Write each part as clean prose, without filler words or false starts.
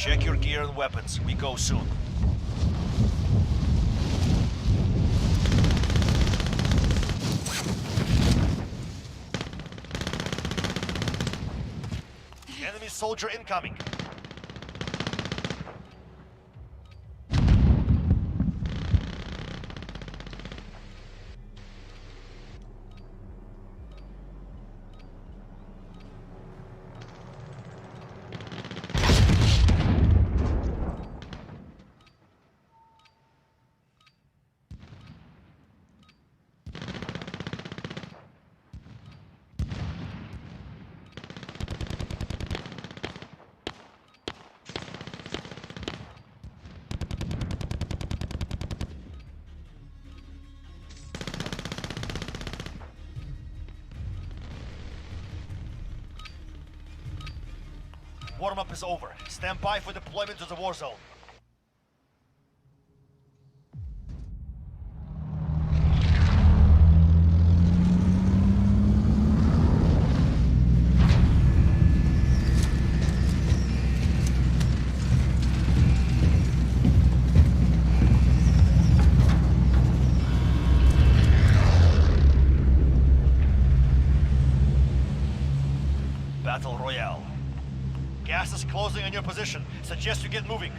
Check your gear and weapons. We go soon. Enemy soldier incoming. Warm-up is over. Stand by for deployment to the war zone. Battle Royale. Gas is closing on your position. Suggest you get moving.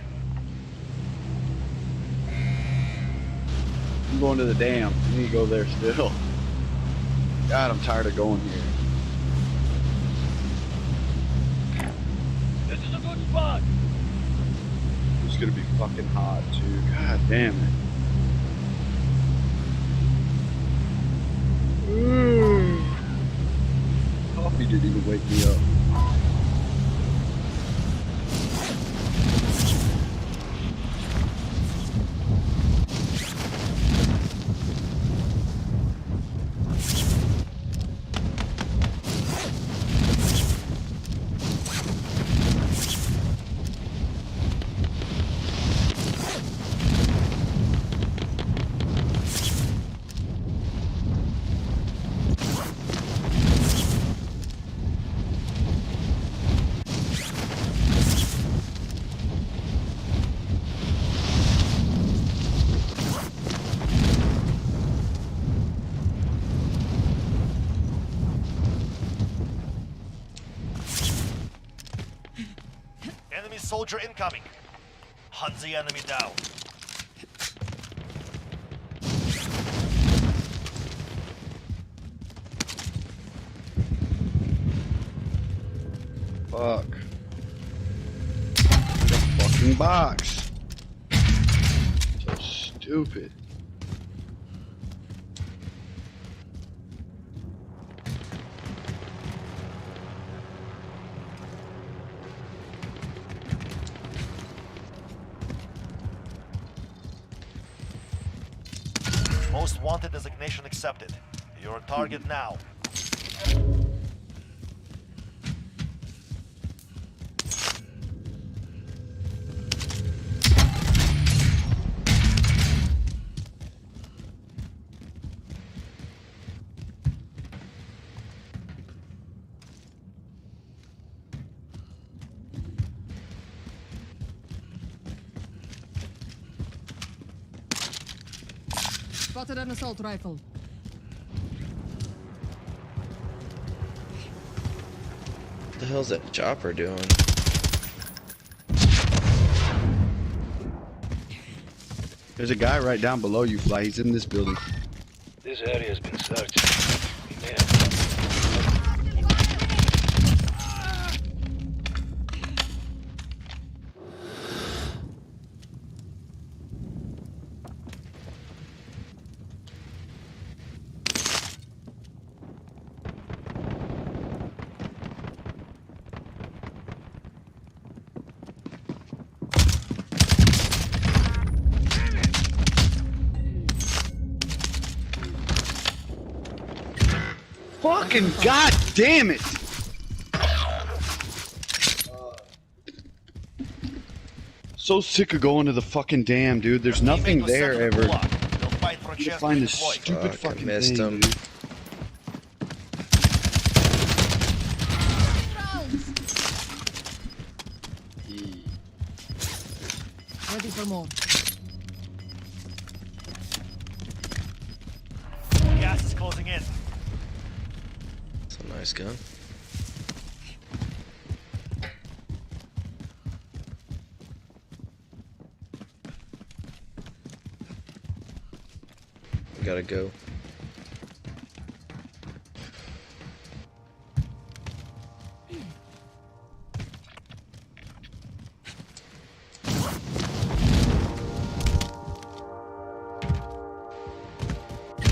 I'm going to the dam. I need to go there still. God, I'm tired of going here. This is a good spot. It's gonna be fucking hot too. God damn it. Coffee didn't even wake me up. Enemy soldier incoming. Hunt the enemy down. Fuck. The fucking box. So stupid. Most wanted designation accepted. You're on target now. Spotted an assault rifle. What the hell's that chopper doing? There's a guy right down below you, Fly. He's in this building. This area has been searched. Man. Fucking god damn it! So sick of going to the fucking dam, dude. There's nothing there ever. They'll fight for a You chance find to this deploy. stupid Fuck, I fucking missed thing, him. dude. Ready for more. Gas is closing in. It's a nice gun. We gotta go.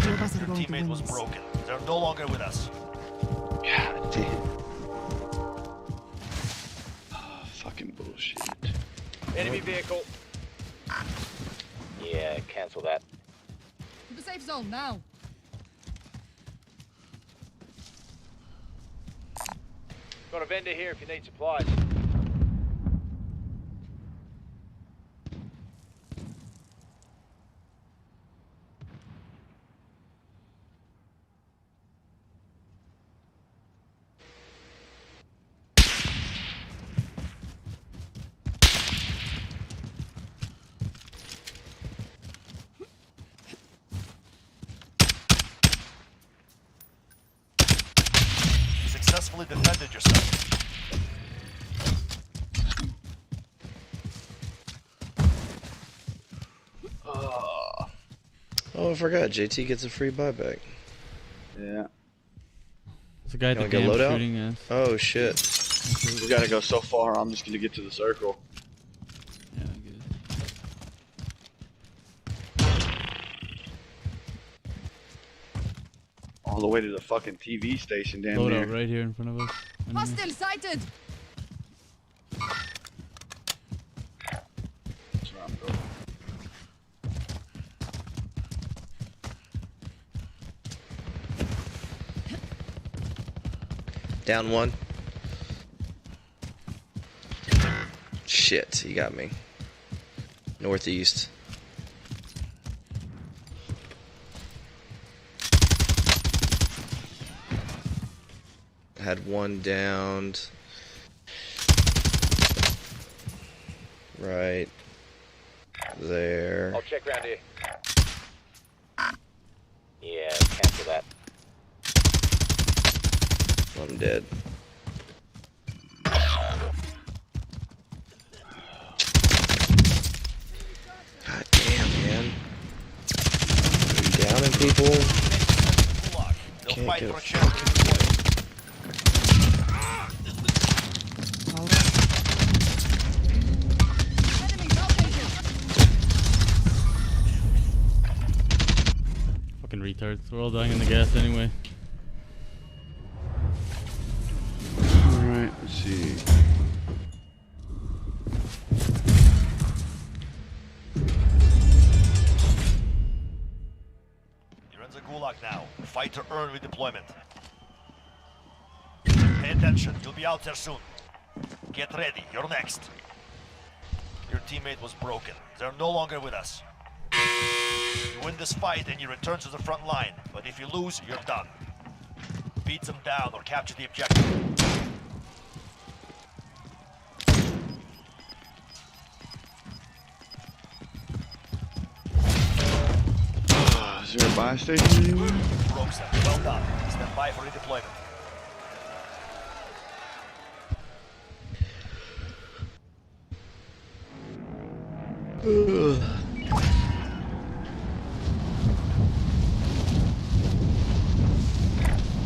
Two of us are Your going to teammate win was this. broken. They're no longer with us. God damn. Oh, fucking bullshit. Enemy vehicle. Yeah, cancel that. To the safe zone now. Got a vendor here if you need supplies. You successfully defended yourself. Oh, I forgot. JT gets a free buyback. Yeah. It's a guy at You the wanna go camp loadout? shooting us. Oh shit. We gotta go so far, I'm just gonna get to the circle. Yeah, good. All the way to the fucking TV station down Loadout there. right here in front of us. Enemy. Hostile sighted. That's where I'm going. Down one. Shit, he got me. Northeast. Had one downed. Right there. I'll check around here. Yeah, cancel that. I'm dead. God damn, man. Are you downing people? Gulag. They'll Can't fight get for a a chance to deploy. All right. Enemies outdated. Fucking retards. We're all dying in the gas anyway. Alright, let's see. You're in the Gulag now. Fight to earn redeployment. Pay attention. You'll be out there soon. Get ready. You're next. Your teammate was broken. They're no longer with us. You win this fight and you return to the front line. But if you lose, you're done. Beat them down or capture the objective. Is there a buy station anywhere? Broke them. Well done. Stand by for redeployment.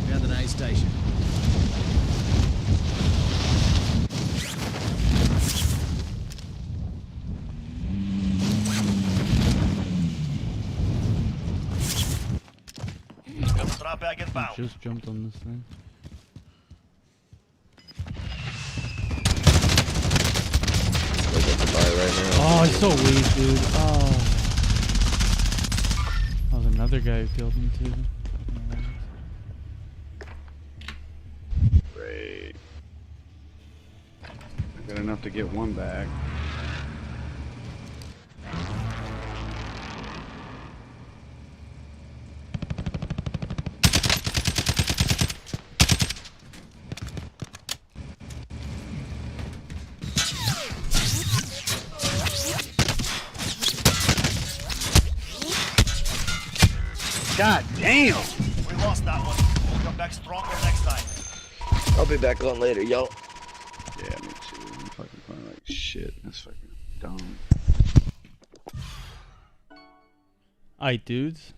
Found an A station. Drop bag inbound. Just jumped on this thing. Look at the buy right now. Oh, he's so weak, dude. Oh. That was another guy who killed him too. Great. I got enough to get one back. God damn. We lost that one. We'll come back stronger next time. I'll be back on later, y'all. Yeah, me too. I'm fucking playing like shit. That's fucking dumb. Aight, dudes.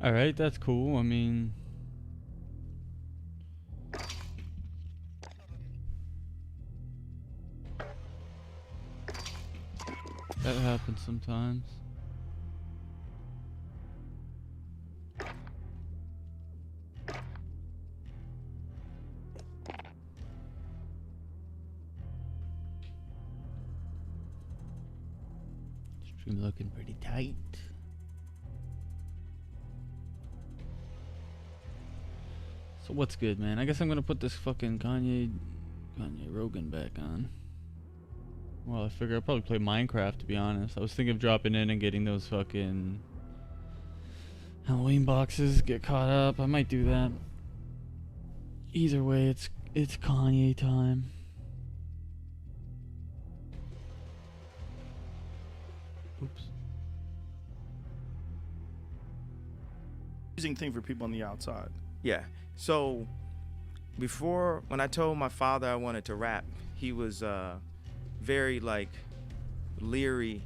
Alright, that's cool. I mean, that happens sometimes. Stream looking pretty tight. So what's good, man? I guess I'm gonna put this fucking Kanye Rogan back on. Well, I figure I'll probably play Minecraft, to be honest. I was thinking of dropping in and getting those fucking Halloween boxes, get caught up. I might do that. Either way, it's Kanye time. Oops. Confusing thing for people on the outside. Yeah. So before, when I told my father I wanted to rap, he was very like leery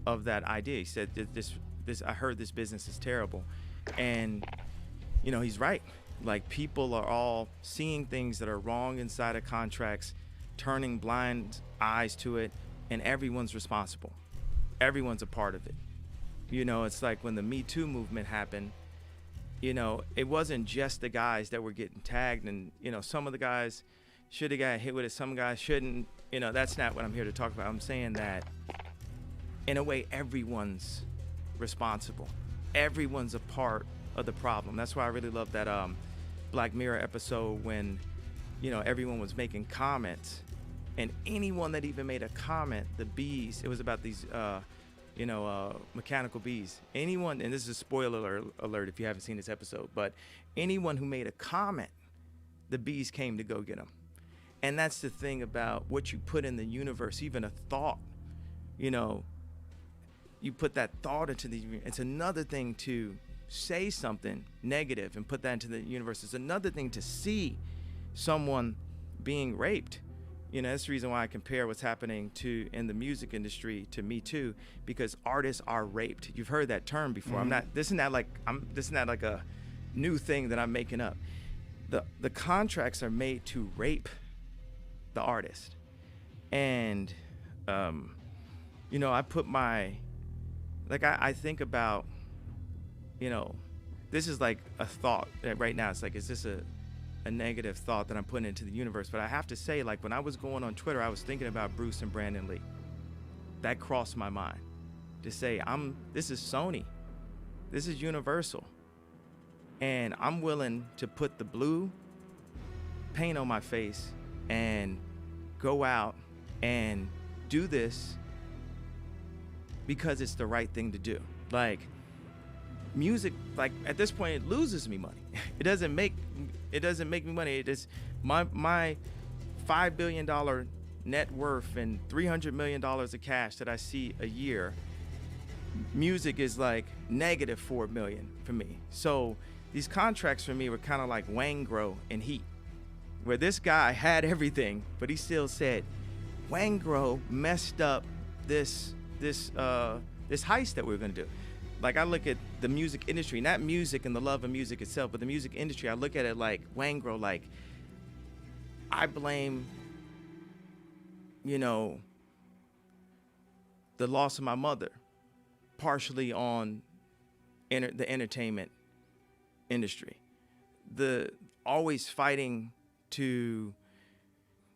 of that idea. He said this I heard this business is terrible. And you know, he's right. Like, people are all seeing things that are wrong inside of contracts, turning blind eyes to it, and everyone's responsible. Everyone's a part of it. You know, it's like when the Me Too movement happened, you know, it wasn't just the guys that were getting tagged, and, you know, some of the guys should have got hit with it, some guys shouldn't. You know, that's not what I'm here to talk about. I'm saying that, in a way, everyone's responsible. Everyone's a part of the problem. That's why I really love that Black Mirror episode when, you know, everyone was making comments, and anyone that even made a comment, the bees, it was about these mechanical bees. Anyone, and this is a spoiler alert if you haven't seen this episode, but anyone who made a comment, the bees came to go get them. And that's the thing about what you put in the universe, even a thought, you know, you put that thought into the, it's another thing to say something negative and put that into the universe. It's another thing to see someone being raped. You know, that's the reason why I compare what's happening in the music industry to Me Too, because artists are raped. You've heard that term before. Mm-hmm. This is not like a new thing that I'm making up. The contracts are made to rape the artist. And you know, I put my, like, I think about, you know, this is like a thought right now. It's like, is this a negative thought that I'm putting into the universe? But I have to say, like, when I was going on Twitter, I was thinking about Bruce and Brandon Lee. That crossed my mind to say, this is Sony, this is Universal, and I'm willing to put the blue paint on my face and go out and do this because it's the right thing to do. Like, music, like, at this point, it loses me money. It doesn't make me money. It is my $5 billion net worth and $300 million of cash that I see a year. Music is like negative $4 million for me. So these contracts for me were kind of like Wangro and Heat, where this guy had everything, but he still said, Wangro messed up this heist that we were gonna do. Like, I look at the music industry, not music and the love of music itself, but the music industry, I look at it like Wangro, like, I blame, you know, the loss of my mother partially on the entertainment industry. The always fighting to,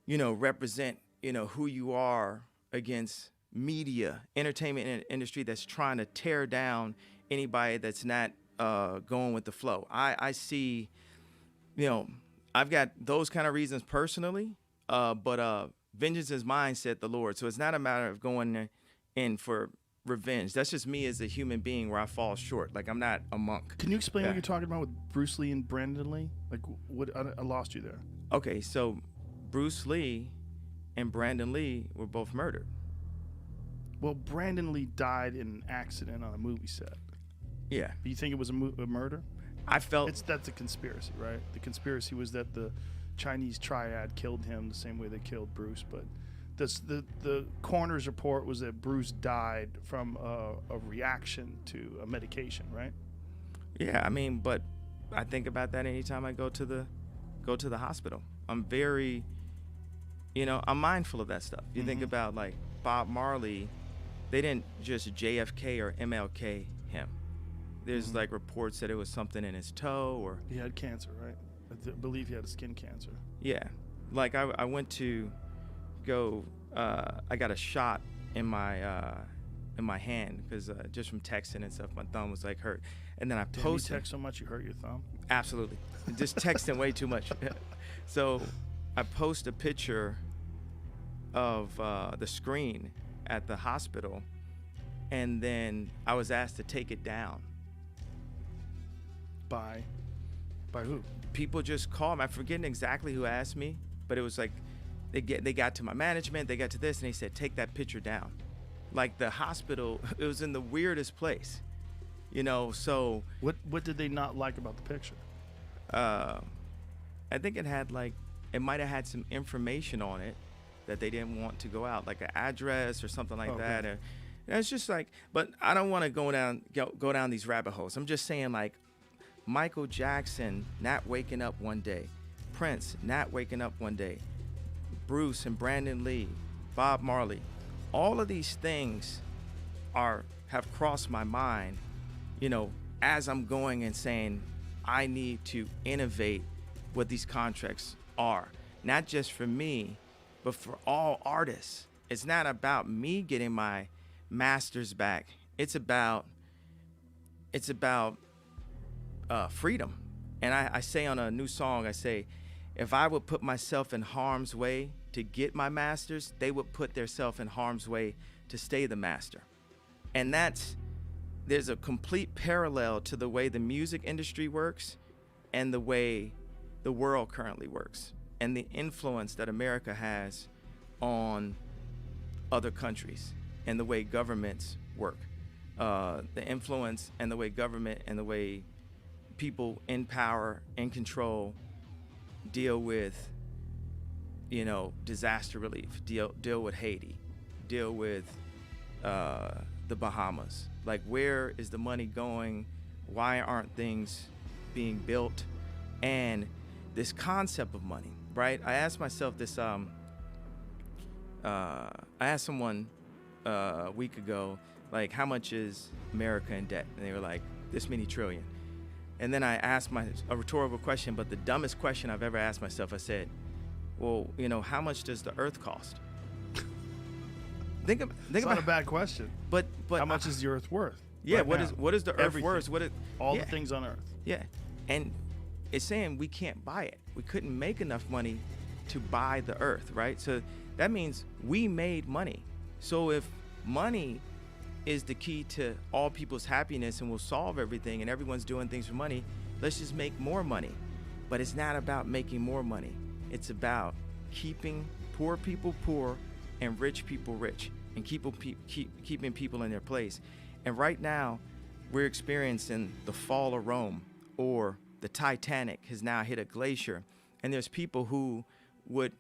you know, represent, you know, who you are against media, entertainment industry that's trying to tear down anybody that's not going with the flow. I see, you know, I've got those kind of reasons personally, but vengeance is mine, said the Lord. So it's not a matter of going in for revenge. That's just me as a human being where I fall short. Like, I'm not a monk. Can you explain Yeah. what you're talking about with Bruce Lee and Brandon Lee? Like, what? I lost you there. Okay, so Bruce Lee and Brandon Lee were both murdered. Well, Brandon Lee died in an accident on a movie set. Yeah. Do you think it was a murder? I felt That's a conspiracy, right? The conspiracy was that the Chinese triad killed him the same way they killed Bruce, but the coroner's report was that Bruce died from a reaction to a medication, right? Yeah, I mean, but I think about that anytime I go to the hospital. I'm very, I'm mindful of that stuff. You think about like Bob Marley, they didn't just JFK or MLK him. There's like reports that it was something in his toe or He had cancer, right? I believe he had a skin cancer. yeah. Like I went to go, I got a shot in my hand because just from texting and stuff, my thumb was like hurt. And then I Damn, you posted. text so much you hurt your thumb. Absolutely. Just texting way too much. So I post a picture of the screen at the hospital, and then I was asked to take it down. By who? People just call me. I'm forgetting exactly who asked me, but it was like they got to my management, they got to this, and they said, take that picture down. Like the hospital, it was in the weirdest place. So What did they not like about the picture? I think it might have had some information on it that they didn't want to go out, like an address or something like Okay. that. And it's just like, but I don't want to go down these rabbit holes. I'm just saying, like, Michael Jackson not waking up one day, Prince not waking up one day, Bruce and Brandon Lee, Bob Marley, all of these things have crossed my mind, as I'm going and saying, I need to innovate what these contracts are, not just for me, but for all artists. It's not about me getting my masters back. It's about freedom. And I say on a new song, I say, if I would put myself in harm's way to get my masters, they would put themselves in harm's way to stay the master. And there's a complete parallel to the way the music industry works and the way the world currently works and the influence that America has on other countries and the way governments work. The influence and the way government and the way people in power, in control, deal with, disaster relief, deal with Haiti, deal with the Bahamas. Like, where is the money going? Why aren't things being built? And this concept of money, right? I asked myself this, I asked someone a week ago, like, how much is America in debt? And they were like, this many trillion. And then I asked a rhetorical question, but the dumbest question I've ever asked myself, I said, well, how much does the earth cost? Think It's about not a bad question. But How much is the earth worth? Yeah, right what now? is the earth Everything. worth? All yeah, the things on earth. Yeah, and it's saying we can't buy it. We couldn't make enough money to buy the earth, right? So that means we made money. So if money is the key to all people's happiness and will solve everything and everyone's doing things for money, let's just make more money. But it's not about making more money. It's about keeping poor people poor and rich people rich and keeping people in their place. And right now, we're experiencing the fall of Rome, or the Titanic has now hit a glacier. And there's people who would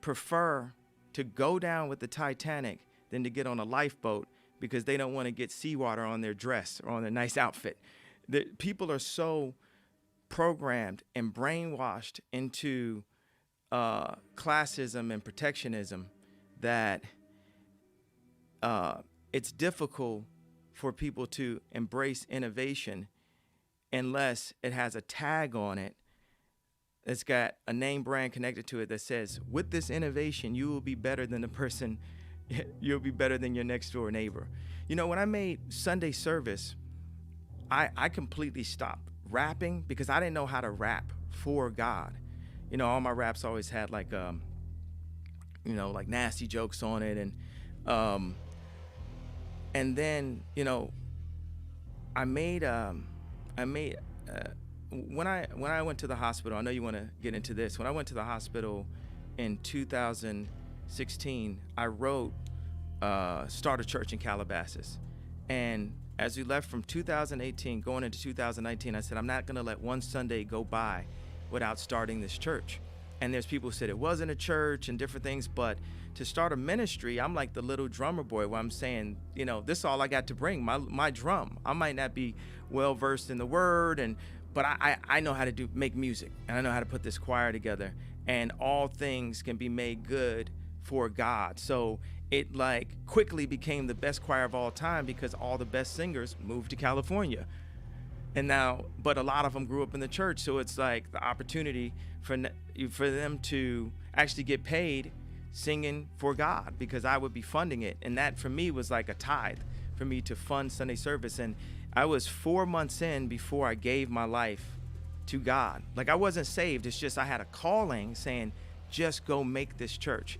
prefer to go down with the Titanic than to get on a lifeboat because they don't want to get seawater on their dress or on their nice outfit. The people are so programmed and brainwashed into classism and protectionism that it's difficult for people to embrace innovation unless it has a tag on it that's got a name brand connected to it that says, with this innovation, you will be better than the person, you'll be better than your next door neighbor. When I made Sunday service, I completely stopped rapping because I didn't know how to rap for God. You know, all my raps always had like you know, like nasty jokes on it, and then, you know, I made when I went to the hospital, I know you want to get into this. When I went to the hospital in 2016, I wrote Start a Church in Calabasas. And as we left from 2018 going into 2019, I said, I'm not going to let one Sunday go by without starting this church. And there's people who said it wasn't a church and different things, but to start a ministry, I'm like the little drummer boy where I'm saying, you know, this is all I got to bring, my drum. I might not be well versed in the word, but I know how to make music, and I know how to put this choir together, and all things can be made good for God. So it like quickly became the best choir of all time because all the best singers moved to California. And now, but a lot of them grew up in the church, so it's like the opportunity for them to actually get paid singing for God, because I would be funding it. And that for me was like a tithe for me to fund Sunday service. And I was 4 months in before I gave my life to God. Like, I wasn't saved. It's just I had a calling saying, just go make this church.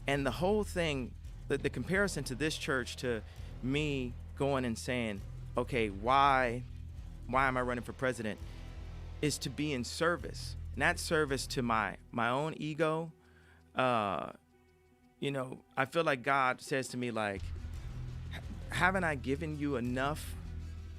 And the whole thing, the comparison to this church to me going and saying, okay, why am I running for president, is to be in service. Not service to my own ego. You know, I feel like God says to me, like, haven't I given you enough?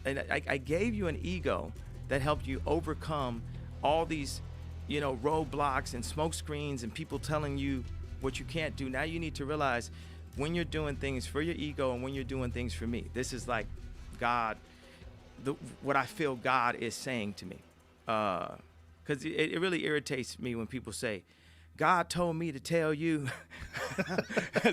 And I gave you an ego that helped you overcome all these, you know, roadblocks and smoke screens and people telling you what you can't do. Now you need to realize when you're doing things for your ego and when you're doing things for me. This is like God, what I feel God is saying to me. Because it really irritates me when people say, God told me to tell you.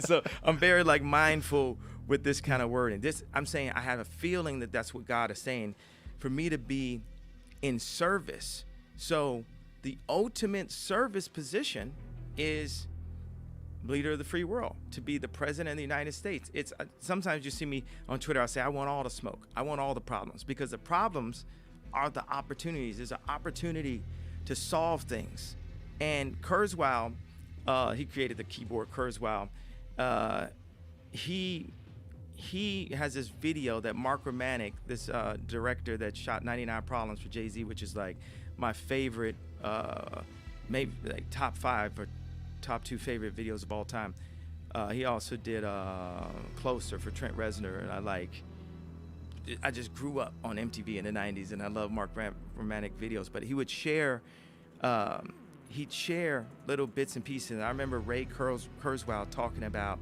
So I'm very like mindful with this kind of wording. I'm saying I have a feeling that that's what God is saying for me to be in service. So the ultimate service position is leader of the free world, to be the president of the United States. It's sometimes you see me on Twitter, I say, I want all the smoke. I want all the problems, because the problems are the opportunities. There's an opportunity to solve things. And Kurzweil, he created the keyboard Kurzweil. He has this video that Mark Romanek, this director that shot 99 Problems for Jay-Z, which is like my favorite, maybe like top 5 or top 2 favorite videos of all time. He also did Closer for Trent Reznor, and I just grew up on MTV in the 90s, and I love Mark Romanek videos. But he would share, he'd share little bits and pieces. And I remember Ray Kurzweil talking about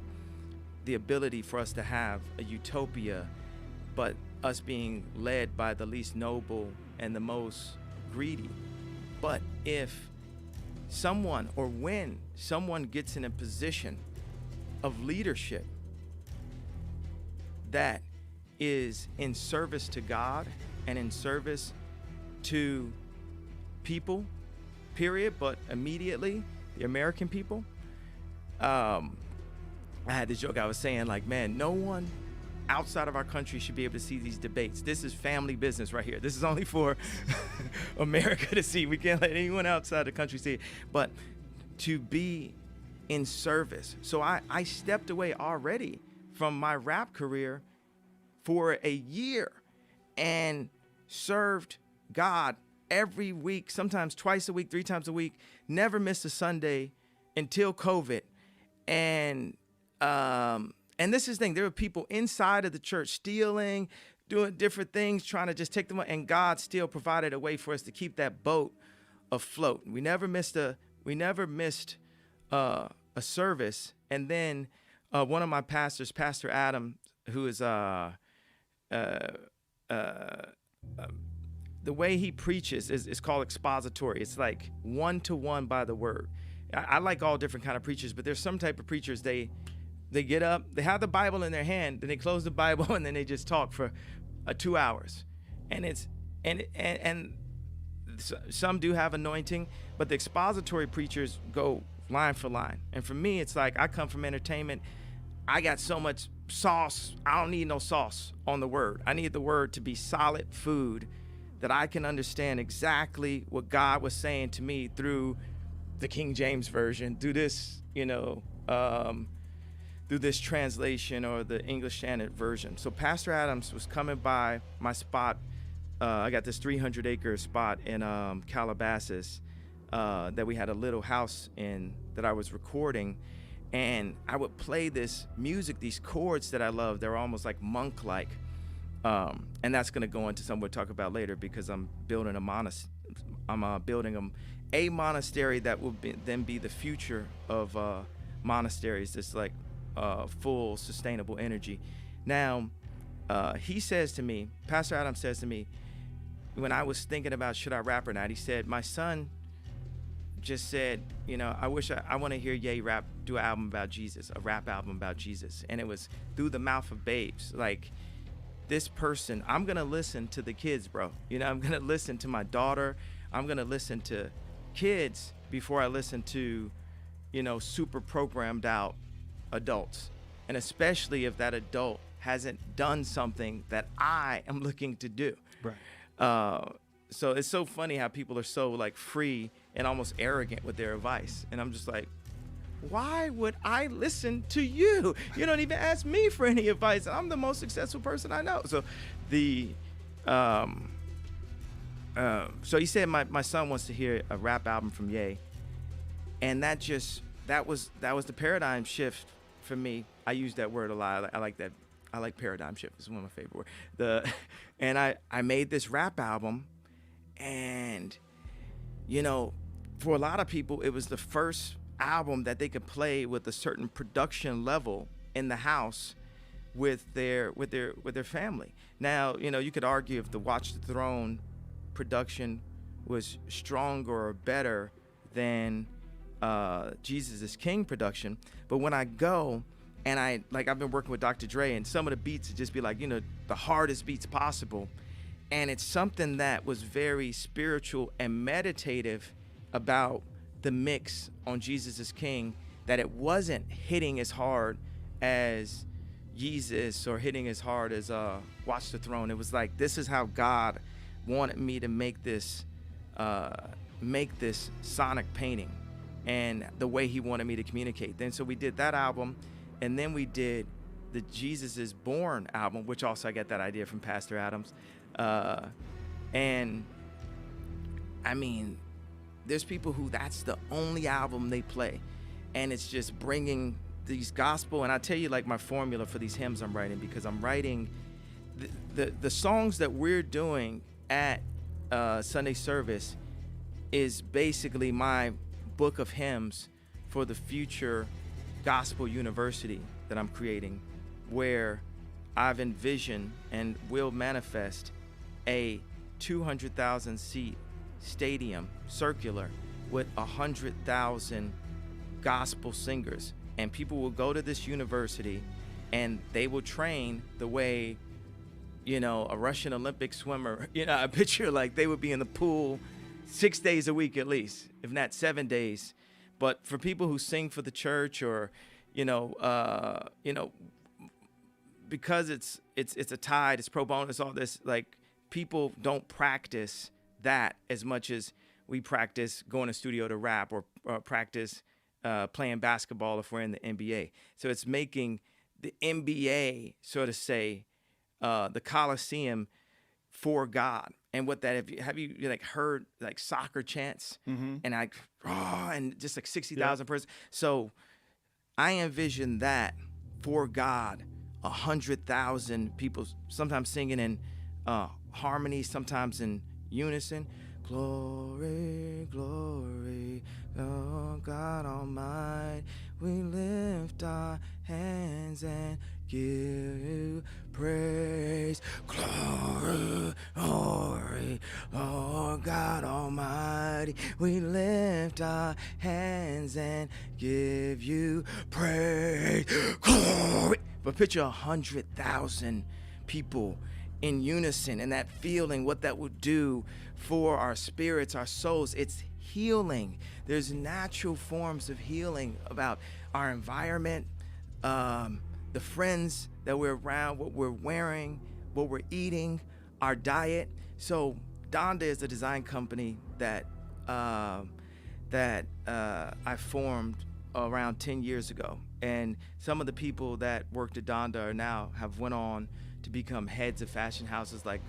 the ability for us to have a utopia, but us being led by the least noble and the most greedy. But if someone, or when someone gets in a position of leadership that is in service to God and in service to people, period, but immediately the American people, I had this joke I was saying, like, man, no one outside of our country should be able to see these debates. This is family business right here. This is only for America to see. We can't let anyone outside the country see it. But to be in service. So I stepped away already from my rap career for a year and served God every week, sometimes twice a week, 3 times a week, never missed a Sunday until COVID. And this is the thing, there were people inside of the church stealing, doing different things, trying to just take them, and God still provided a way for us to keep that boat afloat. We never missed a service. And then one of my pastors, Pastor Adam, who is the way he preaches is called expository. It's like 1-to-1 by the word. I like all different kind of preachers, but there's some type of preachers, they get up, they have the Bible in their hand, then they close the Bible, and then they just talk for 2 hours. And some do have anointing, but the expository preachers go line for line. And for me, it's like I come from entertainment. I got so much sauce. I don't need no sauce on the word. I need the word to be solid food that I can understand exactly what God was saying to me through the King James Version, through this, through this translation or the English Standard Version. So Pastor Adams was coming by my spot. I got this 300-acre spot in Calabasas that we had a little house in that I was recording. And I would play this music, these chords that I love. They're almost like monk-like. And that's going to go into something we'll talk about later, because I'm building a monastery that will then be the future of monasteries. This like full sustainable energy. Now, he says to me, Pastor Adam says to me, when I was thinking about should I rap or not, he said, my son just said, I want to hear Ye do an album about Jesus, a rap album about Jesus. And it was through the mouth of babes. Like, this person, I'm going to listen to the kids, bro. I'm going to listen to my daughter. I'm going to listen to kids before I listen to, super programmed out adults. And especially if that adult hasn't done something that I am looking to do. Right. So it's so funny how people are so like free and almost arrogant with their advice. And I'm just like, why would I listen to you? You don't even ask me for any advice. I'm the most successful person I know. So so he said my son wants to hear a rap album from Ye. And that was the paradigm shift for me. I use that word a lot. I like that. I like paradigm shift. It's one of my favorite words. And I made this rap album, and for a lot of people, it was the first album that they could play with a certain production level in the house with their family. Now, you could argue if the Watch the Throne production was stronger or better than Jesus is King production, but when I go and I've been working with Dr. Dre, and some of the beats would just be like, the hardest beats possible. And it's something that was very spiritual and meditative about the mix on Jesus is King, that it wasn't hitting as hard as Jesus or hitting as hard as Watch the Throne. It was like, this is how God wanted me to make this sonic painting, and the way he wanted me to communicate. Then so we did that album. And then we did the Jesus is Born album, which also I got that idea from Pastor Adams. And I mean, there's people who that's the only album they play. And it's just bringing these gospel. And I tell you, like, my formula for these hymns I'm writing, because I'm writing the songs that we're doing at Sunday service is basically my book of hymns for the future gospel university that I'm creating, where I've envisioned and will manifest a 200,000 seat stadium, circular, with 100,000 gospel singers. And people will go to this university and they will train the way, a Russian Olympic swimmer, I picture like they would be in the pool 6 days a week at least, if not 7 days. But for people who sing for the church, or, because it's a tide, it's pro bono, it's all this, like, people don't practice that as much as we practice going to studio to rap, or practice playing basketball if we're in the NBA. So it's making the NBA sort of say the Coliseum for God. And what that, have you like heard like soccer chants, and and just like 60,000 person. So I envision that for God, 100,000 people, sometimes singing in harmony, sometimes in unison. Glory, glory, oh God Almighty, we lift our hands and give you praise. Glory, glory, oh God Almighty, we lift our hands and give you praise. Glory. But picture 100,000 people in unison, and that feeling, what that would do for our spirits, our souls. It's healing. There's natural forms of healing about our environment, the friends that we're around, what we're wearing, what we're eating, our diet. So Donda is a design company that I formed around 10 years ago. And some of the people that worked at Donda are now have went on to become heads of fashion houses. Like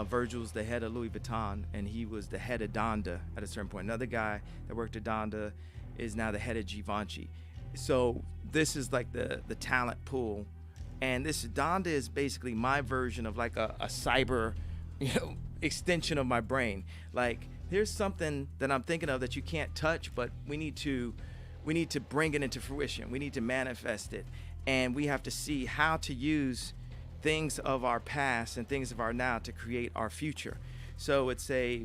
Virgil's the head of Louis Vuitton, and he was the head of Donda at a certain point. Another guy that worked at Donda is now the head of Givenchy. So this is like the talent pool. And this Donda is basically my version of like a cyber, extension of my brain. Like, here's something that I'm thinking of that you can't touch, but we need to bring it into fruition. We need to manifest it, and we have to see how to use things of our past and things of our now to create our future. So it's a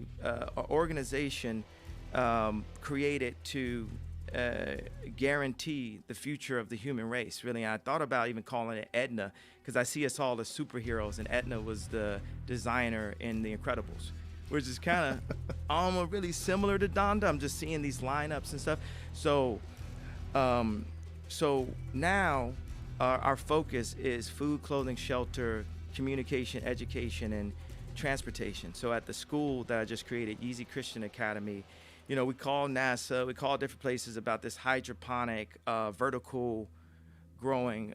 organization created to guarantee the future of the human race, really. And I thought about even calling it Edna, because I see us all as superheroes, and Edna was the designer in The Incredibles, which is kind of almost really similar to Donda. I'm just seeing these lineups and stuff. So now our focus is food, clothing, shelter, communication, education, and transportation. So at the school that I just created, Yeezy Christian Academy, we call NASA, we call different places about this hydroponic, vertical growing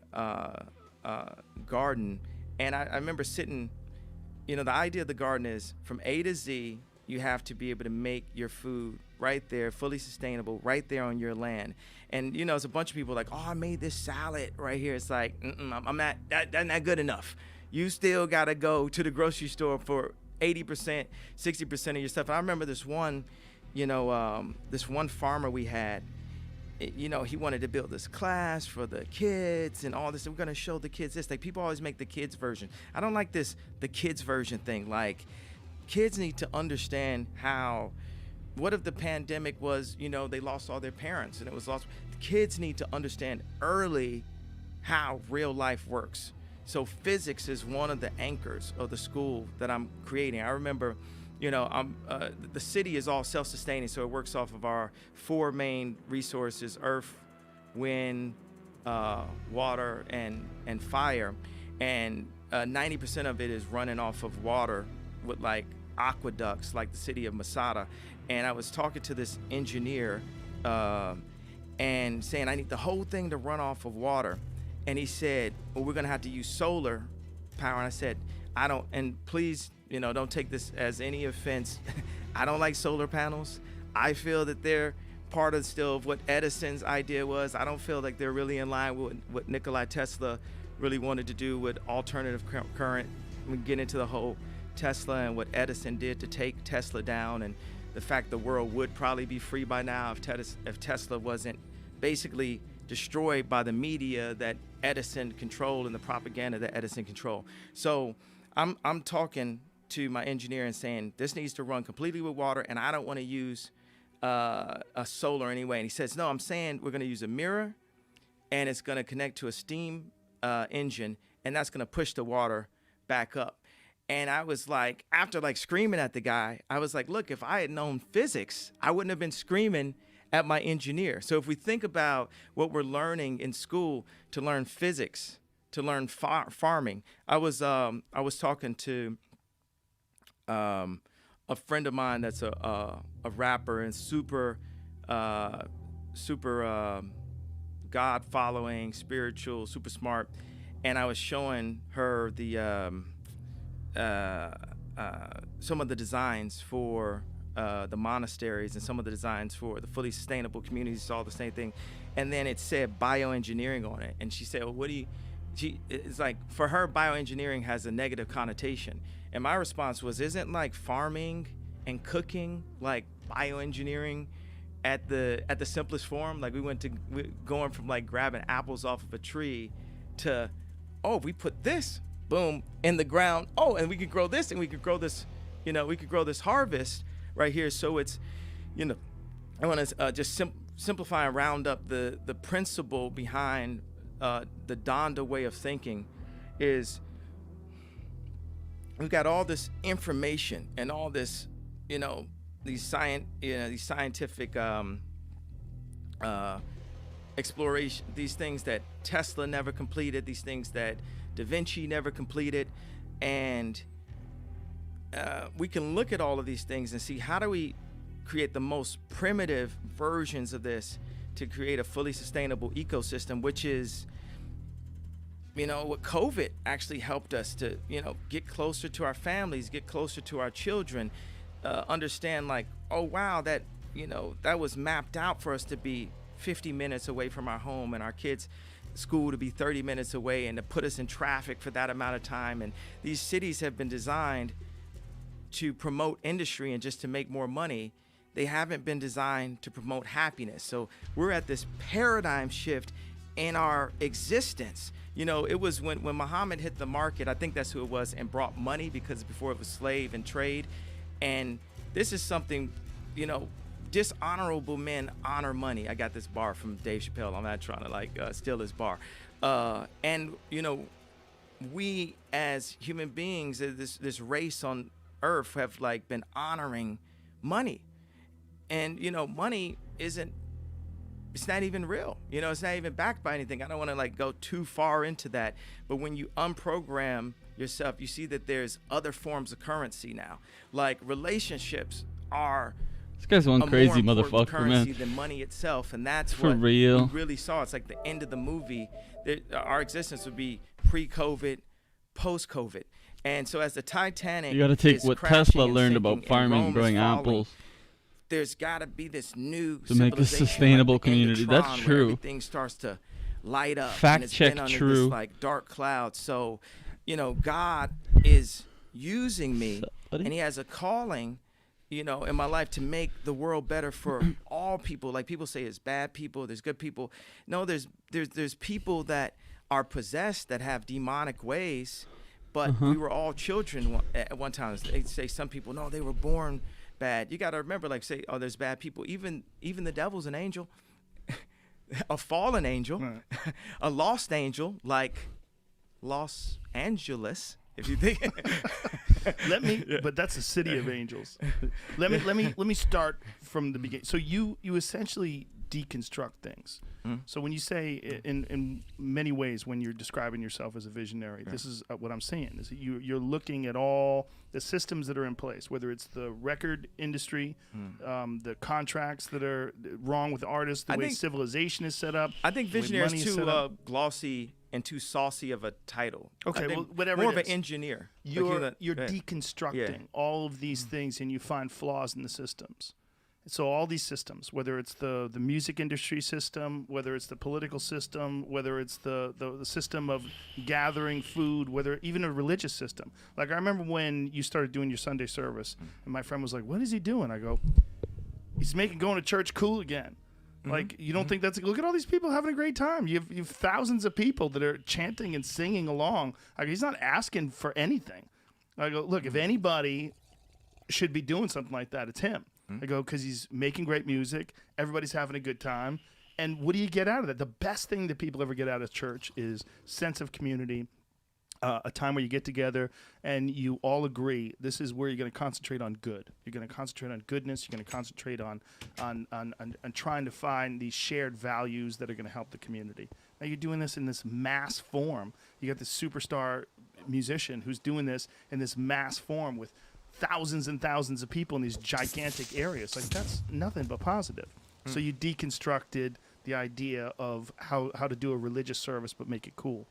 garden. And I remember sitting, the idea of the garden is from A to Z, you have to be able to make your food right there, fully sustainable, right there on your land. And, it's a bunch of people like, oh, I made this salad right here. It's like, I'm not, that's not good enough. You still got to go to the grocery store for 80%, 60% of your stuff. And I remember this one, this one farmer we had, he wanted to build this class for the kids and all this. We're going to show the kids this. Like, people always make the kids version. I don't like the kids version thing. Like, kids need to understand what if the pandemic was, they lost all their parents and it was lost. Kids need to understand early how real life works. So physics is one of the anchors of the school that I'm creating. I remember, the city is all self-sustaining, so it works off of our 4 main resources: earth, wind, water, and fire. And 90% of it is running off of water with like aqueducts, like the city of Masada. And I was talking to this engineer and saying, I need the whole thing to run off of water. And he said, well, we're going to have to use solar power. And I said, I don't, and please, don't take this as any offense. I don't like solar panels. I feel that they're part of still of what Edison's idea was. I don't feel like they're really in line with what Nikola Tesla really wanted to do with alternative current. We get into the whole Tesla and what Edison did to take Tesla down, and the fact the world would probably be free by now if Tesla wasn't basically destroyed by the media that Edison controlled and the propaganda that Edison controlled. So I'm talking to my engineer and saying, this needs to run completely with water, and I don't want to use a solar anyway. And he says, no, I'm saying we're going to use a mirror, and it's going to connect to a steam engine, and that's going to push the water back up. And I was like, after like screaming at the guy, I was like, look, if I had known physics, I wouldn't have been screaming at my engineer. So if we think about what we're learning in school to learn physics, to learn farming, I was talking to a friend of mine that's a rapper and super God following, spiritual, super smart, and I was showing her the some of the designs for the monasteries and some of the designs for the fully sustainable communities. It's all the same thing. And then it said bioengineering on it. And she said, well, it's like, for her, bioengineering has a negative connotation. And my response was, isn't like farming and cooking like bioengineering at the simplest form? Like, we're going from like grabbing apples off of a tree to, oh, we put this, boom, in the ground. Oh, and we could grow this, and we could grow this, we could grow this harvest right here. So it's, I want to just simplify and round up the principle behind the Donda way of thinking is, we've got all this information and all this, these scientific exploration, these things that Tesla never completed, these things that Da Vinci never completed, and we can look at all of these things and see how do we create the most primitive versions of this to create a fully sustainable ecosystem, which is, what COVID actually helped us to, get closer to our families, get closer to our children, understand like, oh wow, that was mapped out for us to be 50 minutes away from our home, and our kids' school to be 30 minutes away, and to put us in traffic for that amount of time. And these cities have been designed to promote industry and just to make more money. They haven't been designed to promote happiness. So we're at this paradigm shift in our existence. It was when Muhammad hit the market, I think that's who it was, and brought money, because before it was slave and trade. And this is something, dishonorable men honor money. I got this bar from Dave Chappelle. I'm not trying to steal his bar. And we as human beings, this race on earth, have been honoring money. And money it's not even real. It's not even backed by anything. I don't want to go too far into that, but when you unprogram yourself, you see that there's other forms of currency now. Like relationships are This guy's one crazy more important motherfucker, currency man. than money itself, and that's For what real. we really saw. It's like the end of the movie. Our existence would be pre-COVID, post-COVID. And so as the Titanic, You got to take is what crashing Tesla and learned sinking about and farming, Rome is growing falling, apples. there's got to be this new To make a civilization, sustainable like the end of community. That's Tron, where true. Everything starts to light up. Fact and it's check, been under true. This, dark cloud. So, God is using me, Buddy? and He has a calling, in my life to make the world better for all people. Like people say, there's bad people, there's good people. No, there's people that are possessed, that have demonic ways. But we were all children at one time. They say some people, no, they were born bad. You got to remember, say, oh, there's bad people. Even the devil's an angel, a fallen angel, Right. a lost angel, like Los Angeles. If you think, But that's the city of angels. Let me start from the beginning. So you essentially deconstruct things. So when you say in many ways, when you're describing yourself as a visionary, this is what I'm saying is that you're looking at all the systems that are in place, whether it's the record industry, the contracts that are wrong with artists, the way civilization is set up. I think the way visionary money is is too set up. glossy and too saucy of a title. Okay, I think well, whatever more it of is. an engineer. You're go ahead. deconstructing Yeah. all of these things, and you find flaws in the systems. So all these systems, whether it's the music industry system, whether it's the political system, whether it's the system of gathering food, whether even a religious system. Like I remember when you started doing your Sunday service, and my friend was like, "What is he doing?" I go, "He's making going to church cool again." Like, you don't think that's... Look at all these people having a great time. You have thousands of people that are chanting and singing along. Like, he's not asking for anything. I go, look, if anybody should be doing something like that, it's him. I go, because he's making great music. Everybody's having a good time. And what do you get out of that? The best thing that people ever get out of church is sense of community, a time where you get together and you all agree this is where you're going to concentrate on good. You're going to concentrate on goodness. You're going to concentrate on trying to find these shared values that are going to help the community. Now you're doing this in this mass form. You got this superstar musician who's doing this in this mass form with thousands and thousands of people in these gigantic areas. Like, that's nothing but positive. So you deconstructed the idea of how to do a religious service but make it cool.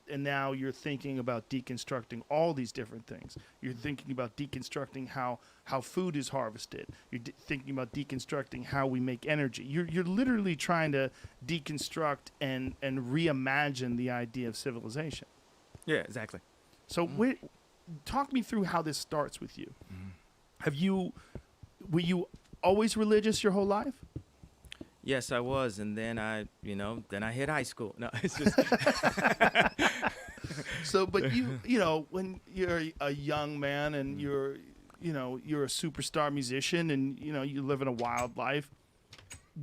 And now you're thinking about deconstructing all these different things. You're thinking about deconstructing how food is harvested. You're thinking about deconstructing how we make energy. You're literally trying to deconstruct and reimagine the idea of civilization. Yeah, exactly. So talk me through how this starts with you. Were you always religious your whole life? Yes, I was, and then I hit high school. No, it's just So, but when you're a young man and you're a superstar musician and you live in a wild life,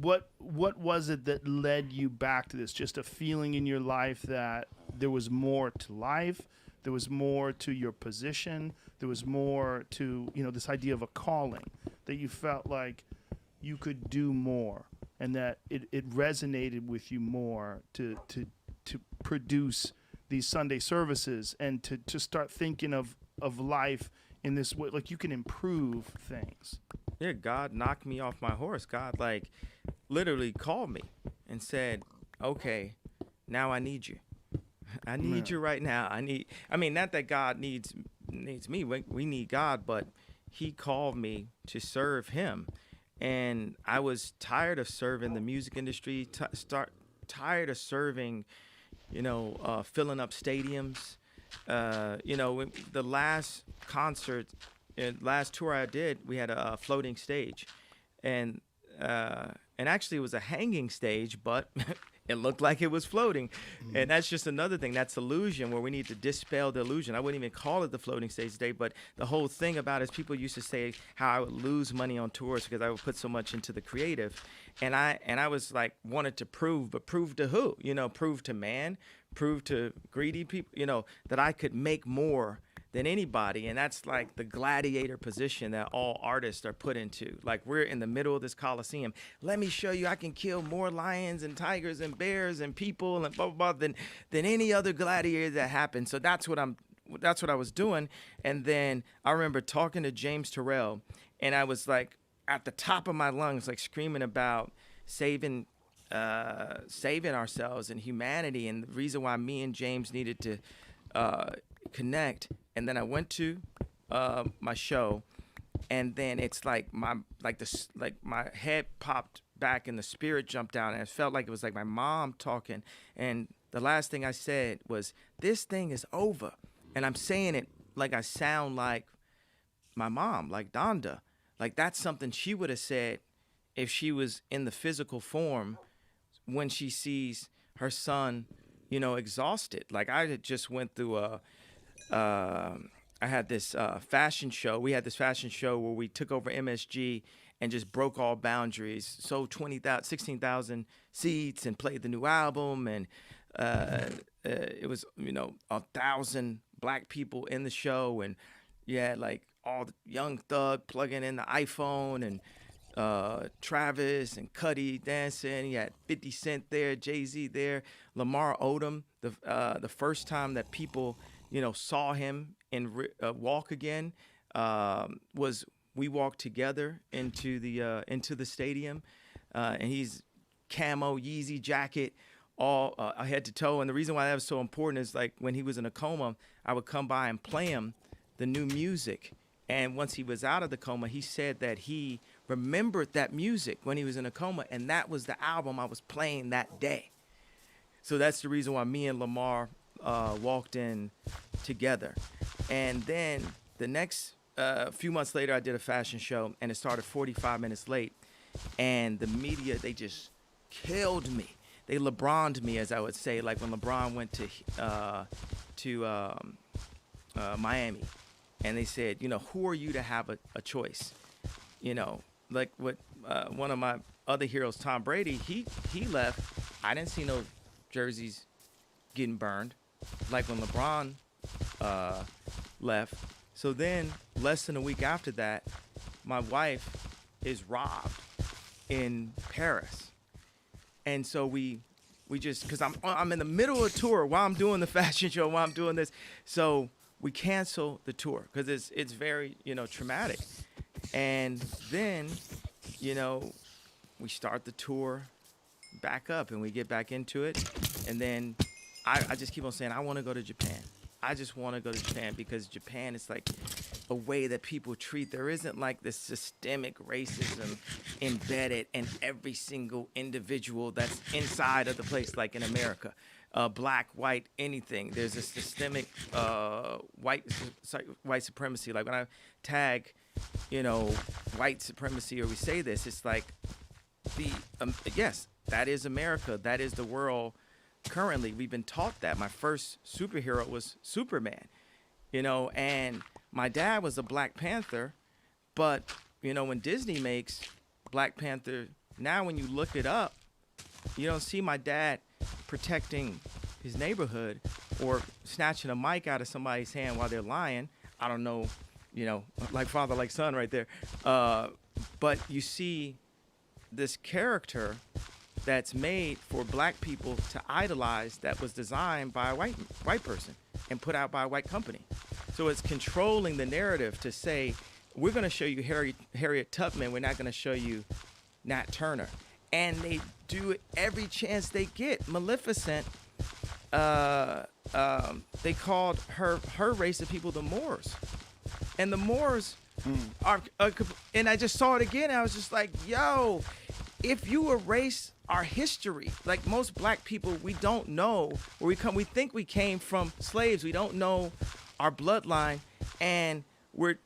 what was it that led you back to this? Just a feeling in your life that there was more to life, there was more to your position, there was more to this idea of a calling, that you felt like you could do more. and that it resonated with you more to produce these Sunday services and to start thinking of life in this way, like you can improve things. Yeah, God knocked me off my horse. God, like, literally called me and said, okay, now I need you. I need you right now. I mean, not that God needs me. We need God, but he called me to serve him. And I was tired of serving the music industry, tired of serving, filling up stadiums. The last concert, last tour I did, we had a floating stage. And actually it was a hanging stage, but it looked like it was floating. And that's just another thing. That's illusion, where we need to dispel the illusion. I wouldn't even call it the floating stage today, but the whole thing about it is people used to say how I would lose money on tours because I would put so much into the creative. And I was like, wanted to prove, but prove to who? Prove to man, prove to greedy people, that I could make more than anybody. And that's like the gladiator position that all artists are put into. Like, we're in the middle of this Coliseum. Let me show you I can kill more lions and tigers and bears and people and blah, blah, blah than any other gladiator that happened. So that's what I was doing. And then I remember talking to James Terrell, and I was like at the top of my lungs, like screaming about saving ourselves and humanity, and the reason why me and James needed to connect. And then I went to my show, and then it's like my head popped back and the spirit jumped out, and it felt like it was like my mom talking. And the last thing I said was, "This thing is over," and I'm saying it like I sound like my mom, like Donda. Like, that's something she would have said if she was in the physical form when she sees her son, exhausted. Like, I had just went through I had this fashion show. We had this fashion show where we took over MSG and just broke all boundaries. Sold 16,000 seats and played the new album. And it was, 1,000 black people in the show. And you had like all the Young Thug plugging in the iPhone, and Travis and Cudi dancing. You had 50 Cent there, Jay-Z there, Lamar Odom. The first time that people saw him in walk again was we walked together into the stadium, and he's camo Yeezy jacket, all head to toe. And the reason why that was so important is, like, when he was in a coma, I would come by and play him the new music. And once he was out of the coma, he said that he remembered that music when he was in a coma, and that was the album I was playing that day. So that's the reason why me and Lamar walked in together. And then the next few months later, I did a fashion show, and it started 45 minutes late. And the media, they just killed me. They LeBron'd me, as I would say, like when LeBron went to Miami. And they said, who are you to have a choice? Like what one of my other heroes, Tom Brady, he left. I didn't see no jerseys getting burned, like when LeBron left. So then, less than a week after that, my wife is robbed in Paris. And so we just, because I'm in the middle of a tour while I'm doing the fashion show, while I'm doing this. So we cancel the tour because it's very, traumatic. And then, we start the tour back up and we get back into it. And then I just keep on saying, I want to go to Japan. I just want to go to Japan because Japan is like a way that people treat. There isn't like this systemic racism embedded in every single individual that's inside of the place, like in America. Black, white, anything. There's a systemic white supremacy. Like when I tag, white supremacy, or we say this, it's like yes, that is America. That is the world. Currently, we've been taught that. My first superhero was Superman, and my dad was a Black Panther, but, when Disney makes Black Panther, now when you look it up, you don't see my dad protecting his neighborhood or snatching a mic out of somebody's hand while they're lying. I don't know, like father, like son right there. But you see this character that's made for black people to idolize, that was designed by a white person and put out by a white company. So it's controlling the narrative to say, we're going to show you Harriet Tubman, we're not going to show you Nat Turner. And they do it every chance they get. Maleficent, they called her race of people the Moors. And the Moors are, and I just saw it again. I was just like, yo, if you erase our history, like most black people, we don't know where we come. We think we came from slaves. We don't know our bloodline. And we're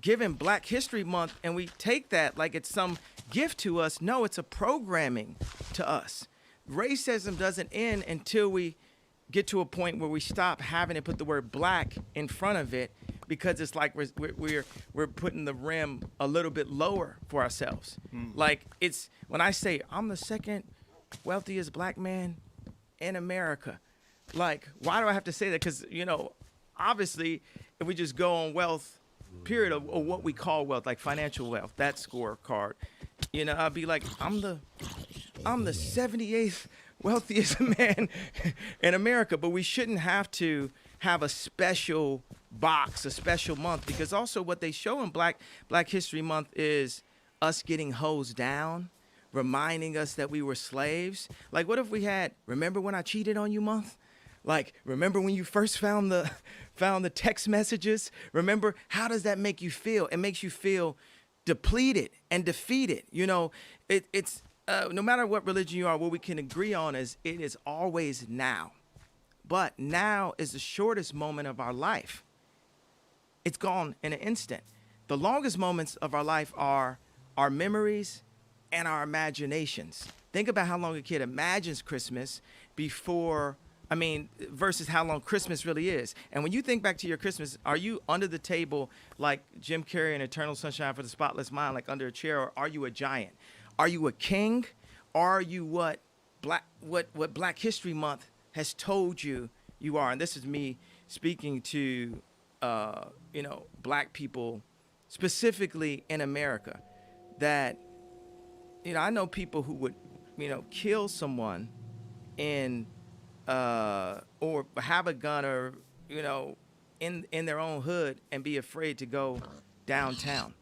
given Black History Month, and we take that like it's some gift to us. No, it's a programming to us. Racism doesn't end until we get to a point where we stop having to put the word black in front of it, because it's like we're putting the rim a little bit lower for ourselves. Like, it's when I say I'm the second wealthiest black man in America, like, why do I have to say that? Because, you know, obviously if we just go on wealth, period, of what we call wealth, like financial wealth, that scorecard, you know, I'd be like, I'm the 78th wealthiest man in America. But we shouldn't have to have a special box, a special month, because also what they show in Black History Month is us getting hosed down, reminding us that we were slaves. Like, what if we had, remember when I cheated on you month? Like, remember when you first found the text messages? Remember, how does that make you feel? It makes you feel depleted and defeated. You know, it's no matter what religion you are, what we can agree on is it is always now. But now is the shortest moment of our life. It's gone in an instant. The longest moments of our life are our memories and our imaginations. Think about how long a kid imagines Christmas versus how long Christmas really is. And when you think back to your Christmas, are you under the table like Jim Carrey in Eternal Sunshine for the Spotless Mind, like under a chair, or are you a giant? Are you a king? Are you what Black History Month has told you you are? And this is me speaking to black people specifically in America, that, you know, I know people who would, you know, kill someone in or have a gun, or, you know, in their own hood, and be afraid to go downtown,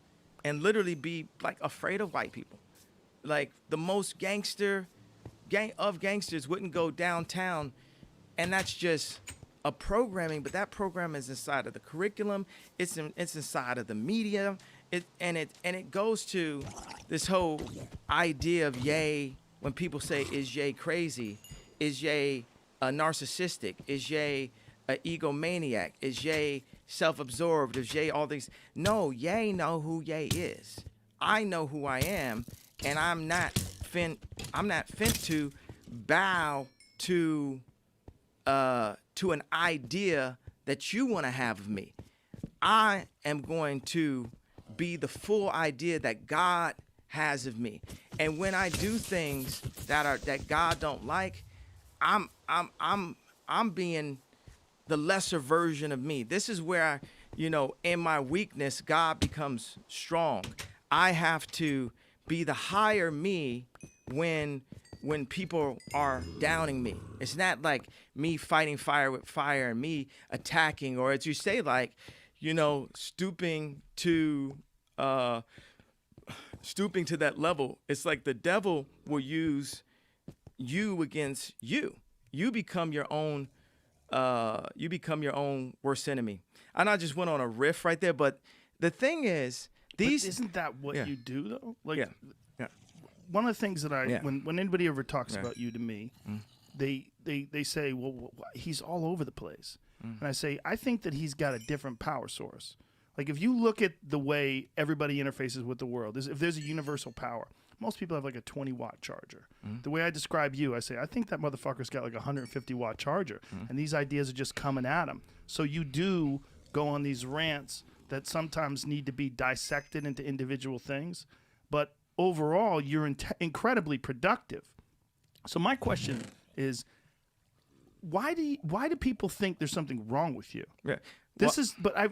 and literally be like afraid of white people. Like, the most gangsters wouldn't go downtown, and that's just a programming. But that program is inside of the curriculum. It's inside of the media. It goes to this whole idea of Ye. When people say, is Ye crazy? Is Ye narcissistic? Is Ye an egomaniac? Is Ye self-absorbed? Is Ye all these? No, Ye know who Ye is. I know who I am, and I'm not fin to bow to an idea that you want to have of me. I am going to be the full idea that God has of me. And when I do things that God don't like, I'm being the lesser version of me. This is where, you know, in my weakness, God becomes strong. I have to be the higher me when people are downing me. It's not like me fighting fire with fire and me attacking, or as you say, like, you know, stooping to that level. It's like the devil will use you against you. You become your own worst enemy. And I just went on a riff right there, but the thing is, isn't that what you do though? Like, yeah. One of the things that when anybody ever talks about you to me, they say, well, he's all over the place. And I say, I think that he's got a different power source. Like, if you look at the way everybody interfaces with the world, if there's a universal power, most people have like a 20-watt charger. The way I describe you, I say, I think that motherfucker's got like a 150-watt charger, and these ideas are just coming at him. So you do go on these rants that sometimes need to be dissected into individual things, but overall, you're incredibly productive. So my question is, why do people think there's something wrong with you? Yeah. But I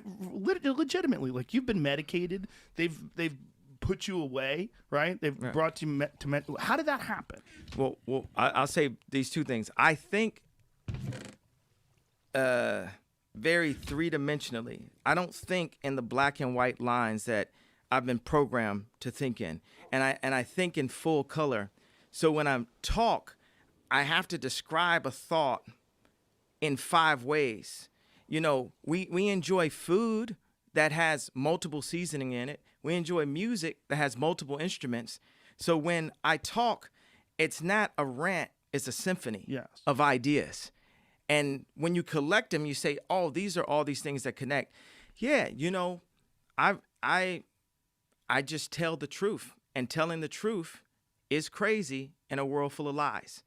legitimately, like, you've been medicated. They've put you away, right? They've brought you to how did that happen? Well, I'll say these two things. I think very three-dimensionally. I don't think in the black and white lines that I've been programmed to think in. And I think in full color. So when I talk, I have to describe a thought in 5 ways. You know, we enjoy food that has multiple seasoning in it. We enjoy music that has multiple instruments. So when I talk, it's not a rant, it's a symphony of ideas. And when you collect them, you say, oh, these are all these things that connect. Yeah, you know, I just tell the truth. And telling the truth is crazy in a world full of lies.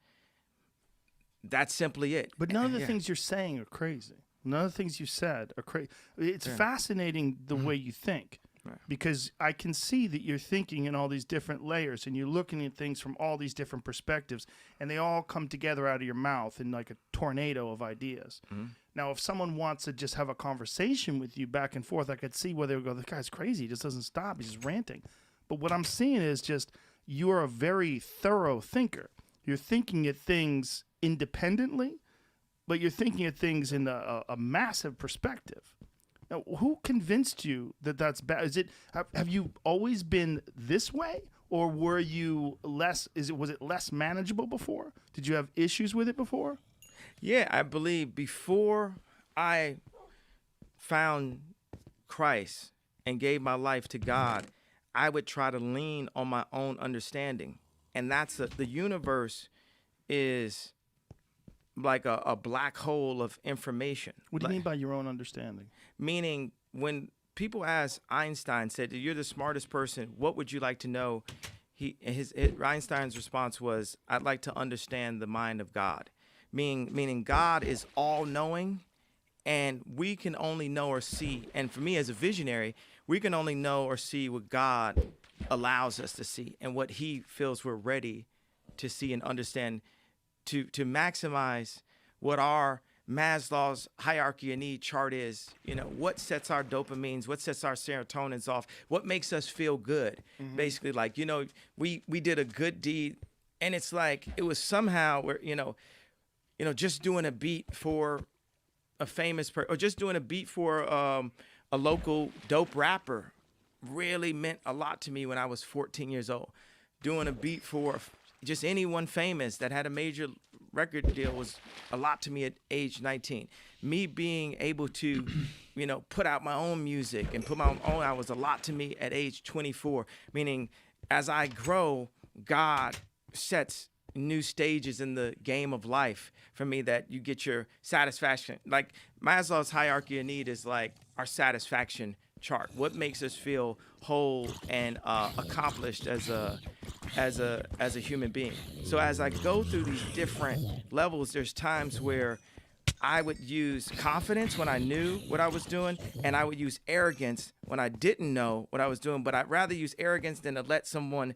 That's simply it. But none of the things you're saying are crazy. None of the things you said are crazy. It's fascinating the way you think. Right. Because I can see that you're thinking in all these different layers and you're looking at things from all these different perspectives, and they all come together out of your mouth in like a tornado of ideas. Now, if someone wants to just have a conversation with you back and forth, I could see where they would go, this guy's crazy. He just doesn't stop. He's just ranting. But what I'm seeing is just you're a very thorough thinker. You're thinking at things independently, but you're thinking at things in a massive perspective. Now, who convinced you that that's bad? Is it have you always been this way, or were you less? Was it less manageable before? Did you have issues with it before? Yeah, I believe before I found Christ and gave my life to God, I would try to lean on my own understanding, and that's the universe is like a black hole of information. What do you mean by your own understanding? Meaning, when people ask Einstein, said, you're the smartest person, what would you like to know? Einstein's response was, I'd like to understand the mind of God. Meaning God is all-knowing, and we can only know or see, and for me as a visionary, we can only know or see what God allows us to see and what he feels we're ready to see and understand to maximize what our Maslow's hierarchy of need chart is. You know, what sets our dopamines, what sets our serotonins off, what makes us feel good. Basically, like, you know, we did a good deed, and it's like it was somehow where, you know, just doing a beat for a famous person, or just doing a beat for a local dope rapper really meant a lot to me when I was 14 years old. Doing a beat for just anyone famous that had a major record deal was a lot to me at age 19. Me being able to, you know, put out my own music and put my own out was a lot to me at age 24. Meaning, as I grow, God sets new stages in the game of life for me that you get your satisfaction. Like Maslow's hierarchy of need is like our satisfaction chart. What makes us feel whole and accomplished as a human being. So as I go through these different levels, there's times where I would use confidence when I knew what I was doing, and I would use arrogance when I didn't know what I was doing. But I'd rather use arrogance than to let someone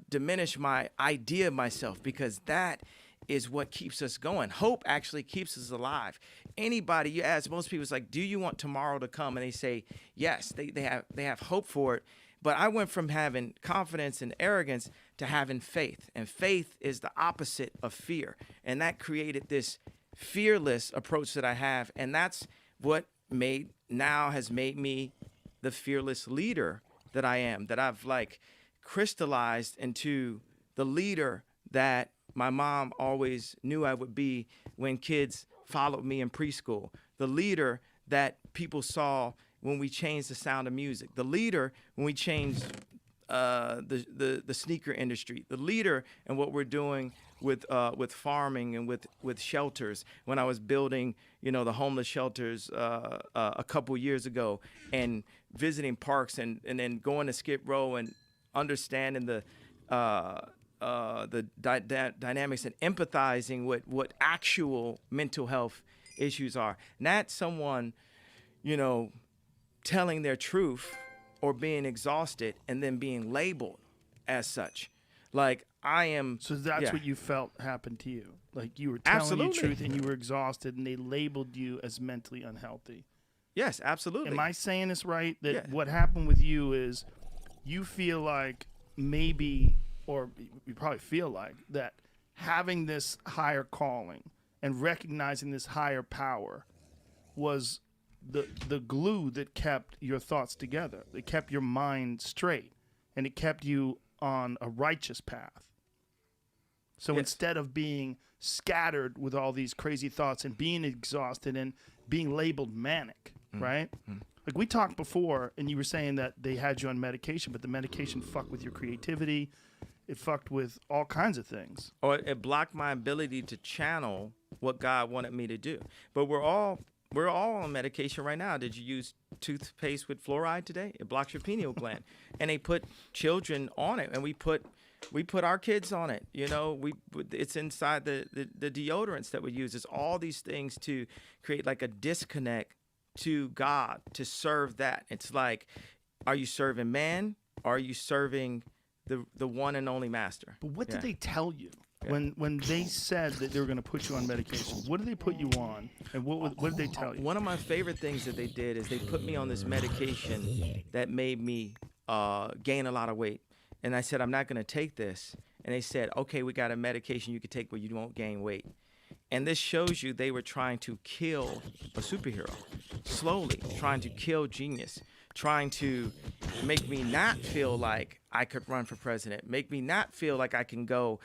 diminish my idea of myself, because that is what keeps us going. Hope actually keeps us alive. Anybody you ask, most people, it's like, do you want tomorrow to come? And they say yes. They have hope for it. But I went from having confidence and arrogance to having faith. And faith is the opposite of fear. And that created this fearless approach that I have. And that's what has made me the fearless leader that I am, that I've like crystallized into the leader that my mom always knew I would be when kids followed me in preschool. The leader that people saw when we changed the sound of music. The leader when we changed the sneaker industry. The leader in what we're doing with farming and with shelters. When I was building, you know, the homeless shelters a couple years ago, and visiting parks and then going to Skid Row and understanding the dynamics and empathizing with what actual mental health issues are. Not someone, you know, telling their truth or being exhausted and then being labeled as such. Like I am. So that's what you felt happened to you. Like you were telling the truth and you were exhausted, and they labeled you as mentally unhealthy. Yes, absolutely. Am I saying this right? That what happened with you is you feel like maybe, or you probably feel like that having this higher calling and recognizing this higher power was the glue that kept your thoughts together. It kept your mind straight, and it kept you on a righteous path. So Yes. instead of being scattered with all these crazy thoughts and being exhausted and being labeled manic, right? Like we talked before, and you were saying that they had you on medication, but the medication fucked with your creativity. It fucked with all kinds of things. Or it blocked my ability to channel what God wanted me to do. But we're all on medication right now. Did you use toothpaste with fluoride today? It blocks your pineal gland, and they put children on it, and we put our kids on it. You know, it's inside the deodorants that we use. It's all these things to create like a disconnect to God, to serve that. It's like, are you serving man? Or are you serving the one and only master? But what Yeah. did they tell you when they said that they were going to put you on medication? What did they put you on, and what did they tell you? One of my favorite things that they did is they put me on this medication that made me gain a lot of weight. And I said, I'm not going to take this. And they said, okay, we got a medication you can take where you won't gain weight. And this shows you they were trying to kill a superhero, slowly trying to kill genius, trying to make me not feel like I could run for president, make me not feel like I can go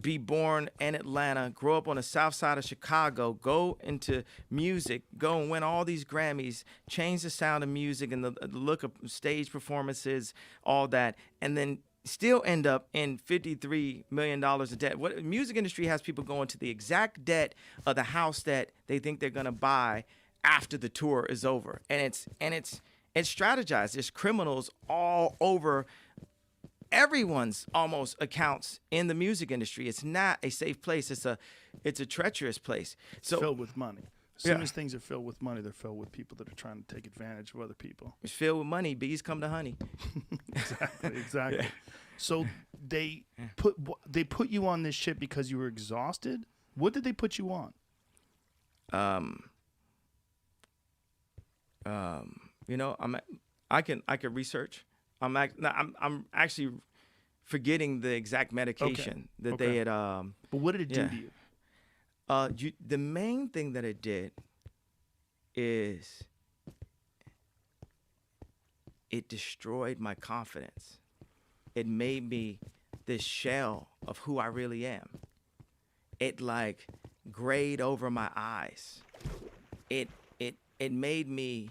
be born in Atlanta, grow up on the south side of Chicago, go into music, go and win all these Grammys, change the sound of music and the look of stage performances, all that, and then still end up in $53 million of debt. What music industry has people going to the exact debt of the house that they think they're gonna buy after the tour is over, and it's strategized. There's criminals all over everyone's almost accounts in the music industry. It's not a safe place. It's a treacherous place. So Filled with money. As soon as things are filled with money, they're filled with people that are trying to take advantage of other people. it's filled with money. Bees come to honey. Exactly. So they put you on this shit because you were exhausted. What did they put you on? You know, I can research. I'm actually forgetting the exact medication that they had. But what did it do to you? The main thing that it did is it destroyed my confidence. It made me this shell of who I really am. It like grayed over my eyes. It made me.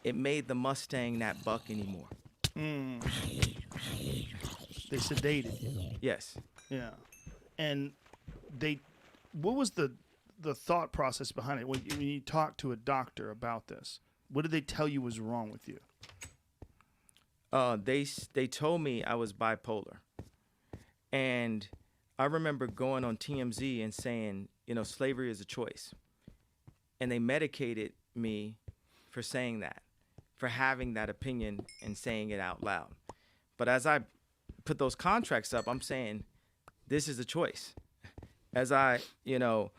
It made the Mustang not buck anymore. They sedated you. Yes. Yeah. And what was the thought process behind it when you talked to a doctor about this? What did they tell you was wrong with you? They told me I was bipolar, and I remember going on TMZ and saying, you know, slavery is a choice, and they medicated me for saying that, for having that opinion and saying it out loud. But as I put those contracts up, I'm saying this is a choice. As I, you know,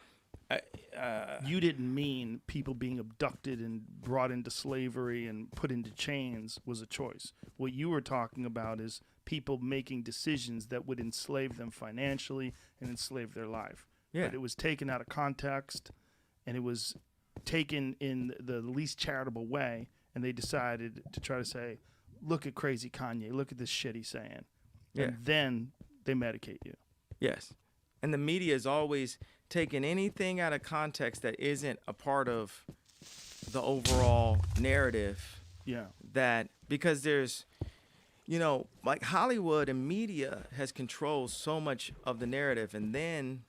You didn't mean people being abducted and brought into slavery and put into chains was a choice. What you were talking about is people making decisions that would enslave them financially and enslave their life. Yeah. But it was taken out of context, and it was taken in the least charitable way, and they decided to try to say, look at crazy Kanye, look at this shit he's saying. Yeah. And then they medicate you. Yes. And the media is always taking anything out of context that isn't a part of the overall narrative. Yeah. That because there's, you know, like Hollywood and media has controlled so much of the narrative. And then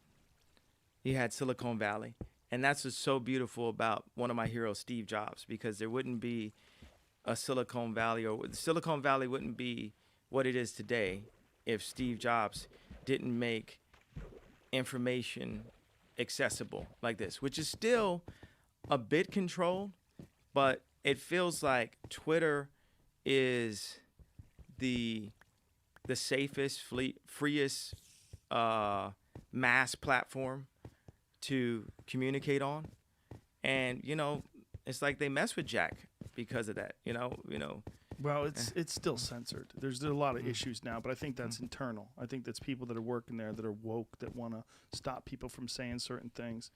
you had Silicon Valley. And that's what's so beautiful about one of my heroes, Steve Jobs, because there wouldn't be a Silicon Valley, or Silicon Valley wouldn't be what it is today if Steve Jobs didn't make information accessible like this, which is still a bit controlled, but it feels like Twitter is the safest, freest mass platform to communicate on. And, you know, it's like they mess with Jack because of that. You know, Well, it's still censored. There's a lot of issues now, but I think that's internal. I think that's people that are working there that are woke that want to stop people from saying certain things,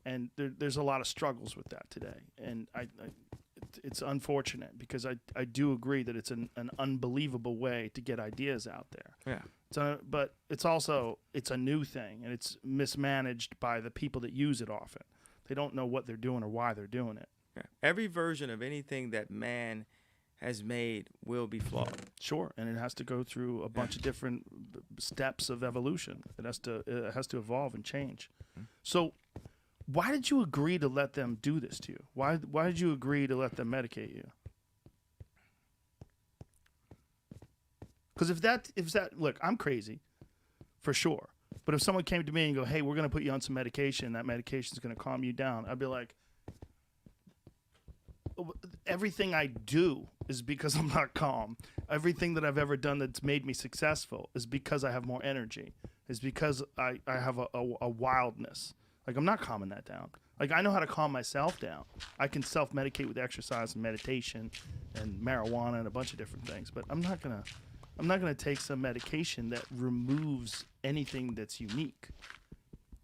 and there's a lot of struggles with that today. And it's unfortunate because I do agree that it's an unbelievable way to get ideas out there. Yeah. But it's also a new thing, and it's mismanaged by the people that use it often. They don't know what they're doing or why they're doing it. Yeah. Every version of anything that man has made will be flawed. Sure, and it has to go through a bunch of different steps of evolution. It has to evolve and change. So, why did you agree to let them do this to you? Why did you agree to let them medicate you? Because if that look, I'm crazy, for sure. But if someone came to me and go, "Hey, we're going to put you on some medication. That medication is going to calm you down," I'd be like, everything I do is because I'm not calm. Everything that I've ever done that's made me successful is because I have more energy. Is because I have a wildness. Like, I'm not calming that down. Like, I know how to calm myself down. I can self-medicate with exercise and meditation and marijuana and a bunch of different things. But I'm not gonna take some medication that removes anything that's unique.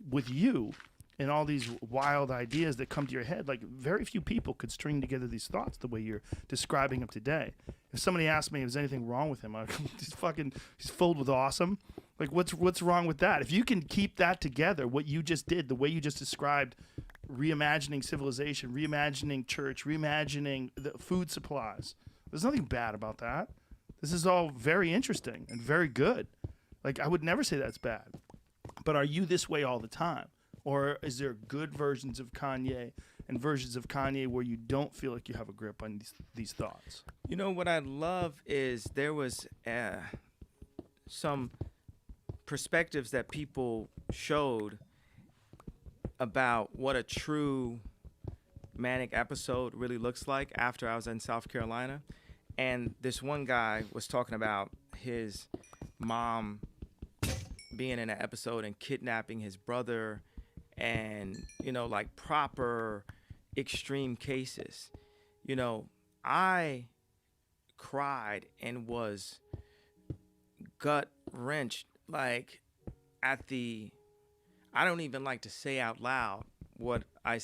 With you and all these wild ideas that come to your head, like, very few people could string together these thoughts the way you're describing them today. If somebody asked me if there's anything wrong with him, he's filled with awesome. Like, what's wrong with that? If you can keep that together, what you just did, the way you just described, reimagining civilization, reimagining church, reimagining the food supplies, there's nothing bad about that. This is all very interesting and very good. Like, I would never say that's bad. But are you this way all the time? Or is there good versions of Kanye and versions of Kanye where you don't feel like you have a grip on these thoughts? You know, what I love is there was some perspectives that people showed about what a true manic episode really looks like after I was in South Carolina. And this one guy was talking about his mom being in an episode and kidnapping his brother, and, you know, like, proper extreme cases. You know, I cried and was gut wrenched, like, I don't even like to say out loud what I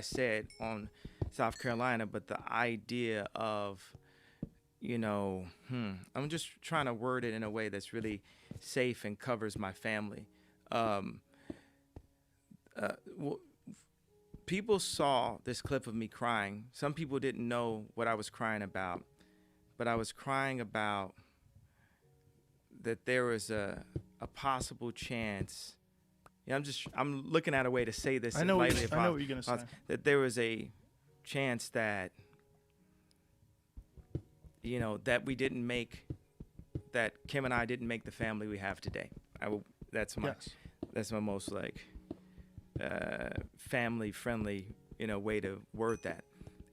said on South Carolina, but the idea of, you know, I'm just trying to word it in a way that's really safe and covers my family. People saw this clip of me crying. Some people didn't know what I was crying about, but I was crying about that there was a possible chance. Yeah, I'm looking at a way to say this. I know what you're gonna say. That there was a chance that, you know, that we didn't make, that Kim and I didn't make the family we have today. That's my most, like, family friendly, you know, way to word that.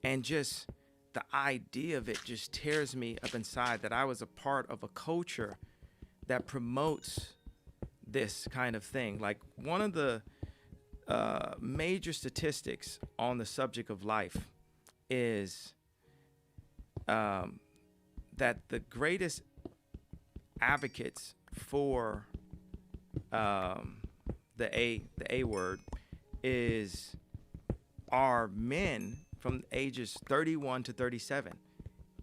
And just the idea of it just tears me up inside, that I was a part of a culture that promotes this kind of thing. Like, one of the major statistics on the subject of life is that the greatest advocates for the A word are men from ages 31 to 37.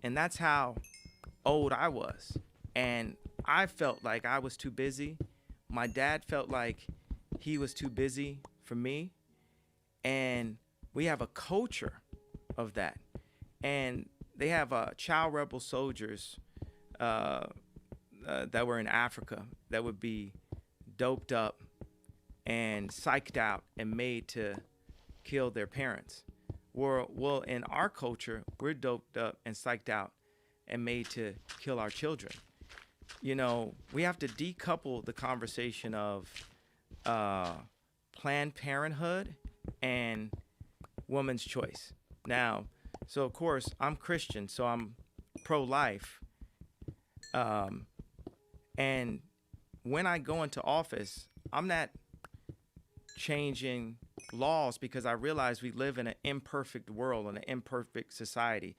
And that's how old I was. And I felt like I was too busy. My dad felt like he was too busy for me. And we have a culture of that. And they have child rebel soldiers that were in Africa that would be doped up and psyched out and made to kill their parents. Well, in our culture, we're doped up and psyched out and made to kill our children. You know, we have to decouple the conversation of Planned Parenthood and woman's choice. Now, so of course, I'm Christian, so I'm pro-life. And when I go into office, I'm not changing laws because I realize we live in an imperfect world, in an imperfect society.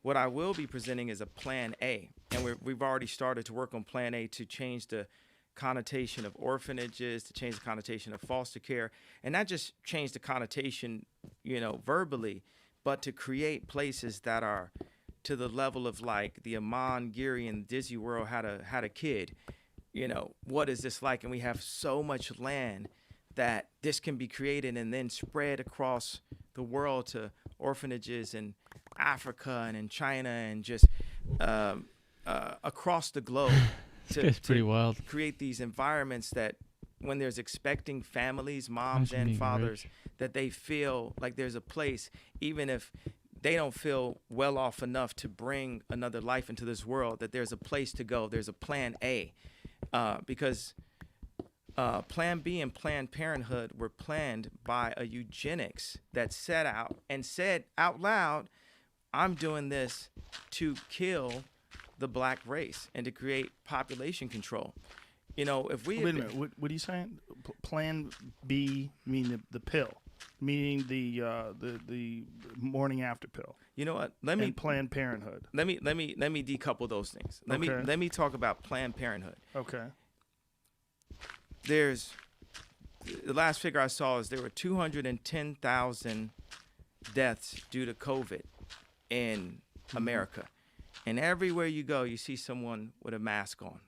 What I will be presenting is a plan A, and we've already started to work on plan A to change the connotation of orphanages, to change the connotation of foster care, and not just change the connotation, verbally, but to create places that are to the level of like the Amon Giri in Disney World had a kid. What is this like? And we have so much land that this can be created and then spread across the world to orphanages in Africa and in China and just across the globe. It's pretty wild. Create these environments that when there's expecting families, moms and fathers, that they feel like there's a place, even if they don't feel well off enough to bring another life into this world, that there's a place to go. There's a plan A, because Plan B and Planned Parenthood were planned by a eugenics that set out and said out loud, I'm doing this to kill the black race and to create population control. If we wait a minute, what are you saying? Plan B, meaning the pill, meaning the morning after pill. You know what? And Planned Parenthood. Let me decouple those things. Let me talk about Planned Parenthood. Okay. The last figure I saw is there were 210,000 deaths due to COVID in America. And everywhere you go, you see someone with a mask on.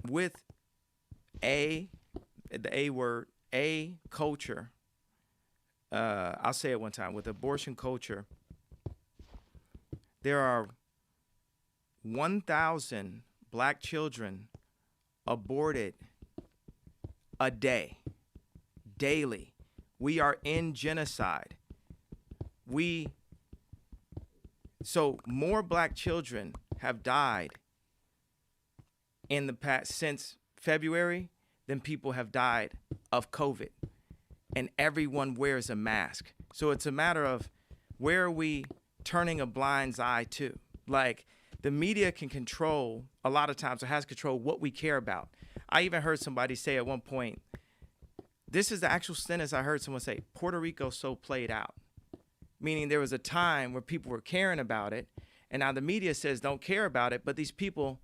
With the A word, A culture, I'll say it one time, with abortion culture, there are 1,000 black children aborted a day, daily. We are in genocide. So more black children have died in the past since February than people have died of COVID. And everyone wears a mask. So it's a matter of where are we turning a blind eye to? Like, the media can control, a lot of times it has control what we care about. I even heard somebody say at one point, this is the actual sentence I heard someone say, Puerto Rico's so played out. Meaning there was a time where people were caring about it, and now the media says don't care about it, but these people,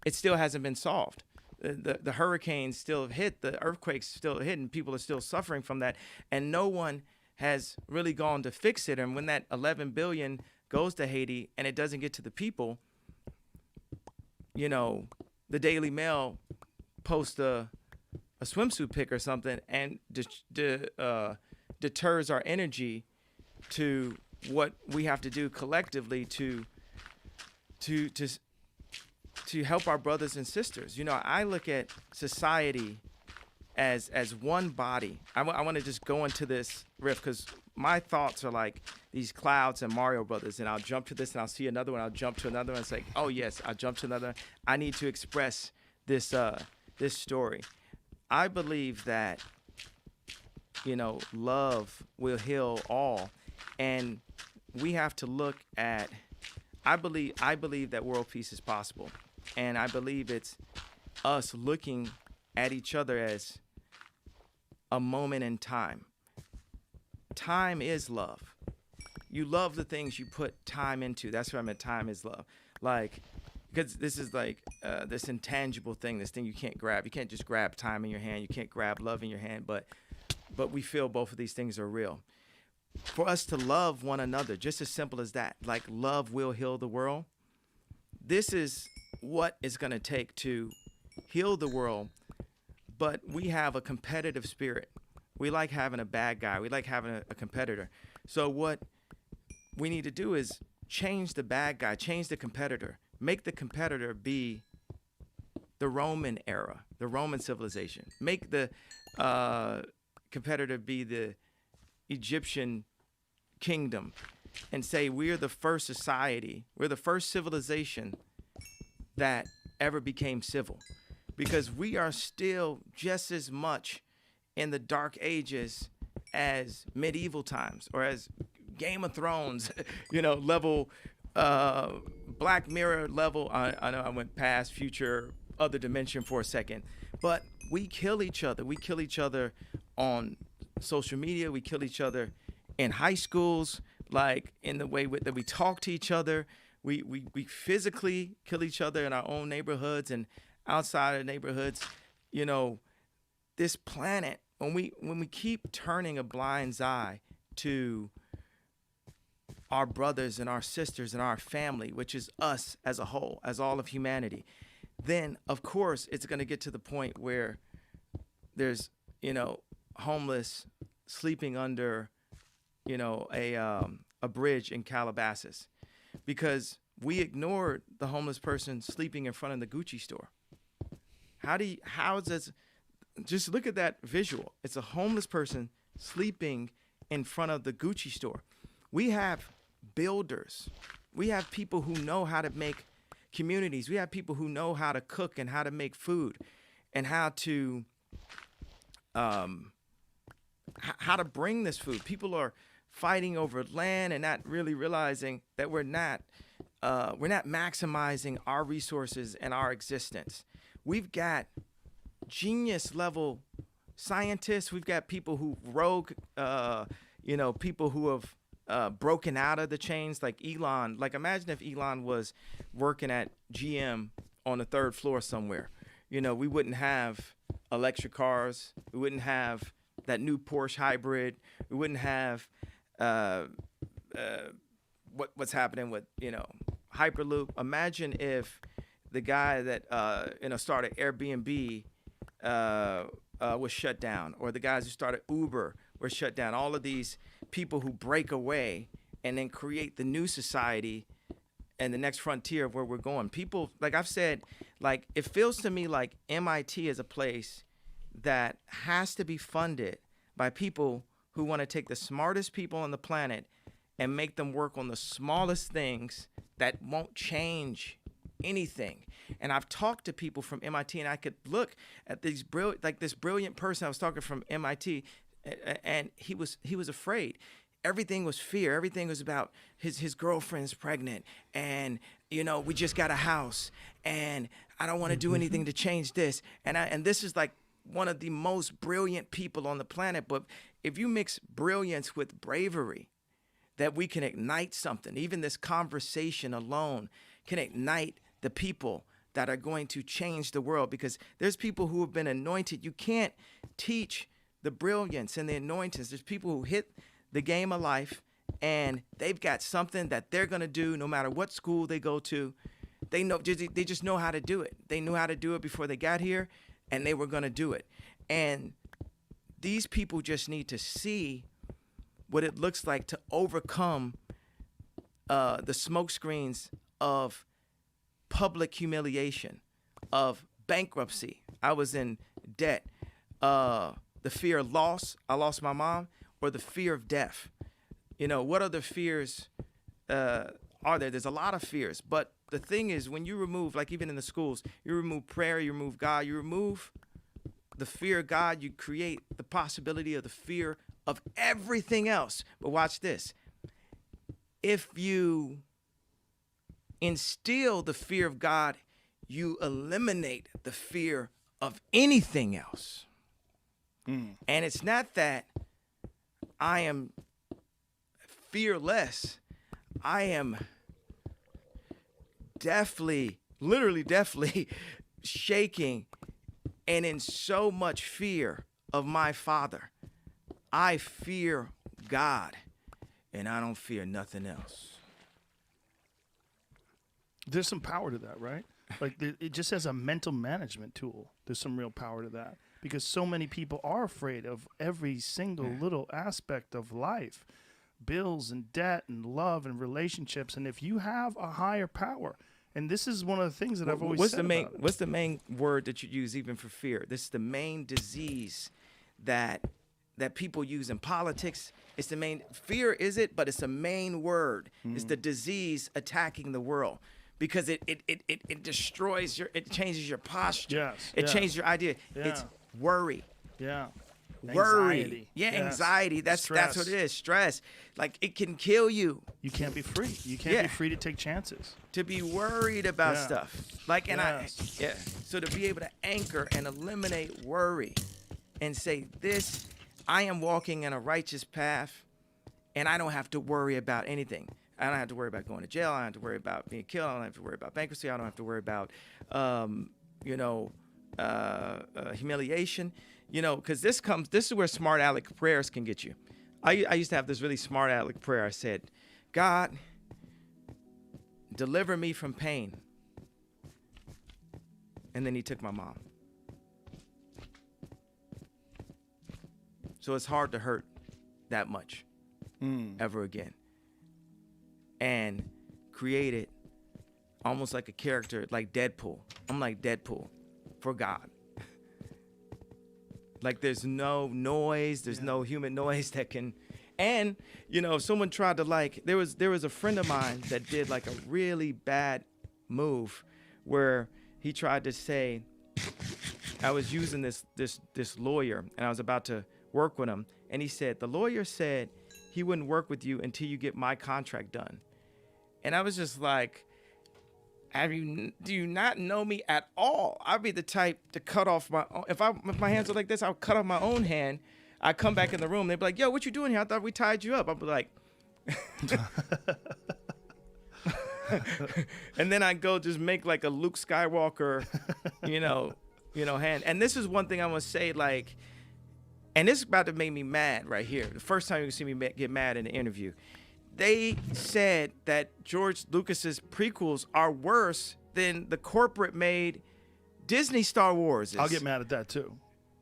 it still hasn't been solved. The hurricanes still have hit, the earthquakes still hit, and people are still suffering from that, and no one has really gone to fix it. And when that 11 billion goes to Haiti and it doesn't get to the people, the Daily Mail posts a swimsuit pic or something and deters our energy to what we have to do collectively to help our brothers and sisters. I look at society as one body. I want to just go into this riff because my thoughts are like these clouds and Mario Brothers, and I'll jump to this and I'll see another one. I'll jump to another one. It's like, oh yes, I'll jump to another. I need to express this story. I believe that love will heal all, and we have to look at. I believe that world peace is possible, and I believe it's us looking at each other as a moment in time. Time is love. You love the things you put time into. That's what I meant. Time is love. Like, because this is like this intangible thing, this thing you can't grab. You can't just grab time in your hand. You can't grab love in your hand. But we feel both of these things are real. For us to love one another, just as simple as that. Like, love will heal the world. This is what it's going to take to heal the world. But we have a competitive spirit. We like having a bad guy. We like having a competitor. So what we need to do is change the bad guy, change the competitor, make the competitor be the Roman era, the Roman civilization. Make the competitor be the Egyptian kingdom, and say we're the first society, we're the first civilization that ever became civil. Because we are still just as much in the dark ages as medieval times, or as Game of Thrones, level, Black Mirror level. I know I went past future, other dimension for a second, but we kill each other. We kill each other on social media. We kill each other in high schools. like in the way that we talk to each other. We physically kill each other in our own neighborhoods and outside of neighborhoods. You know, this planet, when we keep turning a blind eye to our brothers and our sisters and our family, which is us as a whole, as all of humanity, then of course it's going to get to the point where there's, you know, homeless sleeping under, you know, a bridge in Calabasas, because we ignored the homeless person sleeping in front of the Gucci store. How does, just look at that visual. It's a homeless person sleeping in front of the Gucci store. We have builders. We have people who know how to make communities. We have people who know how to cook and how to make food and how to bring this food. People are fighting over land and not really realizing that we're not maximizing our resources and our existence. We've got genius level scientists. We've got people who people who have broken out of the chains, like Elon. Like, imagine if Elon was working at GM on the third floor somewhere. You know, we wouldn't have electric cars. We wouldn't have that new Porsche hybrid. We wouldn't have what's happening with, you know, Hyperloop. Imagine if the guy that started Airbnb was shut down, or the guys who started Uber were shut down. All of these people who break away and then create the new society and the next frontier of where we're going. People, like I've said, like, it feels to me like MIT is a place that has to be funded by people who want to take the smartest people on the planet and make them work on the smallest things that won't change anything. And I've talked to people from MIT, and I could look at this brilliant person I was talking from MIT, and he was afraid. Everything was fear. Everything was about his girlfriend's pregnant, and, you know, we just got a house, and I don't want to do anything to change this. And this is like one of the most brilliant people on the planet. But if you mix brilliance with bravery, that we can ignite something. Even this conversation alone can ignite the people that are going to change the world, because there's people who have been anointed. You can't teach the brilliance and the anointings. There's people who hit the game of life, and they've got something that they're going to do no matter what school they go to. They just know how to do it. They knew how to do it before they got here, and they were going to do it. And these people just need to see what it looks like to overcome the smoke screens of public humiliation, of bankruptcy. I was in debt. The fear of loss. I lost my mom. Or the fear of death. You know, what other fears are there? There's a lot of fears. But the thing is, when you remove, like even in the schools, you remove prayer, you remove God, you remove the fear of God, you create the possibility of the fear of everything else. But watch this. If you instill the fear of God, you eliminate the fear of anything else. And it's not that I am fearless. I am definitely shaking and in so much fear of my Father. I fear God, and I don't fear nothing else. There's some power to that, right? Like, it just as a mental management tool, there's some real power to that. Because so many people are afraid of every single little aspect of life. Bills and debt and love and relationships. And if you have a higher power, and this is one of the things that I've always said about it. What's the main word that you use even for fear? This is the main disease that people use in politics. It's the main fear, is it? But it's the main word. It's the disease attacking the world. Because it destroys it changes your posture. Yes. It changes your idea. Yeah. It's worry. Yeah. Worry. Anxiety. Yeah, Yes. anxiety. That's what it is. Stress. Like, it can kill you. You can't be free. You can't be free to take chances. To be worried about Yeah. stuff. Like, and so to be able to anchor and eliminate worry and say, I am walking in a righteous path, and I don't have to worry about anything. I don't have to worry about going to jail. I don't have to worry about being killed. I don't have to worry about bankruptcy. I don't have to worry about, humiliation. Because this is where smart aleck prayers can get you. I used to have this really smart aleck prayer. I said, God, deliver me from pain. And then he took my mom. So it's hard to hurt that much ever again. And created almost like a character, like Deadpool. I'm like Deadpool for God. Like there's no noise, there's no human noise that can. And if someone tried to there was a friend of mine that did like a really bad move where he tried to say, I was using this lawyer and I was about to work with him, and he said the lawyer said he wouldn't work with you until you get my contract done. And I was just like, do you not know me at all? I'd be the type to cut off my own. If my hands are like this, I'll cut off my own hand. I come back in the room, they'd be like, yo, what you doing here? I thought we tied you up. I'd be like, and then I go just make like a Luke Skywalker, hand. And this is one thing I want to say, and this is about to make me mad right here. The first time you can see me get mad in an interview. They said that George Lucas's prequels are worse than the corporate-made Disney Star Wars. I'll get mad at that too.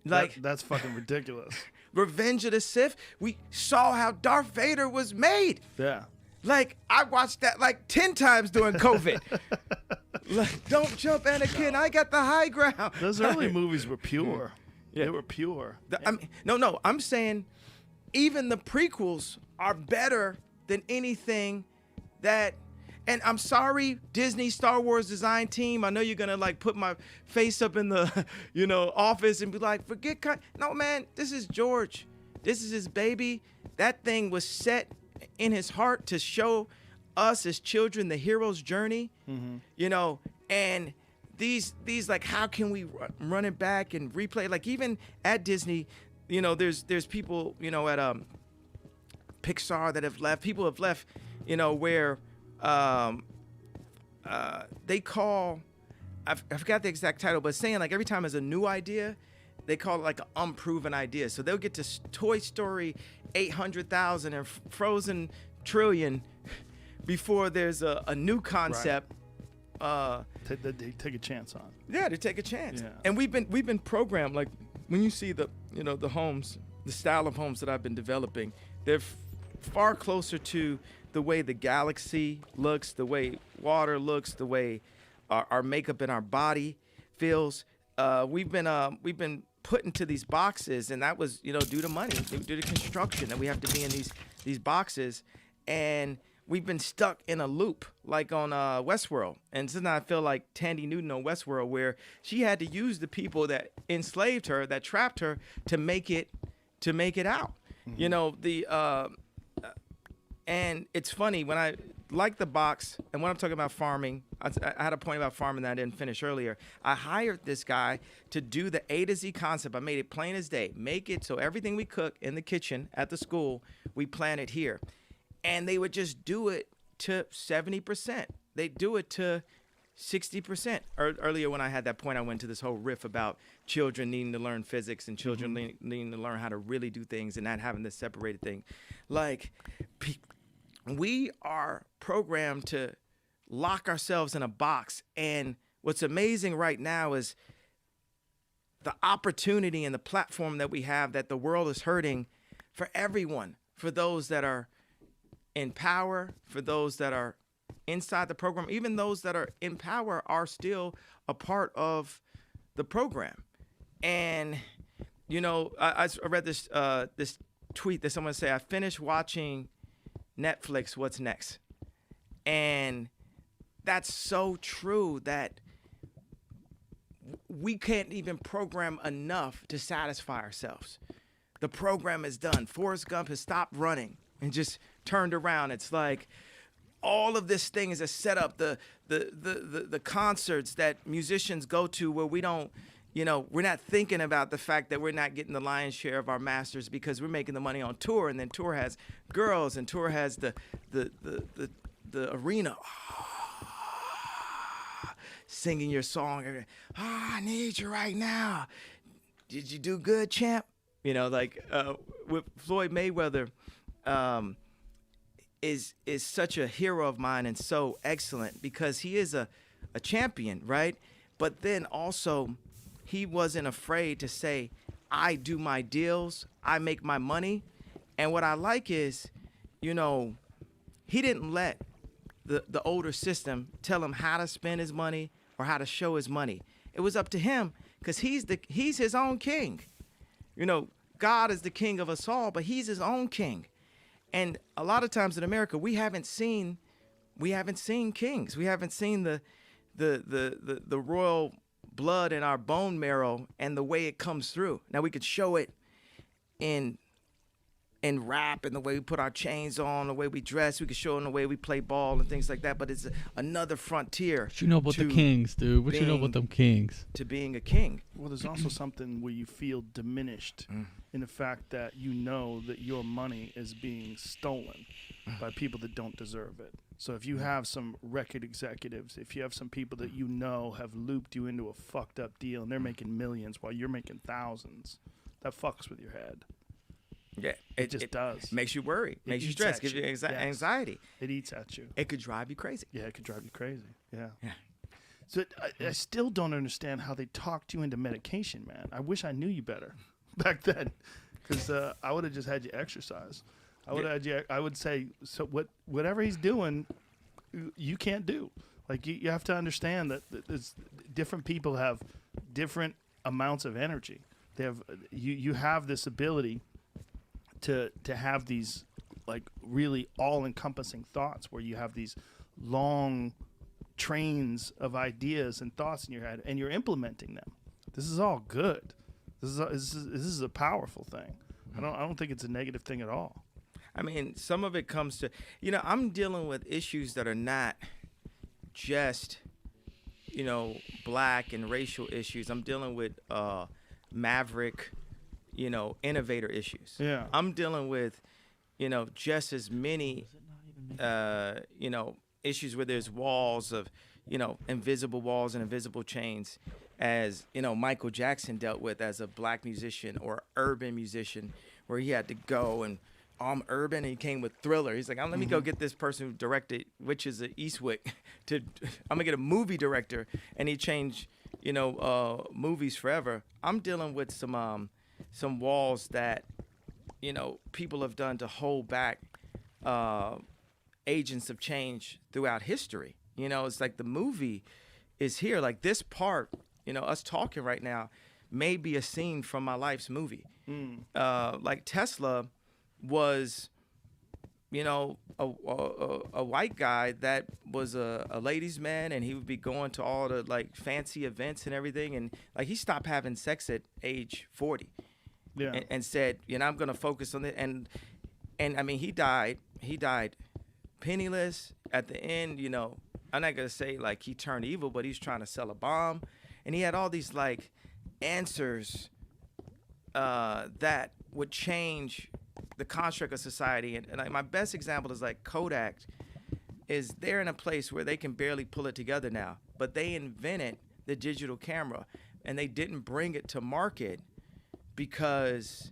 That's fucking ridiculous. Revenge of the Sith. We saw how Darth Vader was made. Yeah. I watched that 10 times during COVID. Don't jump, Anakin. I got the high ground. Those early movies were pure. Yeah. They were pure. No. I'm saying even the prequels are better than anything that. And I'm sorry, Disney Star Wars design team. I know you're gonna put my face up in the office and be like, forget. No, man, this is George. This is his baby. That thing was set in his heart to show us as children the hero's journey. Mm-hmm. And these how can we run it back and replay? Even at Disney, there's people at Pixar that have left. People have left, where. They call, I forgot the exact title, but saying every time there's a new idea, they call it an unproven idea. So they'll get to Toy Story 800,000 and Frozen trillion before there's a new concept. Right. They take a chance on. Yeah, they take a chance. Yeah. And we've been programmed. When you see the the homes, the style of homes that I've been developing, they're far closer to the way the galaxy looks, the way water looks, the way our makeup in our body feels. We've been put into these boxes, and that was due to money, due to construction, that we have to be in these boxes, and we've been stuck in a loop on Westworld. And so now I feel like Tandy Newton on Westworld, where she had to use the people that enslaved her, that trapped her, to make it out. Mm-hmm. And it's funny, when I like the box, and when I'm talking about farming, I had a point about farming that I didn't finish earlier. I hired this guy to do the A to Z concept. I made it plain as day. Make it so everything we cook in the kitchen at the school, we plant it here. And they would just do it to 70%. They do it to 60%. Earlier when I had that point, I went to this whole riff about children needing to learn physics and children needing to learn how to really do things and not having this separated thing. We are programmed to lock ourselves in a box. And what's amazing right now is the opportunity and the platform that we have, that the world is hurting for everyone, for those that are in power, for those that are inside the program. Even those that are in power are still a part of the program. And, I read this tweet that someone said, I finished watching Netflix, what's next? And that's so true, that we can't even program enough to satisfy ourselves. The program is done. Forrest Gump has stopped running and just turned around. It's all of this thing is a setup. The concerts that musicians go to where we don't we're not thinking about the fact that we're not getting the lion's share of our masters because we're making the money on tour, and then tour has girls, and tour has the arena singing your song. I need you right now. Did you do good, champ? With Floyd Mayweather, is such a hero of mine and so excellent because he is a champion, right? But then also, he wasn't afraid to say, I do my deals, I make my money. And what I like is, he didn't let the older system tell him how to spend his money or how to show his money. It was up to him because he's his own king. God is the king of us all, but he's his own king. And a lot of times in America, we haven't seen kings. We haven't seen the royal blood in our bone marrow and the way it comes through. Now we could show it in rap and the way we put our chains on, the way we dress. We could show it in the way we play ball and things like that. But it's another frontier. What you know about the kings, dude? What you know about them kings? To being a king. Well, there's also something where you feel diminished in the fact that you know that your money is being stolen by people that don't deserve it. So if you have some record executives, if you have some people that have looped you into a fucked up deal and they're making millions while you're making thousands, that fucks with your head. Yeah, it just does. Makes you worry, makes you stress, gives you anxiety. It eats at you. It could drive you crazy. Yeah, it could drive you crazy. Yeah. So I still don't understand how they talked you into medication, man. I wish I knew you better back then, because I would have just had you exercise. I would say, so whatever he's doing, you can't do. Like you have to understand that different people have different amounts of energy. They have you have this ability to have these like really all-encompassing thoughts where you have these long trains of ideas and thoughts in your head and you're implementing them. This is all good. This is a powerful thing. I don't think it's a negative thing at all. I mean, some of it comes to, I'm dealing with issues that are not just, black and racial issues. I'm dealing with maverick, innovator issues. Yeah. I'm dealing with, just as many, issues where there's walls of, invisible walls and invisible chains as, Michael Jackson dealt with as a black musician or urban musician where he had to go and I'm urban, and he came with Thriller. He's like, let me go get this person who directed Witches of Eastwick I'm gonna get a movie director, and he changed, movies forever. I'm dealing with some walls that, people have done to hold back agents of change throughout history. It's like the movie is here. Like this part, us talking right now may be a scene from my life's movie. Like Tesla was, a white guy that was a ladies' man, and he would be going to all the like fancy events and everything, and like he stopped having sex at age 40, and said, I'm gonna focus on it, and I mean he died penniless at the end. I'm not gonna say like he turned evil, but he's trying to sell a bomb, and he had all these like answers that would change the construct of society. And like my best example is like Kodak is they're in a place where they can barely pull it together now, but they invented the digital camera and they didn't bring it to market because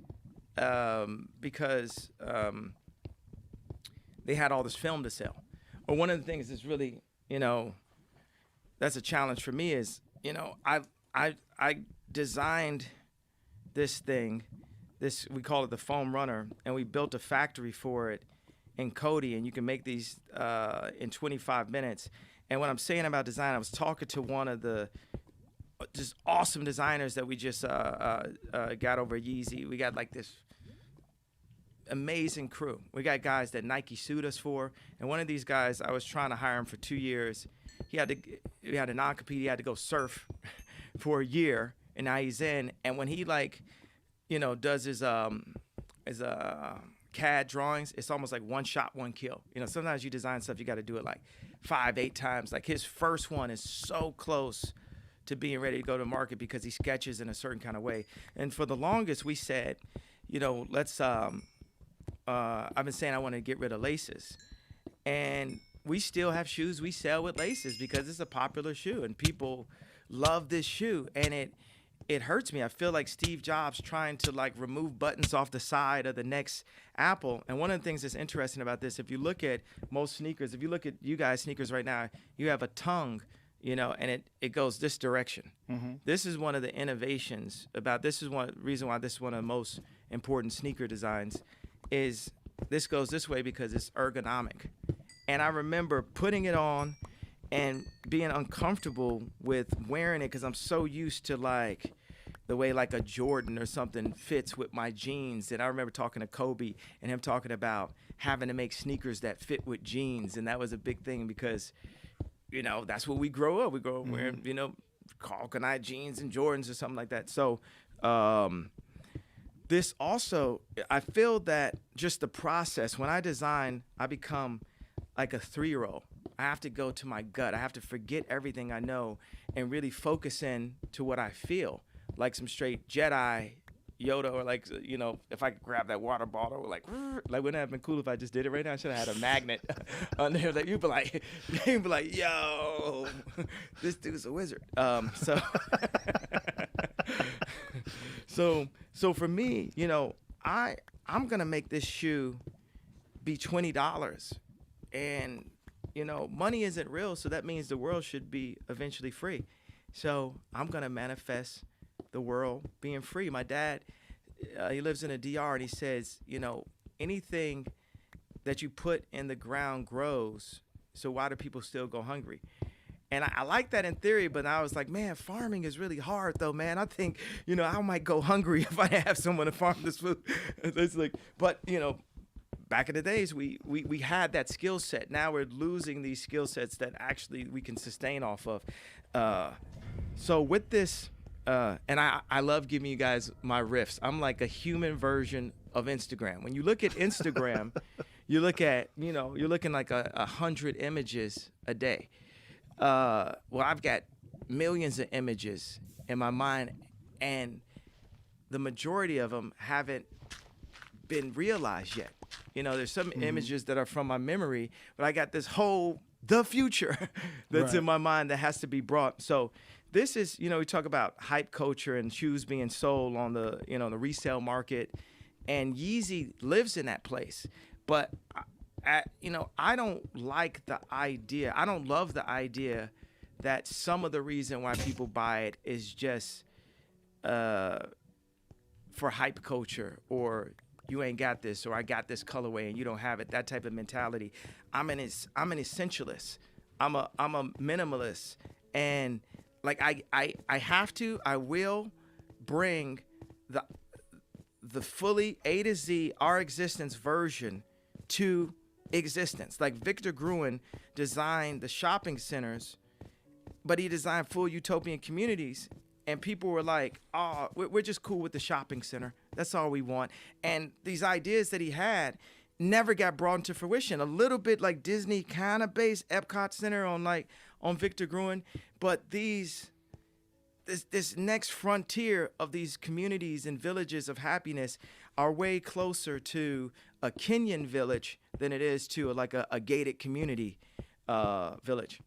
they had all this film to sell. Or one of the things that's really, that's a challenge for me is, I designed this thing, we call it the foam runner, and we built a factory for it in Cody, and you can make these in 25 minutes. And what I'm saying about design, I was talking to one of the just awesome designers that we just got over Yeezy. We got like this amazing crew. We got guys that Nike sued us for, and one of these guys, I was trying to hire him for 2 years. He had a non-compete. He had to go surf for a year, and now he's in. And when he does his CAD drawings, it's almost like one shot, one kill. Sometimes you design stuff, you got to do it like 5-8 times. Like his first one is so close to being ready to go to market because he sketches in a certain kind of way. And for the longest, we said, let's. I've been saying I want to get rid of laces, and we still have shoes we sell with laces because it's a popular shoe and people love this shoe, and it hurts me. I feel like Steve Jobs trying to like remove buttons off the side of the next Apple. And one of the things that's interesting about this, if you look at most sneakers, if you look at you guys sneakers right now, you have a tongue, and it goes this direction. This is one of the innovations about this is one reason why this is one of the most important sneaker designs is this goes this way because it's ergonomic. And I remember putting it on and being uncomfortable with wearing it because I'm so used to like the way like a Jordan or something fits with my jeans. And I remember talking to Kobe and him talking about having to make sneakers that fit with jeans. And that was a big thing because, that's what we grow up. We grow up wearing, Calcanite jeans and Jordans or something like that. So this also, I feel that just the process, when I design, I become like a 3-year-old. I have to go to my gut. I have to forget everything I know and really focus in to what I feel. Like some straight Jedi Yoda, or like, if I could grab that water bottle, or like wouldn't it have been cool if I just did it right now? I should have had a magnet on there. Like you'd be like, yo, this dude's a wizard. So for me, I'm gonna make this shoe be $20, and money isn't real, so that means the world should be eventually free. So I'm gonna manifest the world being free. My dad, he lives in a DR, and he says, anything that you put in the ground grows. So why do people still go hungry? And I like that in theory, but I was like, man, farming is really hard, though, man. I think, I might go hungry if I have someone to farm this food. It's like, but back in the days, we had that skill set. Now we're losing these skill sets that actually we can sustain off of. So with this, and I love giving you guys my riffs. I'm like a human version of Instagram. When you look at Instagram, you look at, you're looking like 100 images a day. Well, I've got millions of images in my mind, and the majority of them haven't been realized yet. There's some images that are from my memory, but I got this whole the future that's in my mind that has to be brought. So this is, we talk about hype culture and shoes being sold on the, the resale market, and Yeezy lives in that place. But I don't like the idea. I don't love the idea that some of the reason why people buy it is just for hype culture, or you ain't got this, or I got this colorway and you don't have it. That type of mentality. I'm an essentialist. I'm a minimalist, and like I will bring the fully A to Z our existence version to existence. Like Victor Gruen designed the shopping centers, but he designed full utopian communities, and people were like, oh, we're just cool with the shopping center. That's all we want. And these ideas that he had never got brought into fruition. A little bit like Disney kind of based Epcot Center on Victor Gruen, but this next frontier of these communities and villages of happiness are way closer to a Kenyan village than it is to a gated community village.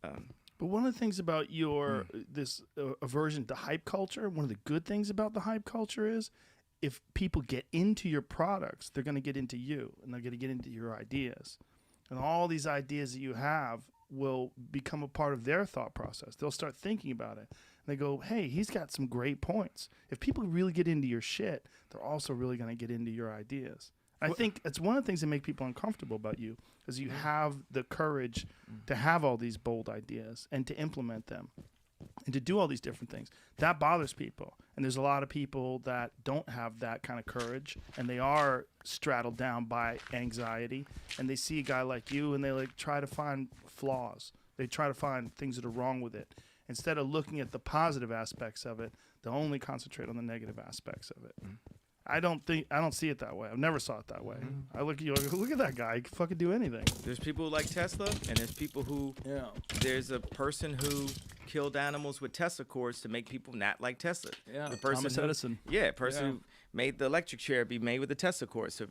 But one of the things about your this aversion to hype culture, one of the good things about the hype culture is if people get into your products, they're going to get into you, and they're going to get into your ideas. And all these ideas that you have will become a part of their thought process. They'll start thinking about it. And they go, hey, he's got some great points. If people really get into your shit, they're also really going to get into your ideas. I think it's one of the things that make people uncomfortable about you is you have the courage to have all these bold ideas and to implement them and to do all these different things. That bothers people. And there's a lot of people that don't have that kind of courage, and they are straddled down by anxiety, and they see a guy like you and they try to find flaws. They try to find things that are wrong with it. Instead of looking at the positive aspects of it, they'll only concentrate on the negative aspects of it. I don't see it that way. I've never saw it that way. I look at you, I go, look at that guy. He can fucking do anything. There's people who like Tesla, and there's people who. Yeah. There's a person who killed animals with Tesla cords to make people not like Tesla. Yeah, The person Thomas who, Edison. Yeah, person who made the electric chair be made with the Tesla cord, so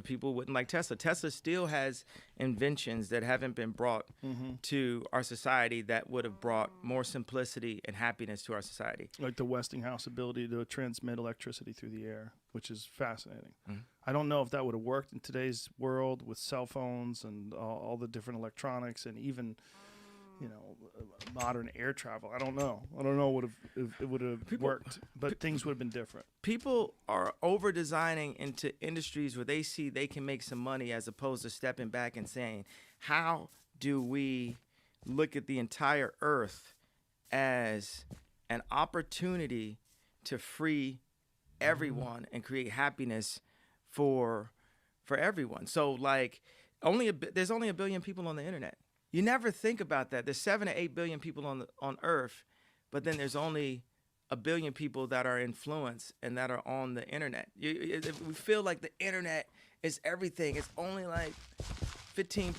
people wouldn't like Tesla. Tesla still has inventions that haven't been brought to our society that would have brought more simplicity and happiness to our society. Like the Westinghouse ability to transmit electricity through the air, which is fascinating. I don't know if that would have worked in today's world with cell phones and all the different electronics and even, modern air travel. I don't know. I don't know if it would have worked, but things would have been different. People are over designing into industries where they see they can make some money as opposed to stepping back and saying, how do we look at the entire earth as an opportunity to free everyone and create happiness for everyone? So like there's only 1 billion people on the internet. You never think about that. There's 7 to 8 billion people on Earth, but then there's only 1 billion people that are influenced and that are on the internet. We feel like the internet is everything. It's only like 15%,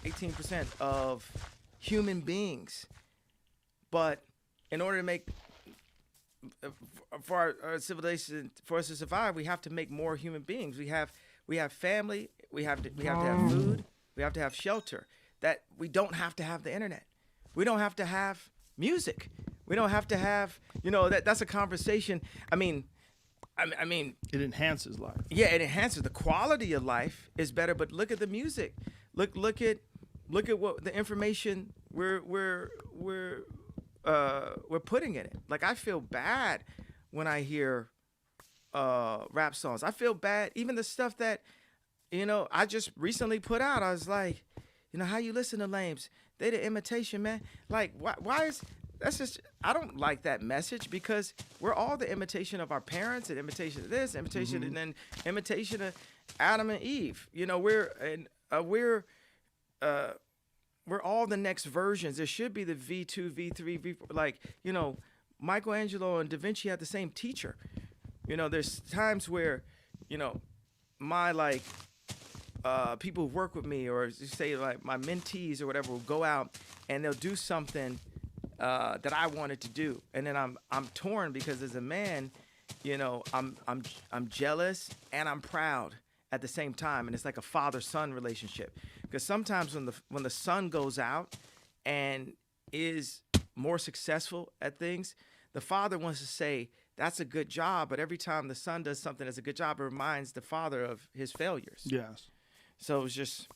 18% of human beings. But in order to make for our civilization, for us to survive, we have to make more human beings. We have family. We have to have food. We have to have shelter. That we don't have to have the internet. We don't have to have music. We don't have to have, that's a conversation. I mean, It enhances life. yeah, it enhances the quality of life is better. But look at the music. Look at what the information we're putting in it. Like I feel bad when I hear rap songs. I feel bad even the stuff that I just recently put out. I was like, how you listen to Lames? They the imitation, man. Like, why is that's just? I don't like that message because we're all the imitation of our parents and imitation of this, imitation, and then imitation of Adam and Eve. We're all the next versions. There should be the V2, V3, V4. Like, Michelangelo and Da Vinci had the same teacher. There's times where, my people who work with me, or say like my mentees or whatever, will go out and they'll do something that I wanted to do, and then I'm torn because as a man, I'm jealous and I'm proud at the same time, and it's like a father-son relationship. Because sometimes when the son goes out and is more successful at things, the father wants to say that's a good job, but every time the son does something that's a good job, it reminds the father of his failures. Yes. So it's just,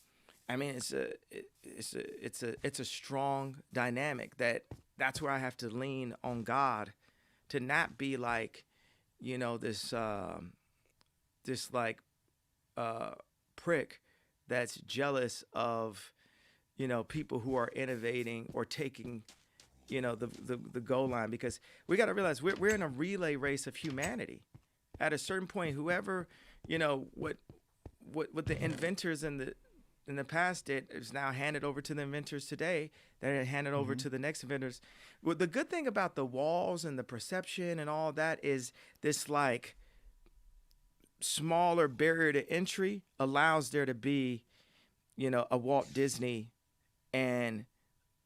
it's a strong dynamic that's where I have to lean on God to not be like, this prick that's jealous of, people who are innovating or taking, the goal line, because we got to realize we're in a relay race of humanity. At a certain point, whoever, what the inventors in the past did is now handed over to the inventors today. They're handed over to the next inventors. Well, the good thing about the walls and the perception and all that is this like smaller barrier to entry allows there to be, a Walt Disney and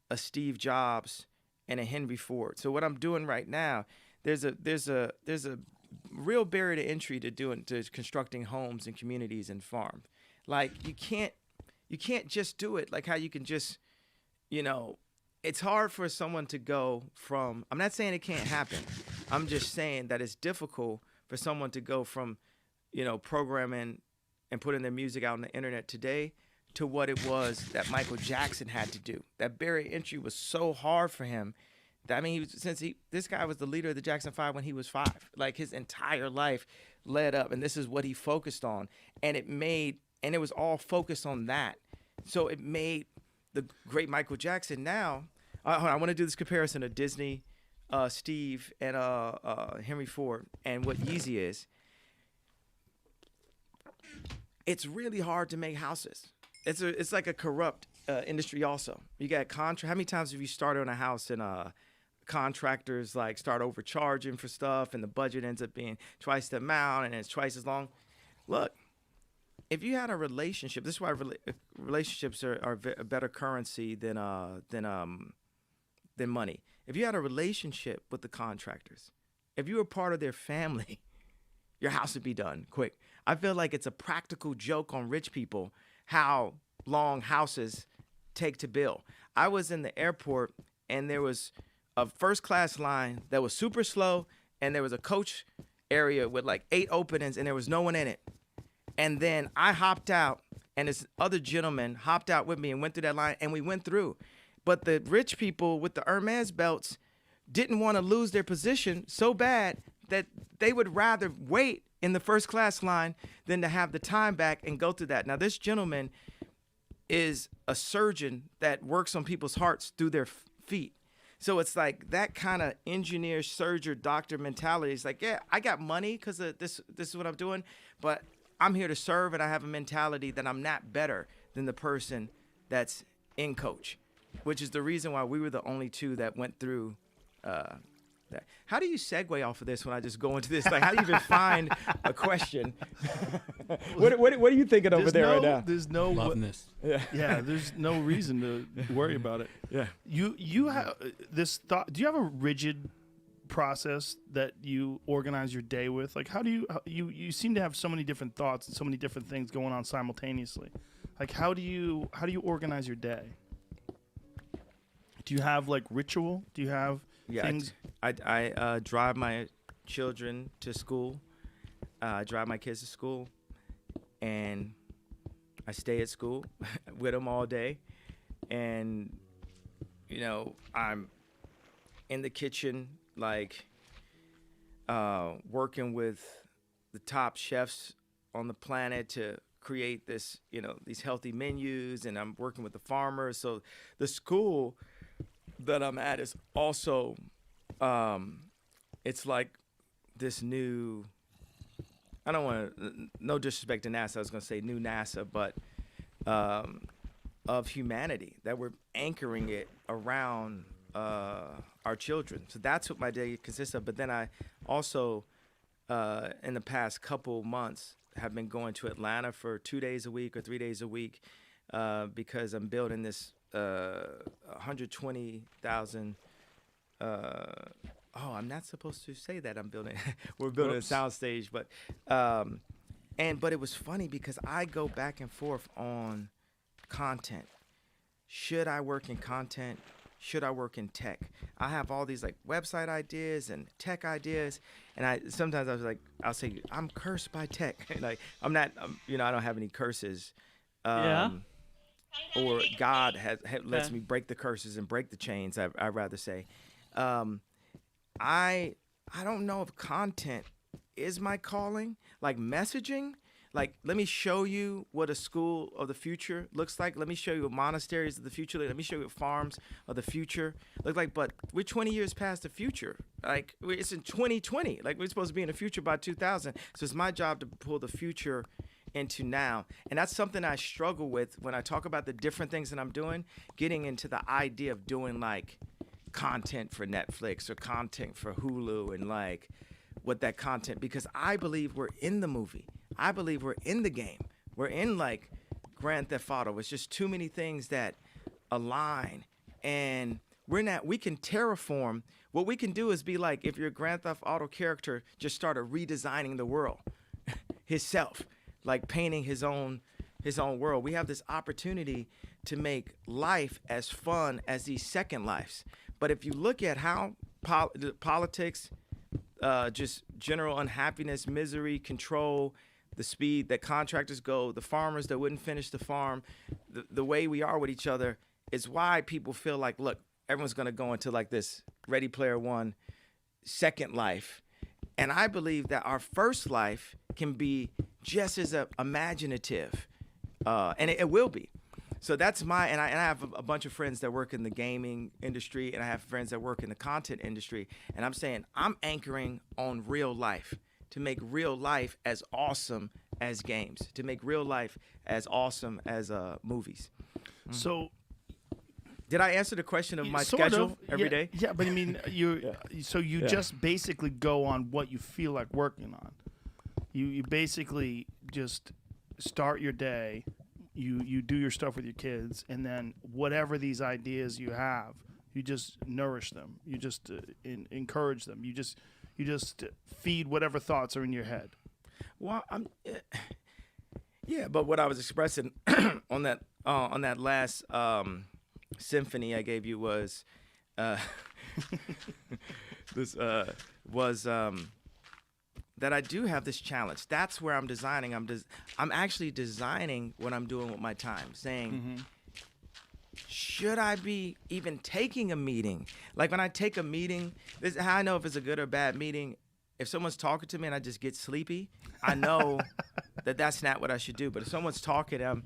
a Steve Jobs and a Henry Ford. So what I'm doing right now, there's a real barrier to entry to constructing homes and communities and farms. Like you can't just do it like how you can just, it's hard for someone to go from, I'm not saying it can't happen. I'm just saying that it's difficult for someone to go from, programming and putting their music out on the internet today to what it was that Michael Jackson had to do. That barrier to entry was so hard for him. This guy was the leader of the Jackson 5 when he was 5. Like his entire life led up, and this is what he focused on. And it was all focused on that. So it made the great Michael Jackson. Now, I want to do this comparison of Disney, Steve, and Henry Ford, and what Yeezy is. It's really hard to make houses. It's like a corrupt industry also. You got contract. How many times have you started on a house and contractors like start overcharging for stuff, and the budget ends up being twice the amount, and it's twice as long. Look, if you had a relationship, this is why relationships are a better currency than money. If you had a relationship with the contractors, if you were part of their family, your house would be done quick. I feel like it's a practical joke on rich people how long houses take to build. I was in the airport, and there was a first class line that was super slow, and there was a coach area with like 8 openings, and there was no one in it. And then I hopped out, and this other gentleman hopped out with me and went through that line, and we went through. But the rich people with the Hermes belts didn't want to lose their position so bad that they would rather wait in the first class line than to have the time back and go through that. Now, this gentleman is a surgeon that works on people's hearts through their feet. So it's like that kind of engineer, surgeon, doctor mentality. It's like, yeah, I got money because this is what I'm doing, but I'm here to serve, and I have a mentality that I'm not better than the person that's in coach, which is the reason why we were the only 2 that went through that. How do you segue off of this when I just go into this? Like, how do you even find a question? What are you thinking over there right now? There's no Loving this. Yeah, there's no reason to worry about it. Yeah. You have this thought. Do you have a rigid process that you organize your day with? Like, how do you seem to have so many different thoughts and so many different things going on simultaneously? Like, how do you organize your day? Do you have like ritual? Do you have things? I drive my children to school. Drive my kids to school, and I stay at school with them all day. And I'm in the kitchen, like working with the top chefs on the planet to create this, these healthy menus, and I'm working with the farmers. So the school that I'm at is also, it's like this new, I don't want to, no disrespect to NASA, I was going to say new NASA, but of humanity, that we're anchoring it around our children. So that's what my day consists of. But then I also, in the past couple months, have been going to Atlanta for 2 days a week or 3 days a week because I'm building this 120,000. I'm not supposed to say that I'm building. We're building a soundstage, but it was funny because I go back and forth on content. Should I work in content? Should I work in tech? I have all these like website ideas and tech ideas, and sometimes I'll say I'm cursed by tech. Like I'm not, I don't have any curses. Or God lets me break the curses and break the chains. I'd rather say, I don't know if content is my calling, like messaging. Like, let me show you what a school of the future looks like. Let me show you what monasteries of the future. Let me show you what farms of the future look like. But we're 20 years past the future. Like, it's in 2020. Like, we're supposed to be in the future by 2000. So it's my job to pull the future into now. And that's something I struggle with when I talk about the different things that I'm doing, getting into the idea of doing, like, content for Netflix or content for Hulu and, like, what that content, because I believe we're in the movie. I believe we're in the game. We're in like Grand Theft Auto. It's just too many things that align, and we can terraform. What we can do is be like, if your Grand Theft Auto character just started redesigning the world himself, like painting his own world. We have this opportunity to make life as fun as these second lives. But if you look at how politics, just general unhappiness, misery, control, the speed that contractors go, the farmers that wouldn't finish the farm, the way we are with each other is why people feel like, look, everyone's going to go into like this Ready Player One second life. And I believe that our first life can be just as imaginative, and it will be. So that's and I have a bunch of friends that work in the gaming industry, and I have friends that work in the content industry, and I'm saying I'm anchoring on real life to make real life as awesome as games, to make real life as awesome as movies. So Did I answer the question of my Sort schedule of. every Yeah, day? Yeah, but I mean, so you just basically go on what you feel like working on. You basically just start your day. You do your stuff with your kids, and then whatever these ideas you have, you just nourish them. You just encourage them. You just feed whatever thoughts are in your head. Well, yeah, but what I was expressing on that last symphony I gave you was that I do have this challenge. That's where I'm designing. I'm actually designing what I'm doing with my time, saying, should I be even taking a meeting? Like when I take a meeting, this is how I know if it's a good or bad meeting. If someone's talking to me and I just get sleepy, I know that that's not what I should do. But if someone's talking, I'm,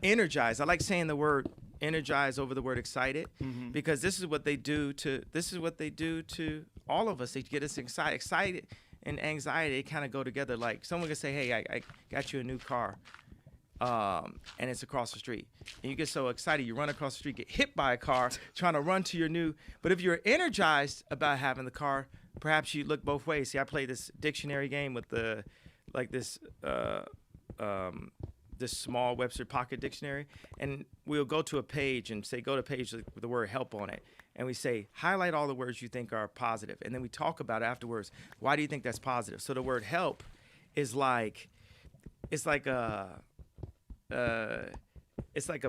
energized. I like saying the word energized over the word excited because this is what they do to all of us. They get us excited and anxiety, they kind of go together. Like someone can say, hey, I got you a new car. And it's across the street. And you get so excited, you run across the street, get hit by a car, trying to run to your new. But if you're energized about having the car, perhaps you look both ways. See, I play this dictionary game with this small Webster Pocket Dictionary, and we'll go to a page and say, go to a page with the word help on it. And we say, highlight all the words you think are positive. And then we talk about it afterwards. Why do you think that's positive? So the word help is it's like a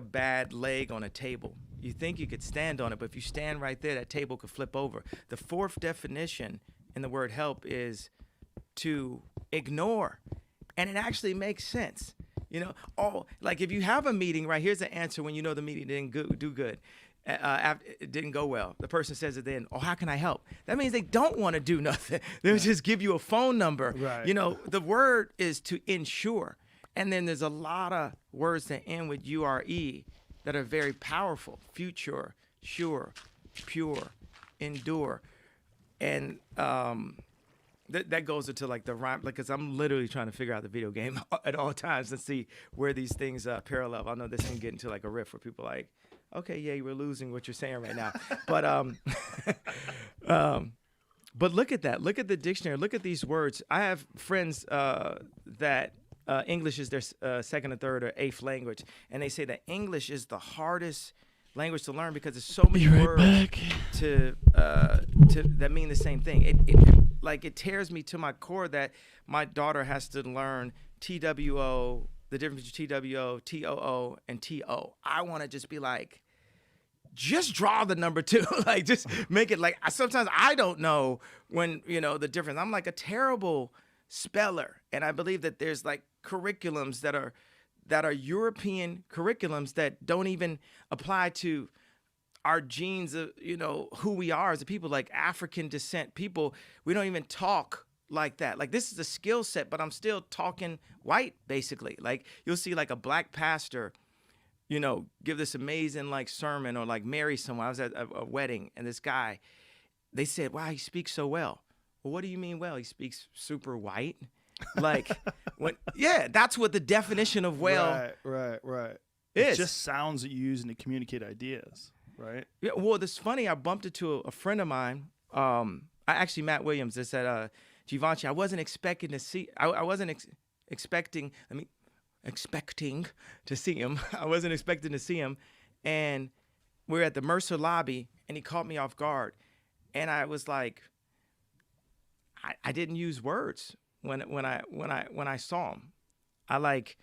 bad leg on a table. You think you could stand on it, but if you stand right there, that table could flip over. The fourth definition in the word help is to ignore. And it actually makes sense. Like if you have a meeting, right, here's the answer when you know the meeting didn't do good. It didn't go well. The person says it then, how can I help? That means they don't want to do nothing. They'll just give you a phone number. Right. The word is to ensure. And then there's a lot of words that end with URE that are very powerful. Future, sure, pure, endure. And that goes into like the rhyme, because I'm literally trying to figure out the video game at all times and see where these things parallel. I know this can get into like a riff where people are like, okay, yeah, you were losing what you're saying right now. But look at that. Look at the dictionary. Look at these words. I have friends that English is their second or third or eighth language, and they say that English is the hardest language to learn because there's so many words to that mean the same thing. It tears me to my core that my daughter has to learn TWO, the difference between TWO, TOO, and TO. I want to just be like, just draw the number 2. Like, just make it like, sometimes I don't know when, the difference. I'm like a terrible speller. And I believe that there's like curriculums that are European curriculums that don't even apply to our genes of, who we are as a people, like African descent people. We don't even talk like that. Like, this is a skill set, but I'm still talking white, basically. Like, you'll see like a black pastor, give this amazing like sermon or like marry someone. I was at a wedding, and this guy, they said, wow, he speaks so well. Well, what do you mean well? He speaks super white. Like, that's what the definition of well Right. is. It's just sounds that you use to communicate ideas, right? Yeah, well, it's funny. I bumped into a friend of mine. Matt Williams, that said, Givenchy, I wasn't expecting to see. I wasn't expecting to see him. I wasn't expecting to see him, and we're at the Mercer lobby, and he caught me off guard, and I was like, I didn't use words when I saw him. I like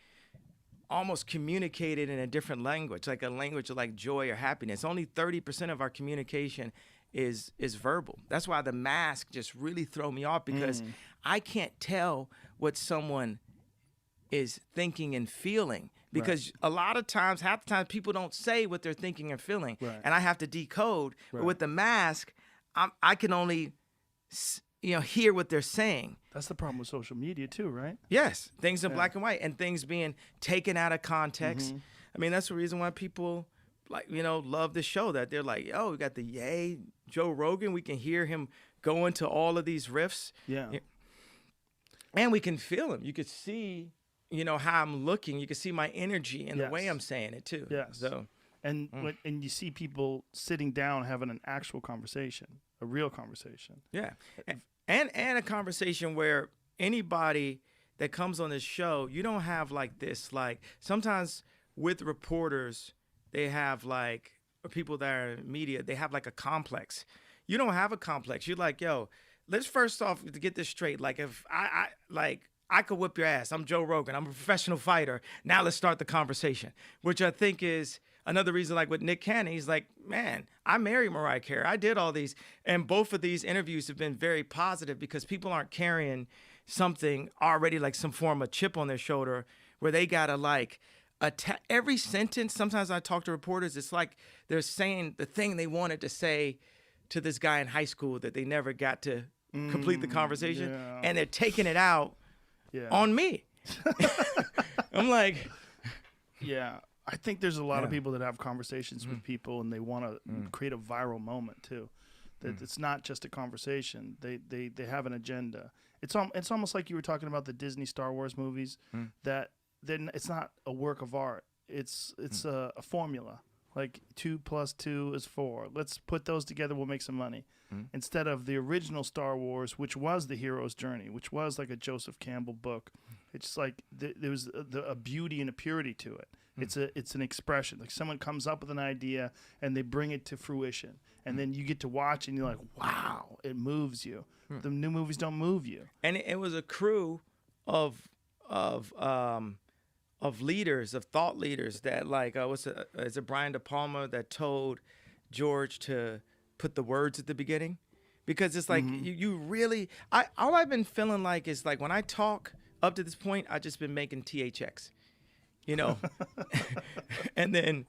almost communicated in a different language, like a language of like joy or happiness. Only 30% of our communication is verbal. That's why the mask just really throw me off, because I can't tell what someone is thinking and feeling, because a lot of times, half the time, people don't say what they're thinking and feeling, and I have to decode. But with the mask, I can only hear what they're saying. That's the problem with social media too, right? Yes, things in black and white, and things being taken out of context. I mean, that's the reason why people love the show, that they're like, we got the yay Joe Rogan. We can hear him go into all of these riffs. Yeah. And we can feel him. You could see, how I'm looking. You can see my energy and the way I'm saying it too. Yes. So And and you see people sitting down having an actual conversation, a real conversation. Yeah, and a conversation where anybody that comes on this show, you don't have like this. Like sometimes with reporters, they have like, or people that are in media, they have like a complex. You don't have a complex. You're like, yo, let's first off to get this straight. Like if I could whip your ass. I'm Joe Rogan. I'm a professional fighter. Now let's start the conversation, which I think is another reason, like with Nick Cannon, he's like, man, I married Mariah Carey. I did all these. And both of these interviews have been very positive because people aren't carrying something already, like some form of chip on their shoulder where they got to like every sentence. Sometimes I talk to reporters, it's like they're saying the thing they wanted to say to this guy in high school that they never got to complete the conversation. Yeah. And they're taking it out Yeah. on me. I'm like, Yeah. I think there's a lot of people that have conversations with people and they want to create a viral moment too. That it's not just a conversation. They have an agenda. It's almost like you were talking about the Disney Star Wars movies that then it's not a work of art. It's a formula. Like 2 + 2 is 4. Let's put those together. We'll make some money. Instead of the original Star Wars, which was the hero's journey, which was like a Joseph Campbell book. It's like there was a beauty and a purity to it. It's an expression. Like someone comes up with an idea and they bring it to fruition, and then you get to watch and you're like, wow, it moves you. The new movies don't move you. and it was a crew of leaders, of thought leaders that like, is it Brian De Palma that told George to put the words at the beginning? Because it's like you really, all I've been feeling like is like when I talk up to this point, I just been making THX, you know, and then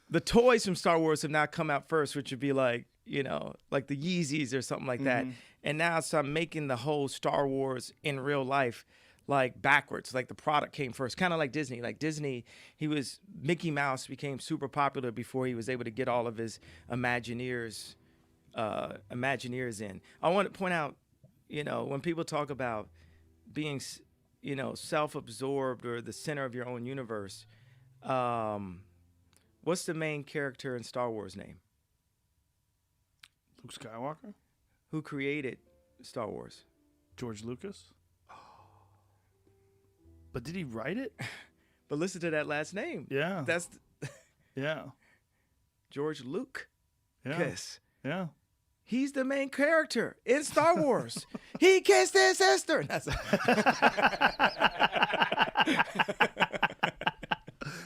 the toys from Star Wars have now come out first, which would be like, you know, like the Yeezys or something like that. And now so I'm making the whole Star Wars in real life like backwards, like the product came first, kind of like Disney. Like Disney, Mickey Mouse became super popular before he was able to get all of his Imagineers in. I want to point out, you know, when people talk about being, you know, self-absorbed or the center of your own universe, what's the main character in Star Wars name? Luke Skywalker? Who created Star Wars? George Lucas? But did he write it? But listen to that last name. Yeah. That's Yeah. George Luke. Yeah. Kiss. Yeah. He's the main character in Star Wars. He kissed his sister.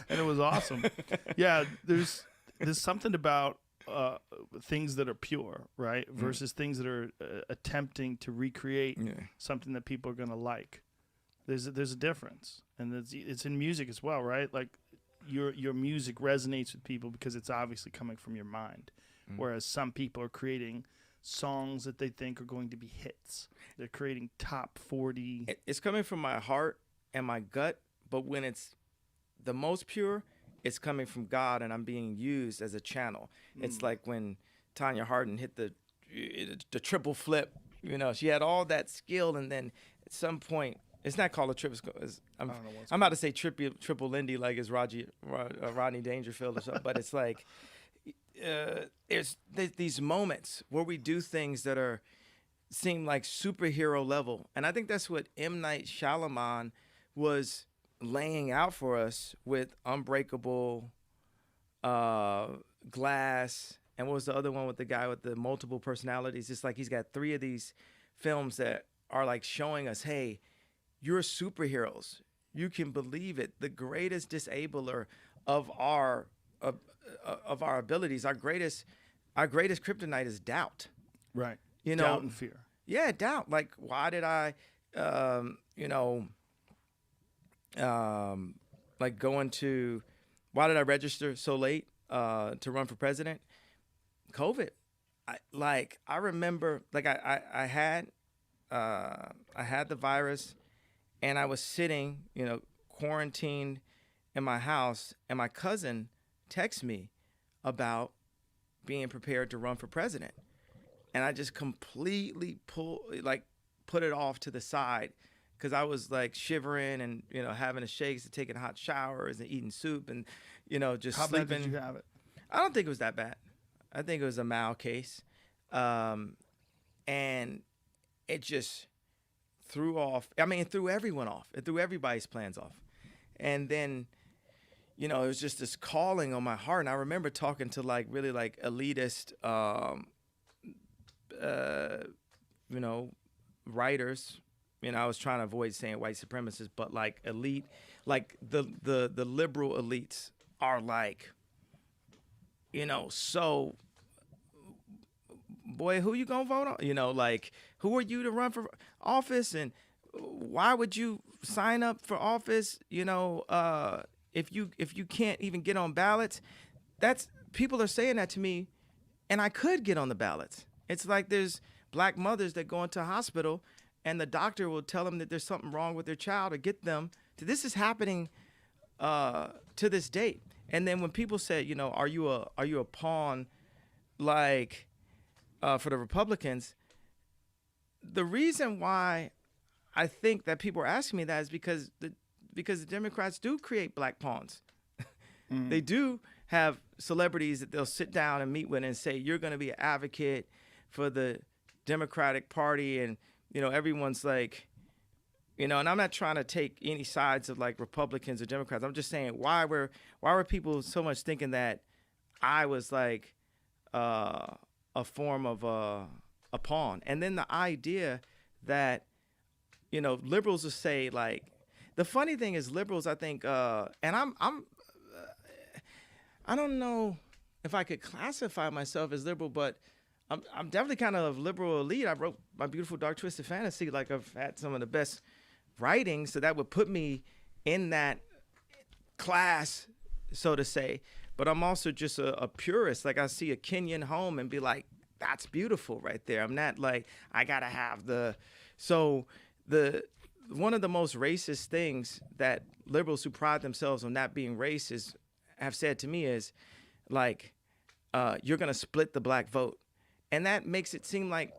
And it was awesome. Yeah, there's something about things that are pure, right, versus things that are attempting to recreate something that people are going to like. There's a difference, and it's in music as well, right? Like your music resonates with people because it's obviously coming from your mind, whereas some people are creating songs that they think are going to be hits. They're creating top 40. It's coming from my heart and my gut, but when it's the most pure, it's coming from God, and I'm being used as a channel. It's like when Tanya Hardin hit the triple flip. You know, she had all that skill, and then at some point, it's not called a triple. I'm about to say triple Lindy, like it's Rodney Dangerfield or something, but it's like there's these moments where we do things that seem like superhero level, and I think that's what M. Night Shyamalan was laying out for us with Unbreakable, Glass, and what was the other one with the guy with the multiple personalities? It's like he's got 3 of these films that are like showing us, hey, you're superheroes. You can believe it. The greatest disabler of our abilities, our greatest kryptonite is doubt. Right. You know, doubt and fear. Yeah, doubt. Like, why did I, why did I register so late to run for president? COVID. I remember, like I had the virus, and I was sitting, you know, quarantined in my house, and my cousin texted me about being prepared to run for president. And I just completely put it off to the side because I was like shivering and, you know, having the shakes and taking hot showers and eating soup and, you know, just How sleeping. bad did you have it? I don't think it was that bad. I think it was a mild case. And it just threw off. I mean, it threw everyone off. It threw everybody's plans off. And then, you know, it was just this calling on my heart. And I remember talking to like really like elitist, you know, writers. You know, I was trying to avoid saying white supremacists, but like elite, like the liberal elites are like, you know, so boy, who you gonna vote on? You know, like, who are you to run for office, and why would you sign up for office? You know, if you can't even get on ballots. That's, people are saying that to me, and I could get on the ballots. It's like there's black mothers that go into a hospital, and the doctor will tell them that there's something wrong with their child or get them. This is happening to this date. And then when people say, you know, are you a pawn, like, for the Republicans? The reason why I think that people are asking me that is because the Democrats do create black pawns. Mm-hmm. They do have celebrities that they'll sit down and meet with and say, you're going to be an advocate for the Democratic Party. And, you know, everyone's like, you know, and I'm not trying to take any sides of like Republicans or Democrats. I'm just saying, why were people so much thinking that I was like a form of a pawn? And then the idea that, you know, liberals will say, like, the funny thing is liberals, I think, and I don't know if I could classify myself as liberal, but I'm definitely kind of liberal elite. I wrote My Beautiful Dark Twisted Fantasy. Like, I've had some of the best writing, so that would put me in that class, so to say. But I'm also just a purist. Like, I see a Kenyan home and be like, that's beautiful right there. I'm not like, I gotta have one of the most racist things that liberals who pride themselves on not being racist have said to me is like, you're gonna split the black vote. And that makes it seem like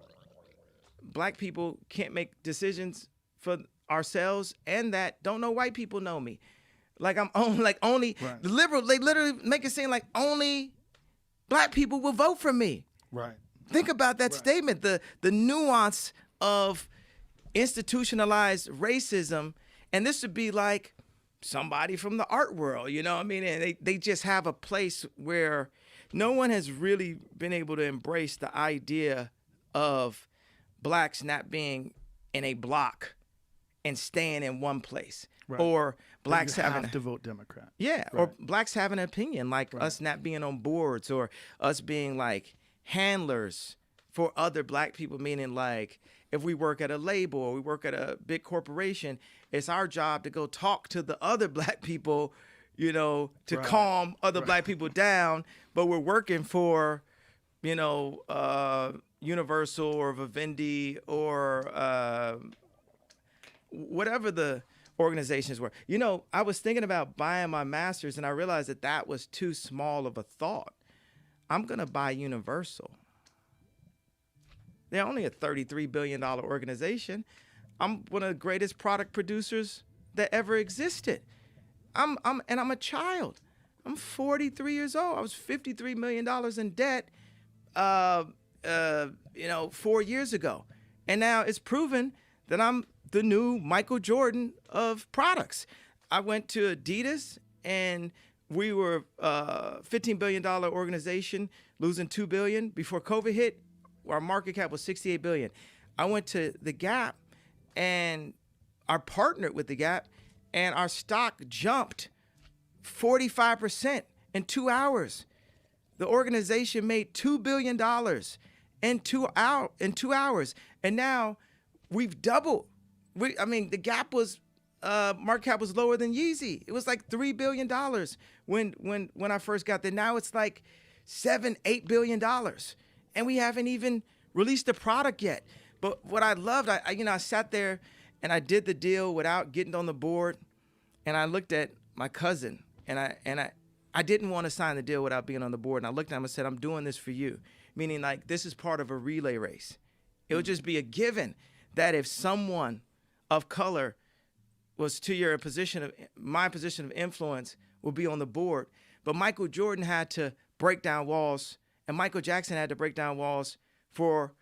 black people can't make decisions for ourselves, and that don't know white people know me. Like, I'm only right. The liberal, they literally make it seem like only black people will vote for me. Right. Think about that right. statement, the nuance of institutionalized racism. And this would be like somebody from the art world, you know what I mean? And they just have a place where no one has really been able to embrace the idea of blacks not being in a block and staying in one place. Right. Or blacks having to vote Democrat. Yeah, right. Or blacks having an opinion, like right. us not being on boards, or us being like handlers for other black people, meaning like if we work at a label or we work at a big corporation, it's our job to go talk to the other black people, you know, to right. calm other right. black people down, but we're working for, you know, Universal or Vivendi or whatever the organizations were. You know, I was thinking about buying my master's, and I realized that was too small of a thought. I'm going to buy Universal. They're only a $33 billion organization. I'm one of the greatest product producers that ever existed. I'm a child. I'm 43 years old. I was $53 million in debt, 4 years ago. And now it's proven that I'm the new Michael Jordan of products. I went to Adidas, and we were a $15 billion organization, losing $2 billion. Before COVID hit, our market cap was $68 billion. I went to the Gap, and I partnered with the Gap, and our stock jumped 45% in 2 hours. The organization made $2 billion in 2 hours. And now we've doubled. The Gap was market cap was lower than Yeezy. It was like $3 billion when I first got there. Now it's like $7-8 billion, and we haven't even released the product yet. But what I loved, I sat there and I did the deal without getting on the board, and I looked at my cousin, and I didn't want to sign the deal without being on the board. And I looked at him and said, "I'm doing this for you," meaning like this is part of a relay race. It would just be a given that if someone of color was to my position of influence, will be on the board. But Michael Jordan had to break down walls, and Michael Jackson had to break down walls for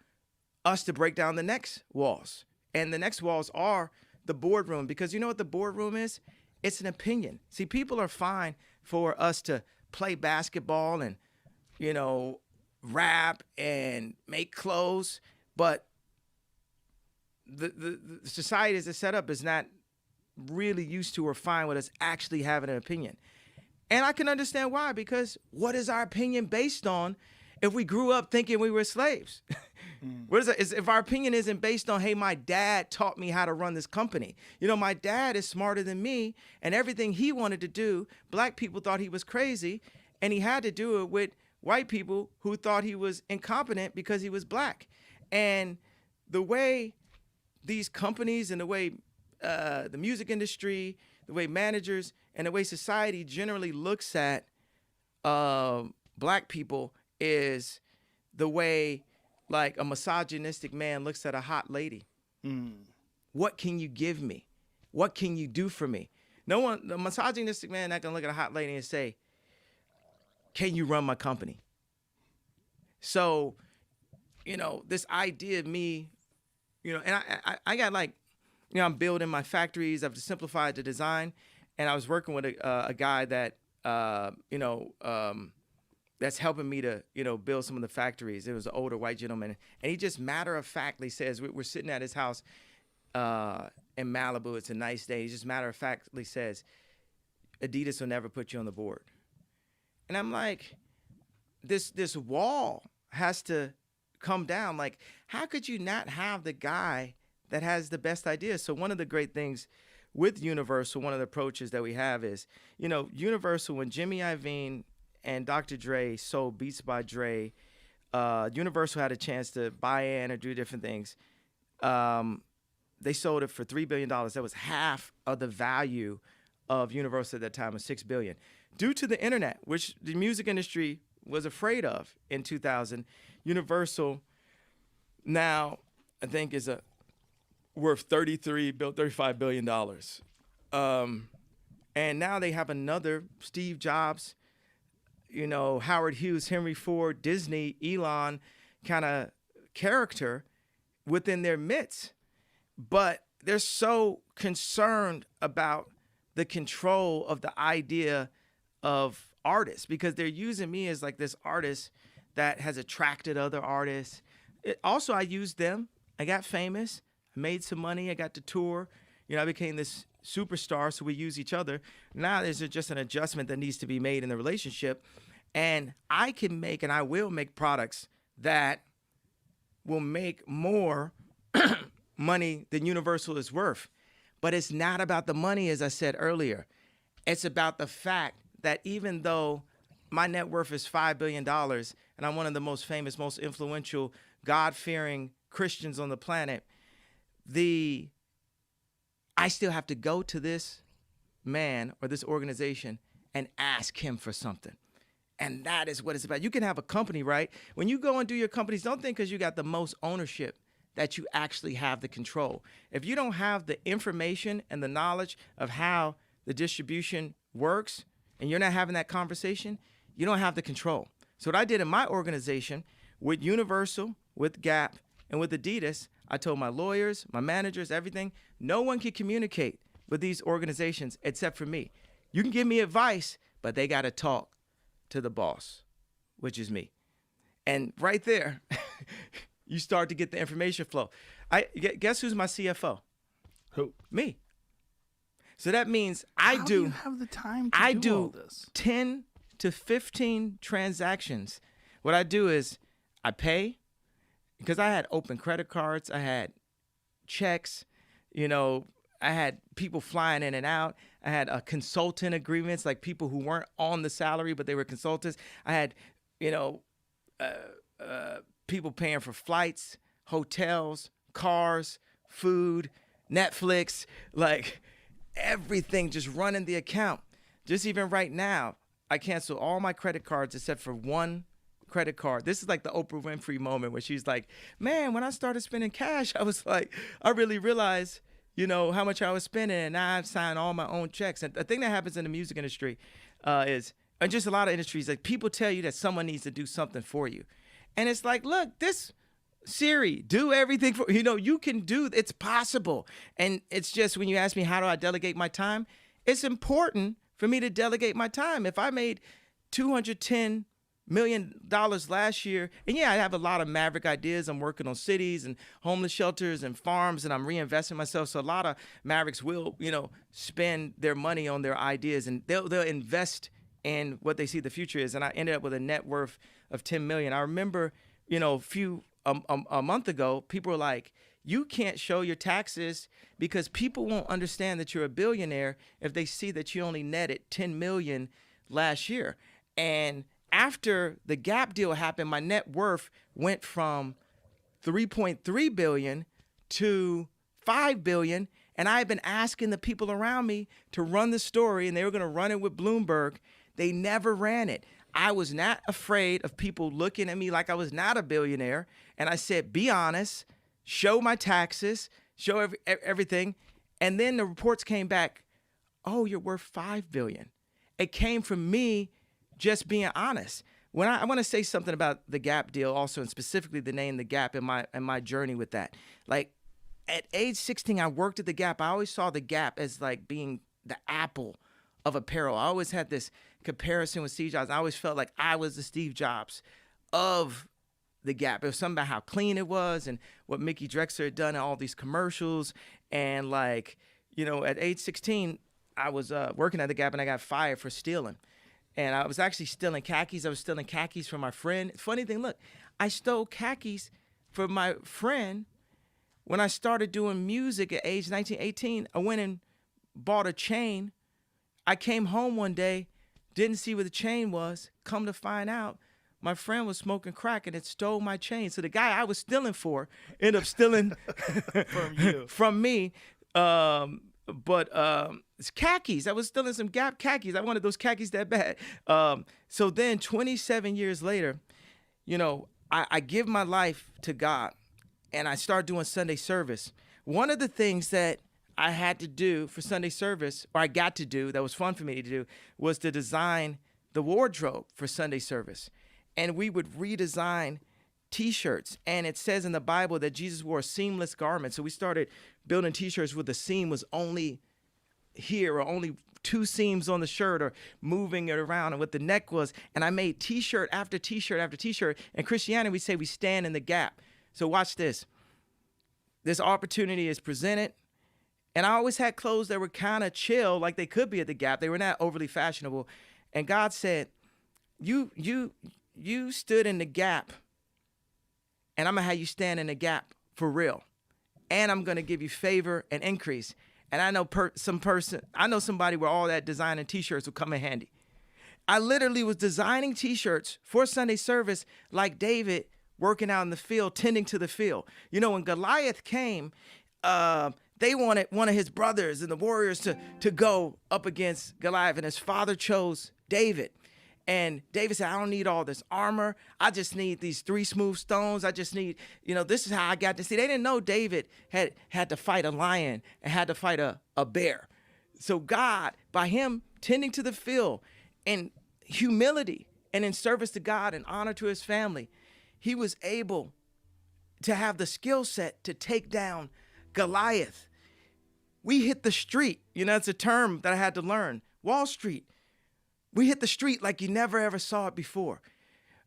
us to break down the next walls. And the next walls are the boardroom, because you know what the boardroom is? It's an opinion. See, people are fine for us to play basketball and, rap and make clothes, but the society as it's set up is not really used to or fine with us actually having an opinion. And I can understand why, because what is our opinion based on if we grew up thinking we were slaves? What is that? If our opinion isn't based on, hey, my dad taught me how to run this company. My dad is smarter than me, and everything he wanted to do, black people thought he was crazy, and he had to do it with white people who thought he was incompetent because he was black. And the way these companies and the way the music industry, the way managers, and the way society generally looks at black people is the way like a misogynistic man looks at a hot lady. What can you give me? What can you do for me? The misogynistic man not gonna look at a hot lady and say, can you run my company? So, this idea of me, and I got like, I'm building my factories. I've simplified the design, and I was working with a guy that, that's helping me to, build some of the factories. It was an older white gentleman, and he just matter-of-factly says, we're sitting at his house in Malibu. It's a nice day. He just matter-of-factly says, Adidas will never put you on the board. And I'm like, this wall has to come down. Like, how could you not have the guy that has the best ideas? So one of the great things with Universal, one of the approaches that we have is, Universal, when Jimmy Iovine and Dr. Dre sold Beats by Dre, Universal had a chance to buy in or do different things. They sold it for $3 billion. That was half of the value of Universal at that time, of $6 billion. Due to the internet, which the music industry was afraid of in 2000, Universal now, I think, is worth $35 billion. And now they have another Steve Jobs, Howard Hughes, Henry Ford, Disney, Elon kind of character within their midst. But they're so concerned about the control of the idea of artists, because they're using me as like this artist that has attracted other artists. Also, I used them. I got famous. I made some money. I got to tour. I became this superstar, so we use each other. Now there's just an adjustment that needs to be made in the relationship. And I can make, and I will make, products that will make more money than Universal is worth. But it's not about the money, as I said earlier. It's about the fact that even though my net worth is $5 billion and I'm one of the most famous, most influential, God-fearing Christians on the planet, I still have to go to this man or this organization and ask him for something. And that is what it's about. You can have a company, right? When you go and do your companies, don't think because you got the most ownership that you actually have the control. If you don't have the information and the knowledge of how the distribution works, and you're not having that conversation, you don't have the control. So what I did in my organization with Universal, with Gap, and with Adidas, I told my lawyers, my managers, everything, no one can communicate with these organizations except for me. You can give me advice, but they got to talk to the boss, which is me. And right there, you start to get the information flow. Guess who's my CFO? Who? Me. So that means How do you have the time to do all this? 10 to 15 transactions. What I do is I pay, because I had open credit cards, I had checks, I had people flying in and out. I had consultant agreements, like people who weren't on the salary, but they were consultants. I had, people paying for flights, hotels, cars, food, Netflix, like everything just running the account. Just even right now, I canceled all my credit cards except for one credit card. This is like the Oprah Winfrey moment where she's like, man, when I started spending cash, I was like, I really realized, how much I was spending, and now I've signed all my own checks. And the thing that happens in the music industry is and just a lot of industries, like people tell you that someone needs to do something for you. And it's like, look, this Siri, do everything for, you can do, it's possible. And it's just, when you ask me, how do I delegate my time? It's important for me to delegate my time. If I made $210 million last year, and yeah, I have a lot of maverick ideas. I'm working on cities and homeless shelters and farms, and I'm reinvesting myself. So a lot of mavericks will, spend their money on their ideas, and they'll invest in what they see the future is. And I ended up with a net worth of 10 million. I remember, a month ago, people were like, you can't show your taxes because people won't understand that you're a billionaire if they see that you only netted 10 million last year. And after the Gap deal happened, my net worth went from 3.3 billion to 5 billion. And I had been asking the people around me to run the story, and they were going to run it with Bloomberg. They never ran it. I was not afraid of people looking at me like I was not a billionaire. And I said, be honest, show my taxes, show everything. And then the reports came back, oh, you're worth 5 billion. It came from me just being honest. When I want to say something about the Gap deal also, and specifically the name The Gap and my journey with that. Like at age 16, I worked at the Gap. I always saw the Gap as like being the Apple of apparel. I always had this comparison with Steve Jobs. I always felt like I was the Steve Jobs of the Gap. It was something about how clean it was and what Mickey Drexler had done in all these commercials. And like, at age 16, I was working at the Gap, and I got fired for stealing. And I was actually stealing khakis. I was stealing khakis from my friend. Funny thing, look, I stole khakis from my friend when I started doing music at age 19, 18. I went and bought a chain. I came home one day, didn't see where the chain was. Come to find out, my friend was smoking crack and it stole my chain. So the guy I was stealing for ended up stealing from me. It's khakis. I was stealing some Gap khakis. I wanted those khakis that bad. So then 27 years later, I give my life to God, and I start doing Sunday service. One of the things that I had to do for Sunday service, or I got to do, that was fun for me to do, was to design the wardrobe for Sunday service. And we would redesign T-shirts. And it says in the Bible that Jesus wore a seamless garment. So we started building T-shirts where the seam was only here, or only 2 seams on the shirt, or moving it around, and what the neck was. And I made T-shirt after T-shirt after T-shirt. In Christianity, we say we stand in the gap. So watch this. This opportunity is presented. And I always had clothes that were kind of chill, like they could be at the Gap. They were not overly fashionable. And God said, you stood in the gap, and I'm going to have you stand in the gap for real. And I'm going to give you favor and increase. And I know somebody where all that designing T-shirts will come in handy. I literally was designing T-shirts for Sunday service like David working out in the field, tending to the field. When Goliath came, they wanted one of his brothers and the warriors to go up against Goliath, and his father chose David. And David said, I don't need all this armor. I just need these 3 smooth stones. I just need, this is how I got to see. They didn't know David had to fight a lion and had to fight a bear. So God, by him tending to the field in humility and in service to God and honor to his family, he was able to have the skill set to take down Goliath. We hit the street. It's a term that I had to learn. Wall Street. We hit the street like you never ever saw it before.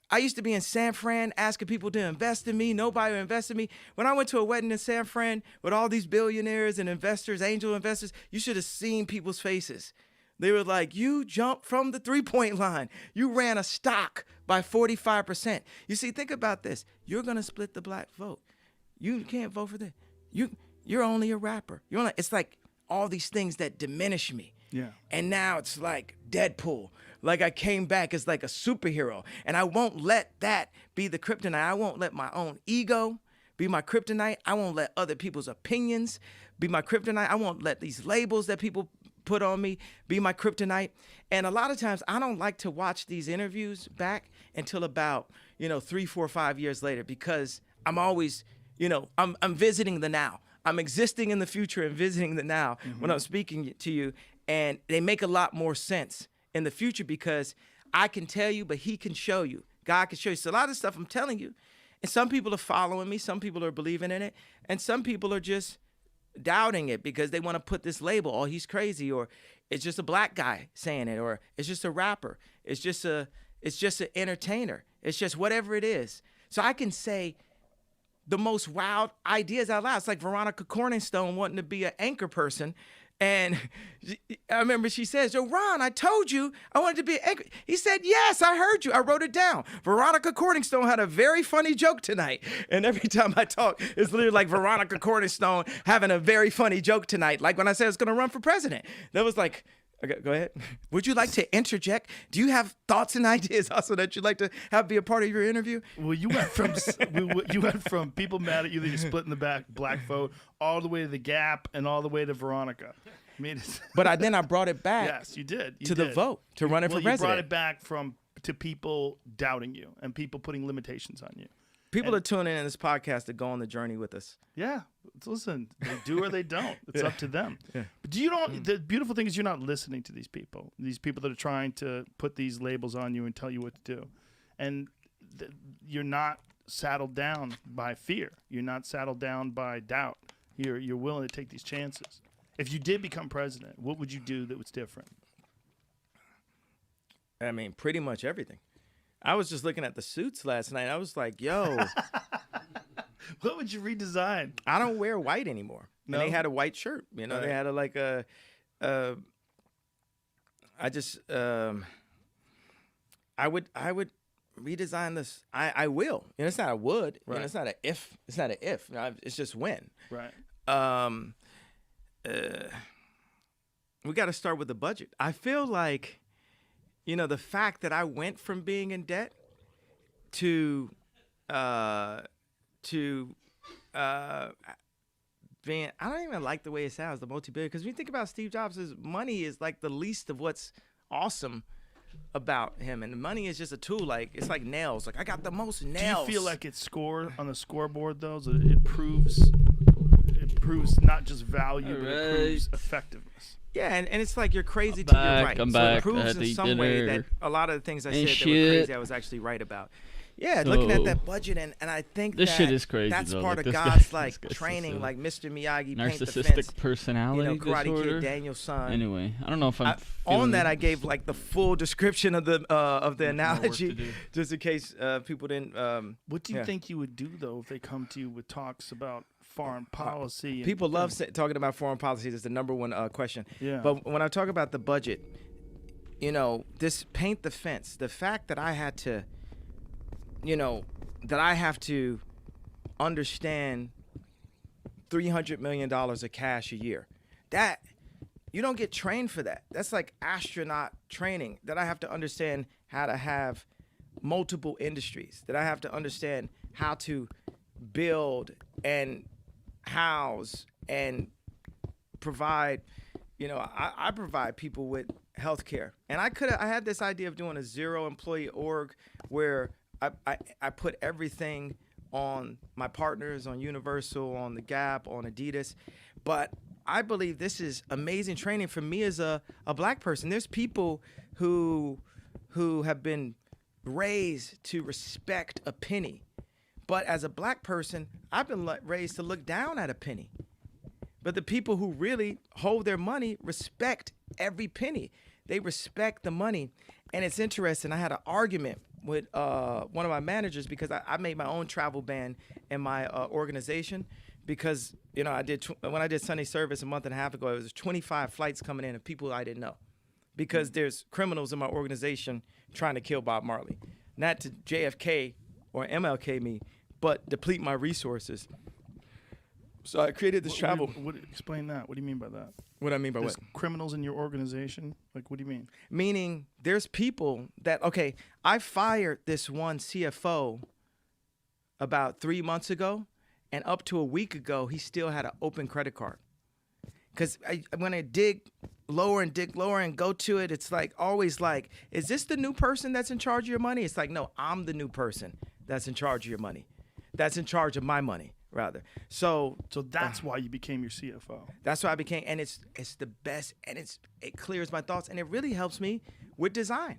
I used to be in San Fran asking people to invest in me. Nobody would invest in me. When I went to a wedding in San Fran with all these billionaires and investors, angel investors, you should have seen people's faces. They were like, you jumped from the 3-point line. You ran a stock by 45%. You see, think about this. You're going to split the black vote. You can't vote for that. You're only a rapper. It's like all these things that diminish me. Yeah. And now it's like Deadpool. Like I came back as like a superhero. And I won't let that be the kryptonite. I won't let my own ego be my kryptonite. I won't let other people's opinions be my kryptonite. I won't let these labels that people put on me be my kryptonite. And a lot of times I don't like to watch these interviews back until about, 3, 4, 5 years later, because I'm always, I'm visiting the now. I'm existing in the future and visiting the now when I'm speaking to you. And they make a lot more sense in the future because I can tell you, but he can show you. God can show you. So a lot of stuff I'm telling you, and some people are following me, some people are believing in it, and some people are just doubting it because they want to put this label, oh, he's crazy, or it's just a black guy saying it, or it's just a rapper, it's just an entertainer, it's just whatever it is. So I can say the most wild ideas out loud. It's like Veronica Corningstone wanting to be an anchor person. And I remember she says, "Yo, Ron, I told you I wanted to be an anchor." He said, "Yes, I heard you. I wrote it down." Veronica Corningstone had a very funny joke tonight. And every time I talk, it's literally like Veronica Corningstone having a very funny joke tonight. Like when I said I was going to run for president. That was like, okay, go ahead. Would you like to interject? Do you have thoughts and ideas also that you'd like to have be a part of your interview? Well, you went from people mad at you that you're splitting the black vote all the way to the Gap and all the way to Veronica. I mean, But then I brought it back. Yes, you did. You to the did. vote, to running for president. You brought it back to people doubting you and people putting limitations on you. People are tuning in this podcast to go on the journey with us. Yeah, listen, they do or they don't. It's up to them. Yeah. But the beautiful thing is you're not listening to these people that are trying to put these labels on you and tell you what to do. And you're not saddled down by fear. You're not saddled down by doubt. You're willing to take these chances. If you did become president, what would you do that was different? I mean, pretty much everything. I was just looking at the suits last night. I was like, yo. What would you redesign? I don't wear white anymore. No? And they had a white shirt. You know, Right. they had I would redesign this. I will. You know, it's not a would. Right. You know, it's not a if. It's not a if. It's just when. Right. We got to start with the budget. I feel like, you know, the fact that I went from being in debt to being, I don't even like the way it sounds, the multi-billion, because when you think about Steve Jobs, his money is like the least of what's awesome about him, and the money is just a tool. Like, it's like nails. Like, I got the most nails. Do you feel like it's scored on the scoreboard though, so it proves not just value, but it proves effectiveness? Yeah, and it's like you're crazy to your right. I'm so back. it proves I had to in eat some way dinner. that a lot of the things I said Ain't that were shit. crazy, I was actually right about. Yeah, looking at So, that budget, and I think this that shit is crazy, that's though. part Like, of this God's guy- like this guy's so training, silly. like Mr. Miyagi, paint the Narcissistic fence. personality Karate disorder. Kid, Daniel's son. Anyway, I don't know if I'm on feeling that, I gave like the full description of the work to analogy, do. just in case people didn't. What do you yeah. think you would do though if they come to you with talks about foreign policy? People love talking about foreign policy. It's the number one question. Yeah. But when I talk about the budget, you know, this paint the fence. The fact that I had to, you know, that I have to understand $300 million of cash a year. That you don't get trained for that. That's like astronaut training. That I have to understand how to have multiple industries. That I have to understand how to build and house and provide. You know, I provide people with healthcare, and I had this idea of doing a zero employee org where I put everything on my partners, on Universal, on the Gap, on Adidas, but I believe this is amazing training for me as a black person. There's people who have been raised to respect a penny, but as a black person, I've been raised to look down at a penny. But the people who really hold their money respect every penny. They respect the money. And it's interesting. I had an argument with one of my managers because I made my own travel ban in my organization because, you know, when I did Sunday service a month and a half ago, it was 25 flights coming in of people I didn't know because there's criminals in my organization trying to kill Bob Marley. Not to JFK or MLK me, but deplete my resources. So I created this travel. Explain that. What do you mean by that? What I mean by There's what? criminals in your organization? Like, what do you mean? Meaning there's people that, okay, I fired this one CFO about 3 months ago, and up to a week ago, he still had an open credit card. Because when I dig lower and go to it, it's like always like, is this the new person that's in charge of your money? It's like, no, I'm the new person that's in charge of your money. That's in charge of my money. Rather, so that's why you became your CFO. That's why I became, and it's the best, and it clears my thoughts, and it really helps me with design.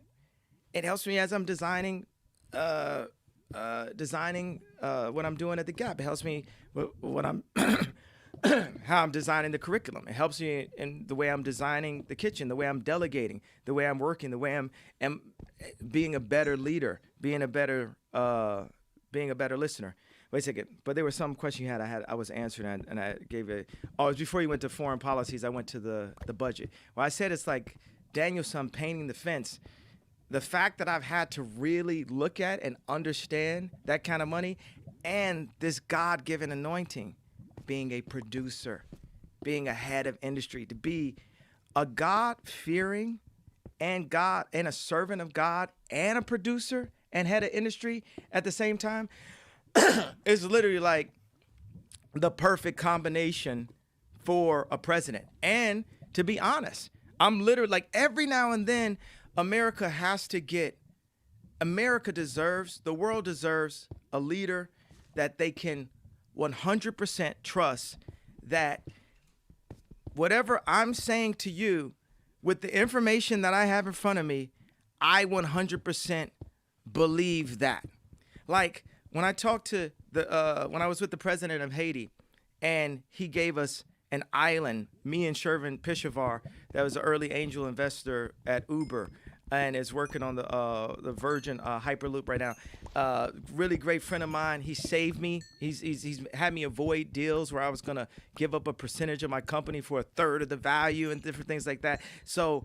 it helps me as I'm designing what I'm doing at the Gap. It helps me what I'm how I'm designing the curriculum. It helps me in the way I'm designing the kitchen, the way I'm delegating, the way I'm working, the way I'm being a better leader, being a better listener. Wait a second. But there was some question you had. I was answering, and I gave it. Oh, it was before you went to foreign policies. I went to the budget. Well, I said it's like Danielson painting the fence. The fact that I've had to really look at and understand that kind of money, and this God-given anointing, being a producer, being a head of industry, to be a God-fearing and a servant of God and a producer and head of industry at the same time is literally like the perfect combination for a president. And to be honest, I'm literally like every now and then the world deserves a leader that they can 100% trust, that whatever I'm saying to you with the information that I have in front of me, I 100% believe that. Like when I talked to when I was with the president of Haiti, and he gave us an island, me and Shervin Pishavar, that was an early angel investor at Uber, and is working on the Virgin Hyperloop right now. Really great friend of mine. He saved me. He's had me avoid deals where I was gonna give up a percentage of my company for a third of the value and different things like that. So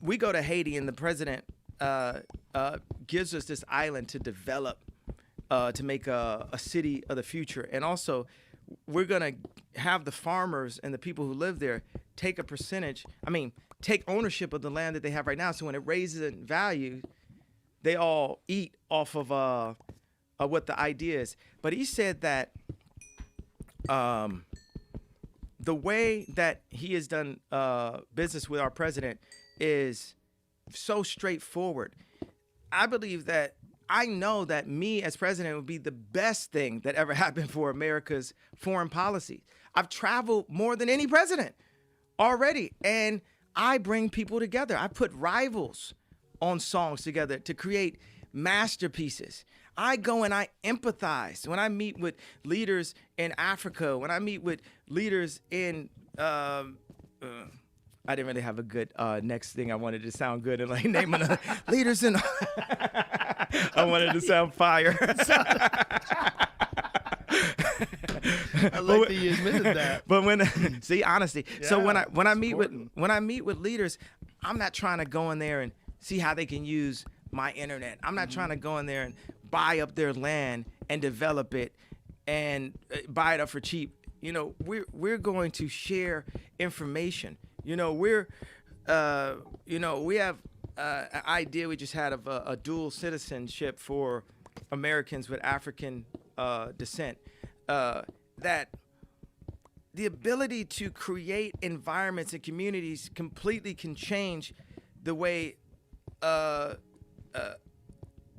we go to Haiti, and the president gives us this island to develop, to make a city of the future. And also, we're gonna have the farmers and the people who live there take a percentage. Take ownership of the land that they have right now. So when it raises in value, they all eat off of what the idea is. But he said that the way that he has done business with our president is so straightforward. I know that me as president would be the best thing that ever happened for America's foreign policy. I've traveled more than any president already, and I bring people together. I put rivals on songs together to create masterpieces. I go and I empathize. When I meet with leaders in Africa, when I meet with leaders in, I didn't really have a good next thing. I wanted to sound good and like name another leaders in. I wanted to sound fire. I like that you admitted that. But see, honesty. Yeah, so when I meet important. with leaders, I'm not trying to go in there and see how they can use my internet. I'm not trying to go in there and buy up their land and develop it and buy it up for cheap. We're going to share information. We have an idea we just had of a dual citizenship for Americans with African descent. That the ability to create environments and communities completely can change the way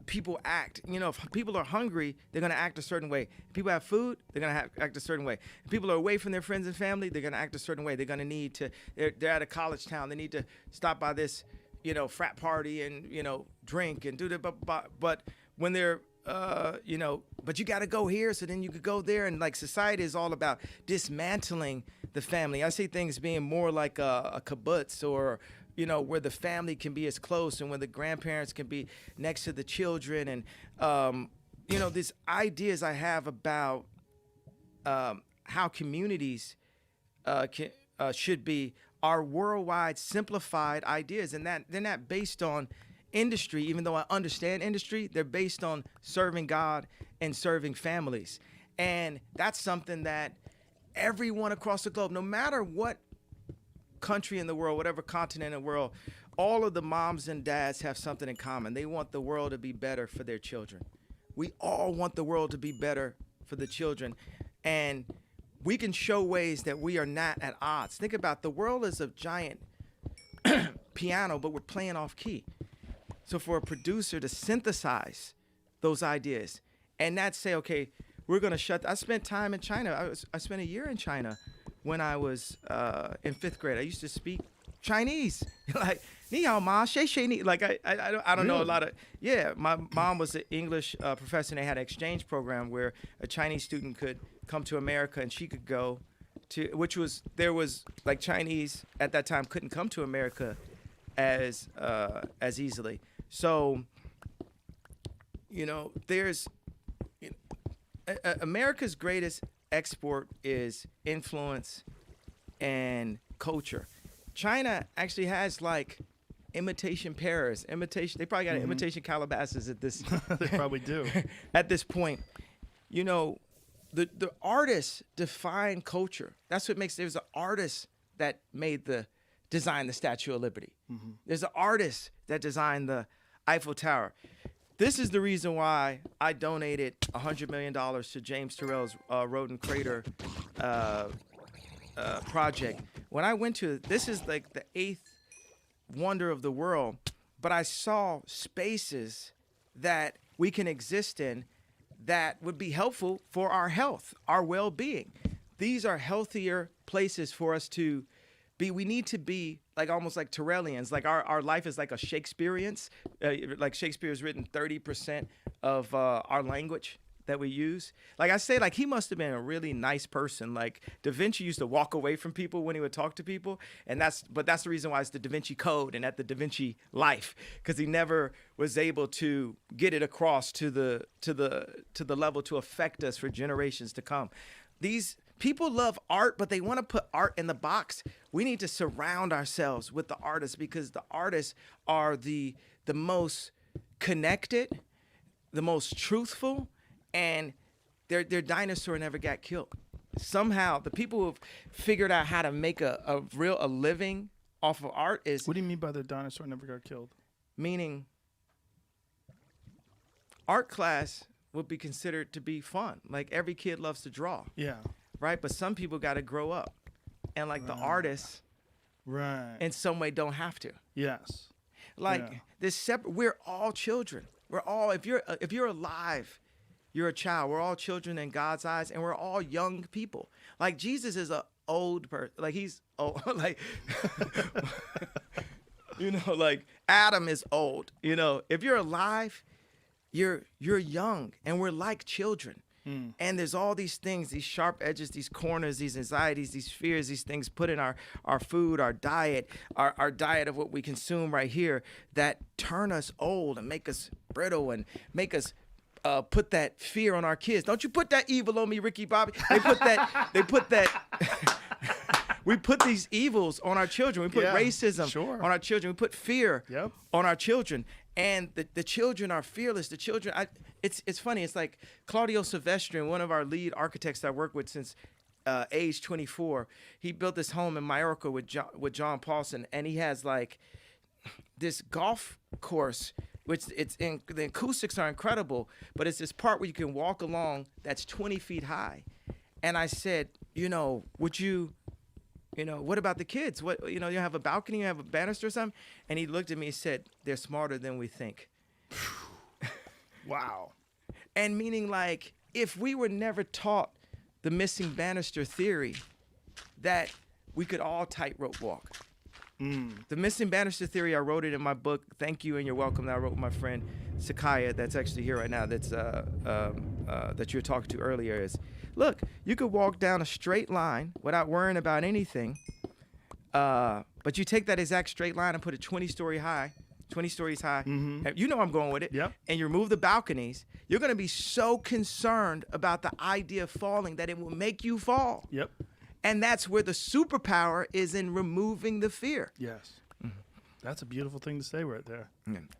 people act. If people are hungry, they're going to act a certain way. If people have food, they're going to act a certain way. If people are away from their friends and family, they're going to act a certain way. They're going to need to, they're at a college town, they need to stop by this, frat party and, drink and do that. But when they're, but you got to go here, so then you could go there. And like society is all about dismantling the family. I see things being more like a kibbutz, or, where the family can be as close and where the grandparents can be next to the children. And, these ideas I have about how communities should be are worldwide simplified ideas. And that they're not based on industry, even though I understand industry, they're based on serving God and serving families. And that's something that everyone across the globe, no matter what country in the world, whatever continent in the world, all of the moms and dads have something in common. They want the world to be better for their children. We all want the world to be better for the children. And we can show ways that we are not at odds. Think about the world is a giant piano, but we're playing off key. So for a producer to synthesize those ideas and not say, okay, we're going to shut. I spent time in China. I spent a year in China when I was in 5th grade. I used to speak Chinese. Ni hao ma, shay shay ni. Like I don't know a Really? lot of. Yeah, my mom was an English professor, and they had an exchange program where a Chinese student could come to America and she could go to, there was like Chinese at that time couldn't come to America as easily. So, you know, America's greatest export is influence and culture. China actually has like imitation Paris, they probably got imitation Calabasas at this They probably do. at this point. You know, the artists define culture. That's what makes, there's an artist that designed the Statue of Liberty. There's an artist that designed the Eiffel Tower. This is the reason why I donated $100 million to James Turrell's Roden Crater project. When I went to, this is like the 8th wonder of the world, but I saw spaces that we can exist in that would be helpful for our health, our well-being. These are healthier places for us to be. We need to be like almost like Turellians. Like our life is like a Shakespeareans. Like Shakespeare's written 30% of our language that we use. Like I say, like he must have been a really nice person. Like Da Vinci used to walk away from people when he would talk to people, and that's the reason why it's the Da Vinci Code and at the Da Vinci Life, because he never was able to get it across to the level to affect us for generations to come. These people love art, but they want to put art in the box. We need to surround ourselves with the artists, because the artists are the most connected, the most truthful, and their dinosaur never got killed. Somehow, the people who've figured out how to make a living off of art is, What do you mean by the dinosaur never got killed? meaning art class would be considered to be fun. Like every kid loves to draw, Yeah. right? But some people got to grow up, and like the artists Right. in some way don't have to. Yes. Like Yeah. this separate. We're all children. We're all, if you're alive, you're a child. We're all children in God's eyes, and we're all young people. Like Jesus is a old person. Like he's old. Like you know, like Adam is old. You know, if you're alive, you're young, and we're like children. And there's all these things, these sharp edges, these corners, these anxieties, these fears, these things put in our food, our diet, our diet of what we consume right here, that turn us old and make us brittle and make us put that fear on our kids. Don't you put that evil on me, Ricky Bobby. They put that. We put these evils on our children. We put racism on our children. We put fear on our children. And the children are fearless. The children, it's funny. It's like Claudio Silvestri, one of our lead architects that I worked with since age 24. He built this home in Majorca with John Paulson, and he has like this golf course, which the acoustics are incredible, but it's this part where you can walk along that's 20 feet high. And I said, what about the kids? You have a balcony, you have a banister or something? And he looked at me and said, they're smarter than we think. Wow. And meaning, like, if we were never taught the missing banister theory, that we could all tightrope walk. The missing banister theory, I wrote it in my book, Thank You and You're Welcome, that I wrote with my friend Sakaya, that's actually here right now, that's that you were talking to earlier, is, look, you could walk down a straight line without worrying about anything, but you take that exact straight line and put it 20 stories high, and you know I'm going with it, and you remove the balconies, you're going to be so concerned about the idea of falling that it will make you fall. Yep. And that's where the superpower is, in removing the fear. Yes. That's a beautiful thing to say right there.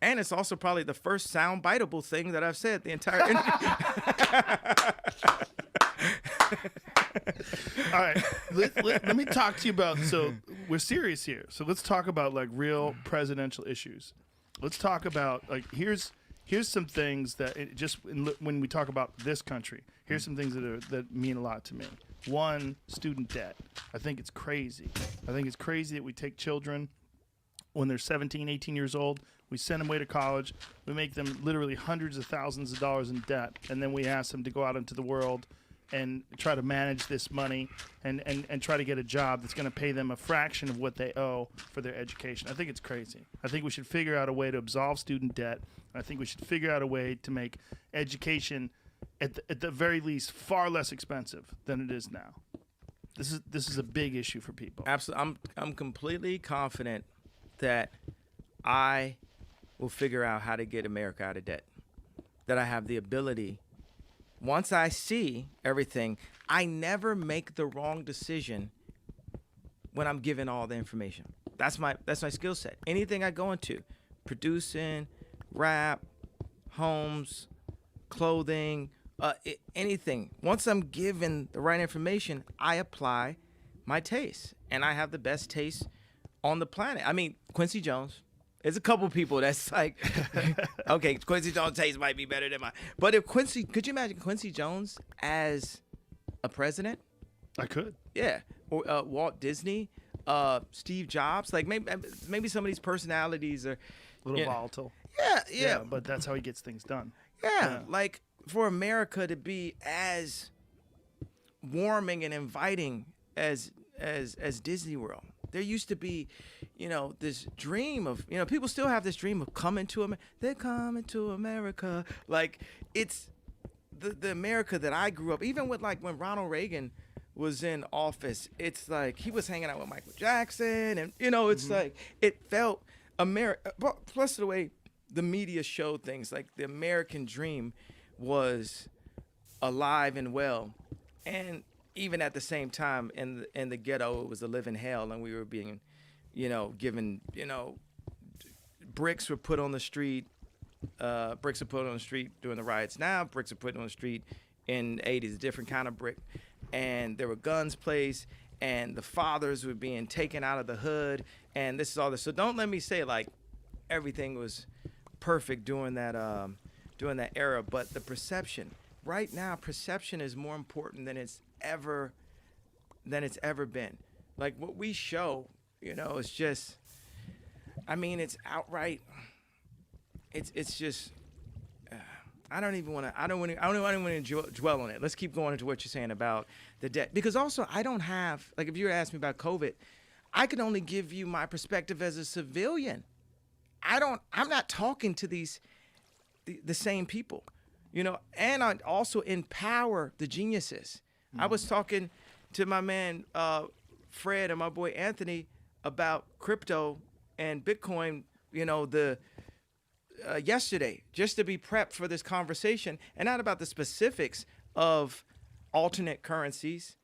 And it's also probably the first sound biteable thing that I've said the entire interview. All right, let me talk to you about, so we're serious here. So let's talk about like real presidential issues. Let's talk about like, here's some things that when we talk about this country, here's some things that mean a lot to me. One, student debt. I think it's crazy. I think it's crazy that we take children when they're 17, 18 years old, we send them away to college, we make them literally hundreds of thousands of dollars in debt, and then we ask them to go out into the world and try to manage this money and try to get a job that's going to pay them a fraction of what they owe for their education. I think it's crazy. I think we should figure out a way to absolve student debt. I think we should figure out a way to make education, at the very least, far less expensive than it is now. This is a big issue for people. Absolutely. I'm completely confident that I will figure out how to get America out of debt. That I have the ability. Once I see everything, I never make the wrong decision when I'm given all the information. That's my skill set. Anything I go into, producing, rap, homes, clothing, anything. Once I'm given the right information, I apply my taste, and I have the best taste on the planet. I mean, Quincy Jones. There's a couple people that's like, okay, Quincy Jones' taste might be better than mine. But if could you imagine Quincy Jones as a president? I could. Yeah. Or Walt Disney, Steve Jobs. Like maybe some of these personalities are A little volatile. Yeah. But that's how he gets things done. Yeah. Like for America to be as warming and inviting as Disney World. There used to be, this dream of, people still have this dream of coming to America. They're coming to America. Like, it's the America that I grew up, even with, like, when Ronald Reagan was in office, it's like he was hanging out with Michael Jackson. And, it's like, it felt America. Plus the way the media showed things, like the American dream was alive and well. And even at the same time, in the ghetto, it was a living hell, and we were being, given, bricks were put on the street. Bricks are put on the street during the riots. Now bricks are put on the street in the 80s, a different kind of brick, and there were guns placed, and the fathers were being taken out of the hood, and this is all this. So don't let me say like everything was perfect during that era, but the perception. Right now, perception is more important than it's ever been. Like what we show, it's just, it's outright. It's just, I don't want to dwell on it. Let's keep going into what you're saying about the debt, because also I don't have, like, if you were to ask me about COVID, I can only give you my perspective as a civilian. I'm not talking to the same people. And I also empower the geniuses. I was talking to my man Fred and my boy Anthony about crypto and Bitcoin, yesterday, just to be prepped for this conversation, and not about the specifics of alternate currencies,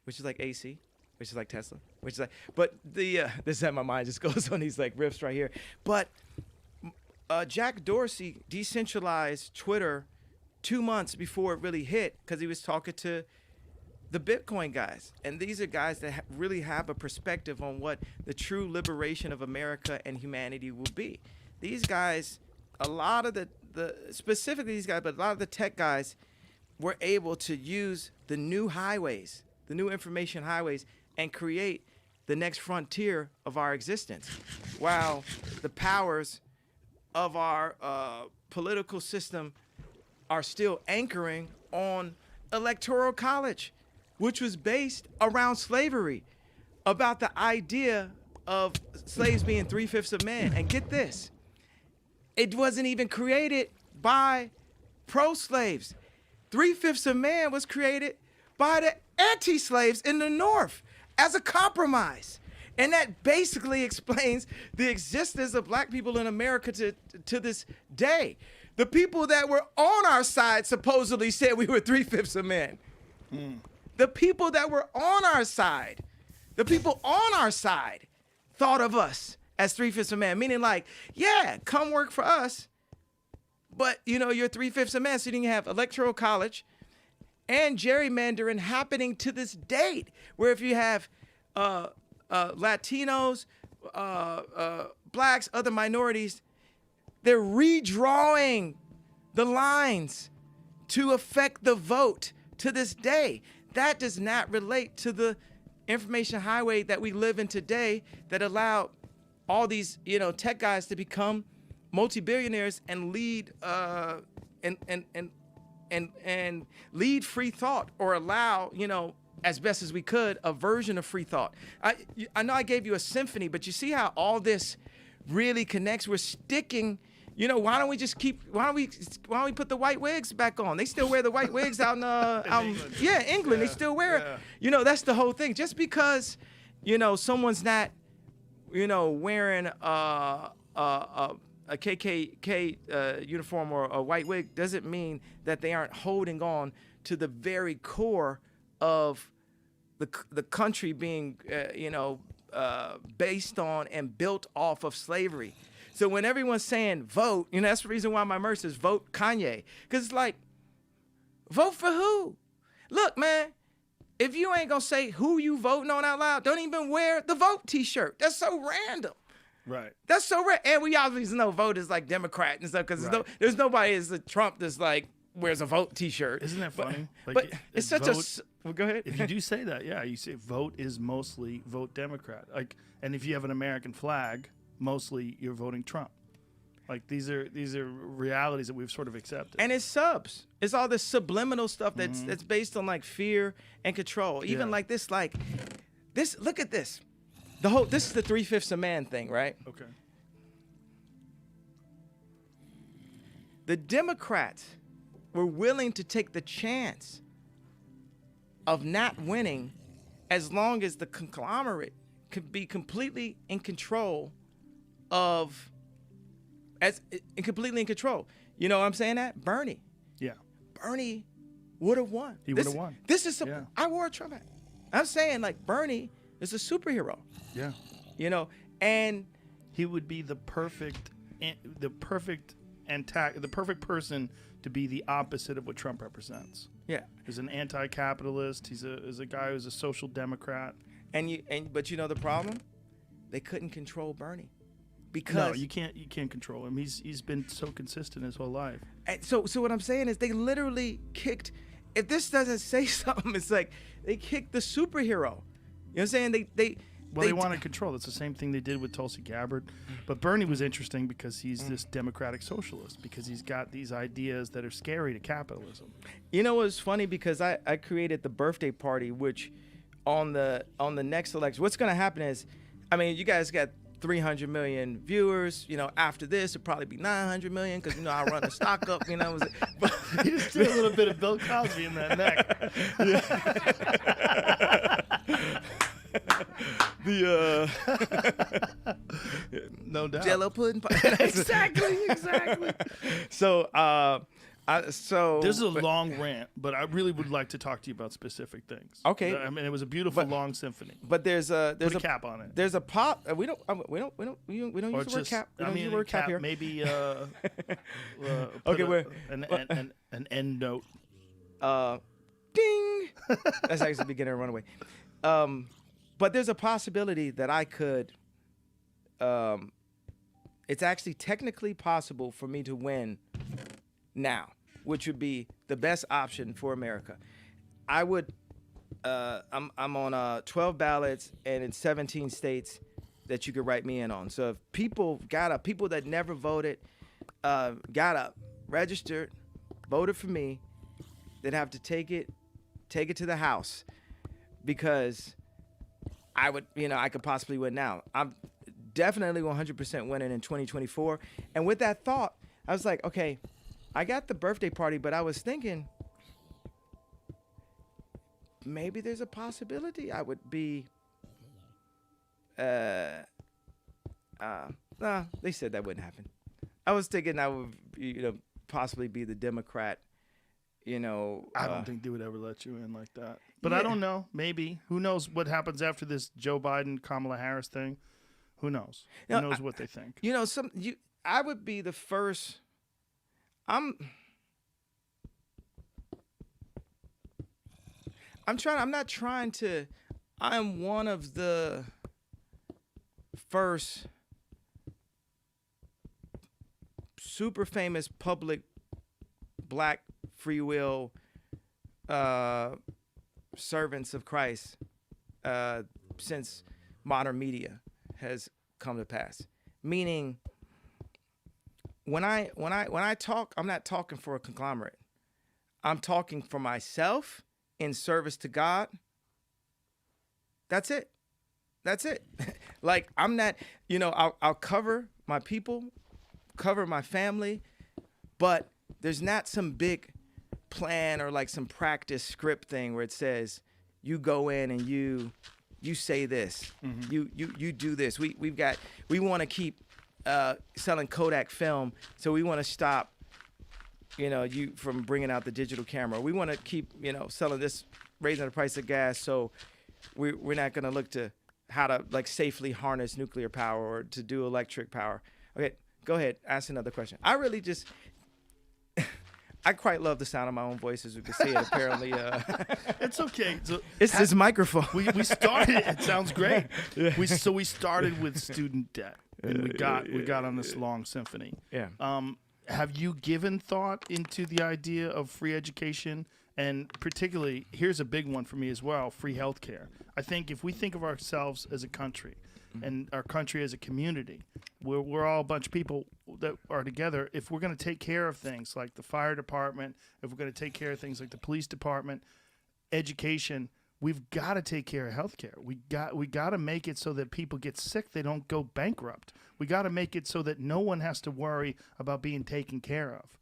which is like AC, which is like Tesla, which is like, but this is how my mind just goes on these like riffs right here. But Jack Dorsey decentralized Twitter 2 months before it really hit, because he was talking to the Bitcoin guys. And these are guys that really have a perspective on what the true liberation of America and humanity will be. These guys, a lot of specifically these guys, but a lot of the tech guys were able to use the new highways, the new information highways, and create the next frontier of our existence. While the powers of our political system are still anchoring on electoral college, which was based around slavery, about the idea of slaves being 3/5 of man. And get this, it wasn't even created by pro-slaves. 3/5 of man was created by the anti-slaves in the North as a compromise. And that basically explains the existence of black people in America to this day. The people that were on our side supposedly said we were 3/5 of men. The people that were on our side, thought of us as 3/5 of man, meaning like, yeah, come work for us, but you're 3/5 of man, so you have electoral college and gerrymandering happening to this date, where if you have Latinos, blacks, other minorities, they're redrawing the lines to affect the vote to this day. That does not relate to the information highway that we live in today, that allowed all these, tech guys to become multi-billionaires and lead and and lead free thought, or allow, as best as we could, a version of free thought. I know I gave you a symphony, but you see how all this really connects. We're sticking. Why don't we put the white wigs back on? They still wear the white wigs out in England. Yeah, England. They still wear it. That's the whole thing. Just because, someone's not, wearing a KKK uniform or a white wig doesn't mean that they aren't holding on to the very core of the country being, based on and built off of slavery. So when everyone's saying vote, that's the reason why my merch says vote Kanye. Because it's like, vote for who? Look, man, if you ain't going to say who you voting on out loud, don't even wear the vote t-shirt. That's so random. Right. That's so random. And we obviously know vote is like Democrat and stuff, because there's nobody as a Trump that's like wears a vote t-shirt. Isn't that funny? But it's such vote, well, go ahead. If you do say that, yeah, you say vote is mostly vote Democrat. And if you have an American flag, mostly you're voting Trump. These are realities that we've sort of accepted. And it's subs. It's all this subliminal stuff that's based on fear and control. Even this. Look at this. This is the 3/5 of man thing, right? Okay. The Democrats were willing to take the chance of not winning as long as the conglomerate could be completely in control of, completely in control. You know what I'm saying that? Bernie. Yeah. Bernie would have won. He would have won. This is I wore a Trump hat. I'm saying Bernie is a superhero. Yeah. And he would be the perfect person to be the opposite of what Trump represents. Yeah. He's an anti-capitalist. He's a guy who's a social democrat. But the problem? They couldn't control Bernie. Because no, you can't control him. He's been so consistent his whole life. And so what I'm saying is they literally kicked. If this doesn't say something, it's like they kicked the superhero. You know what I'm saying? They wanted control. That's the same thing they did with Tulsi Gabbard. But Bernie was interesting because he's this democratic socialist, because he's got these ideas that are scary to capitalism. It's funny because I created the birthday party, which on the next election, what's going to happen is, you guys got 300 million viewers. After this, it'll probably be 900 million because, I run the stock up, But you just did a little bit of Bill Cosby in that neck. No doubt. Jello pudding pie. exactly. So, this is a long rant, but I really would like to talk to you about specific things. Okay. It was a beautiful long symphony. But there's a cap on it. There's a pop. We don't use the word cap. We don't use the word cap here. Maybe okay, an end note. Ding. That's actually the beginner of Runaway. But there's a possibility that I could. It's actually technically possible for me to win now, which would be the best option for America. I would. I'm on 12 ballots and in 17 states that you could write me in on. So if people that never voted, got registered, voted for me, they'd have to take it to the House, because I would, I could possibly win now. I'm definitely 100% winning in 2024. And with that thought, I was like, okay, I got the birthday party, but I was thinking maybe there's a possibility I would be. They said that wouldn't happen. I was thinking I would, possibly be the Democrat. I don't think they would ever let you in like that. But I don't know. Maybe. Who knows what happens after this Joe Biden, Kamala Harris thing? Who knows? Who knows what they think? I would be the first. I'm not trying to. I'm one of the first super famous public black free will servants of Christ since modern media has come to pass. Meaning, when I talk, I'm not talking for a conglomerate. I'm talking for myself in service to God. That's it. That's it. Like, I'm not, I'll cover my people, cover my family, but there's not some big plan or like some practice script thing where it says you go in and you say this, you do this. We want to keep selling Kodak film, so we want to stop you from bringing out the digital camera. We want to keep selling this, raising the price of gas, so we're not going to look to how to like safely harness nuclear power or to do electric power. Okay, go ahead, ask another question. I really just I quite love the sound of my own voice, as we can see it. Apparently, It's okay. So it's this microphone. we started. It sounds great. We started with student debt, and we got on this long symphony. Yeah. Have you given thought into the idea of free education? And particularly, here's a big one for me as well: free healthcare. I think if we think of ourselves as a country, and our country as a community, we're all a bunch of people that are together. If we're going to take care of things like the fire department, if we're going to take care of things like the police department, education, we've got to take care of healthcare. We got to make it so that people get sick, they don't go bankrupt. We got to make it so that no one has to worry about being taken care of.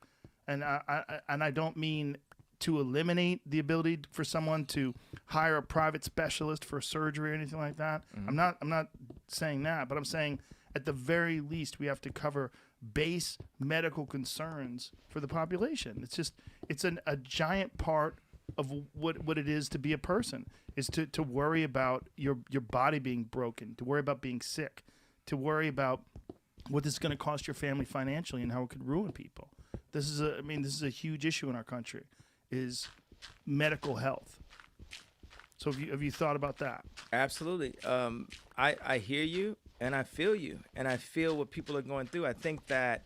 And I don't mean to eliminate the ability for someone to hire a private specialist for surgery or anything like that. I'm not saying that, but I'm saying at the very least we have to cover base medical concerns for the population. It's a giant part of what it is to be a person, is to worry about your body being broken, to worry about being sick, to worry about what this is going to cost your family financially and how it could ruin people. This is a huge issue in our country, is medical health. So have you thought about that? Absolutely. I hear you and I feel you, and I feel what people are going through. I think that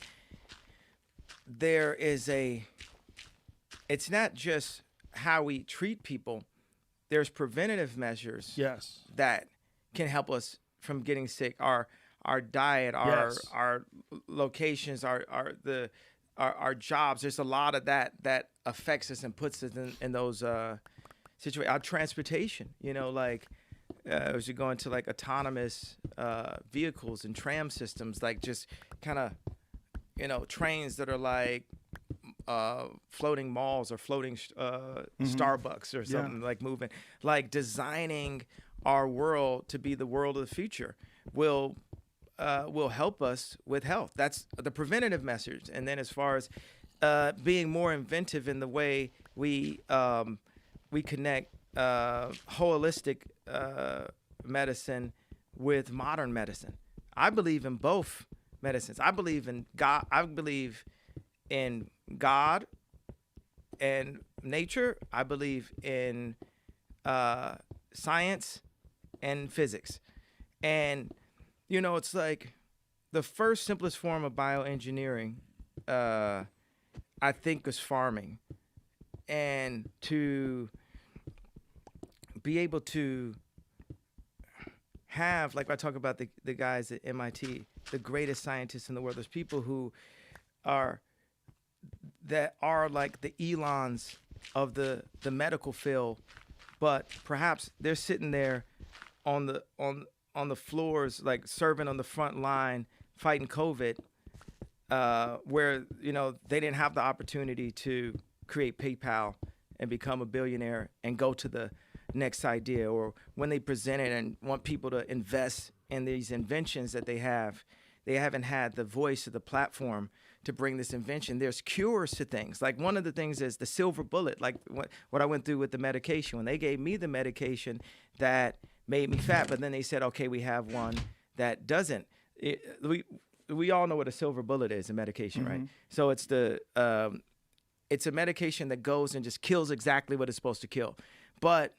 there is it's not just how we treat people. There's preventative measures that can help us from getting sick. Our diet, our locations, our jobs. There's a lot of that affects us and puts us in those situations. Our transportation, as you go into like autonomous vehicles and tram systems, like just kind of, trains that are like floating malls or floating Starbucks or something, like moving, like designing our world to be the world of the future will help us with health. That's the preventative measures. And then as far as being more inventive in the way we connect holistic medicine with modern medicine. I believe in both medicines. I believe in God. I believe in God and nature. I believe in science and physics. And it's like the first simplest form of bioengineering, I think, is farming. And to be able to have, like I talk about the guys at MIT, the greatest scientists in the world. There's people who are like the Elons of the medical field, but perhaps they're sitting there on the floors, like serving on the front line, fighting COVID, where they didn't have the opportunity to create PayPal and become a billionaire and go to the next idea, or when they present it and want people to invest in these inventions that they haven't had the voice of the platform to bring this invention. There's cures to things. Like one of the things is the silver bullet, like what I went through with the medication. When they gave me the medication that made me fat, but then they said, okay, we have one that doesn't. We all know what a silver bullet is in medication, right? So it's it's a medication that goes and just kills exactly what it's supposed to kill. But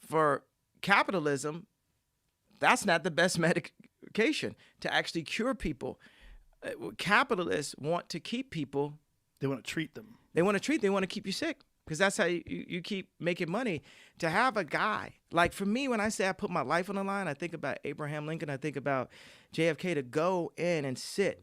for capitalism, that's not the best medication to actually cure people. Capitalists want to keep people. They want to treat them. They want to keep you sick, because that's how you keep making money. To have a guy, like for me, when I say I put my life on the line, I think about Abraham Lincoln, I think about JFK, to go in and sit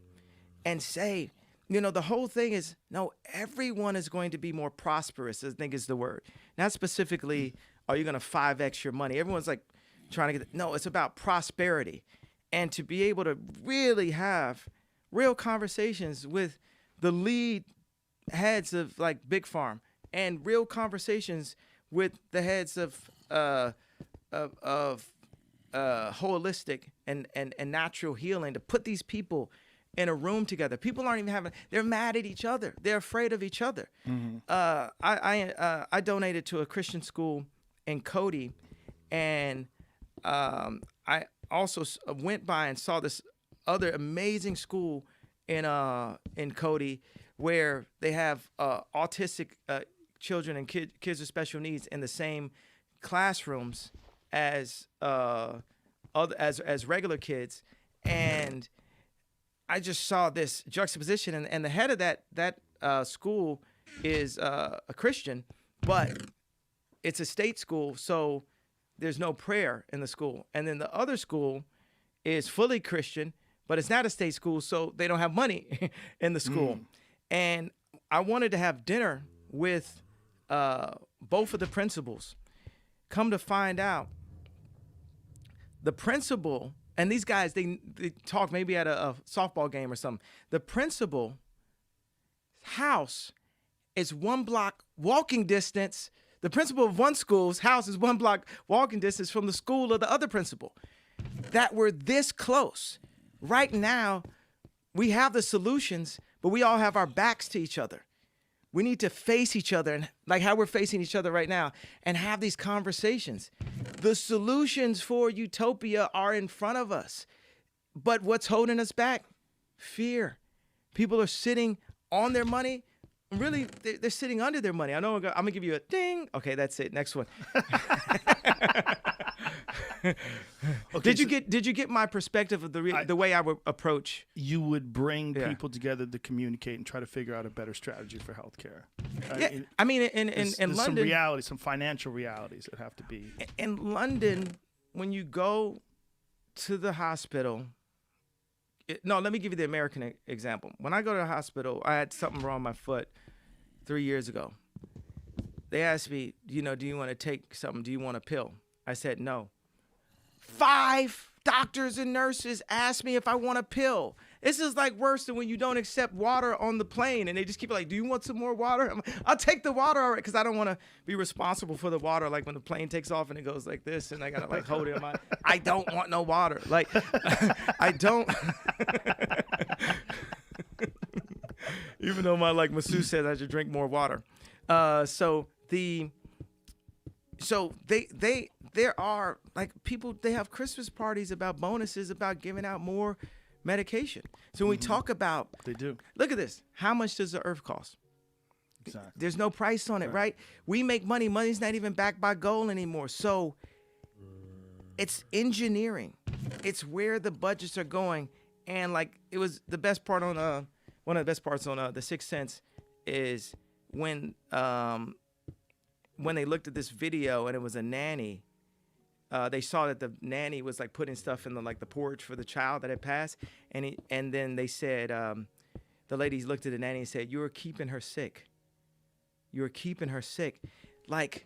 and say, the whole thing is, no, everyone is going to be more prosperous, I think is the word. Not specifically, are you going to 5X your money? Everyone's like trying to get, no, it's about prosperity. And to be able to really have real conversations with the lead heads of like Big Farm and real conversations with the heads of holistic and natural healing, to put these people in a room together. People aren't even having, they're mad at each other. They're afraid of each other. I donated to a Christian school in Cody, and I also went by and saw this other amazing school in Cody, where they have autistic children and kids with special needs in the same classrooms as regular kids. And I just saw this juxtaposition, and the head of that school is a Christian, but it's a state school, so there's no prayer in the school. And then the other school is fully Christian, but it's not a state school, so they don't have money in the school. And I wanted to have dinner with both of the principals. Come to find out, the principal, and these guys, they talk maybe at a softball game or something. The principal's house is 1 block walking distance. The principal of one school's house is 1 block walking distance from the school of the other principal. That we're this close. Right now, we have the solutions, but we all have our backs to each other. We need to face each other, and like how we're facing each other right now, and have these conversations. The solutions for utopia are in front of us. But what's holding us back? Fear. People are sitting on their money. Really, they're sitting under their money. I know I'm going to give you a ding. Okay, that's it. Next one. Okay, Did you get my perspective of the way I would approach? You would bring people together to communicate and try to figure out a better strategy for healthcare. Yeah, I mean, in there's London, some realities, some financial realities that have to be. In London, when you go to the hospital, let me give you the American example. When I go to the hospital, I had something wrong with my foot 3 years ago. They asked me, do you want to take something? Do you want a pill? I said no. 5 doctors and nurses asked me if I want a pill. This is like worse than when you don't accept water on the plane and they just keep like, do you want some more water? I'll take the water already, because I don't want to be responsible for the water. Like when the plane takes off and it goes like this and I got to like hold it in my, I don't want no water. Like I don't. Even though my masseuse says I should drink more water. There are like people, they have Christmas parties about bonuses, about giving out more medication. So when we talk about, They do. look at this. How much does the earth cost? Exactly. There's no price on it, right? We make money. Money's not even backed by gold anymore. So it's engineering. It's where the budgets are going. And like it was the best part on one of the best parts on The Sixth Sense is when they looked at this video and it was a nanny. They saw that the nanny was like putting stuff in the porch for the child that had passed, and then they said, the ladies looked at the nanny and said, "You are keeping her sick. You are keeping her sick." Like,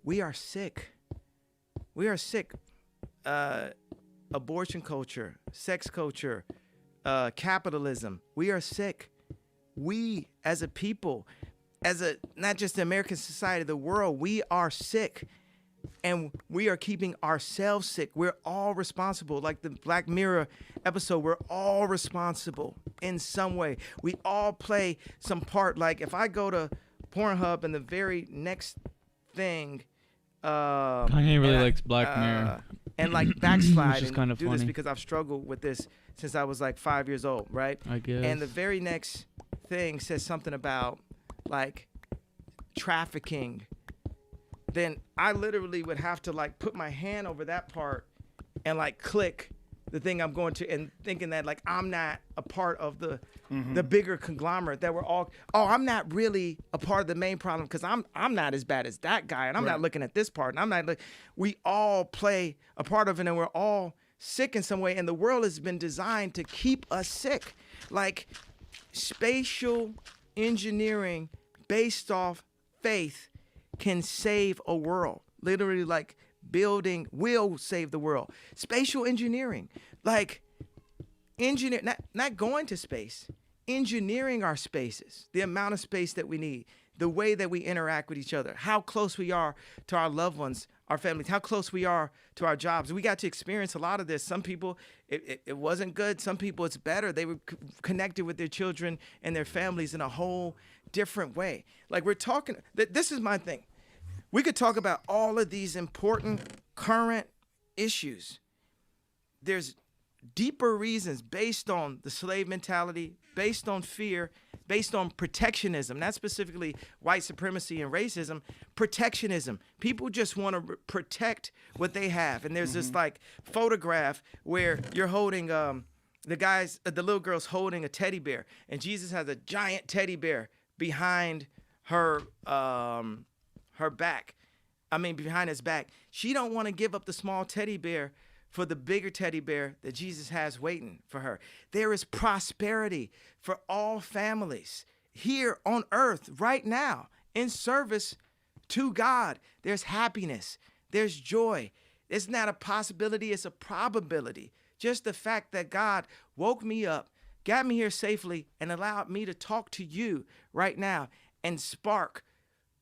we are sick. We are sick. Abortion culture, sex culture, capitalism. We are sick. We as a people, not just the American society, the world, we are sick. And we are keeping ourselves sick. We're all responsible. Like the Black Mirror episode, we're all responsible in some way. We all play some part. Like if I go to Pornhub and the very next thing, Kanye really likes Black Mirror. And like backslide Which is and kind of do this funny. because I've struggled with this since I was like 5 years old, right? I guess. And the very next thing says something about like trafficking. Then I literally would have to like put my hand over that part and like click the thing I'm going to, and thinking that like I'm not a part of the bigger conglomerate, that we're all, I'm not really a part of the main problem because I'm not as bad as that guy, and I'm not looking at this part, and I'm not we all play a part of it, and we're all sick in some way, and the world has been designed to keep us sick. Like spatial engineering based off faith can save a world. Literally, like building will save the world. Spatial engineering, like engineer, not going to space, engineering our spaces, the amount of space that we need, the way that we interact with each other, how close we are to our loved ones, our families, how close we are to our jobs. We got to experience a lot of this. Some people, it wasn't good. Some people, it's better. They were connected with their children and their families in a whole different way. Like we're talking, this is my thing. We could talk about all of these important current issues. There's deeper reasons based on the slave mentality, based on fear, based on protectionism, not specifically white supremacy and racism, protectionism. People just want to protect what they have. And there's this like photograph where you're holding the little girl's holding a teddy bear, and Jesus has a giant teddy bear behind her back. Behind his back. She don't want to give up the small teddy bear for the bigger teddy bear that Jesus has waiting for her. There is prosperity for all families here on earth right now in service to God. There's happiness. There's joy. It's not a possibility. It's a probability. Just the fact that God woke me up, got me here safely, and allowed me to talk to you right now and spark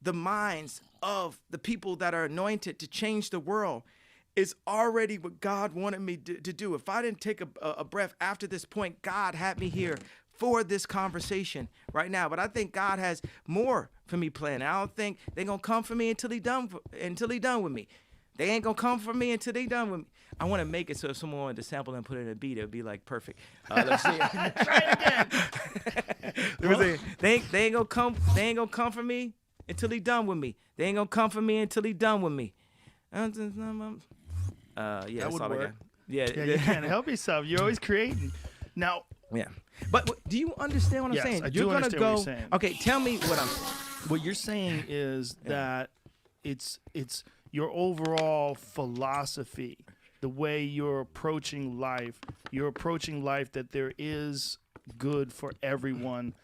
the minds of the people that are anointed to change the world is already what God wanted me to do. If I didn't take a breath after this point, God had me here for this conversation right now. But I think God has more for me planned. I don't think they're going to come for me until he done with me. They ain't going to come for me until they done with me. I want to make it so if someone wanted to sample and put it in a beat, it would be like perfect. Let's see. Try it again. They ain't gonna come for me until he done with me. They ain't gonna come for me until he done with me. Yeah, That would all I work. got. Yeah, You can't help yourself. You're always creating. Now, yeah. But do you understand what I'm Yes, saying? I do understand what you're saying. Okay, tell me what I'm saying. what you're saying is that it's your overall philosophy, the way you're approaching life. You're approaching life that there is good for everyone.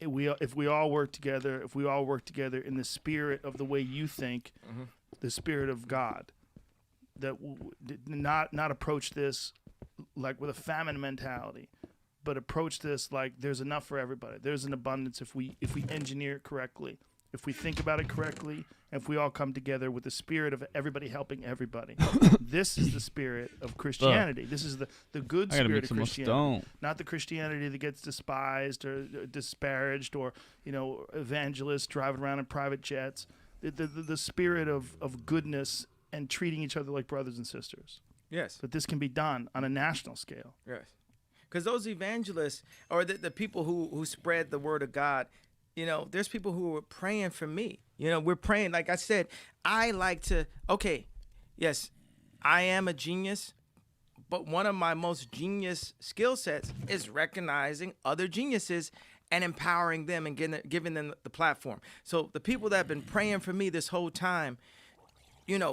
If we all work together in the spirit of the way you think, the spirit of God, that not approach this like with a famine mentality, but approach this like there's enough for everybody. There's an abundance if we engineer it correctly, if we think about it correctly, and if we all come together with the spirit of everybody helping everybody. This is the spirit of Christianity. This is the good spirit of Christianity, not the Christianity that gets despised or disparaged, or evangelists driving around in private jets. The spirit of goodness and treating each other like brothers and sisters. Yes. But this can be done on a national scale. Yes. Because those evangelists or the people who spread the word of God, there's people who are praying for me. We're praying. Like I said, yes, I am a genius, but one of my most genius skill sets is recognizing other geniuses and empowering them and giving them the platform. So the people that have been praying for me this whole time,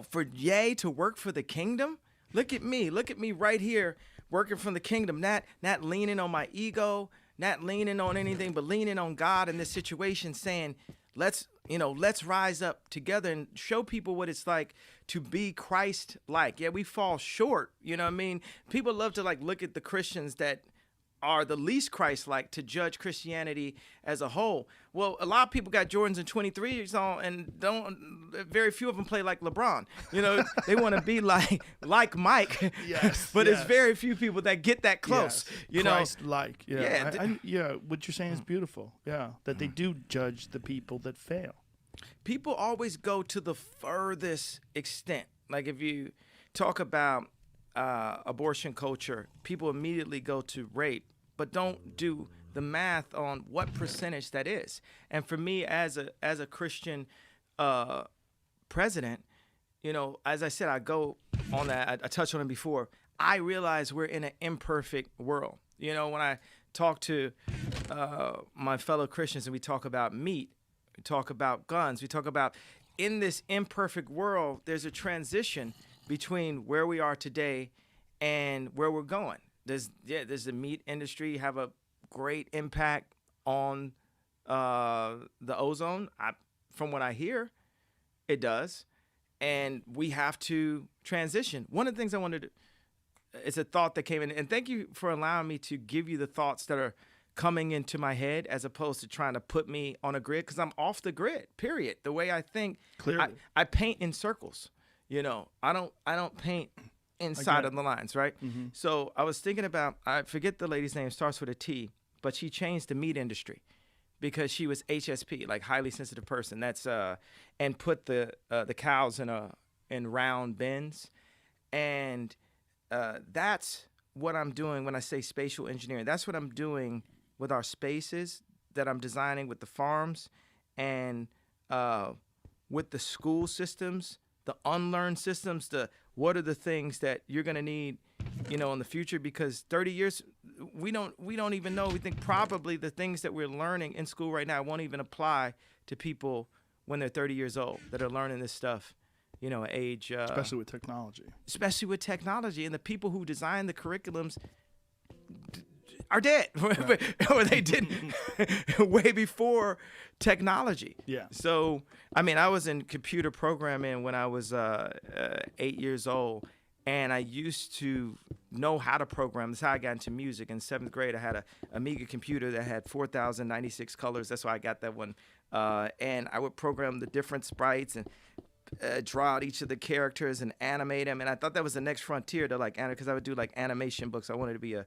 for Ye to work for the kingdom, look at me right here working from the kingdom, not leaning on my ego, not leaning on anything, but leaning on God in this situation, saying, let's rise up together and show people what it's like to be Christ-like. Yeah, we fall short. You know what I mean? People love to look at the Christians that are the least Christ-like to judge Christianity as a whole. Well, a lot of people got Jordans and 23s on, and very few of them play like LeBron. They want to be like Mike. Yes. But it's very few people that get that close. Yes. Christ-like. Yeah. Yeah. What you're saying is beautiful. Yeah. That they do judge the people that fail. People always go to the furthest extent. Like if you talk about abortion culture, people immediately go to rape, but don't do the math on what percentage that is. And for me, as a Christian president, as I said, I go on that. I touched on it before. I realize we're in an imperfect world. When I talk to my fellow Christians and we talk about meat, we talk about guns, we talk about in this imperfect world, there's a transition between where we are today and where we're going. Does the meat industry have a great impact on the ozone. From what I hear, it does. And we have to transition. One of the things I wanted to, it's a thought that came in, and thank you for allowing me to give you the thoughts that are coming into my head as opposed to trying to put me on a grid, because I'm off the grid, period. The way I think, Clearly. I paint in circles. You know, I don't paint inside of the lines, right? Mm-hmm. So I was thinking about, I forget the lady's name, starts with a T, but she changed the meat industry because she was HSP, like highly sensitive person. That's and put the cows in round bins, and that's what I'm doing when I say spatial engineering. That's what I'm doing with our spaces that I'm designing with the farms and with the school systems, the unlearned systems. What are the things that you're gonna need, you know, in the future? Because 30 years, we don't even know. We think probably the things that we're learning in school right now won't even apply to people when they're 30 years old that are learning this stuff, you know, at age. Especially with technology. Especially with technology, and the people who design the curriculums are dead, or they did way before technology. Yeah. So, I mean, I was in computer programming when I was 8 years old, and I used to know how to program. That's how I got into music. In 7th grade, I had a Amiga computer that had 4,096 colors. That's why I got that one. And I would program the different sprites and draw out each of the characters and animate them. And I thought that was the next frontier to like, because I would do like animation books. I wanted to be an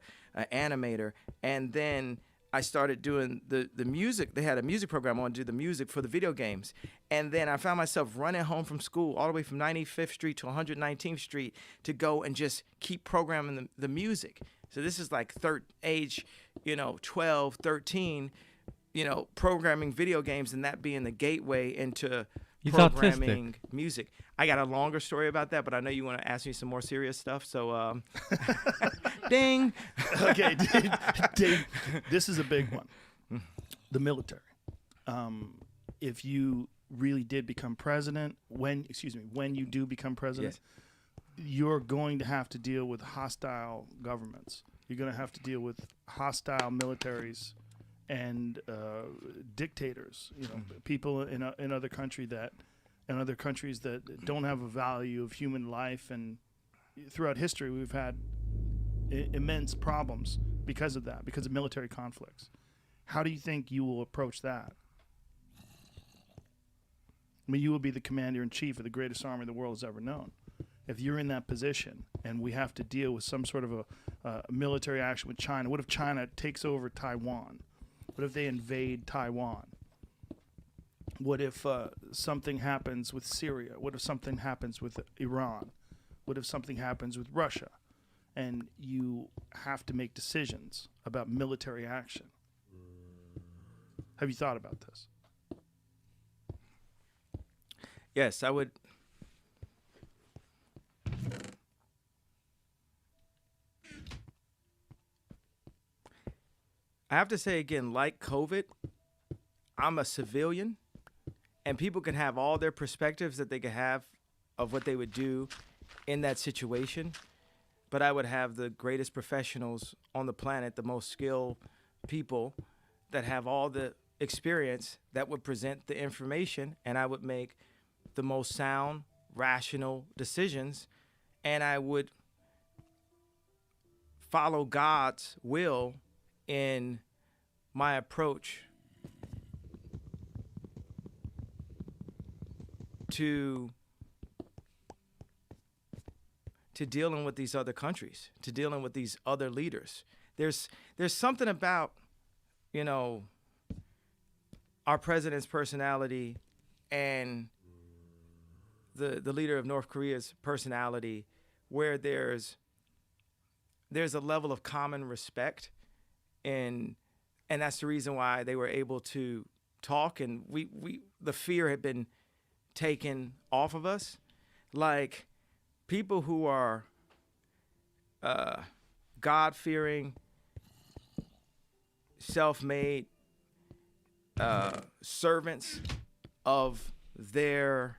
animator. And then I started doing the music. They had a music program. I wanted to do the music for the video games. And then I found myself running home from school all the way from 95th Street to 119th Street to go and just keep programming the music. So this is like age, 12, 13, programming video games, and that being the gateway into programming music. I got a longer story about that, but I know you want to ask me some more serious stuff. So, ding. Okay, Dave, this is a big one. The military. If you really did become president, when you do become president, yes, you're going to have to deal with hostile governments. You're going to have to deal with hostile militaries and dictators. People in other countries that don't have a value of human life, and throughout history we've had immense problems because of that, because of military conflicts. How do you think you will approach that? I mean, you will be the commander-in-chief of the greatest army the world has ever known. If you're in that position and we have to deal with some sort of a military action with China, what if China takes over Taiwan? What if they invade Taiwan? What if something happens with Syria? What if something happens with Iran? What if something happens with Russia? And you have to make decisions about military action. Have you thought about this? Yes, I would. I have to say again, like COVID, I'm a civilian, and people can have all their perspectives that they could have of what they would do in that situation. But I would have the greatest professionals on the planet, the most skilled people that have all the experience that would present the information, and I would make the most sound, rational decisions, and I would follow God's will in my approach to dealing with these other countries, to dealing with these other leaders. There's something about, our president's personality and the leader of North Korea's personality, where there's a level of common respect, and that's the reason why they were able to talk, and we the fear had been taken off of us. Like, people who are God-fearing, self-made servants of their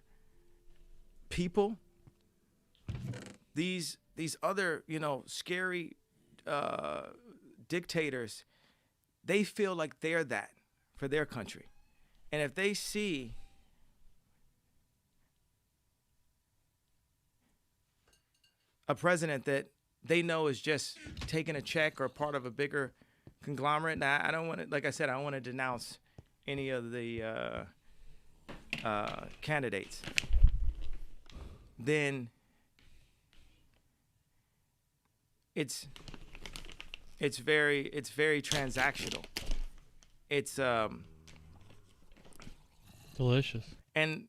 people, these other scary dictators, they feel like they're that for their country. And if they see a president that they know is just taking a check or part of a bigger conglomerate, now I don't want to, like I said, I don't want to denounce any of the candidates, then it's very transactional. It's Delicious. and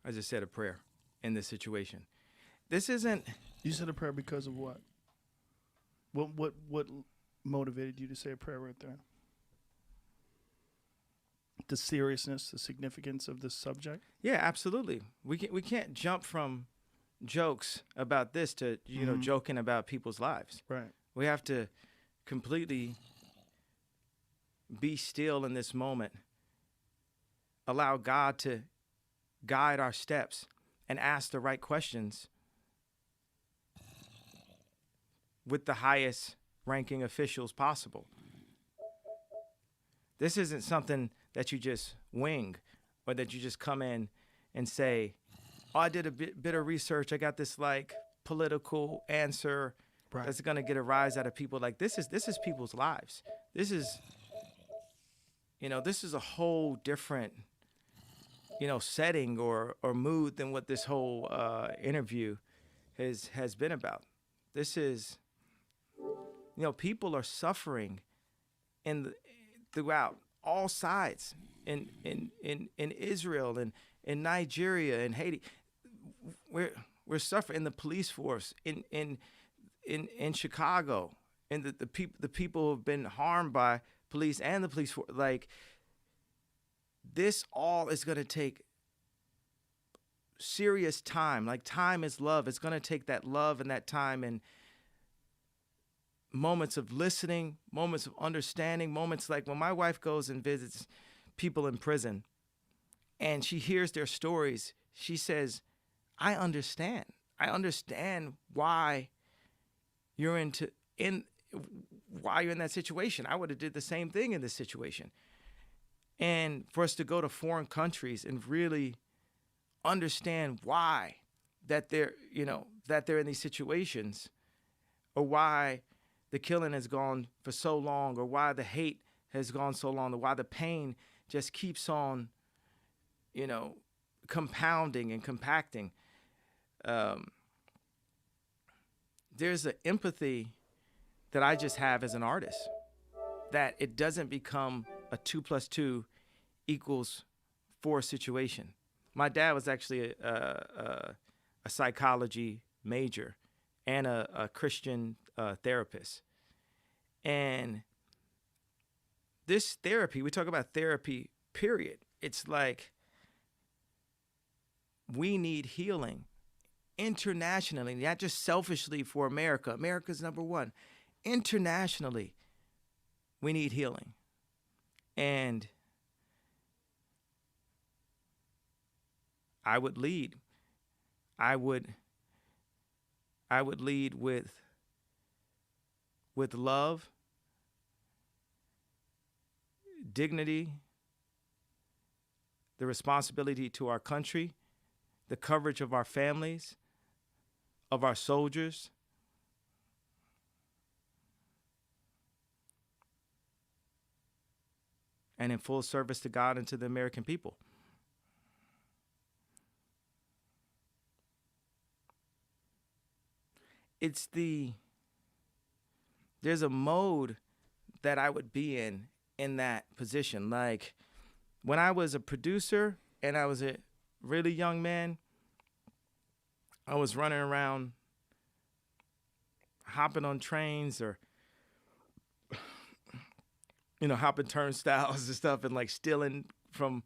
I just said a prayer in this situation. This isn't. You said a prayer because of what? What motivated you to say a prayer right there? The seriousness, the significance of this subject. Yeah, absolutely. We can't jump from jokes about this to joking about people's lives. Right. We have to completely be still in this moment. Allow God to guide our steps and ask the right questions with the highest ranking officials possible. This isn't something that you just wing or that you just come in and say, oh, I did a bit of research. I got this like political answer that's going to get a rise out of people. Like this is people's lives. This is a whole different, setting or mood than what this whole interview has been about. This is, people are suffering throughout all sides in Israel and in Nigeria and Haiti. We're suffering in the police force in Chicago, and the people who have been harmed by police and the police force. Like this all is going to take serious time. Like time is love. It's going to take that love and that time and moments of listening, moments of understanding, moments like when my wife goes and visits people in prison and she hears their stories, she says, I understand why you're in that situation. I would have did the same thing in this situation. And for us to go to foreign countries and really understand why that they're in these situations, or why the killing has gone for so long, or why the hate has gone so long, or why the pain just keeps on, compounding and compacting. There's an empathy that I just have as an artist, that it doesn't become a 2 + 2 = 4 situation. My dad was actually a psychology major and a Christian therapist. And this therapy, we talk about therapy, period. It's like we need healing internationally, not just selfishly for America. America's number one. Internationally, we need healing. And I would lead. I would lead with love, dignity, the responsibility to our country, the coverage of our families, of our soldiers. And in full service to God and to the American people. There's a mode that I would be in that position. Like when I was a producer and I was a really young man, I was running around hopping on trains or hopping turnstiles and stuff, and like stealing from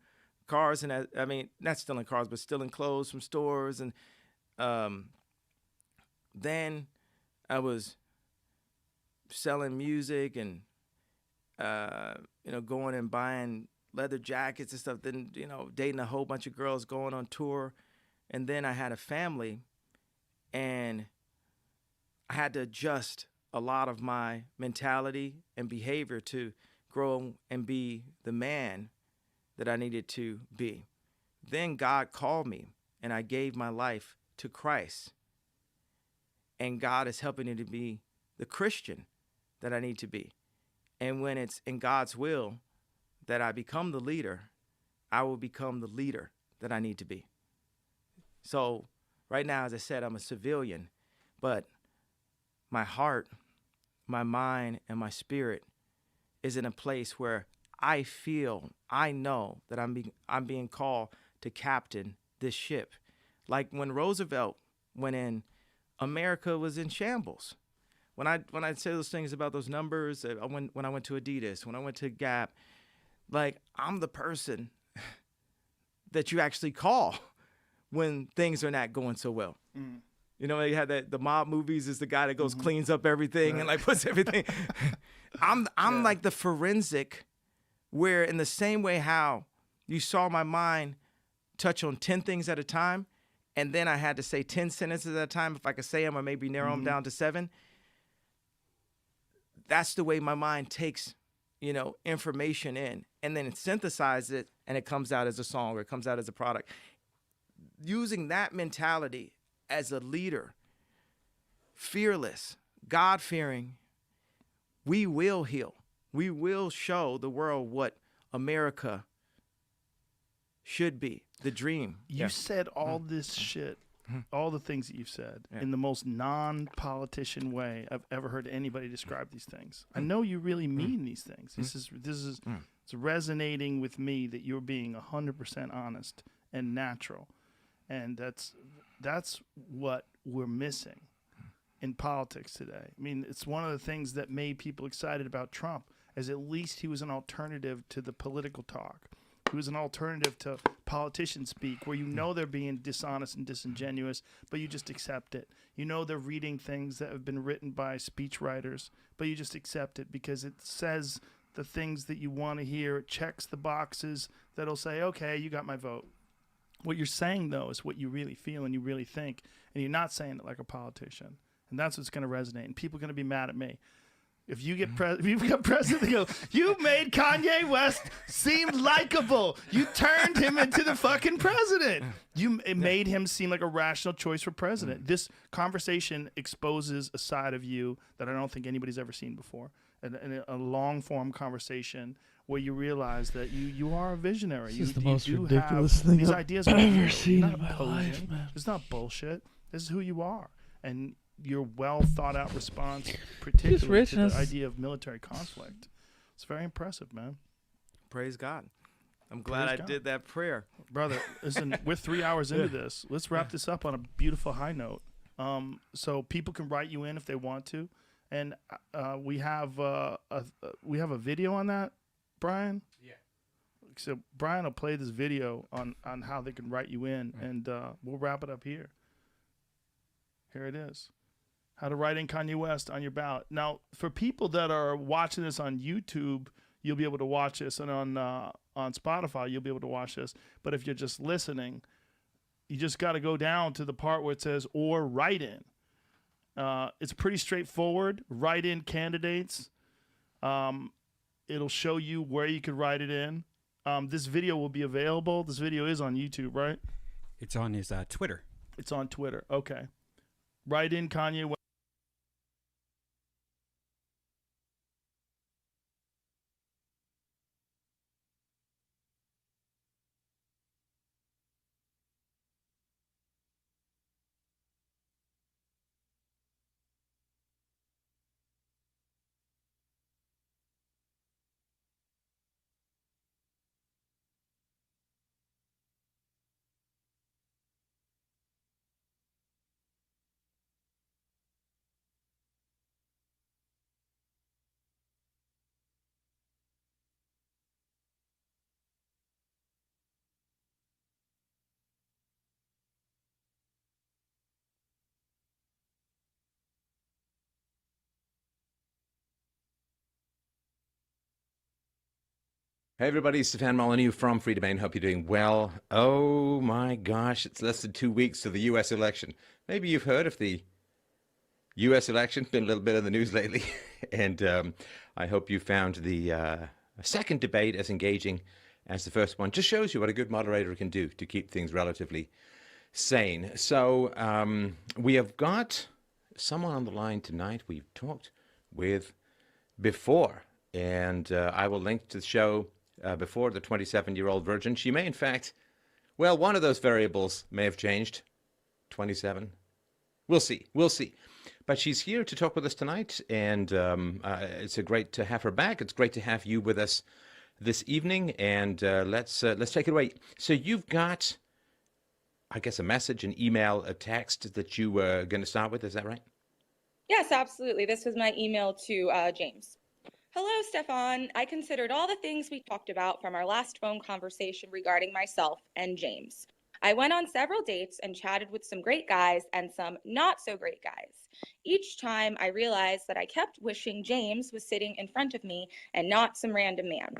cars, and I mean not stealing cars but stealing clothes from stores. And then I was selling music and going and buying leather jackets and stuff. Then, dating a whole bunch of girls, going on tour. And then I had a family, and I had to adjust a lot of my mentality and behavior to grow and be the man that I needed to be. Then God called me, and I gave my life to Christ. And God is helping me to be the Christian that I need to be. And when it's in God's will that I become the leader, I will become the leader that I need to be. So right now, as I said, I'm a civilian, but my heart, my mind, and my spirit is in a place where I know that I'm being called to captain this ship. Like when Roosevelt went in, America was in shambles. When I say those things about those numbers, when I went to Adidas, when I went to Gap, like I'm the person that you actually call when things are not going so well. Mm. You had the mob movies is the guy that goes cleans up everything and like puts everything. I'm like the forensic, where in the same way how you saw my mind touch on 10 things at a time, and then I had to say 10 sentences at a time if I could say them, or maybe narrow them down to 7. That's the way my mind takes, information in, and then it synthesizes it, and it comes out as a song, or it comes out as a product. Using that mentality as a leader, fearless, God-fearing, we will heal. We will show the world what America should be, the dream. You said all this shit, all the things that you've said, in the most non-politician way I've ever heard anybody describe these things. I know you really mean these things. This is it's resonating with me that you're being 100% honest and natural, and that's what we're missing in politics today. I mean, it's one of the things that made people excited about Trump, as at least he was an alternative to the political talk. He was an alternative to politicians speak, where they're being dishonest and disingenuous, but you just accept it. They're reading things that have been written by speechwriters, but you just accept it because it says the things that you want to hear. It checks the boxes that'll say, okay, you got my vote. What you're saying, though, is what you really feel and you really think, and you're not saying it like a politician. And that's what's going to resonate, and people are going to be mad at me. If you get if you become president, they go, you made Kanye West seem likable. You turned him into the fucking president. It made him seem like a rational choice for president. This conversation exposes a side of you that I don't think anybody's ever seen before. A long-form conversation where you realize that you are a visionary. This is the you most do ridiculous have thing these I've ideas ever seen in my posing. life, man. It's not bullshit. This is who you are. And your well thought out response, particularly to the idea of military conflict. It's very impressive, man. Praise God. I'm glad I did that prayer. Brother, listen, we're 3 hours into this. Let's wrap this up on a beautiful high note. So people can write you in if they want to. And we have a video on that, Brian? Yeah. So Brian will play this video on how they can write you in, and we'll wrap it up here. Here it is. How to write in Kanye West on your ballot. Now, for people that are watching this on YouTube, you'll be able to watch this, and on Spotify, you'll be able to watch this. But if you're just listening, you just got to go down to the part where it says "or write in." It's pretty straightforward. Write in candidates. It'll show you where you could write it in. This video will be available. This video is on YouTube, right? It's on his Twitter. It's on Twitter. Okay. Write in Kanye West. Hey everybody, Stefan Molyneux from Free Domain. Hope you're doing well. Oh my gosh, it's less than 2 weeks to the US election. Maybe you've heard of the US election, been a little bit in the news lately. And I hope you found the second debate as engaging as the first one. Just shows you what a good moderator can do to keep things relatively sane. So we have got someone on the line tonight we've talked with before. And I will link to the show before, the 27-year-old virgin. She may, in fact, well, one of those variables may have changed. 27. We'll see. We'll see. But she's here to talk with us tonight, and it's great to have her back. It's great to have you with us this evening, and let's take it away. So you've got, I guess, a message, an email, a text that you were going to start with. Is that right? Yes, absolutely. This was my email to James. Hello, Stefan. I considered all the things we talked about from our last phone conversation regarding myself and James. I went on several dates and chatted with some great guys and some not so great guys. Each time I realized that I kept wishing James was sitting in front of me and not some random man.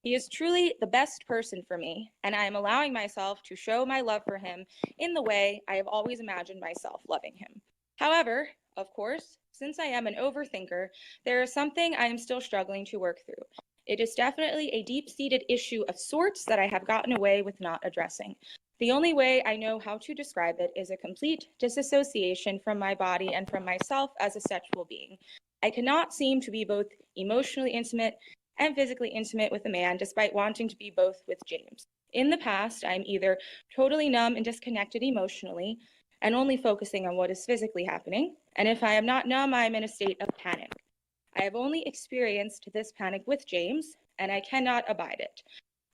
He is truly the best person for me, and I am allowing myself to show my love for him in the way I have always imagined myself loving him. However, of course, since I am an overthinker, there is something I am still struggling to work through. It is definitely a deep-seated issue of sorts that I have gotten away with not addressing. The only way I know how to describe it is a complete disassociation from my body and from myself as a sexual being. I cannot seem to be both emotionally intimate and physically intimate with a man despite wanting to be both with James. In the past, I'm either totally numb and disconnected emotionally and only focusing on what is physically happening, and if I am not numb, I am in a state of panic. I have only experienced this panic with James, and I cannot abide it.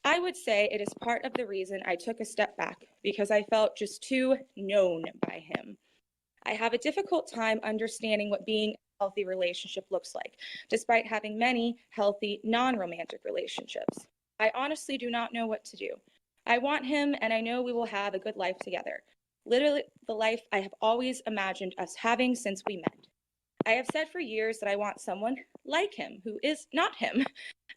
I would say it is part of the reason I took a step back, because I felt just too known by him. I have a difficult time understanding what being in a healthy relationship looks like, despite having many healthy, non-romantic relationships. I honestly do not know what to do. I want him, and I know we will have a good life together. Literally the life I have always imagined us having since we met. I have said for years that I want someone like him, who is not him.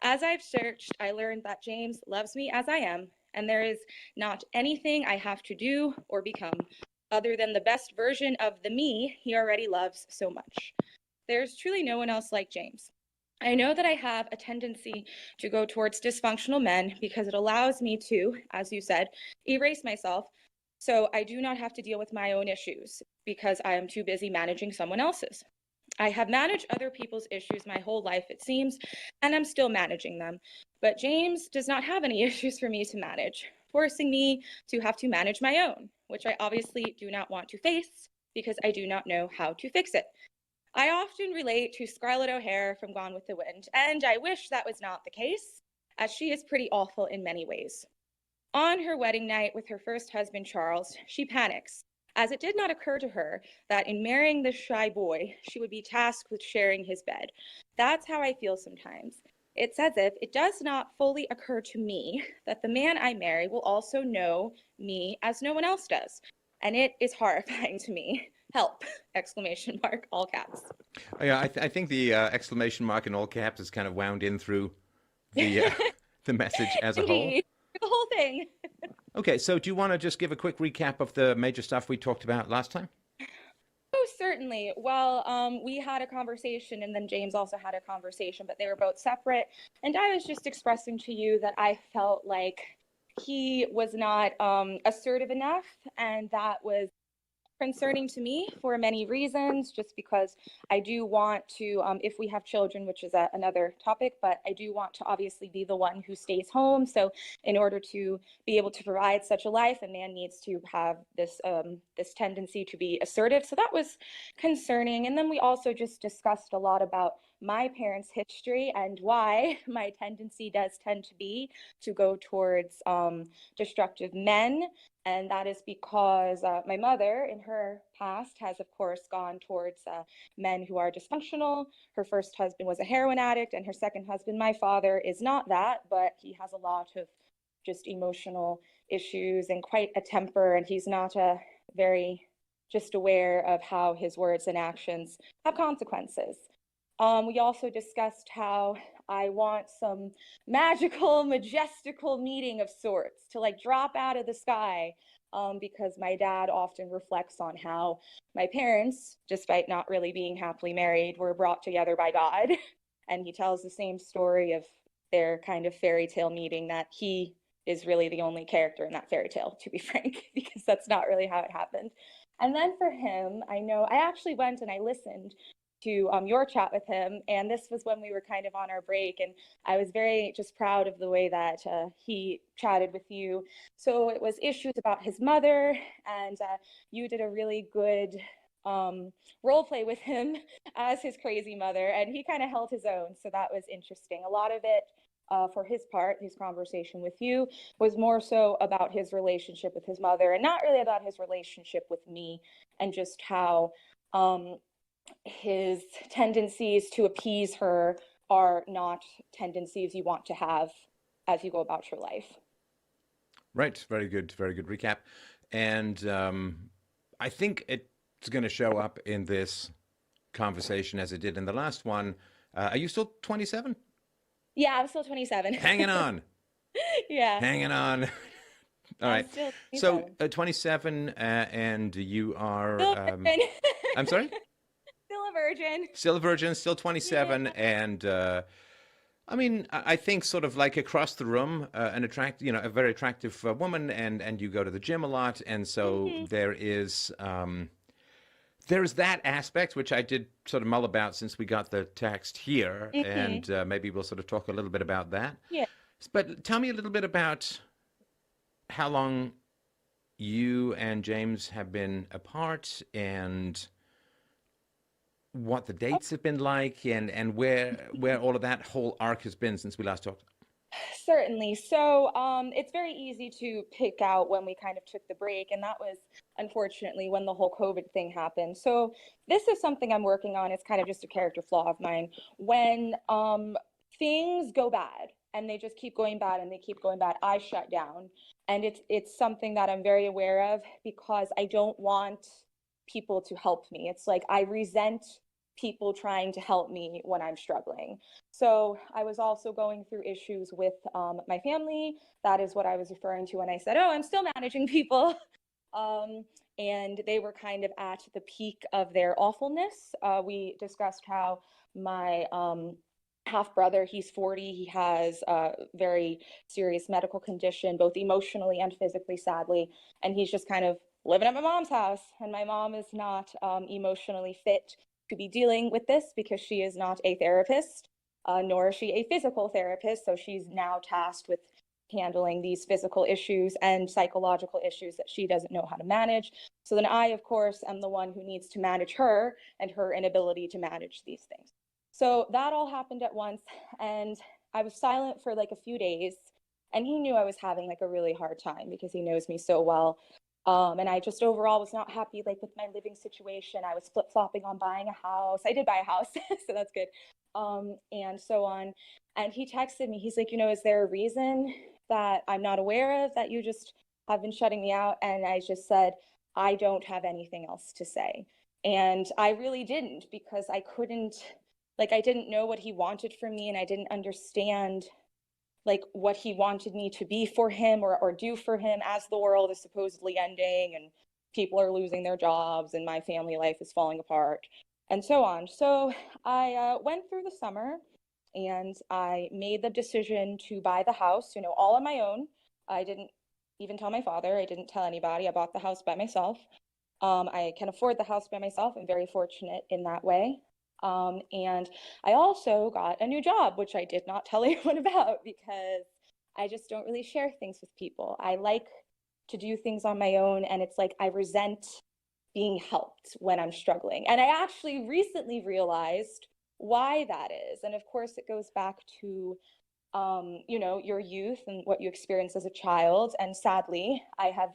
As I've searched, I learned that James loves me as I am, and there is not anything I have to do or become other than the best version of the me he already loves so much. There's truly no one else like James. I know that I have a tendency to go towards dysfunctional men because it allows me to, as you said, erase myself, so I do not have to deal with my own issues because I am too busy managing someone else's. I have managed other people's issues my whole life, it seems, and I'm still managing them. But James does not have any issues for me to manage, forcing me to have to manage my own, which I obviously do not want to face because I do not know how to fix it. I often relate to Scarlett O'Hara from Gone with the Wind, and I wish that was not the case, as she is pretty awful in many ways. On her wedding night with her first husband, Charles, she panics, as it did not occur to her that in marrying this shy boy, she would be tasked with sharing his bed. That's how I feel sometimes. It's as if it does not fully occur to me that the man I marry will also know me as no one else does. And it is horrifying to me. Help! Exclamation mark, all caps. Yeah, I think the exclamation mark in all caps is kind of wound in through the the message as a whole. Indeed. The whole thing. Okay, so do you want to just give a quick recap of the major stuff we talked about last time? Oh, certainly. Well, we had a conversation, and then James also had a conversation, but they were both separate. And I was just expressing to you that I felt like he was not assertive enough, and that was concerning to me for many reasons, just because I do want to, if we have children, which is another topic, but I do want to obviously be the one who stays home. So in order to be able to provide such a life, a man needs to have this this tendency to be assertive. So that was concerning. And then we also just discussed a lot about my parents' history and why my tendency does tend to be to go towards destructive men. And that is because my mother, in her past, has, of course, gone towards men who are dysfunctional. Her first husband was a heroin addict, and her second husband, my father, is not that, but he has a lot of just emotional issues and quite a temper, and he's not very just aware of how his words and actions have consequences. We also discussed how I want some magical, majestical meeting of sorts to like drop out of the sky. Because my dad often reflects on how my parents, despite not really being happily married, were brought together by God. And he tells the same story of their kind of fairy tale meeting, that he is really the only character in that fairy tale, to be frank, because that's not really how it happened. And then for him, I know I actually went and I listened to your chat with him, and this was when we were kind of on our break, and I was very just proud of the way that he chatted with you. So it was issues about his mother, and you did a really good role play with him as his crazy mother, and he kind of held his own, so that was interesting. A lot of it for his part, his conversation with you was more so about his relationship with his mother and not really about his relationship with me, and just how his tendencies to appease her are not tendencies you want to have as you go about your life. Right. Very good recap. And I think it's going to show up in this conversation as it did in the last one. Are you still 27? Yeah, I'm still 27. Hanging on. Yeah. Hanging on. All right. Still 27. So 27 and you are... Still a virgin. I'm sorry? Still a virgin. Still a virgin, still 27. Yeah. And I mean, I think sort of like across the room, a very attractive woman, and you go to the gym a lot. And so there's that aspect, which I did sort of mull about since we got the text here. And maybe we'll sort of talk a little bit about that. Yeah. But tell me a little bit about how long you and James have been apart, and what the dates have been like, and where all of that whole arc has been since we last talked. Certainly. So it's very easy to pick out when we kind of took the break, and that was unfortunately when the whole COVID thing happened. So this is something I'm working on. It's kind of just a character flaw of mine. When things go bad and they just keep going bad and they keep going bad, I shut down. And it's something that I'm very aware of, because I don't want people to help me. It's like I resent people trying to help me when I'm struggling. So I was also going through issues with my family. That is what I was referring to when I said, oh, I'm still managing people. And they were kind of at the peak of their awfulness. We discussed how my half brother, he's 40, he has a very serious medical condition, both emotionally and physically, sadly. And he's just kind of living at my mom's house. And my mom is not emotionally fit to be dealing with this, because she is not a therapist, nor is she a physical therapist. So she's now tasked with handling these physical issues and psychological issues that she doesn't know how to manage. So then I, of course, am the one who needs to manage her and her inability to manage these things. So that all happened at once, and I was silent for like a few days, and he knew I was having like a really hard time because he knows me so well. And I just overall was not happy like with my living situation. I was flip-flopping on buying a house. I did buy a house, so that's good. And so on. And he texted me, he's like, is there a reason that I'm not aware of that you just have been shutting me out? And I just said, I don't have anything else to say. And I really didn't, because I didn't know what he wanted from me, and I didn't understand like what he wanted me to be for him or do for him, as the world is supposedly ending and people are losing their jobs and my family life is falling apart and so on. So I went through the summer and I made the decision to buy the house, all on my own. I didn't even tell my father. I didn't tell anybody. I bought the house by myself. I can afford the house by myself. I'm very fortunate in that way. And I also got a new job, which I did not tell anyone about, because I just don't really share things with people. I like to do things on my own, and it's like I resent being helped when I'm struggling. And I actually recently realized why that is. And of course, it goes back to, your youth and what you experience as a child. And sadly, I have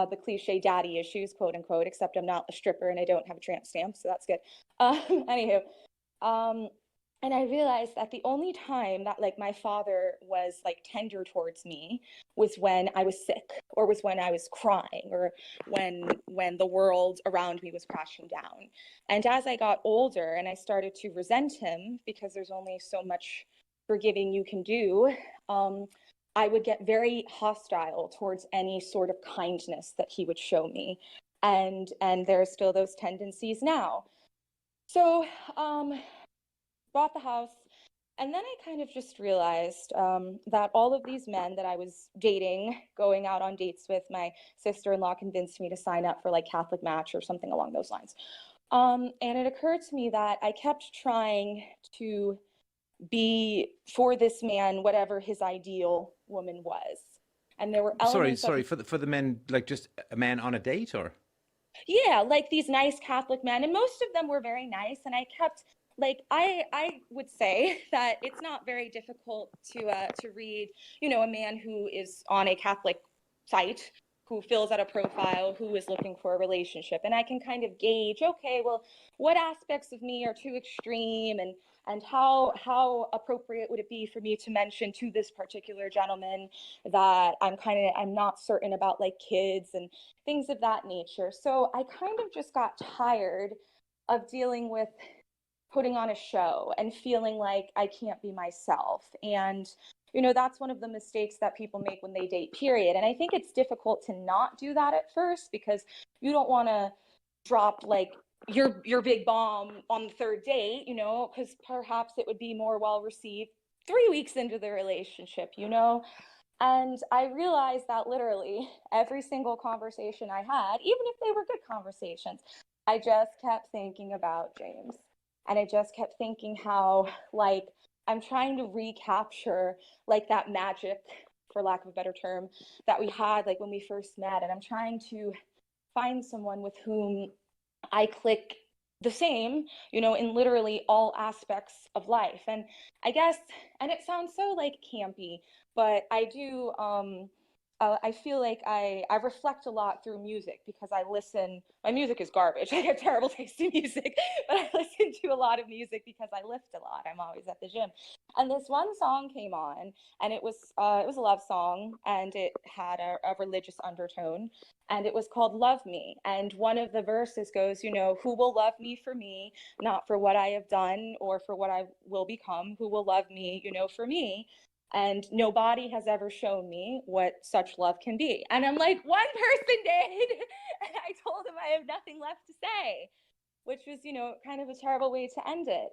the cliche daddy issues, quote unquote, except I'm not a stripper and I don't have a tramp stamp, so that's good. Anywho, and I realized that the only time that like my father was like tender towards me was when I was sick, or was when I was crying, or when the world around me was crashing down. And as I got older and I started to resent him, because there's only so much forgiving you can do, I would get very hostile towards any sort of kindness that he would show me. And there are still those tendencies now. So bought the house. And then I kind of just realized that all of these men that I was dating, going out on dates with, my sister-in-law convinced me to sign up for like Catholic Match or something along those lines. And it occurred to me that I kept trying to be for this man whatever his ideal woman was. And there were elements Sorry, for the men, like just a man on a date, or? Yeah, like these nice Catholic men, and most of them were very nice. And I kept like I would say that it's not very difficult to read, a man who is on a Catholic site, who fills out a profile, who is looking for a relationship, and I can kind of gauge, okay, well, what aspects of me are too extreme, and how appropriate would it be for me to mention to this particular gentleman that I'm not certain about, like kids and things of that nature. So I kind of just got tired of dealing with putting on a show and feeling like I can't be myself. And that's one of the mistakes that people make when they date, period. And I think it's difficult to not do that at first, because you don't want to drop like your big bomb on the third date, because perhaps it would be more well received 3 weeks into the relationship. And I realized that literally every single conversation I had, even if they were good conversations, I just kept thinking about James. And I just kept thinking how, like, I'm trying to recapture, like, that magic, for lack of a better term, that we had, like, when we first met. And I'm trying to find someone with whom I click the same, in literally all aspects of life. And I guess, and it sounds so like campy, but I do, I feel like I reflect a lot through music, because my music is garbage. I have terrible taste in music, but I listen to a lot of music because I lift a lot. I'm always at the gym. And this one song came on, and it was a love song, and it had a religious undertone, and it was called Love Me. And one of the verses goes, who will love me for me, not for what I have done or for what I will become, who will love me, for me. And nobody has ever shown me what such love can be. And I'm like, one person did. And I told him I have nothing left to say, which was, kind of a terrible way to end it.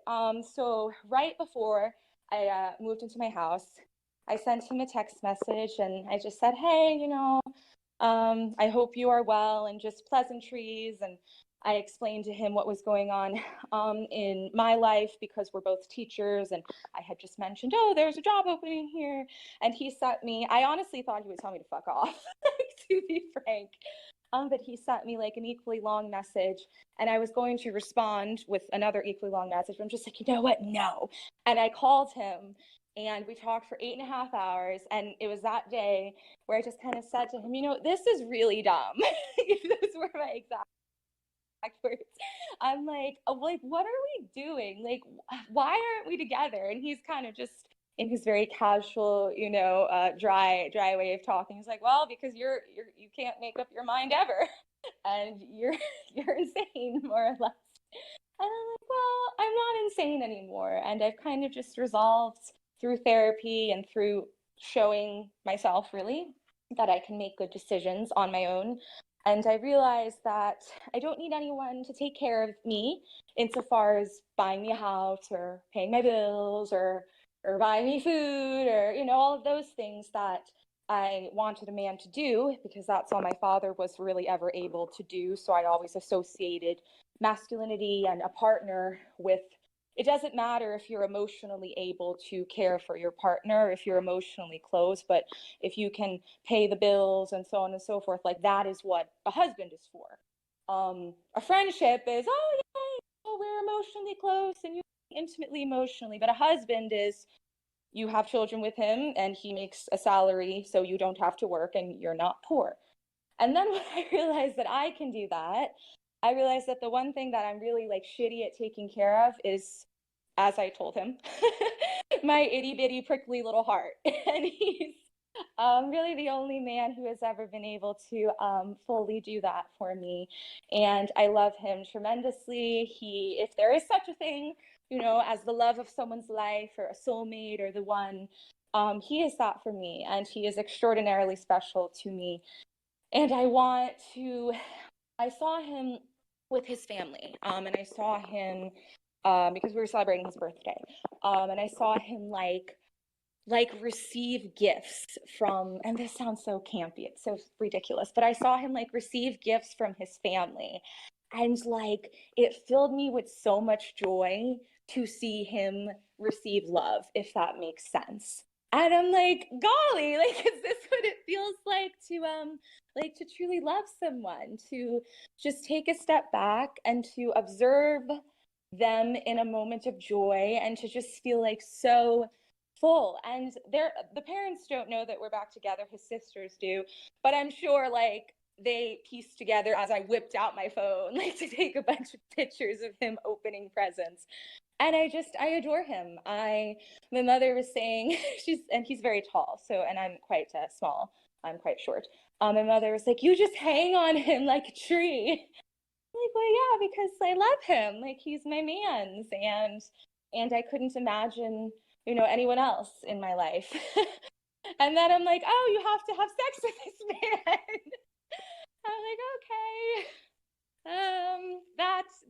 So right before I moved into my house, I sent him a text message, and I just said, hey, I hope you are well, and just pleasantries. And I explained to him what was going on in my life, because we're both teachers, and I had just mentioned, oh, there's a job opening here. And he sent me, I honestly thought he would tell me to fuck off, to be frank. But he sent me like an equally long message, and I was going to respond with another equally long message. But I'm just like, you know what? No. And I called him, and we talked for 8.5 hours. And it was that day where I just kind of said to him, this is really dumb. Those were my exact words. I'm like, oh, like, what are we doing? Like, why aren't we together? And he's kind of just in his very casual, dry way of talking. He's like, well, because you can't make up your mind ever, and you're insane, more or less. And I'm like, well, I'm not insane anymore, and I've kind of just resolved through therapy and through showing myself, really, that I can make good decisions on my own. And I realized that I don't need anyone to take care of me insofar as buying me a house or paying my bills or buying me food, or, all of those things that I wanted a man to do, because that's all my father was really ever able to do. So I always associated masculinity and a partner with, it doesn't matter if you're emotionally able to care for your partner, if you're emotionally close, but if you can pay the bills and so on and so forth, like, that is what a husband is for. A friendship is, oh yeah, we're emotionally close and you intimately emotionally, but a husband is, you have children with him and he makes a salary so you don't have to work and you're not poor. And then when I realized that I can do that, I realized that the one thing that I'm really like shitty at taking care of is, as I told him, my itty bitty prickly little heart. And he's really the only man who has ever been able to fully do that for me. And I love him tremendously. If there is such a thing as the love of someone's life or a soulmate or the one. He is that for me, and he is extraordinarily special to me. And I saw him with his family, and I saw him because we were celebrating his birthday, and I saw him receive gifts from, and this sounds so campy, it's so ridiculous, but I saw him receive gifts from his family, and it filled me with so much joy to see him receive love, if that makes sense. And I'm like, golly, is this what it feels like to truly love someone, to just take a step back and to observe them in a moment of joy and to just feel so full. And the parents don't know that we're back together, his sisters do, but I'm sure they pieced together as I whipped out my phone to take a bunch of pictures of him opening presents. And I adore him. My mother was saying, he's very tall, and I'm quite small. I'm quite short. My mother was like, you just hang on him like a tree. I'm like, well, yeah, because I love him. He's my man's, and I couldn't imagine, anyone else in my life. And then I'm like, oh, you have to have sex with this man. I'm like, okay.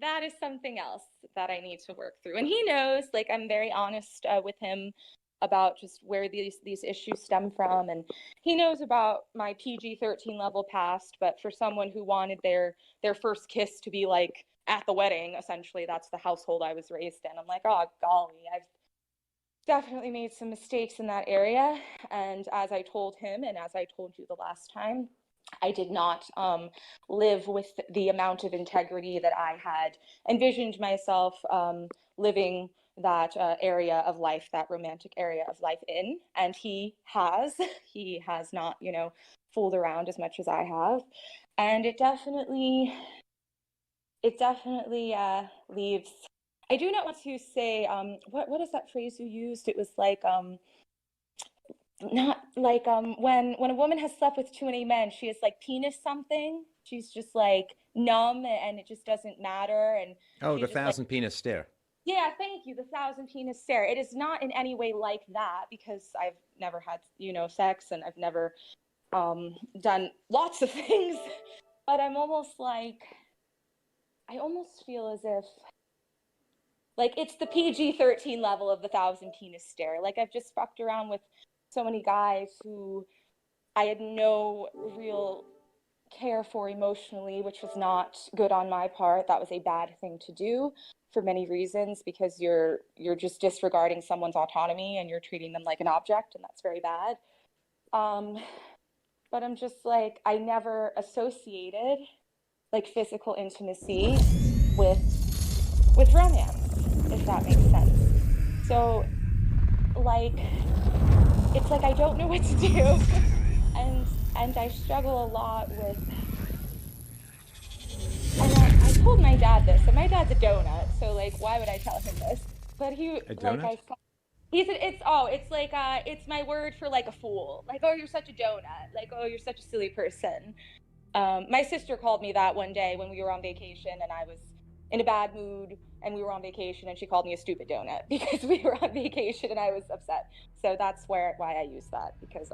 That is something else that I need to work through. And he knows, I'm very honest with him about just where these issues stem from. And he knows about my PG-13 level past, but for someone who wanted their first kiss to be at the wedding, essentially, that's the household I was raised in. I'm like, oh, golly, I've definitely made some mistakes in that area. And as I told him, and as I told you the last time, I did not live with the amount of integrity that I had envisioned myself living that area of life, that romantic area of life in. And he has not, fooled around as much as I have. And it definitely leaves. I do not want to say, what is that phrase you used? It was not when a woman has slept with too many men, she is penis something. She's just numb, and it just doesn't matter. And oh, the thousand penis stare. Yeah, thank you. The thousand penis stare. It is not in any way like that, because I've never had sex, and I've never done lots of things. But I'm almost I almost feel as if it's the PG-13 level of the thousand penis stare. I've just fucked around with so many guys who I had no real care for emotionally, which was not good on my part. That was a bad thing to do for many reasons, because you're just disregarding someone's autonomy and you're treating them like an object, and that's very bad. But I'm just I never associated physical intimacy with romance, if that makes sense. So it's I don't know what to do, and I struggle a lot with. And I told my dad this, and my dad's a donut, so why would I tell him this? But he A donut? it's my word for a fool. Oh, you're such a donut. Oh, you're such a silly person. My sister called me that one day when we were on vacation, and I was in a bad mood, and we were on vacation, and she called me a stupid donut because we were on vacation and I was upset. So that's why I use that, because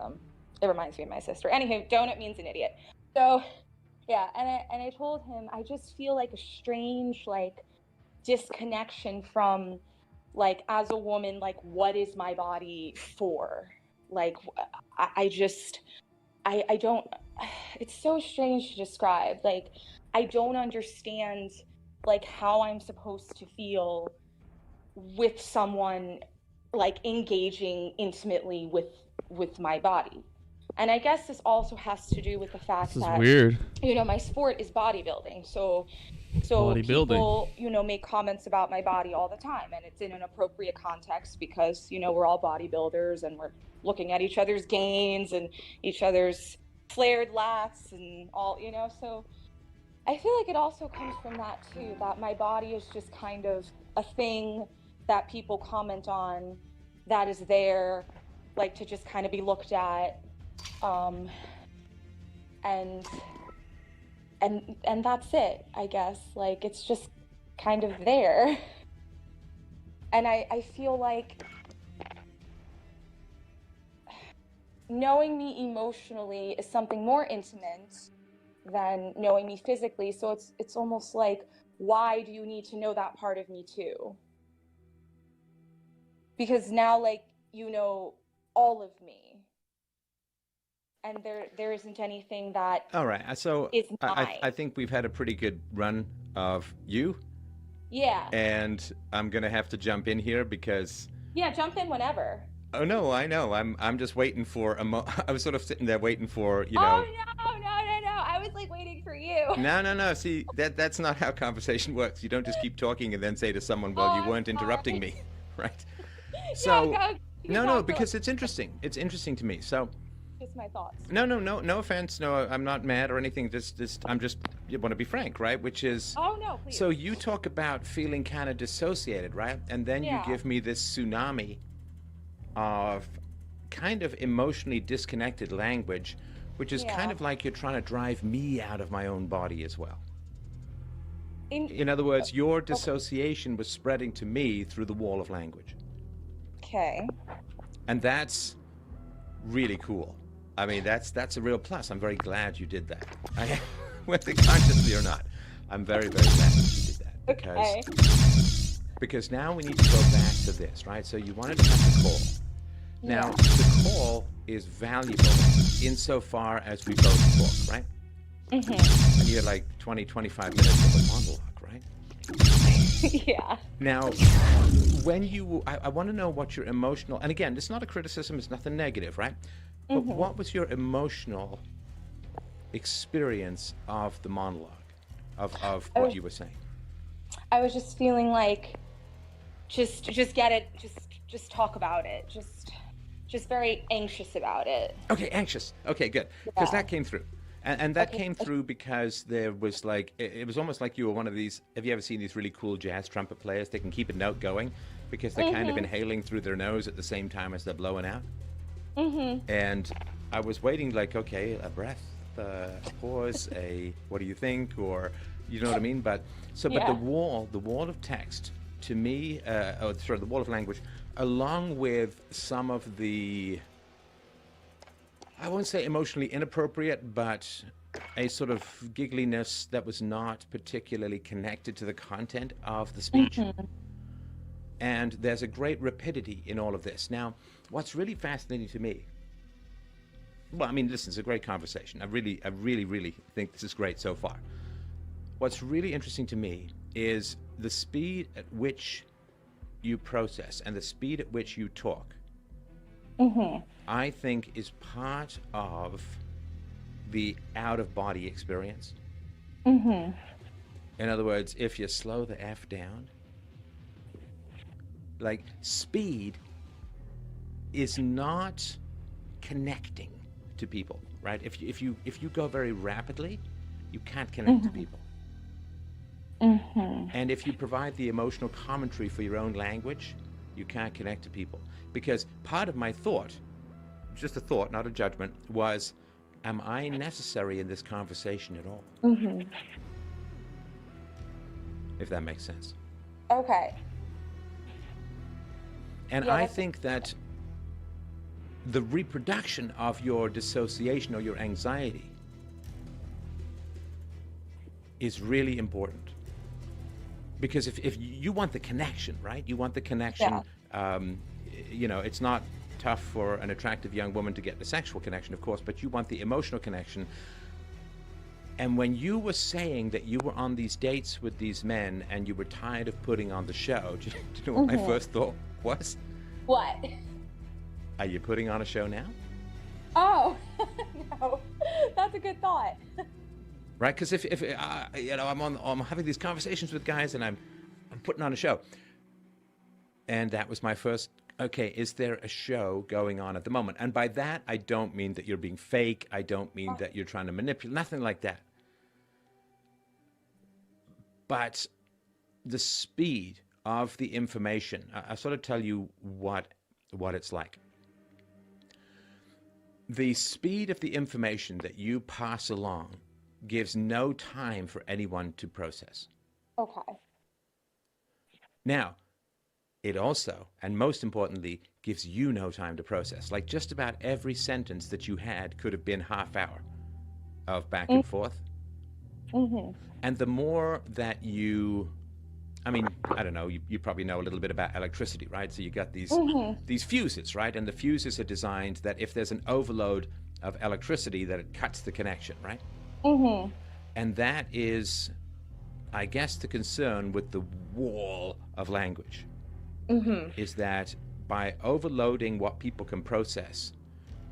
it reminds me of my sister. Anywho, donut means an idiot. So yeah, and I told him I just feel a strange disconnection from as a woman, what is my body for? I don't, it's so strange to describe. I don't understand how I'm supposed to feel with someone engaging intimately with my body. And I guess this also has to do with the fact that weird. My sport is bodybuilding. So Bodybuilding. people, make comments about my body all the time, and it's in an appropriate context because, we're all bodybuilders and we're looking at each other's gains and each other's flared lats and all, so I feel it also comes from that too, that my body is just kind of a thing that people comment on, that is there to just kind of be looked at, and that's it, I guess. It's just kind of there. And I feel like knowing me emotionally is something more intimate than knowing me physically. So it's almost like, why do you need to know that part of me too? Because now, like, you know all of me, and there isn't anything that All right. So is I mine. think we've had a pretty good run of you, Yeah. and I'm gonna have to jump in here because. Yeah, jump in whenever. Oh no, I know. I'm just waiting for I was sort of sitting there waiting for, you Oh, know. no. I was like waiting for you. No. See, that's not how conversation works. You don't just keep talking and then say to someone, "Well, you I'm weren't interrupting sorry. me," right? Yeah, So, go. You can no, talk for, because it's interesting. It's interesting to me. So, just my thoughts. no offense. No, I'm not mad or anything. I'm just you want to be frank, right? Which is. Oh no, please. So you talk about feeling kind of dissociated, right? And then you Yeah. give me this tsunami of kind of emotionally disconnected language, which is kind of like you're trying to drive me out of my own body as well. In other words, your dissociation was spreading to me through the wall of language. Okay. And that's really cool. I mean, that's a real plus. I'm very glad you did that. Whether consciously or not, I'm very, very glad you did that. Because now we need to go back to this, right? So you wanted to have the call. Now, the call is valuable insofar as we both talk, right? Mm-hmm. And you had like 20, 25 minutes of a monologue, right? Yeah. Now, when I want to know what your emotional, and again, it's not a criticism, it's nothing negative, right? But what was your emotional experience of the monologue, of what you were saying? I was just feeling like, just get it, just talk about it, just very anxious about it. Okay, anxious. Okay, good. Because that came through. And that came through because there was like, it was almost like you were one of these, have you ever seen these really cool jazz trumpet players? They can keep a note going because they're kind of inhaling through their nose at the same time as they're blowing out. And I was waiting like, okay, a breath, a pause, what do you think? Or, you know what I mean? But the wall of text to me, the wall of language, along with some of the, I won't say emotionally inappropriate, but a sort of giggliness that was not particularly connected to the content of the speech. And there's a great rapidity in all of this. Now, what's really fascinating to me, well, I mean, listen, it's a great conversation. I really think this is great so far. What's really interesting to me is the speed at which you process and the speed at which you talk. I think is part of the out-of-body experience. In other words, if you slow the F down, like speed is not connecting to people, right? If you go very rapidly, you can't connect to people. And if you provide the emotional commentary for your own language, you can't connect to people. Because part of my thought, just a thought, not a judgment, was, am I necessary in this conversation at all? If that makes sense. Okay. And I think that the reproduction of your dissociation or your anxiety is really important. Because if you want the connection, right? You want the connection. You know, it's not tough for an attractive young woman to get the sexual connection, of course, but you want the emotional connection. And when you were saying that you were on these dates with these men and you were tired of putting on the show, do you know what my first thought was? What? Are you putting on a show now? Oh, no, that's a good thought. Right, because if you know, I'm having these conversations with guys and I'm putting on a show, and that was my first. Okay, is there a show going on at the moment? And by that, I don't mean that you're being fake. I don't mean that you're trying to manipulate. Nothing like that. But the speed of the information, I sort of tell you what it's like. The speed of the information that you pass along gives no time for anyone to process. Okay. Now, it also, and most importantly, gives you no time to process. Like just about every sentence that you had could have been half hour of back and forth. And the more that you, I mean, I don't know, you probably know a little bit about electricity, right? So you got these fuses, right? And the fuses are designed that if there's an overload of electricity, that it cuts the connection, right? And that is, I guess, the concern with the wall of language. Is that by overloading what people can process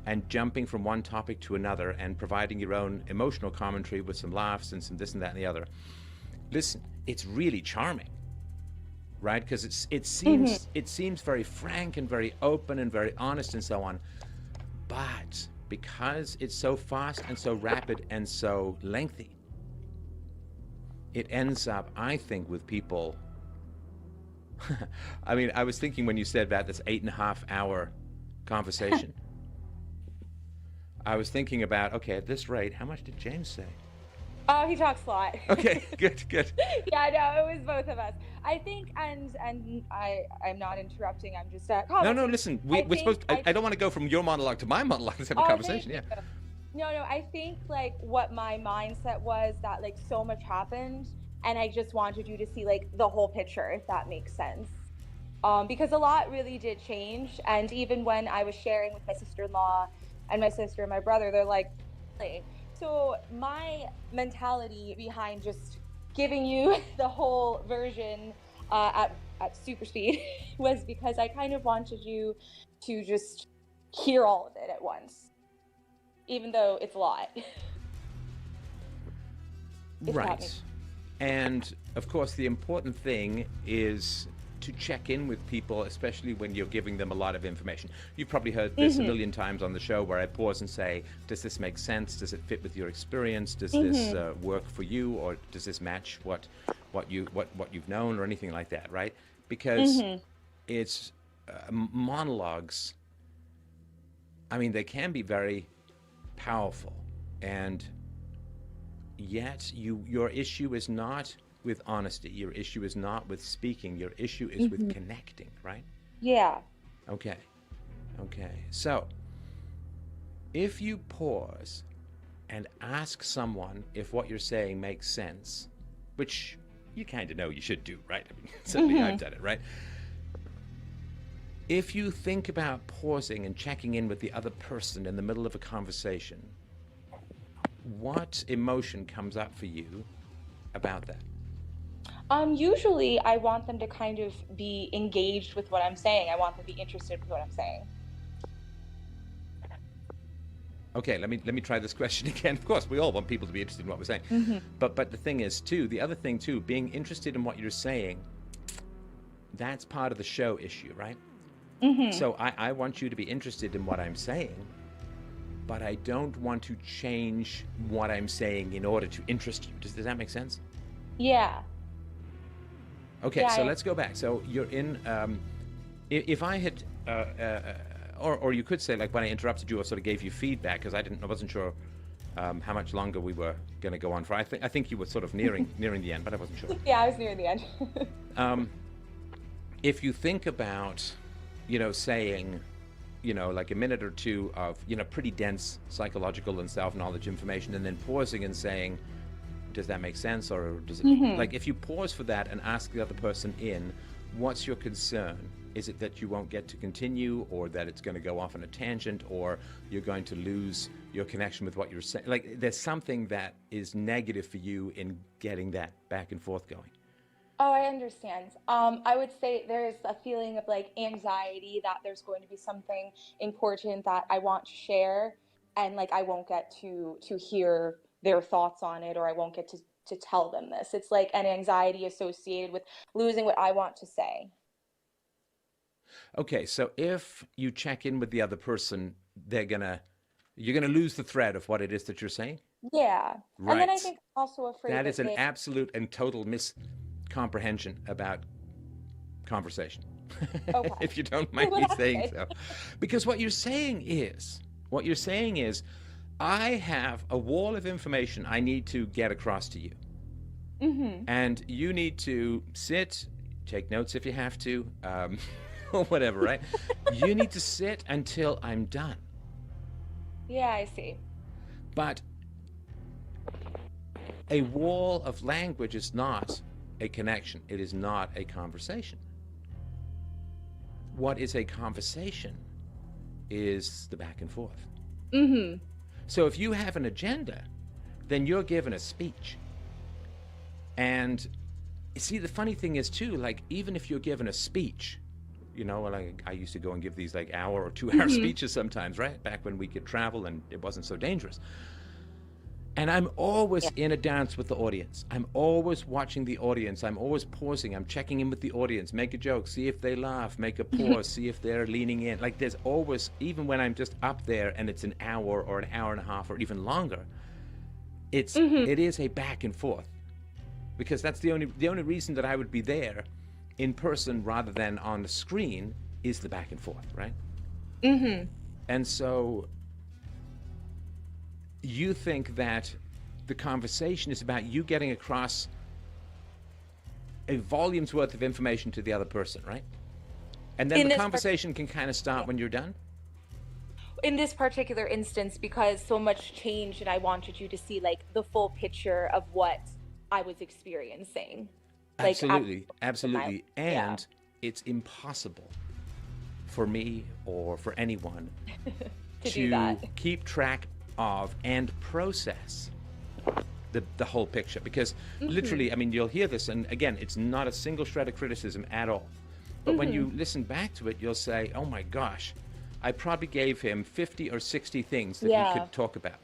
and jumping from one topic to another and providing your own emotional commentary with some laughs and some this and that and the other, listen, it's really charming, right? Because it seems very frank and very open and very honest and so on, but because it's so fast and so rapid and so lengthy, it ends up, I think, with people. I mean, I was thinking when you said about this 8.5 hour conversation, I was thinking about, okay, at this rate, how much did James say? Oh, he talks a lot. Okay, good. Yeah, no, it was both of us. I think, and I'm not interrupting. I'm just No, listen, we're supposed to, I don't want to go from your monologue to my monologue. Let's have a conversation, yeah. No, I think like what my mindset was that like so much happened, and I just wanted you to see like the whole picture, if that makes sense. Because a lot really did change, and even when I was sharing with my sister-in-law and my sister and my brother, they're like, hey. So my mentality behind just giving you the whole version at super speed was because I kind of wanted you to just hear all of it at once, even though it's a lot. Right. And of course, the important thing is to check in with people, especially when you're giving them a lot of information. You've probably heard this a million times on the show where I pause and say, does this make sense? Does it fit with your experience? Does this work for you? Or does this match what you've known or anything like that, right? Because it's monologues. I mean, they can be very powerful, and yet your issue is not with honesty. Your issue is not with speaking. Your issue is with connecting, right? Yeah. Okay. So, if you pause and ask someone if what you're saying makes sense, which you kind of know you should do, right? I mean, certainly I've done it, right? If you think about pausing and checking in with the other person in the middle of a conversation, what emotion comes up for you about that? Usually I want them to kind of be engaged with what I'm saying. I want them to be interested with what I'm saying. Okay, let me try this question again. Of course, we all want people to be interested in what we're saying. But the thing is, too, the other thing, too, being interested in what you're saying, that's part of the show issue, right? So I want you to be interested in what I'm saying, but I don't want to change what I'm saying in order to interest you. Does that make sense? Yeah. Okay, so let's go back. So you're in, if I had, or you could say, like, when I interrupted you, I sort of gave you feedback because I wasn't sure how much longer we were going to go on for. I think you were sort of nearing the end, but I wasn't sure. Yeah, I was nearing the end. If you think about, saying, like a minute or two of, pretty dense psychological and self-knowledge information, and then pausing and saying, does that make sense? Or does it, like, if you pause for that and ask the other person what's your concern? Is it that you won't get to continue, or that it's going to go off on a tangent, or you're going to lose your connection with what you're saying? Like, there's something that is negative for you in getting that back and forth going. Oh, I understand. I would say there's a feeling of like anxiety that there's going to be something important that I want to share, and like I won't get to hear their thoughts on it, or I won't get to tell them this. It's like an anxiety associated with losing what I want to say. Okay, so if you check in with the other person, you're gonna lose the thread of what it is that you're saying? Yeah. Right. And then I think I'm also afraid that is an they... absolute and total miscomprehension about conversation. Okay. If you don't mind me saying so. Because what you're saying is, I have a wall of information I need to get across to you. And you need to sit take notes if you have to, or whatever, right? You need to sit until I'm done. Yeah, I see. But a wall of language is not a connection. It is not a conversation. What is a conversation is the back and forth. Mm-hmm. So if you have an agenda, then you're given a speech. And see, the funny thing is too, like, even if you're given a speech, you know, like I used to go and give these like hour or 2 hour speeches sometimes, right? Back when we could travel and it wasn't so dangerous. And I'm always in a dance with the audience. I'm always watching the audience. I'm always pausing. I'm checking in with the audience, make a joke, see if they laugh, make a pause, see if they're leaning in. Like, there's always, even when I'm just up there and it's an hour or an hour and a half or even longer, it is a back and forth. Because that's the only reason that I would be there in person rather than on the screen is the back and forth, right? Mm-hmm. And so you think that the conversation is about you getting across a volume's worth of information to the other person, right? And then the conversation can kind of start when you're done? In this particular instance, because so much changed and I wanted you to see like the full picture of what I was experiencing. Like, absolutely. And it's impossible for me or for anyone to keep track of and process the whole picture, because literally, I mean, you'll hear this, and again, it's not a single shred of criticism at all, but when you listen back to it, you'll say, oh my gosh, I probably gave him 50 or 60 things that he could talk about.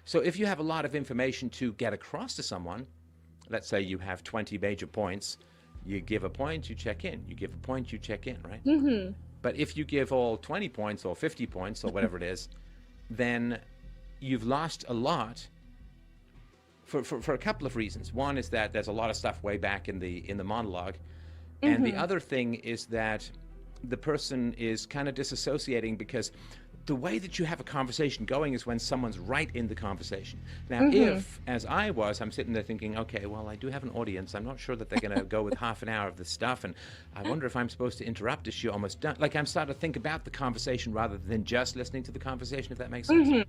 So if you have a lot of information to get across to someone, let's say you have 20 major points, you give a point, you check in, you give a point, you check in, right? But if you give all 20 points or 50 points or whatever it is, then you've lost a lot for a couple of reasons. One is that there's a lot of stuff way back in the monologue. And the other thing is that the person is kind of disassociating, because the way that you have a conversation going is when someone's right in the conversation. Now, if, as I was, I'm sitting there thinking, okay, well, I do have an audience. I'm not sure that they're going to go with half an hour of this stuff, and I wonder if I'm supposed to interrupt. Is she almost done? Like, I'm starting to think about the conversation rather than just listening to the conversation, if that makes sense.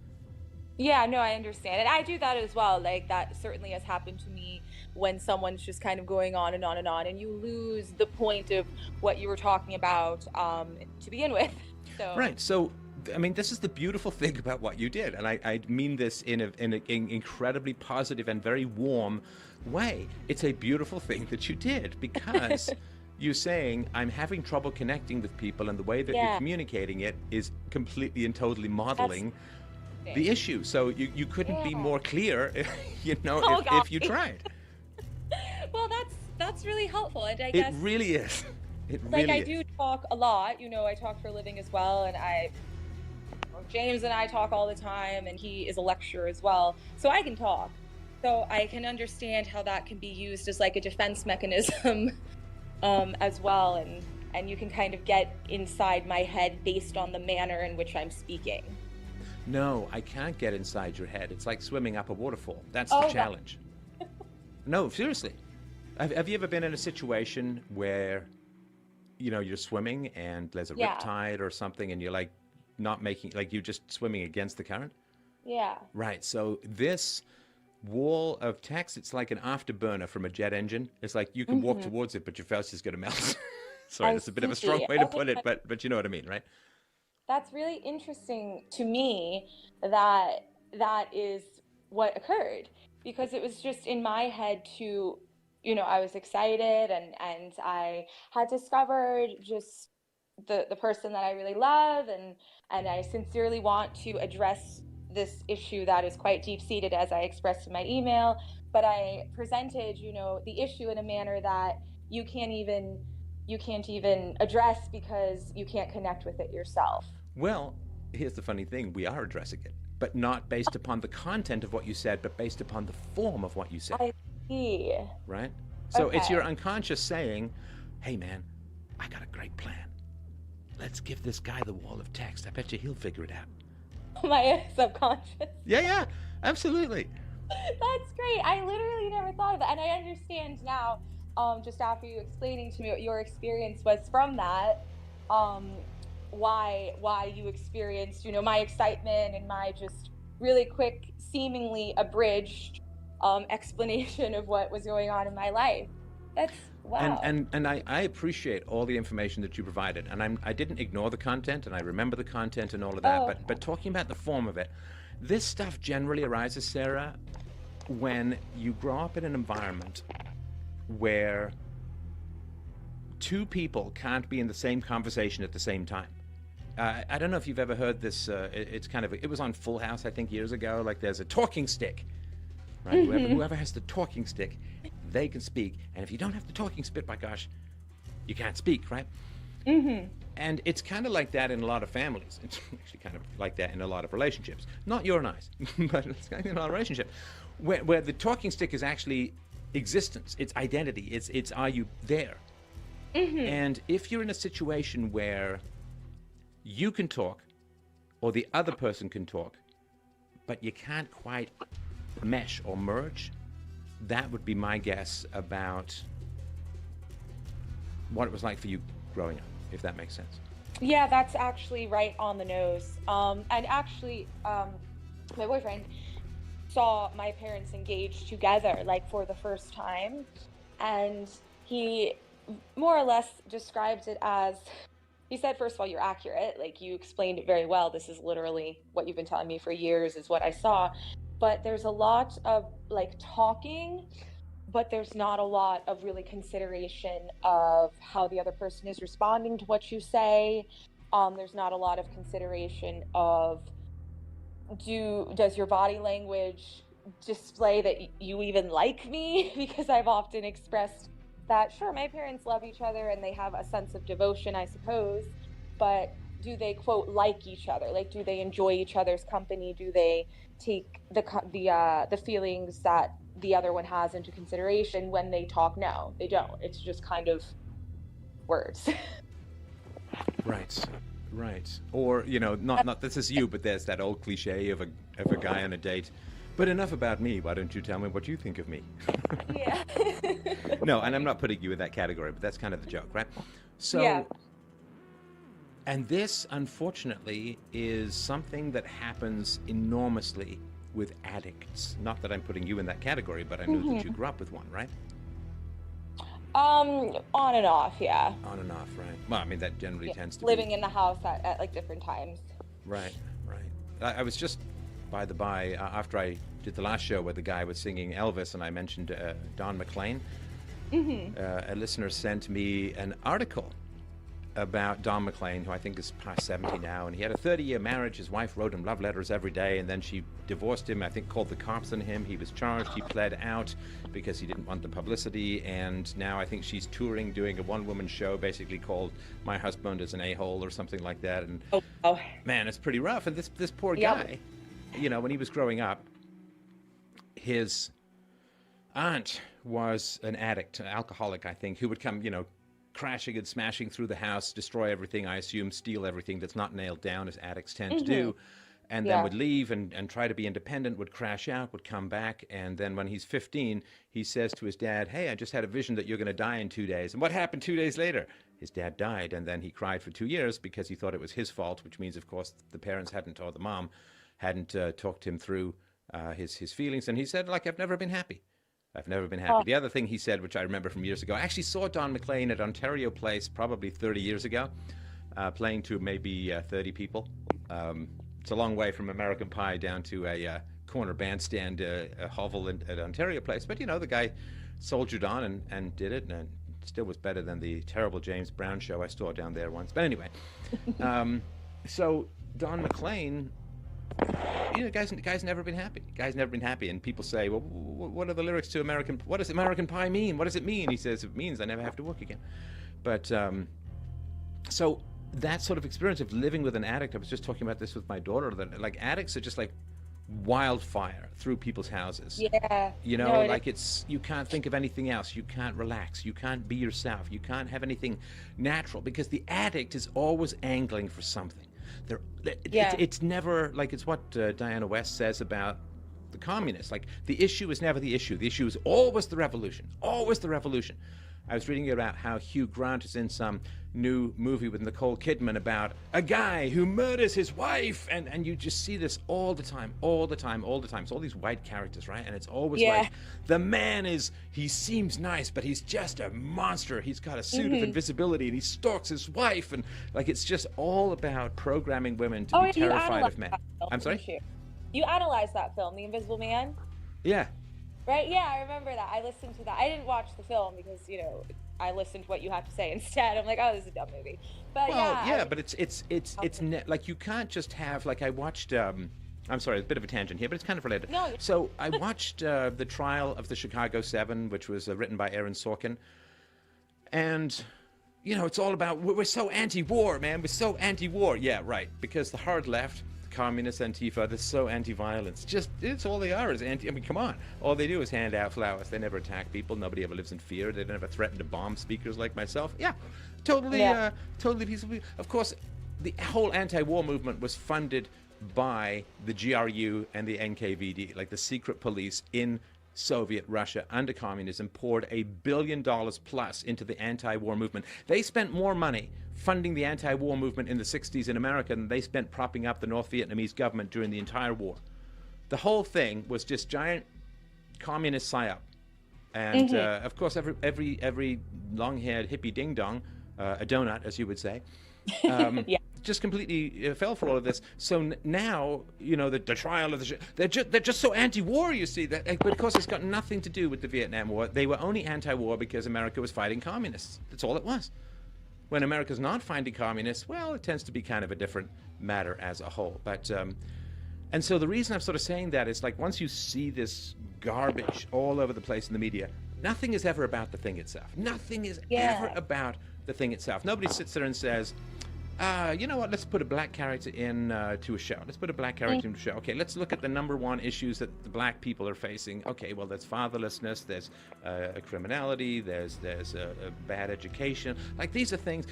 Yeah, no, I understand. And I do that as well. Like, that certainly has happened to me when someone's just kind of going on and on and on, and you lose the point of what you were talking about to begin with. So. Right. So, I mean, this is the beautiful thing about what you did, and I mean this in an incredibly positive and very warm way. It's a beautiful thing that you did, because you're saying, I'm having trouble connecting with people, and the way that you're communicating it is completely and totally modeling the issue. So you couldn't be more clear, you know, if you tried. Well, that's really helpful, and I guess it really is. It like really I is. do talk a lot. You know, I talk for a living as well, and James and I talk all the time, and he is a lecturer as well, so I can talk. So I can understand how that can be used as like a defense mechanism as well, and you can kind of get inside my head based on the manner in which I'm speaking. No, I can't get inside your head. It's like swimming up a waterfall. That's the challenge. No, seriously. Have you ever been in a situation where, you know, you're swimming and there's a riptide or something, and you're like not making, like you're just swimming against the current? Yeah. Right. So this wall of text, it's like an afterburner from a jet engine. It's like you can walk towards it, but your face is going to melt. Sorry, that's a bit of a strong way to put it, but you know what I mean, right? That's really interesting to me that is what occurred, because it was just in my head to, you know, I was excited and I had discovered just the person that I really love, and I sincerely want to address this issue that is quite deep-seated, as I expressed in my email, but I presented, you know, the issue in a manner that you can't even address because you can't connect with it yourself. Well, here's the funny thing. We are addressing it, but not based upon the content of what you said, but based upon the form of what you said. I see. Right? So it's your unconscious saying, hey, man, I got a great plan. Let's give this guy the wall of text. I bet you he'll figure it out. My subconscious. Yeah, absolutely. That's great. I literally never thought of that. And I understand now just after you explaining to me what your experience was from that, why you experienced, my excitement and my just really quick, seemingly abridged explanation of what was going on in my life. That's wow. And I appreciate all the information that you provided, and I didn't ignore the content, and I remember the content and all of that. Oh. But talking about the form of it, this stuff generally arises, Sarah, when you grow up in an environment where two people can't be in the same conversation at the same time. I don't know if you've ever heard this. It was on Full House, I think, years ago. Like, there's a talking stick, right? Whoever has the talking stick, they can speak. And if you don't have the talking stick, by gosh, you can't speak, right? Mm-hmm. And it's kind of like that in a lot of families. It's actually kind of like that in a lot of relationships. Not your and I's, but it's kind of in a lot of relationships, where the talking stick is actually existence. It's identity. It's are you there? Mm-hmm. And if you're in a situation where you can talk, or the other person can talk, but you can't quite mesh or merge, that would be my guess about what it was like for you growing up, if that makes sense. Yeah, that's actually right on the nose. And actually, my boyfriend saw my parents engaged together, like, for the first time, and he more or less describes it as, he said, first of all, you're accurate, like, you explained it very well. This is literally what you've been telling me for years, is what I saw. But there's a lot of, like, talking, but there's not a lot of really consideration of how the other person is responding to what you say. There's not a lot of consideration of, does your body language display that you even like me? Because I've often expressed that, sure, my parents love each other and they have a sense of devotion, I suppose, but do they, quote, like each other? Like, do they enjoy each other's company? Do they take the feelings that the other one has into consideration when they talk? No, they don't. It's just kind of words. Right. Or, not this is you, but there's that old cliche of a guy on a date. But enough about me. Why don't you tell me what you think of me? Yeah. No, and I'm not putting you in that category, but that's kind of the joke, right? So, yeah. And this, unfortunately, is something that happens enormously with addicts. Not that I'm putting you in that category, but I knew that you grew up with one, right? On and off, yeah. On and off, right. Well, I mean, that generally tends to living be... in the house at like different times. Right. I was just, by the by, after I did the last show where the guy was singing Elvis and I mentioned Don McLean, a listener sent me an article about Don McLean, who I think is past 70 now, and he had a 30-year marriage. His wife wrote him love letters every day, and then she divorced him, I think called the cops on him. He was charged, he pled out because he didn't want the publicity, and now I think she's touring, doing a one-woman show basically called My Husband is an A-Hole or something like that, and man, it's pretty rough. And this poor guy, when he was growing up, his aunt was an addict, an alcoholic, I think, who would come, crashing and smashing through the house, destroy everything, I assume, steal everything that's not nailed down, as addicts tend to do, and then would leave and try to be independent, would crash out, would come back, and then when he's 15, he says to his dad, hey, I just had a vision that you're going to die in 2 days. And what happened 2 days later? His dad died, and then he cried for 2 years because he thought it was his fault, which means, of course, the parents hadn't, or the mom hadn't talked him through his feelings, and he said, like, I've never been happy. I've never been happy. The other thing he said, which I remember from years ago, I actually saw Don McLean at Ontario Place probably 30 years ago, playing to maybe 30 people. It's a long way from American Pie down to a corner bandstand hovel at Ontario Place. But, the guy soldiered on and did it, and still was better than the terrible James Brown show I saw down there once. But anyway, so Don McLean... guy's never been happy. Guy's never been happy, and people say, "Well, what are the lyrics to American? What does American Pie mean? What does it mean?" He says, "It means I never have to work again." But so that sort of experience of living with an addict, I was just talking about this with my daughter. That like addicts are just like wildfire through people's houses. Yeah. It's you can't think of anything else. You can't relax. You can't be yourself. You can't have anything natural because the addict is always angling for something. It's never like it's what Diana West says about the communists. Like the issue is never the issue. The issue is always the revolution. Always the revolution. I was reading about how Hugh Grant is in some new movie with Nicole Kidman about a guy who murders his wife, and you just see this all the time. It's all these white characters, right? And it's always like, the man he seems nice, but he's just a monster. He's got a suit of invisibility, and he stalks his wife, and like, it's just all about programming women to be terrified of men. I'm sorry? You analyzed that film, The Invisible Man? Yeah. Right? Yeah, I remember that. I listened to that. I didn't watch the film because, you know, I listened to what you have to say instead. I'm like, oh, this is a dumb movie. But but it's like, you can't just have, like, I watched I'm sorry, a bit of a tangent here, but it's kind of related. No. So I watched the trial of the Chicago 7, which was written by Aaron Sorkin, and you know, it's all about, we're so anti-war, man. We're so anti-war. Yeah, right. Because the hard left, communist Antifa, they're so anti-violence. It's all they are is anti. I mean, come on. All they do is hand out flowers. They never attack people. Nobody ever lives in fear. They never threaten to bomb speakers like myself. Yeah, totally peaceful. Of course, the whole anti-war movement was funded by the GRU and the NKVD, like the secret police in Soviet Russia under communism, poured $1 billion plus into the anti-war movement. They spent more money funding the anti-war movement in the 60s in America than they spent propping up the North Vietnamese government during the entire war. The whole thing was just giant communist psyop. And of course, every long-haired hippie ding-dong, a donut, as you would say, just completely fell for all of this. So now, you know, the trial of they're just so anti-war, you see, that, but of course it's got nothing to do with the Vietnam War. They were only anti-war because America was fighting communists. That's all it was. When America's not fighting communists, well, it tends to be kind of a different matter as a whole. But and so the reason I'm sort of saying that is, like, once you see this garbage all over the place in the media, nothing is ever about the thing itself. Nothing is ever about the thing itself. Nobody sits there and says, you know what, let's put a black character in to a show. Let's put a black character into a show. Okay, let's look at the #1 issues that the black people are facing. Okay, well, there's fatherlessness, there's criminality, there's a bad education. Like, these are things,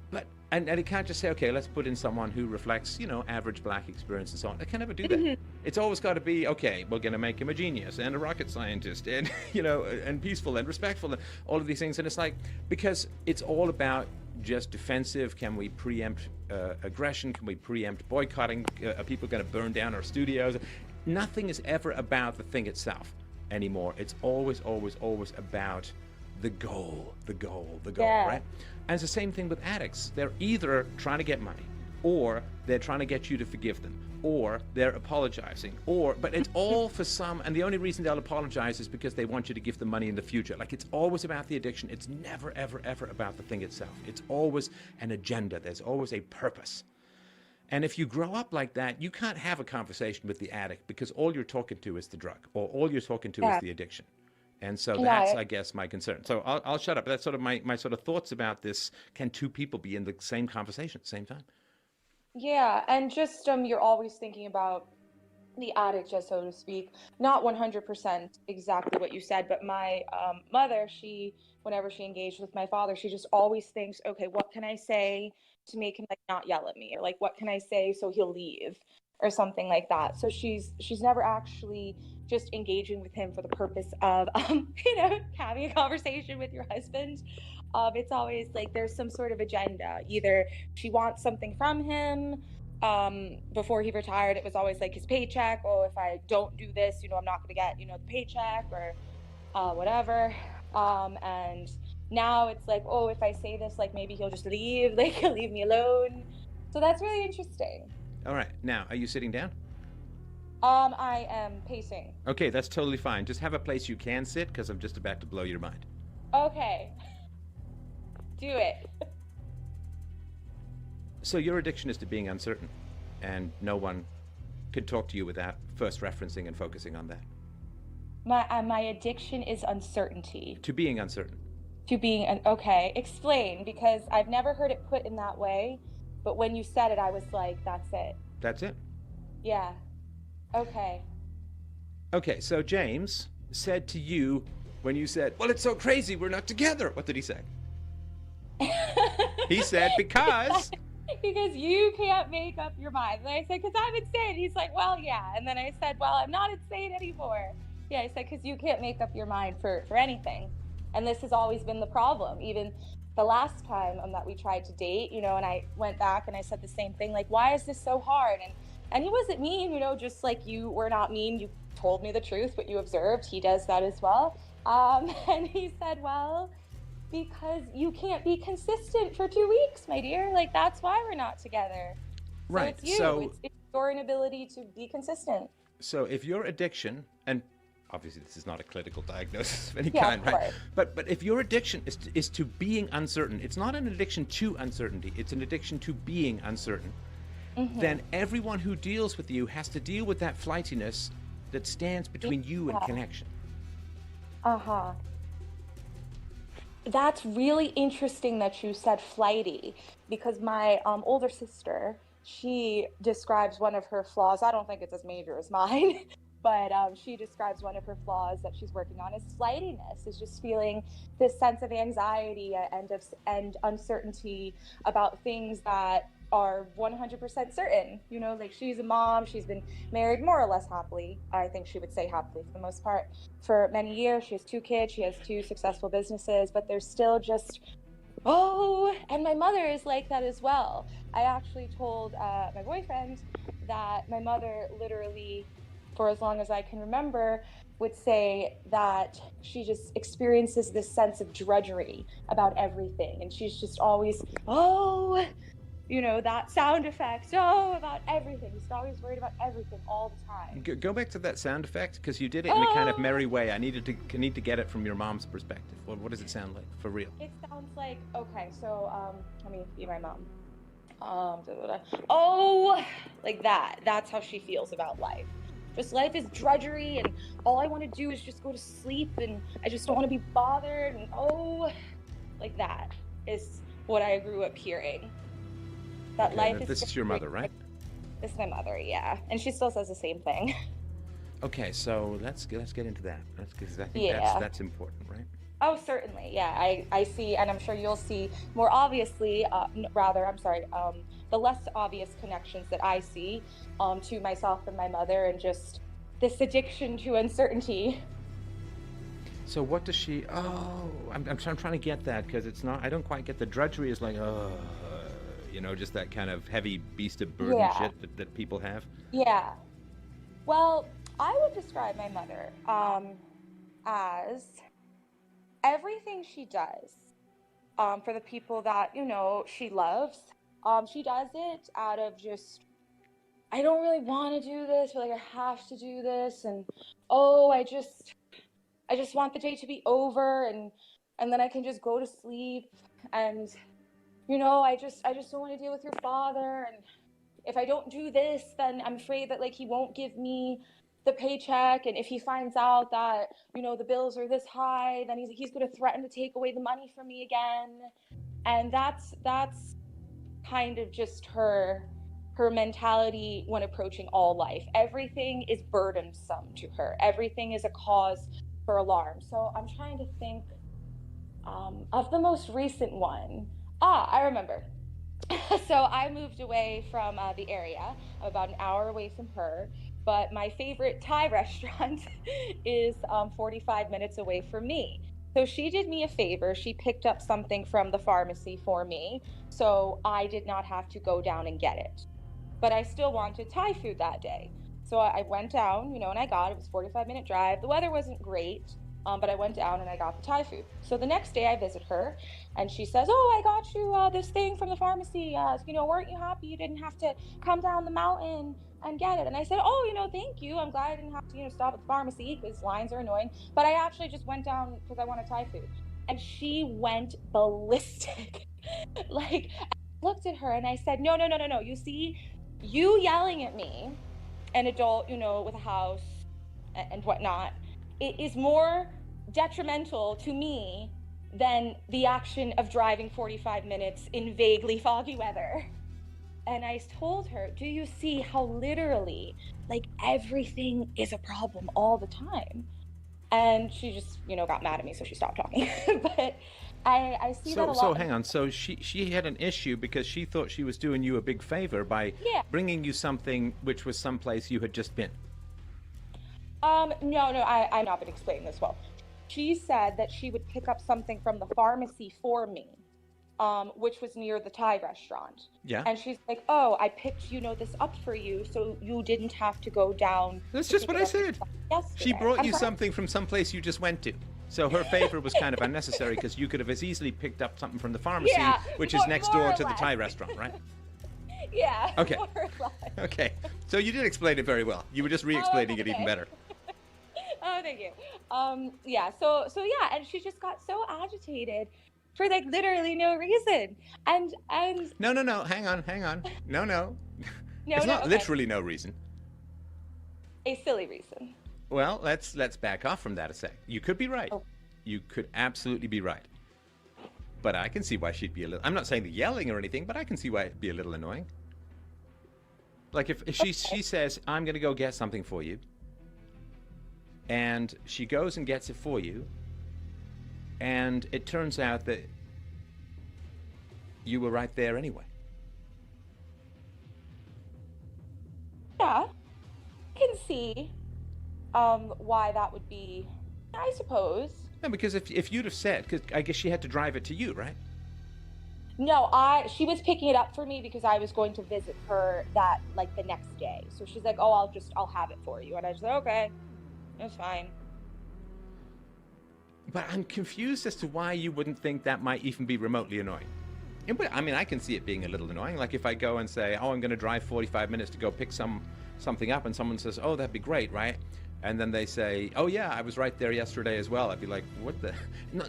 but and it can't just say, okay, let's put in someone who reflects, you know, average black experience and so on. It can never do that. It's always got to be, okay, we're going to make him a genius and a rocket scientist and, you know, and peaceful and respectful and all of these things. And it's like, because it's all about just defensive. Can we preempt aggression? Can we preempt boycotting? Are people going to burn down our studios? Nothing is ever about the thing itself anymore. It's always about the goal, right? And it's the same thing with addicts. They're either trying to get money, or they're trying to get you to forgive them, or they're apologizing, but it's all for some, and the only reason they'll apologize is because they want you to give them money in the future. Like, it's always about the addiction. It's never, ever, ever about the thing itself. It's always an agenda. There's always a purpose. And if you grow up like that, you can't have a conversation with the addict because all you're talking to is the drug, or all you're talking to is the addiction. And so that's, I guess, my concern. So I'll shut up. That's sort of my sort of thoughts about this. Can two people be in the same conversation at the same time? Yeah, and just you're always thinking about the addict, just so to speak. Not 100% exactly what you said, but my mother, whenever she engaged with my father, she just always thinks, okay, what can I say to make him, like, not yell at me, or like, what can I say so he'll leave, or something like that. So she's never actually just engaging with him for the purpose of you know, having a conversation with your husband. It's always like there's some sort of agenda. Either she wants something from him. Before he retired, it was always like his paycheck. Oh, if I don't do this, you know, I'm not going to get, you know, the paycheck, or whatever. And now it's like, oh, if I say this, like, maybe he'll just leave, like, he'll leave me alone. So that's really interesting. All right. Now, are you sitting down? I am pacing. Okay, that's totally fine. Just have a place you can sit, because I'm just about to blow your mind. Okay. Do it. So your addiction is to being uncertain, and no one can talk to you without first referencing and focusing on that. My addiction is uncertainty. To being uncertain. To being okay. Explain, because I've never heard it put in that way, but when you said it, I was like, that's it. That's it. Yeah. Okay. Okay, so James said to you when you said, well, it's so crazy, we're not together. What did he say? He said, because you can't make up your mind. And I said, because I'm insane. He's like, well, yeah. And then I said, well, I'm not insane anymore. Yeah, I said, because you can't make up your mind for anything. And this has always been the problem. Even the last time that we tried to date, you know, and I went back and I said the same thing, like, why is this so hard? And he wasn't mean, you know, just like you were not mean. You told me the truth, what you observed. He does that as well. And he said, well, because you can't be consistent for 2 weeks, my dear. Like, that's why we're not together. So Right. it's you. So It's your inability to be consistent. So if your addiction, and obviously this is not a clinical diagnosis of any Yeah, kind, of right? course. But if your addiction is to being uncertain, it's not an addiction to uncertainty, it's an addiction to being uncertain, then everyone who deals with you has to deal with that flightiness that stands between you and connection. Uh-huh. That's really interesting that you said flighty, because my older sister, she describes one of her flaws. I don't think it's as major as mine, but she describes one of her flaws that she's working on as flightiness, is just feeling this sense of anxiety and uncertainty about things that are 100% certain. You know, like, she's a mom, she's been married more or less happily. I think she would say happily for the most part for many years. She has 2 kids, she has 2 successful businesses, but there's still just, oh, and my mother is like that as well. I actually told my boyfriend that my mother literally, for as long as I can remember, would say that she just experiences this sense of drudgery about everything. And she's just always, oh, you know, that sound effect, oh, about everything. She's always worried about everything all the time. Go back to that sound effect, because you did it in a kind of merry way. I need to get it from your mom's perspective. What does it sound like, for real? It sounds like, okay, so let me be my mom. Oh, like that. That's how she feels about life. Just life is drudgery, and all I want to do is just go to sleep, and I just don't want to be bothered, and oh, like that is what I grew up hearing. That life is. This is your mother, right? This is my mother, yeah, and she still says the same thing. Okay, so let's get into that. Because I think Yeah. that's important, right? Oh, certainly, yeah. I see, and I'm sure you'll see more obviously, the less obvious connections that I see to myself and my mother, and just this addiction to uncertainty. So what does she? Oh, I'm trying to get that, because it's not. I don't quite get the drudgery. Is like, you know, just that kind of heavy beast of burden shit that people have. Yeah. Well, I would describe my mother as everything she does for the people that, you know, she loves. She does it out of just, I don't really want to do this, but like I have to do this, and oh, I just want the day to be over, and then I can just go to sleep, and you know, I just don't want to deal with your father, and if I don't do this, then I'm afraid that like he won't give me the paycheck, and if he finds out that, you know, the bills are this high, then he's going to threaten to take away the money from me again. And that's kind of just her mentality when approaching all life. Everything is burdensome to her. Everything is a cause for alarm. So I'm trying to think of the most recent one. I remember. So I moved away from the area. I'm about an hour away from her, but my favorite Thai restaurant is 45 minutes away from me. So she did me a favor. She picked up something from the pharmacy for me, so I did not have to go down and get it. But I still wanted Thai food that day. So I went down, you know, and I got it. It was a 45-minute drive. The weather wasn't great, but I went down and I got the Thai food. So the next day I visit her, and she says, oh, I got you this thing from the pharmacy. You know, weren't you happy you didn't have to come down the mountain and get it? And I said, oh, you know, thank you. I'm glad I didn't have to, you know, stop at the pharmacy because lines are annoying. But I actually just went down because I wanted Thai food. And she went ballistic. Like, I looked at her and I said, no. You see, you yelling at me, an adult, you know, with a house and whatnot, it is more detrimental to me than the action of driving 45 minutes in vaguely foggy weather. And I told her, do you see how literally, like, everything is a problem all the time? And she just, you know, got mad at me, so she stopped talking. But I see that a lot. So hang on. So she had an issue because she thought she was doing you a big favor by bringing you something which was someplace you had just been. No, I've not been explaining this well. she said that she would pick up something from the pharmacy for me, which was near the Thai restaurant. Yeah. And she's like, oh, I picked, this up for you so you didn't have to go down. That's to just pick what it I up said. yesterday." She brought I'm you sorry? something from someplace you just went to. So her favor was kind of unnecessary because you could have as easily picked up something from the pharmacy, Yeah, which is next more door or to the less. Thai restaurant, right? Yeah. Okay. More or less. Okay. So you did explain it very well. You were just re-explaining it even okay. better. Oh, thank you. Yeah. So yeah, and she just got so agitated for like literally no reason, and No. Hang on. No. no, It's not okay. literally no reason. A silly reason. Well, let's back off from that a sec. You could be right. Oh. You could absolutely be right. But I can see why she'd be a little... I'm not saying the yelling or anything, but I can see why it'd be a little annoying. Like if she says, I'm going to go get something for you, and she goes and gets it for you, and it turns out that you were right there anyway. Yeah, I can see why that would be, I suppose. No, because if you'd have said, because I guess she had to drive it to you, right? No, she was picking it up for me because I was going to visit her the next day. So she's like, oh, I'll have it for you. And I just said, okay, that's fine. But I'm confused as to why you wouldn't think that might even be remotely annoying. I mean, I can see it being a little annoying. Like if I go and say, oh, I'm going to drive 45 minutes to go pick something up, and someone says, oh, that'd be great, right? And then they say, oh, yeah, I was right there yesterday as well. I'd be like, what the?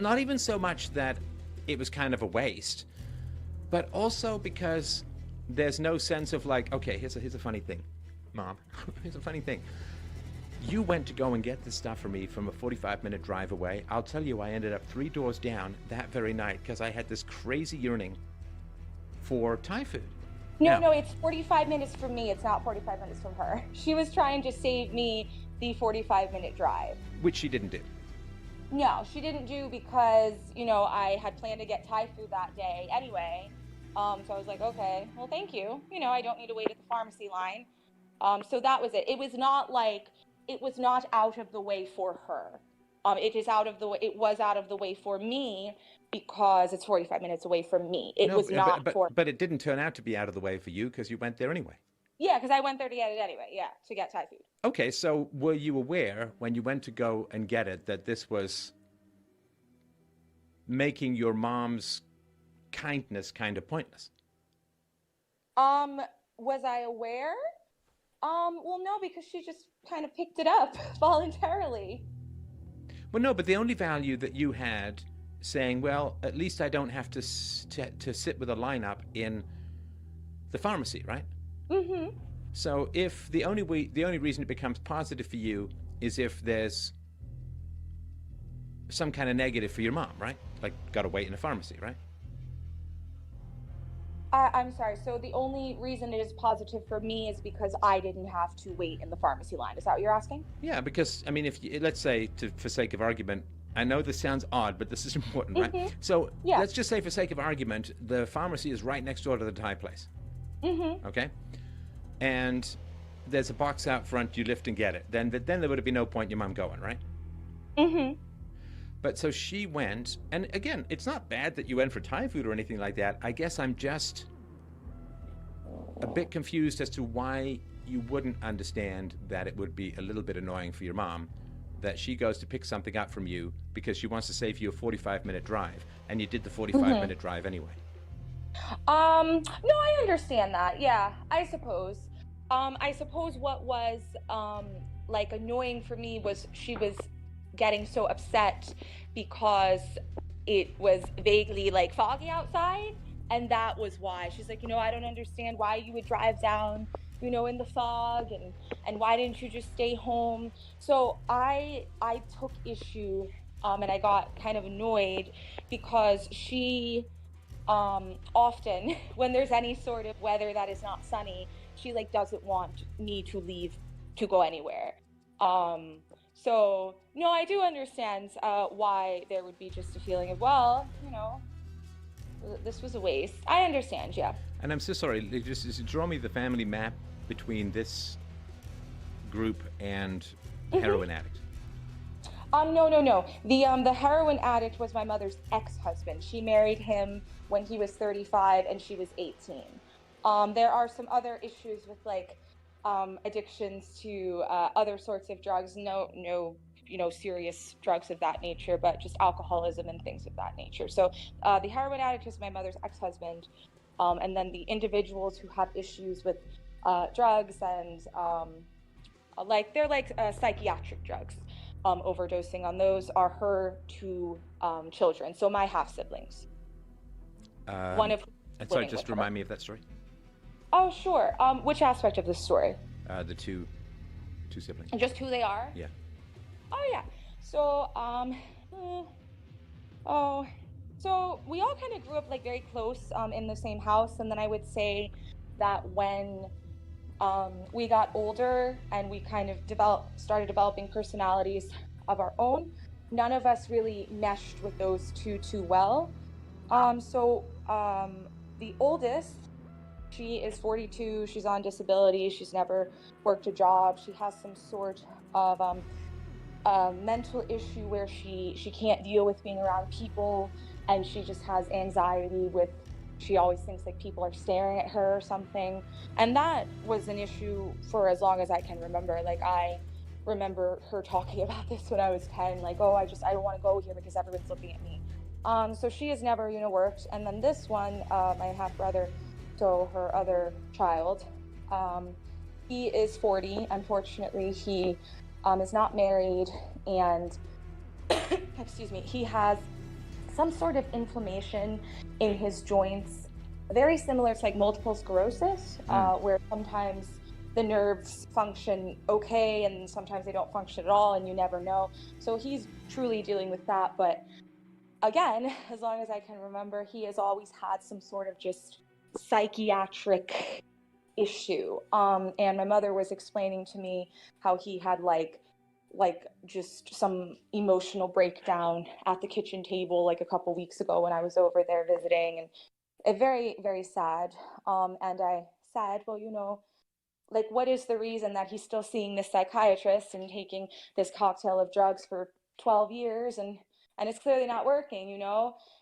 Not even so much that it was kind of a waste, but also because there's no sense of like, okay, here's a funny thing, Mom. Here's a funny thing. You went to go and get this stuff for me from a 45-minute drive away. I'll tell you, I ended up 3 doors down that very night because I had this crazy yearning for Thai food. No, it's 45 minutes from me. It's not 45 minutes from her. She was trying to save me the 45-minute drive. Which she didn't do. No, she didn't do because, I had planned to get Thai food that day anyway. So I was like, okay, well, thank you. I don't need to wait at the pharmacy line. So that was it. It was not out of the way for her. It was out of the way for me because it's 45 minutes away from me. But it didn't turn out to be out of the way for you because you went there anyway. Yeah, because I went there to get it anyway. Yeah, to get Thai food. Okay, so were you aware when you went to go and get it that this was making your mom's kindness kind of pointless? Was I aware? Well, no, because she just kind of picked it up voluntarily. Well, no, but the only value that you had saying, well, at least I don't have to sit with a lineup in the pharmacy, right? Mm-hmm. So if the only reason it becomes positive for you is if there's some kind of negative for your mom, right? Like, gotta wait in a pharmacy, right? I'm sorry. So the only reason it is positive for me is because I didn't have to wait in the pharmacy line. Is that what you're asking? Yeah, because, I mean, let's say, for sake of argument, I know this sounds odd, but this is important, right? Mm-hmm. So Yeah. let's just say, for sake of argument, the pharmacy is right next door to the Thai place. Mm-hmm. Okay? And there's a box out front, you lift and get it. Then there would have been no point in your mom going, right? Mm-hmm. But so she went, and again, it's not bad that you went for Thai food or anything like that. I guess I'm just a bit confused as to why you wouldn't understand that it would be a little bit annoying for your mom that she goes to pick something up from you because she wants to save you a 45-minute drive, and you did the 45-minute drive anyway. No, I understand that. Yeah, I suppose. I suppose what was annoying for me was she was getting so upset because it was vaguely foggy outside, and that was why she's like, I don't understand why you would drive down, in the fog, and why didn't you just stay home? So I took issue, and I got kind of annoyed because she often, when there's any sort of weather that is not sunny, she doesn't want me to leave to go anywhere. So no, I do understand why there would be just a feeling of, well, this was a waste. I understand, yeah. And I'm so sorry, just draw me the family map between this group and the heroin addict. No. The heroin addict was my mother's ex-husband. She married him when he was 35 and she was 18. There are some other issues with like addictions to other sorts of drugs. No, serious drugs of that nature, but just alcoholism and things of that nature. So the heroin addict is my mother's ex-husband, and then the individuals who have issues with drugs and they're like psychiatric drugs. Overdosing on those are her two children, so my half siblings. One of sorry, just remind me of that story. Oh, sure. Which aspect of the story? The two siblings. Just who they are? Yeah. Oh yeah. So so we all kind of grew up like very close in the same house, and then I would say that when we got older and we kind of started developing personalities of our own, none of us really meshed with those two too well. The oldest, she is 42, she's on disability, she's never worked a job, she has some sort of mental issue where she can't deal with being around people, and she just has anxiety with, she always thinks like people are staring at her or something. And that was an issue for as long as I can remember. Like I remember her talking about this when I was 10, like, oh, I don't want to go here because everyone's looking at me. So she has never, worked. And then this one, my half brother, so her other child, he is 40. Unfortunately, he is not married, and excuse me, he has some sort of inflammation in his joints, very similar to like multiple sclerosis, where sometimes the nerves function okay and sometimes they don't function at all, and you never know. So he's truly dealing with that. But again, as long as I can remember, he has always had some sort of just psychiatric issue. And my mother was explaining to me how he had like just some emotional breakdown at the kitchen table like a couple weeks ago when I was over there visiting, and it very, very sad. And I said, well, like, what is the reason that he's still seeing this psychiatrist and taking this cocktail of drugs for 12 years and it's clearly not working,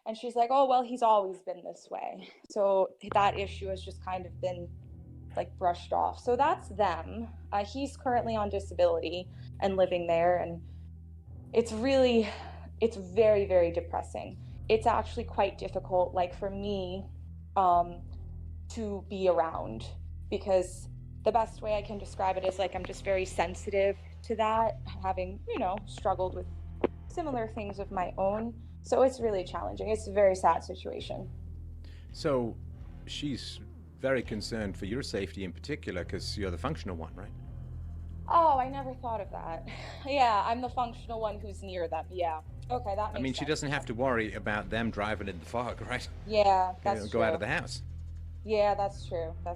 And she's like, oh, well, he's always been this way. So that issue has just kind of been like brushed off. So that's them. He's currently on disability and living there, and it's very, very depressing. It's actually quite difficult, like for me, to be around, because the best way I can describe it is like I'm just very sensitive to that, having, struggled with similar things of my own. So it's really challenging. It's a very sad situation. So she's very concerned for your safety in particular because you're the functional one, right? Oh, I never thought of that. Yeah, I'm the functional one who's near them. Yeah. Okay, that makes sense. She doesn't have to worry about them driving in the fog, right? Yeah, that's true. Go out of the house. Yeah, that's true. I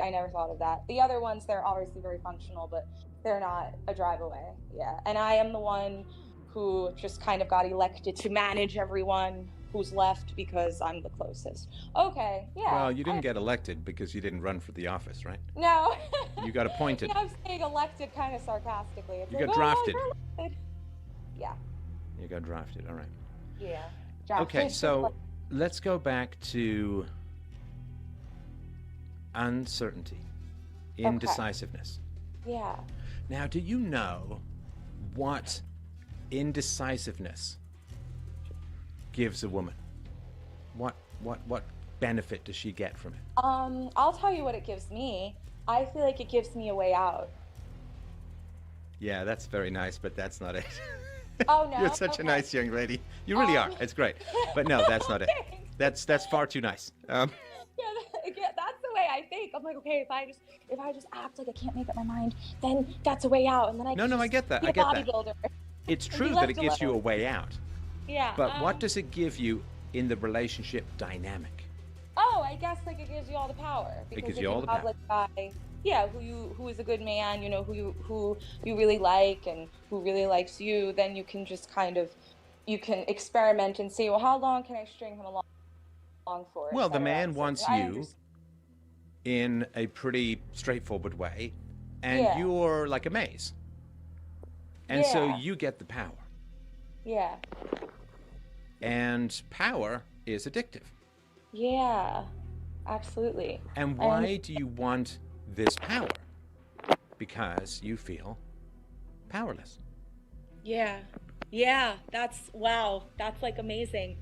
never thought of that. The other ones, they're obviously very functional, but they're not a drive away. Yeah. And I am the one who just kind of got elected to manage everyone who's left because I'm the closest. Okay, yeah. Well, you didn't get elected because you didn't run for the office, right? No. You got appointed. Yeah, I'm saying elected kind of sarcastically. It's you like, got drafted. Yeah. You got drafted, all right. Yeah. Drafted. Okay, so let's go back to uncertainty, indecisiveness. Okay. Yeah. Now, do you know what indecisiveness gives a woman? What benefit does she get from it? I'll tell you what it gives me. I feel like it gives me a way out. Yeah, that's very nice, but that's not it. Oh no. You're such a nice young lady. You really are. It's great. But no, that's not it. That's far too nice. Yeah, that's the way I think. I'm like, okay, if I just act like I can't make up my mind, then that's a way out, and then I get that. I get that. It's true that it gives you a way out. Yeah. But what does it give you in the relationship dynamic? Oh, I guess like it gives you all the power. It gives you all the power. Like a guy, yeah, who is a good man, who you really like and who really likes you, then you can just you can experiment and see, well, how long can I string him along for? Well, the man wants you in a pretty straightforward way, and you're like a maze. And so Yeah. you get the power. Yeah. And power is addictive. Yeah. Absolutely. And why do you want this power? Because you feel powerless. Yeah. Yeah. Wow. That's like amazing.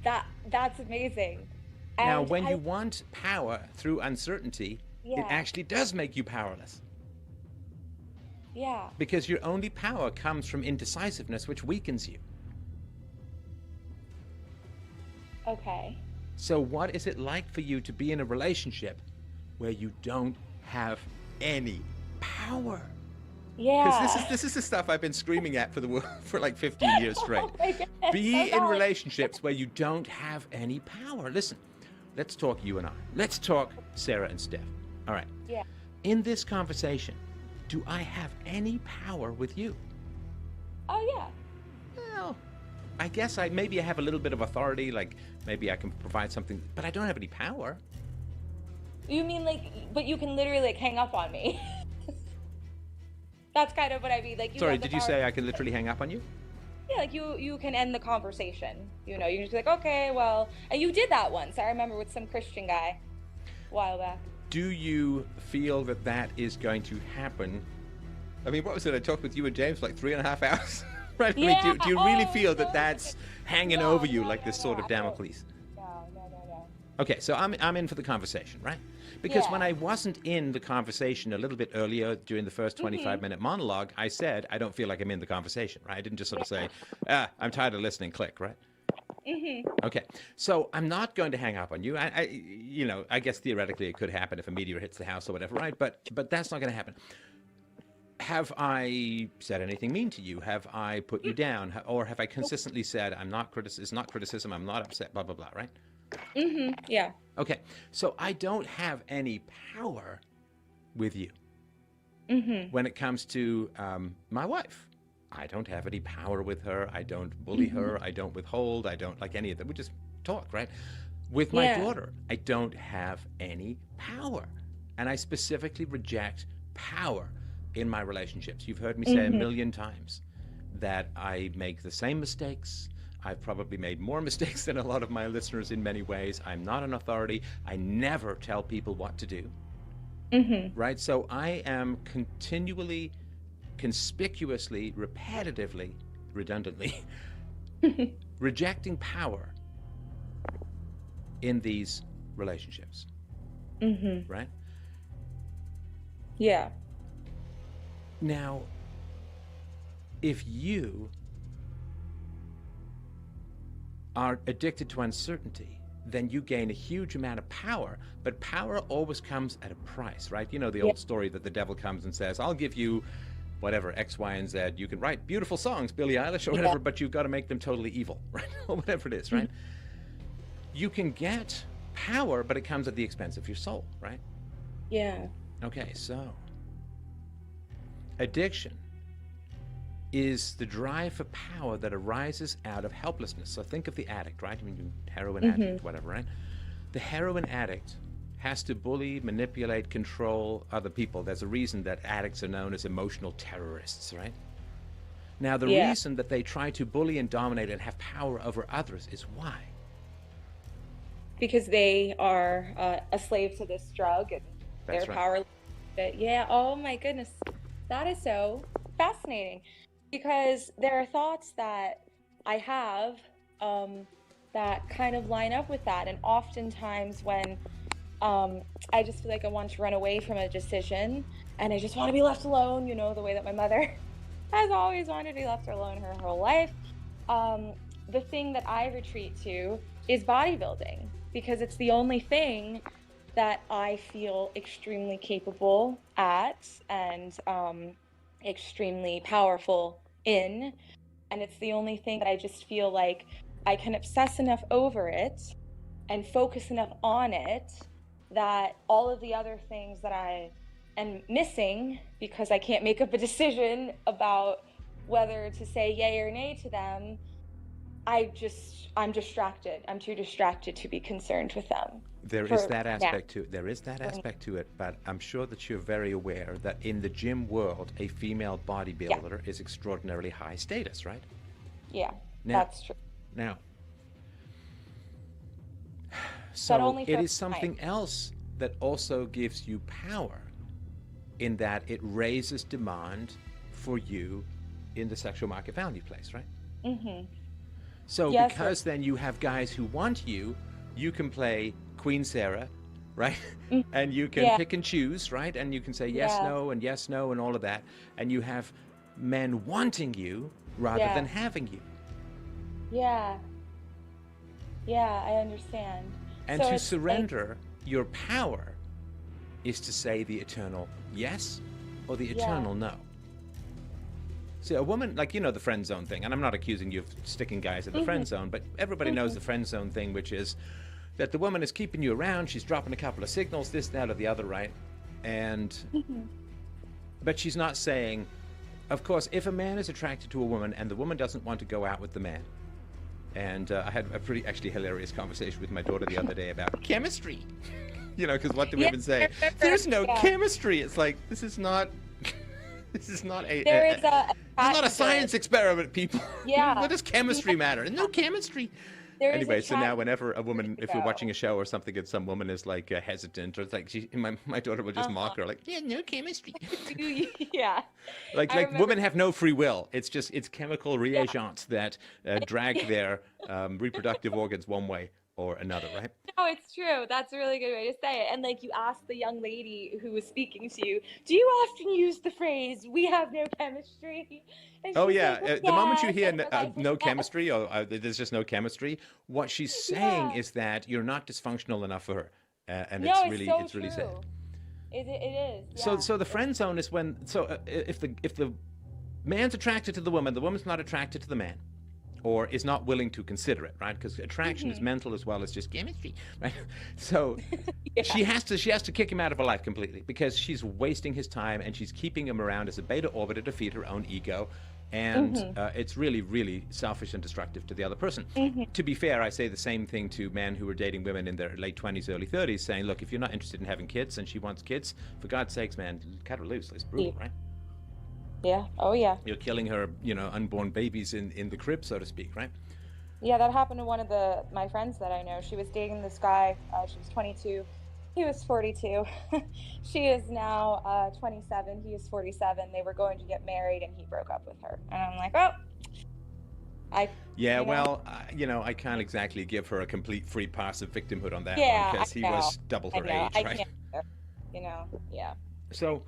That's amazing. Now, And when you want power through uncertainty, it Yeah. actually does make you powerless. Yeah. Because your only power comes from indecisiveness, which weakens you. Okay. So what is it like for you to be in a relationship where you don't have any power? Yeah. Because this is the stuff I've been screaming at for like 15 years straight. Oh my goodness. Be Oh in God. relationships where you don't have any power. Listen, let's talk you and I. Let's talk Sarah and Steph. All right. Yeah. In this conversation, do I have any power with you? Oh yeah. Well, I guess maybe I have a little bit of authority, like maybe I can provide something, but I don't have any power. You mean but you can literally like hang up on me. That's kind of what I mean. Like you Sorry, have the did you power- say I can literally hang up on you? Yeah, like you can end the conversation. You know, you can just be like, okay, well, and you did that once. I remember with some Christian guy a while back. Do you feel that that is going to happen? I mean, what was it? I talked with you and James for like 3.5 hours. Right? I mean, do you really feel that that's hanging over you like this sort of Damocles? No. Okay, so I'm in for the conversation, right? Because when Yeah. I wasn't in the conversation a little bit earlier during the first 25-minute monologue, I said, I don't feel like I'm in the conversation, right? I didn't just sort of say, I'm tired of listening, click, right? Okay, so I'm not going to hang up on you. I guess theoretically it could happen if a meteor hits the house or whatever, right? But that's not going to happen. Have I said anything mean to you? Have I put you down? Or have I consistently said, it's not criticism, I'm not upset, blah, blah, blah, right? Yeah. Okay, so I don't have any power with you when it comes to my wife. I don't have any power with her. I don't bully her. I don't withhold. I don't like any of that. We just talk, right? With my daughter, I don't have any power. And I specifically reject power in my relationships. You've heard me say a million times that I make the same mistakes. I've probably made more mistakes than a lot of my listeners in many ways. I'm not an authority. I never tell people what to do. Right? So I am continually, conspicuously, repetitively, redundantly, rejecting power in these relationships. Right? Yeah. Now, if you are addicted to uncertainty, then you gain a huge amount of power, but power always comes at a price, right? You know the old story that the devil comes and says, I'll give you whatever, X, Y, and Z. You can write beautiful songs, Billie Eilish or whatever, but you've got to make them totally evil, right? Or whatever it is, right? You can get power, but it comes at the expense of your soul, right? Yeah. Okay, so addiction is the drive for power that arises out of helplessness. So think of the addict, right? I mean, heroin addict, whatever, right? The heroin addict has to bully, manipulate, control other people. There's a reason that addicts are known as emotional terrorists, right? Now, the reason that they try to bully and dominate and have power over others is why? Because they are a slave to this drug and That's their right. power. Yeah. Oh my goodness. That is so fascinating. Because there are thoughts that I have that kind of line up with that. And oftentimes when I just feel like I want to run away from a decision and I just want to be left alone, you know, the way that my mother has always wanted to be left alone her whole life. The thing that I retreat to is bodybuilding because it's the only thing that I feel extremely capable at and extremely powerful in, and it's the only thing that I just feel like I can obsess enough over it and focus enough on it that all of the other things that I am missing because I can't make up a decision about whether to say yay or nay to them I'm distracted. I'm too distracted to be concerned with them. There is that aspect to it. There is that aspect to it, but I'm sure that you're very aware that in the gym world, a female bodybuilder is extraordinarily high status, right? Yeah, Now, that's true. Now, But so only it for is something else that also gives you power in that it raises demand for you in the sexual market value place, right? Mm-hmm. So Yes, because then you have guys who want you, you can play Queen Sarah, right? And you can pick and choose, right? And you can say yes, no, and yes, no, and all of that. And you have men wanting you rather than having you. Yeah. Yeah, I understand. And So to it's surrender your power is to say the eternal yes or the eternal no. See, a woman, like, you know, the friend zone thing, and I'm not accusing you of sticking guys in the friend zone, but everybody knows the friend zone thing, which is that the woman is keeping you around, she's dropping a couple of signals, this, that, or the other, right? And, but she's not saying, of course, if a man is attracted to a woman and the woman doesn't want to go out with the man, and I had a pretty actually hilarious conversation with my daughter the other day about chemistry. You know, because what do women say? There's no chemistry. It's like, this is not a science experiment, people. Yeah. What does chemistry matter? There's no chemistry. Anyway, so now whenever a woman, if you're watching a show or something and some woman is like hesitant, or it's like my daughter will just mock her like, yeah, no chemistry. Yeah. Like women have no free will. It's chemical reagents that drag their reproductive organs one way or another, right? No, it's true. That's a really good way to say it. And like you asked the young lady who was speaking to you, do you often use the phrase, we have no chemistry? And Oh she's yeah, like, well, the moment you hear And I said, no "Yes." chemistry or there's just no chemistry, what she's saying is that you're not dysfunctional enough for her, and No, it's really sad. It is. So the friend zone is when if the man's attracted to the woman's not attracted to the man, or is not willing to consider it, right? Because attraction is mental as well as just chemistry, right? So she has to kick him out of her life completely because she's wasting his time and she's keeping him around as a beta orbiter to feed her own ego. And it's really, really selfish and destructive to the other person. To be fair, I say the same thing to men who are dating women in their late 20s, early 30s, saying, look, if you're not interested in having kids and she wants kids, for God's sakes, man, cut her loose. It's brutal, right? Yeah. Oh, yeah. You're killing her, unborn babies in the crib, so to speak, right? Yeah, that happened to one of my friends that I know. She was dating this guy. She was 22. He was 42. She is now 27. He is 47. They were going to get married, and he broke up with her. And I'm like, oh. I can't exactly give her a complete free pass of victimhood on that one because he was double her age, right? Yeah. So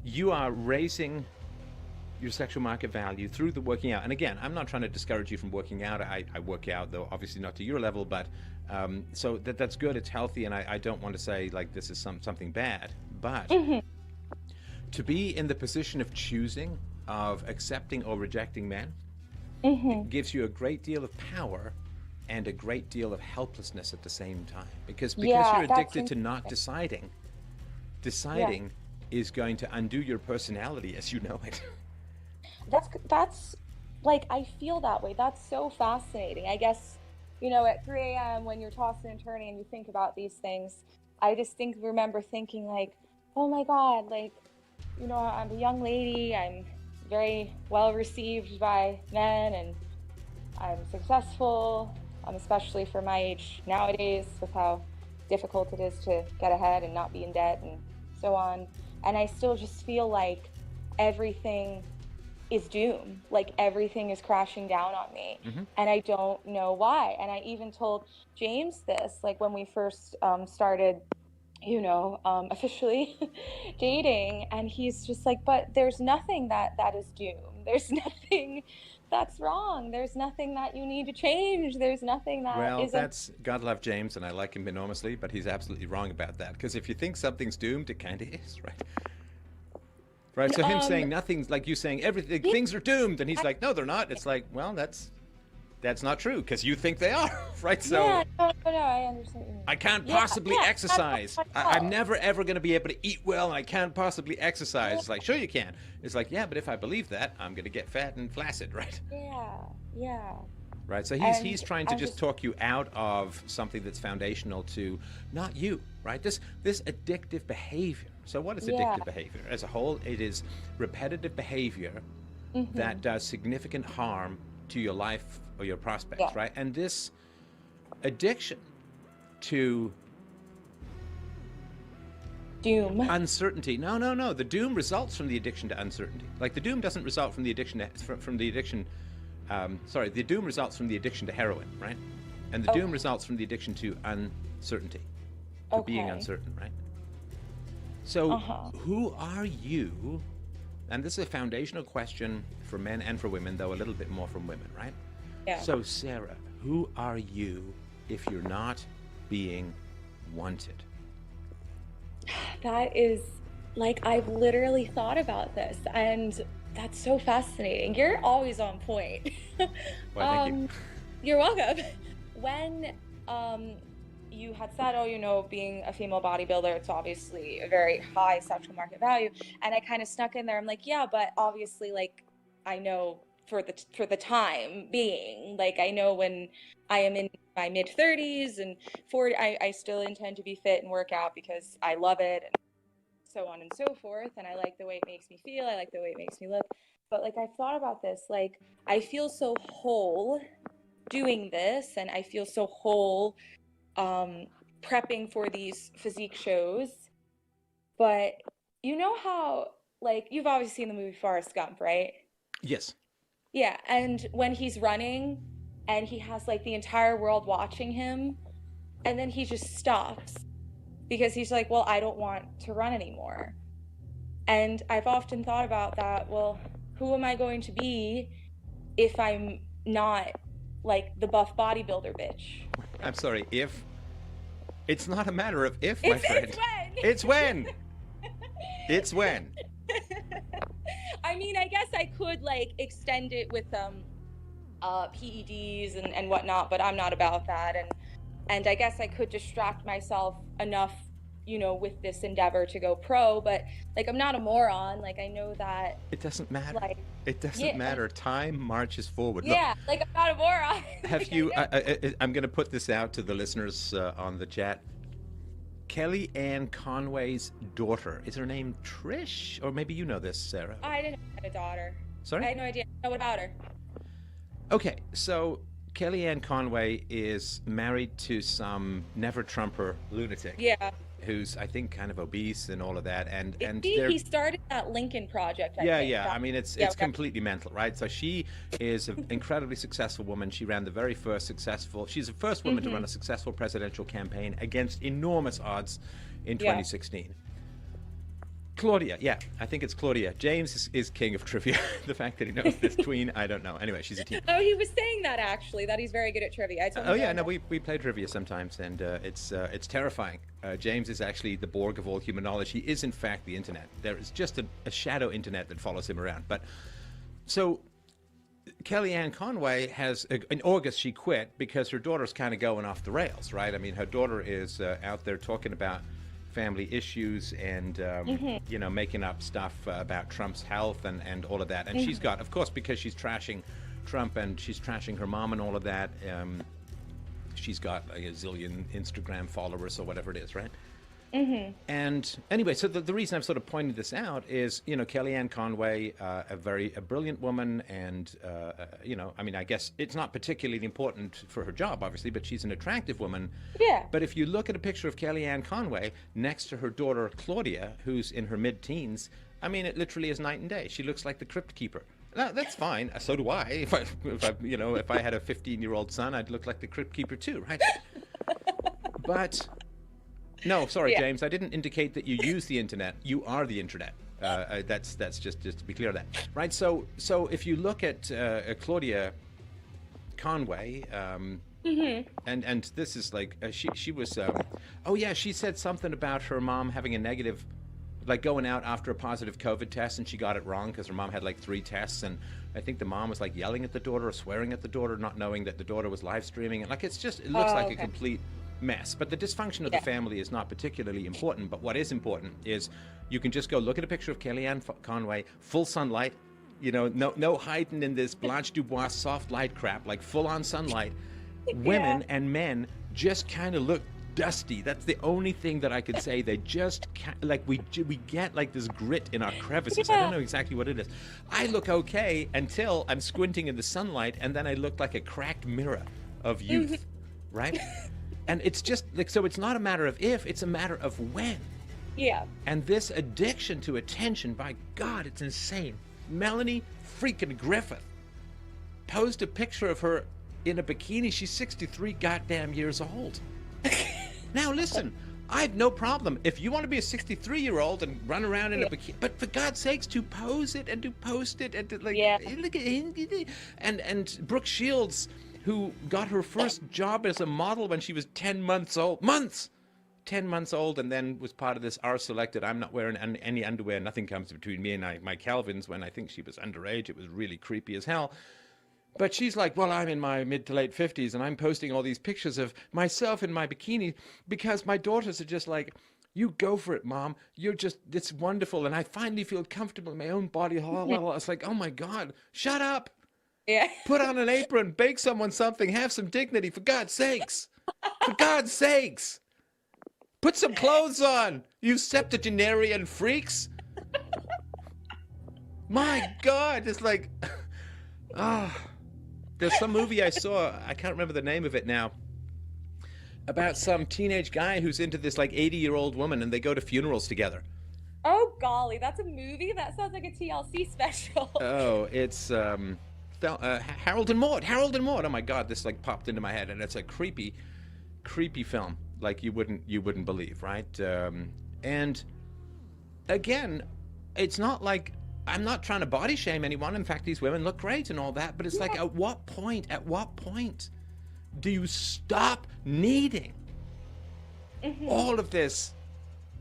you are raising your sexual market value through the working out. And again, I'm not trying to discourage you from working out. I work out, though obviously not to your level, but so that's good. It's healthy, and I don't want to say like this is something bad, but to be in the position of choosing, of accepting or rejecting men, it gives you a great deal of power and a great deal of helplessness at the same time, because you're addicted to not deciding. Deciding is going to undo your personality as you know it. That's like, I feel that way. That's so fascinating. I guess, at 3 a.m. when you're tossing and turning and you think about these things, I just remember thinking like, oh my God, like, I'm a young lady, I'm very well received by men, and I'm successful, especially for my age nowadays with how difficult it is to get ahead and not be in debt and so on. And I still just feel like everything is doomed, like everything is crashing down on me, and I don't know why. And I even told James this, like when we first started, officially dating, and he's just like, but there's nothing that is doomed. There's nothing that's wrong. There's nothing that you need to change. There's nothing that that's God love James, and I like him enormously, but he's absolutely wrong about that, because if you think something's doomed, it kind of is, right? Right, so him saying nothing's, like you saying everything, things are doomed, and he's like, no, they're not. It's like, well, that's That's not true because you think they are, right? So Yeah, no, I understand what you mean. I can't Yeah, possibly yeah, exercise. that's I'm never ever going to be able to eat well, and I can't possibly exercise. It's like, sure you can. It's like, yeah, but if I believe that, I'm going to get fat and flaccid, right? Yeah. Right. So And he's trying to I'm just talk you out of something that's foundational to not you, right? This addictive behavior. So what is addictive behavior? As a whole, it is repetitive behavior that does significant harm to your life or your prospects, right? And this addiction to doom, uncertainty. No. The doom results from the addiction to uncertainty. Like the doom doesn't result from the addiction from the addiction. The doom results from the addiction to heroin, right? And the doom results from the addiction to uncertainty, to being uncertain, right? So who are you? And this is a foundational question for men and for women, though a little bit more from women, right? Yeah. So Sarah, who are you if you're not being wanted? That is, like, I've literally thought about this, and that's so fascinating. You're always on point. Well, thank you. You're welcome. When you had said, being a female bodybuilder, it's obviously a very high sexual market value, and I kind of snuck in there. I'm like, yeah, but obviously, like, I know for the time being, like, I know when I am in my mid 30s and 40, I still intend to be fit and work out because I love it, and so on and so forth. And I like the way it makes me feel. I like the way it makes me look. But, like, I've thought about this. Like, I feel so whole doing this, and I feel so whole prepping for these physique shows. But you know how, like, you've obviously seen the movie Forrest Gump, right? Yes. Yeah, and when he's running and he has, like, the entire world watching him, and then he just stops because he's like, well, I don't want to run anymore. And I've often thought about that. Well, who am I going to be if I'm not, like, the buff bodybuilder bitch? I'm sorry, if. It's not a matter of if, my friend. It's when. It's when. I mean, I guess I could, like, extend it with PEDs and whatnot, but I'm not about that. And I guess I could distract myself enough, with this endeavor to go pro. But, like, I'm not a moron. Like, I know that. It doesn't matter. Like, it doesn't matter. Time marches forward. Yeah, Look, like, I'm not a moron. have you? I'm going to put this out to the listeners on the chat. Kelly Ann Conway's daughter, is her name Trish? Or maybe you know this, Sarah. I didn't have a daughter. Sorry? I had no idea. What about her? Okay, so Kelly Ann Conway is married to some never-Trumper lunatic. Yeah. Who's, I think, kind of obese and all of that. And he started that Lincoln Project, I think. I mean, it's completely mental, right? So she is an incredibly successful woman. She ran the very first she's the first woman to run a successful presidential campaign against enormous odds in 2016. Claudia, I think it's Claudia. James is king of trivia. The fact that he knows this tween, I don't know. Anyway, she's a teen. Oh, he was saying that, actually, that he's very good at trivia. We play trivia sometimes, and it's terrifying. James is actually the Borg of all human knowledge. He is, in fact, the internet. There is just a shadow internet that follows him around. But so Kellyanne Conway has, in August, she quit because her daughter's kind of going off the rails, right? I mean, her daughter is out there talking about family issues and making up stuff about Trump's health and all of that. And she's got, of course, because she's trashing Trump and she's trashing her mom and all of that, she's got like a zillion Instagram followers or whatever it is, right? And anyway, so the reason I've sort of pointed this out is, Kellyanne Conway, a brilliant woman, and I mean, I guess it's not particularly important for her job, obviously, but she's an attractive woman. Yeah. But if you look at a picture of Kellyanne Conway next to her daughter Claudia, who's in her mid-teens, I mean, it literally is night and day. She looks like the Crypt Keeper. Now, that's fine. So do I. If I had a 15-year-old son, I'd look like the Crypt Keeper too, right? But. No, sorry, James. I didn't indicate that you use the internet. You are the internet. That's just to be clear on that, right? So if you look at Claudia Conway, and this is like she was. She said something about her mom having a negative like going out after a positive COVID test, and she got it wrong because her mom had like 3 tests, and I think the mom was like yelling at the daughter or swearing at the daughter, not knowing that the daughter was live streaming. And like, it looks like a complete mess. But the dysfunction of the family is not particularly important. But what is important is you can just go look at a picture of Kellyanne Conway, full sunlight, you know, no hiding in this Blanche Dubois soft light crap, like full on sunlight. Women and men just kind of look dusty. That's the only thing that I could say. They just like we get like this grit in our crevices. I don't know exactly what it is. I look okay until I'm squinting in the sunlight, and then I look like a cracked mirror of youth, right? And it's just like, so it's not a matter of if, it's a matter of when. Yeah. And this addiction to attention, by God, it's insane. Melanie freaking Griffith posed a picture of her in a bikini. She's 63 goddamn years old. Now listen, I have no problem if you want to be a 63-year-old and run around in a bikini, but for God's sakes, to pose it and to post it and to like look at and Brooke Shields, who got her first job as a model when she was 10 months old, 10 months old, and then was part of this R-selected, I'm not wearing any underwear, nothing comes between me and my Calvins, when I think she was underage. It was really creepy as hell. But she's like, well, I'm in my mid to late 50s, and I'm posting all these pictures of myself in my bikini because my daughters are just like, you go for it, Mom. It's wonderful, and I finally feel comfortable in my own body. It's like, oh my God, shut up. Yeah. Put on an apron, bake someone something, have some dignity, for God's sakes. For God's sakes. Put some clothes on, you septuagenarian freaks. My God, it's like, there's some movie I saw, I can't remember the name of it now, about some teenage guy who's into this like 80-year-old woman, and they go to funerals together. Oh golly, that's a movie? That sounds like a TLC special. Oh, it's Harold and Maude. Oh my God, this like popped into my head, and it's a creepy film like you wouldn't believe, right? And again, it's not like I'm not trying to body shame anyone. In fact, these women look great and all that, but it's like, at what point do you stop needing all of this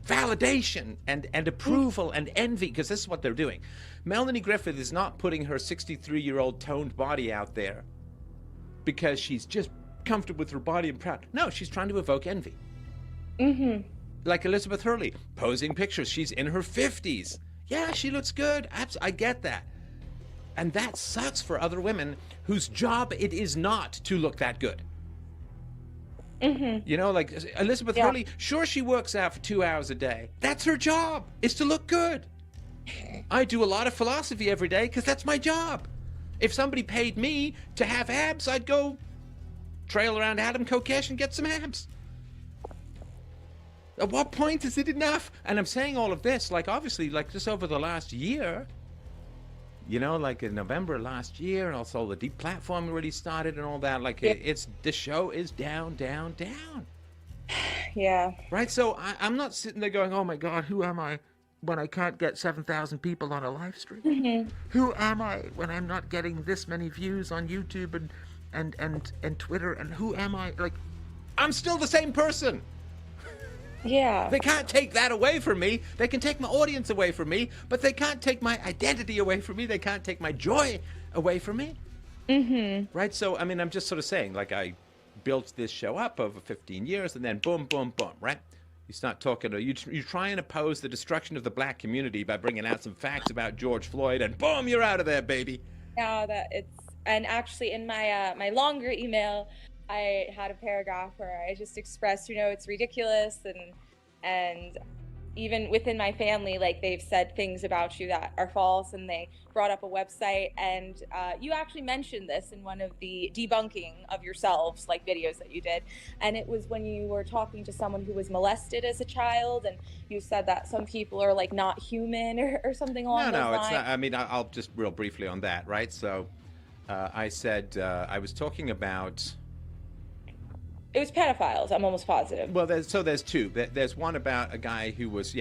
validation and approval and envy? Because this is what they're doing. Melanie Griffith is not putting her 63-year-old toned body out there because she's just comfortable with her body and proud. No, she's trying to evoke envy. Like Elizabeth Hurley, posing pictures. She's in her 50s. Yeah, she looks good. I get that. And that sucks for other women whose job it is not to look that good. You know, like Elizabeth Hurley, sure, she works out for 2 hours a day. That's her job, is to look good. I do a lot of philosophy every day because that's my job. If somebody paid me to have abs, I'd go trail around Adam Kokesh and get some abs. At what point is it enough? And I'm saying all of this, like, obviously, like, just over the last year, you know, like in November last year, and also the deplatforming really started and all that, like, the show is down. Yeah. Right? So I'm not sitting there going, oh my God, who am I when I can't get 7,000 people on a live stream? Who am I when I'm not getting this many views on YouTube and Twitter? And who am I? Like, I'm still the same person. Yeah. They can't take that away from me. They can take my audience away from me, but they can't take my identity away from me. They can't take my joy away from me. Right? So, I mean, I'm just sort of saying, like, I built this show up over 15 years, and then boom, boom, boom, right? You start talking, you try and oppose the destruction of the black community by bringing out some facts about George Floyd, and boom, you're out of there, baby. Now that and actually in my my longer email, I had a paragraph where I just expressed, you know, it's ridiculous, and even within my family, like, they've said things about you that are false, and they brought up a website, and you actually mentioned this in one of the debunking of yourselves, like, videos that you did, and it was when you were talking to someone who was molested as a child, and you said that some people are, like, not human or something along those lines. No, it's not. I mean, I'll just real briefly on that, right? So I said I was talking about It was pedophiles. I'm almost positive. Well, there's two. There's one about a guy who was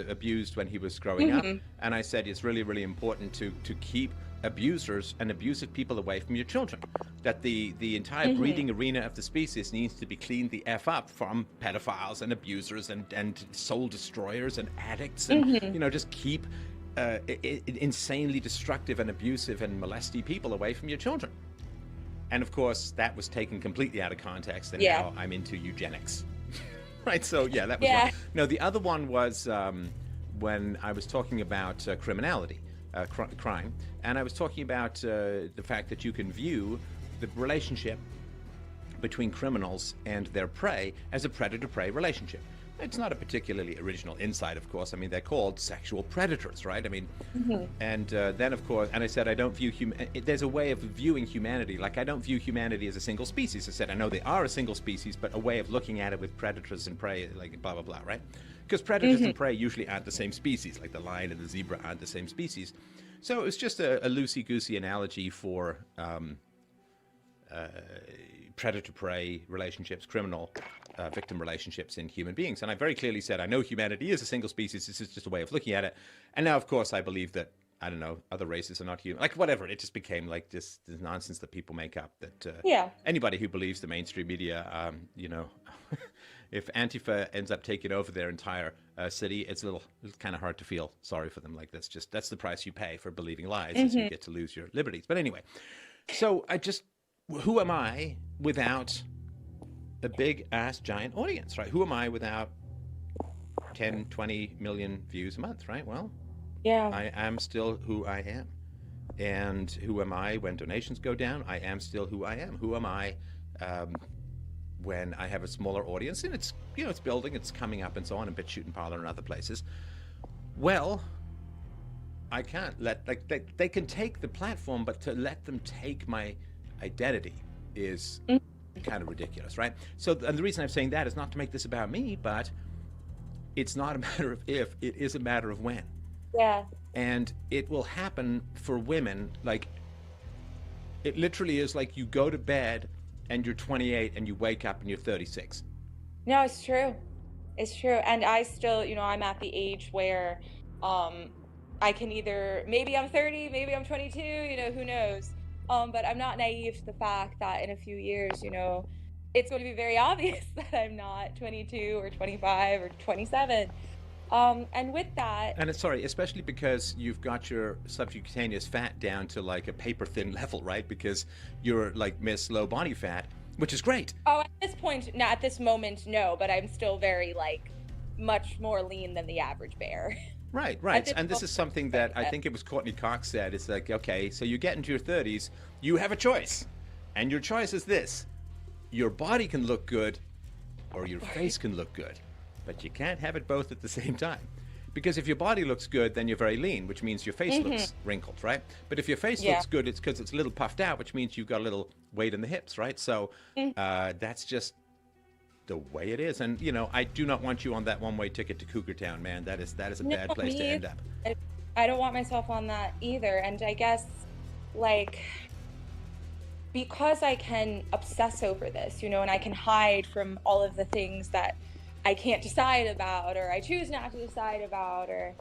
abused when he was growing up, and I said it's really, really important to keep abusers and abusive people away from your children. That the entire breeding arena of the species needs to be cleaned the F up from pedophiles and abusers and soul destroyers and addicts, and just keep insanely destructive and abusive and molesty people away from your children. And of course, that was taken completely out of context, and now I'm into eugenics. Right, so yeah, that was one. No, the other one was when I was talking about criminality, crime, and I was talking about the fact that you can view the relationship between criminals and their prey as a predator-prey relationship. It's not a particularly original insight, of course. I mean, they're called sexual predators, right? I mean, and then, of course, and I said I don't view there's a way of viewing humanity. Like, I don't view humanity as a single species. I said I know they are a single species, but a way of looking at it with predators and prey, like blah, blah, blah, right? Because predators and prey usually aren't the same species, like the lion and the zebra aren't the same species. So it was just a loosey-goosey analogy for predator-prey relationships, criminal victim relationships in human beings. And I very clearly said, I know humanity is a single species. This is just a way of looking at it. And now, of course, I believe that, I don't know, other races are not human. Like, whatever. It just became like this nonsense that people make up. That anybody who believes the mainstream media, if Antifa ends up taking over their entire city, it's kind of hard to feel sorry for them. Like, that's the price you pay for believing lies, is you get to lose your liberties. But anyway, so who am I without a big ass giant audience, right? Who am I without 10, 20 million views a month, right? Well, I am still who I am. And who am I when donations go down? I am still who I am. Who am I when I have a smaller audience? And it's, it's building, it's coming up and so on, and BitChute and Parler and other places. Well, I can't they can take the platform, but to let them take my identity is kind of ridiculous, right? So, and the reason I'm saying that is not to make this about me, but it's not a matter of if, it is a matter of when. Yeah. And it will happen for women, like, it literally is like you go to bed and you're 28 and you wake up and you're 36. No, it's true. It's true. And I still, I'm at the age where I can either, maybe I'm 30, maybe I'm 22, who knows? But I'm not naive to the fact that in a few years, it's going to be very obvious that I'm not 22 or 25 or 27. And with that... And especially because you've got your subcutaneous fat down to like a paper thin level, right? Because you're like Miss Low Body Fat, which is great. Oh, at this point, not at this moment, no, but I'm still very much more lean than the average bear. Right. And this is something that I think it was Courtney Cox said. It's like, okay, so you get into your 30s, you have a choice. And your choice is this. Your body can look good or your face can look good. But you can't have it both at the same time. Because if your body looks good, then you're very lean, which means your face looks wrinkled, right? But if your face looks good, it's because it's a little puffed out, which means you've got a little weight in the hips, right? So that's just the way it is. And I do not want you on that one-way ticket to Cougar Town, man. That is a bad place to end up. I don't want myself on that either. And I guess because I can obsess over this, and I can hide from all of the things that I can't decide about, or I choose not to decide about, or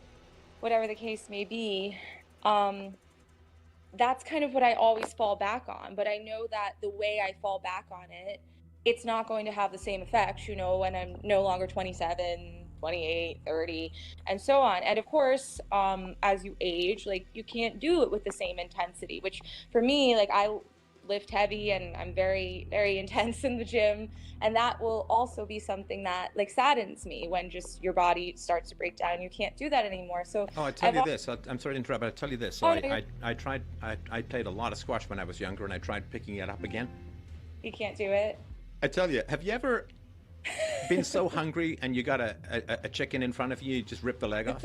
whatever the case may be, that's kind of what I always fall back on. But I know that the way I fall back on it, it's not going to have the same effect, when I'm no longer 27, 28, 30, and so on. And of course, as you age, you can't do it with the same intensity, which for me, I lift heavy and I'm very, very intense in the gym. And that will also be something that saddens me when just your body starts to break down. You can't do that anymore. So I tell you this, I'm sorry to interrupt, but I'll tell you this. So I played a lot of squash when I was younger, and I tried picking it up again. You can't do it. I tell you, have you ever been so hungry and you got a chicken in front of you, you just rip the leg off?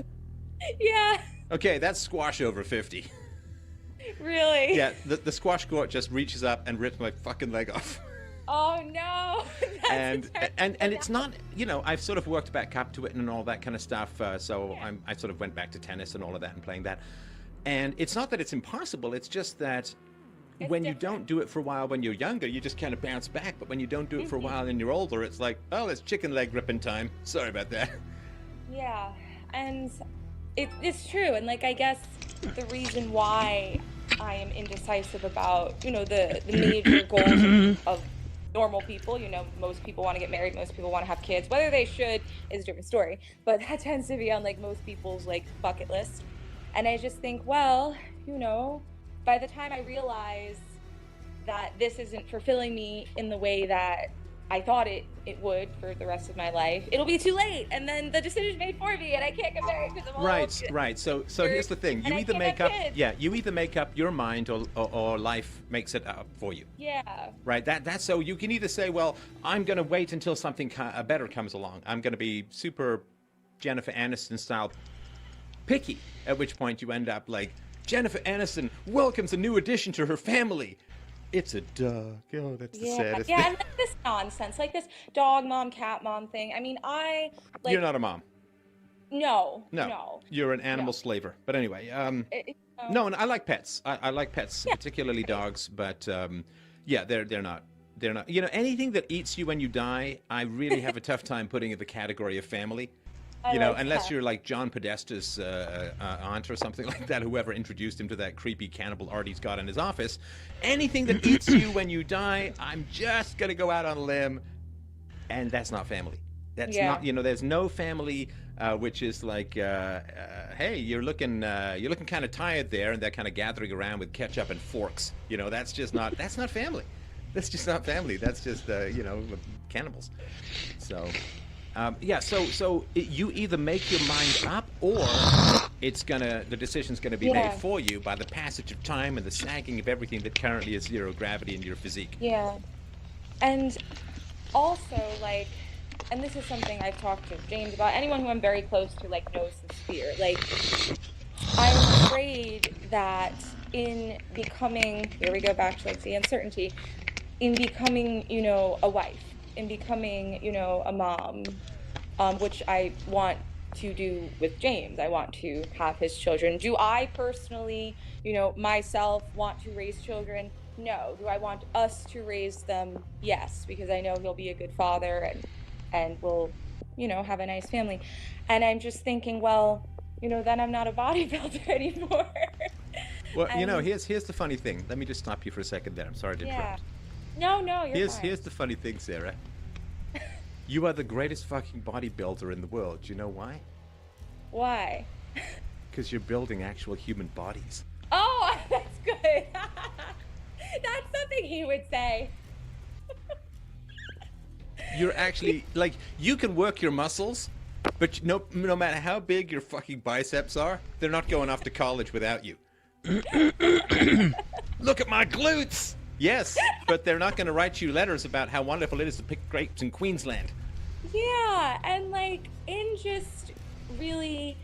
Yeah. Okay, that's squash over 50. Really? Yeah, the squash court just reaches up and rips my fucking leg off. Oh no. and it's not, I've sort of worked back up to it and all that kind of stuff. So I sort of went back to tennis and all of that and playing that. And it's not that it's impossible. It's just that when you don't do it for a while when you're younger, you just kind of bounce back. But when you don't do it for a while and you're older, it's like, oh, it's chicken leg ripping time. Sorry about that. Yeah, and it's true. And like, I guess the reason why I am indecisive about, the major goals of normal people, most people want to get married, most people want to have kids. Whether they should is a different story, but that tends to be on like most people's like bucket list. And I just think, well, by the time I realize that this isn't fulfilling me in the way that I thought it would for the rest of my life, it'll be too late. And then the decision's made for me and I can't get married because I'm old. Right. So here's the thing. You either make up your mind or life makes it up for you. Yeah. Right. That's so you can either say, well, I'm going to wait until something better comes along. I'm going to be super Jennifer Aniston style picky, at which point you end up like, Jennifer Aniston welcomes a new addition to her family. It's a dog. Oh, that's the saddest thing. Yeah, and like this nonsense, like this dog mom, cat mom thing. I mean, You're not a mom. No. You're an animal slaver. But anyway, no, and I like pets. I like pets, particularly dogs. But they're not. They're not. Anything that eats you when you die, I really have a tough time putting in the category of family. Unless you're like John Podesta's aunt or something like that, whoever introduced him to that creepy cannibal art he's got in his office. Anything that eats you when you die, I'm just going to go out on a limb, and that's not family. That's not, there's no family which is like, hey, you're looking kind of tired there, and they're kind of gathering around with ketchup and forks. That's not family. That's just not family. That's just, cannibals. So... So you either make your mind up, or the decision's gonna be made for you by the passage of time and the sagging of everything that currently is zero gravity in your physique. Yeah, and also like, and this is something I've talked to James about. Anyone who I'm very close to like knows this fear. Like, I'm afraid that in becoming, here we go back to like the uncertainty, in becoming, a wife, in becoming, a mom, which I want to do with James. I want to have his children. Do I personally, myself want to raise children? No. Do I want us to raise them? Yes, because I know he'll be a good father and we'll, have a nice family. And I'm just thinking, well, then I'm not a bodybuilder anymore. Well, here's the funny thing. Let me just stop you for a second there. I'm sorry to interrupt. No, you're fine. Here's the funny thing, Sarah. You are the greatest fucking bodybuilder in the world. Do you know why? Why? Because you're building actual human bodies. Oh, that's good. That's something he would say. You're actually, like, you can work your muscles, but no matter how big your fucking biceps are, they're not going off to college without you. Look at my glutes! Yes, but they're not going to write you letters about how wonderful it is to pick grapes in Queensland. Yeah, and like in just really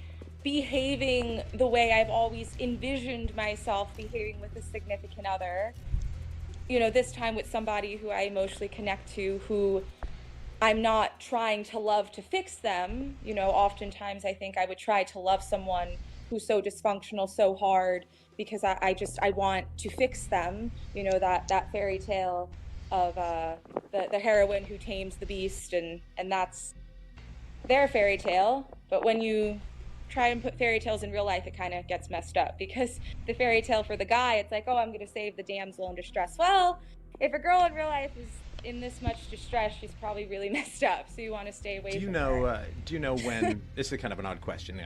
behaving the way I've always envisioned myself behaving with a significant other. This time with somebody who I emotionally connect to, who I'm not trying to love to fix them. Oftentimes I think I would try to love someone who's so dysfunctional so hard because I want to fix them. That fairy tale of the heroine who tames the beast, and that's their fairy tale. But when you try and put fairy tales in real life, it kind of gets messed up, because the fairy tale for the guy, it's like, oh, I'm going to save the damsel in distress. Well, if a girl in real life is in this much distress, she's probably really messed up, so you want to stay away from her. Do you know when, this is kind of an odd question,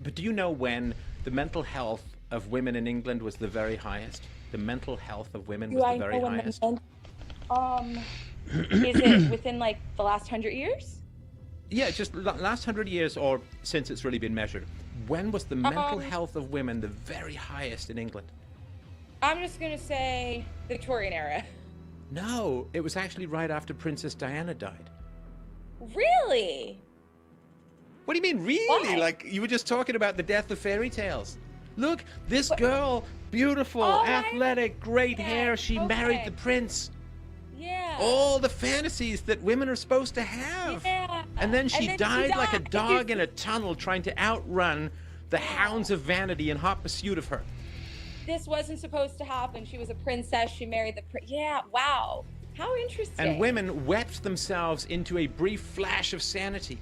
but do you know when the mental health of women in England was the very highest? The mental health of women was the very highest? Is it within like the last 100 years? Yeah, just last 100 years, or since it's really been measured. When was the mental health of women the very highest in England? I'm just going to say Victorian era. No, it was actually right after Princess Diana died. Really? What do you mean, really? Why? Like, you were just talking about the death of fairy tales. Look, this girl, beautiful, athletic, great hair, she married the prince. Yeah. All the fantasies that women are supposed to have. Yeah. And then she died like a dog in a tunnel trying to outrun the hounds of vanity in hot pursuit of her. this wasn't supposed to happen. She was a princess. She married the prince. Yeah, wow. How interesting. And women wept themselves into a brief flash of sanity.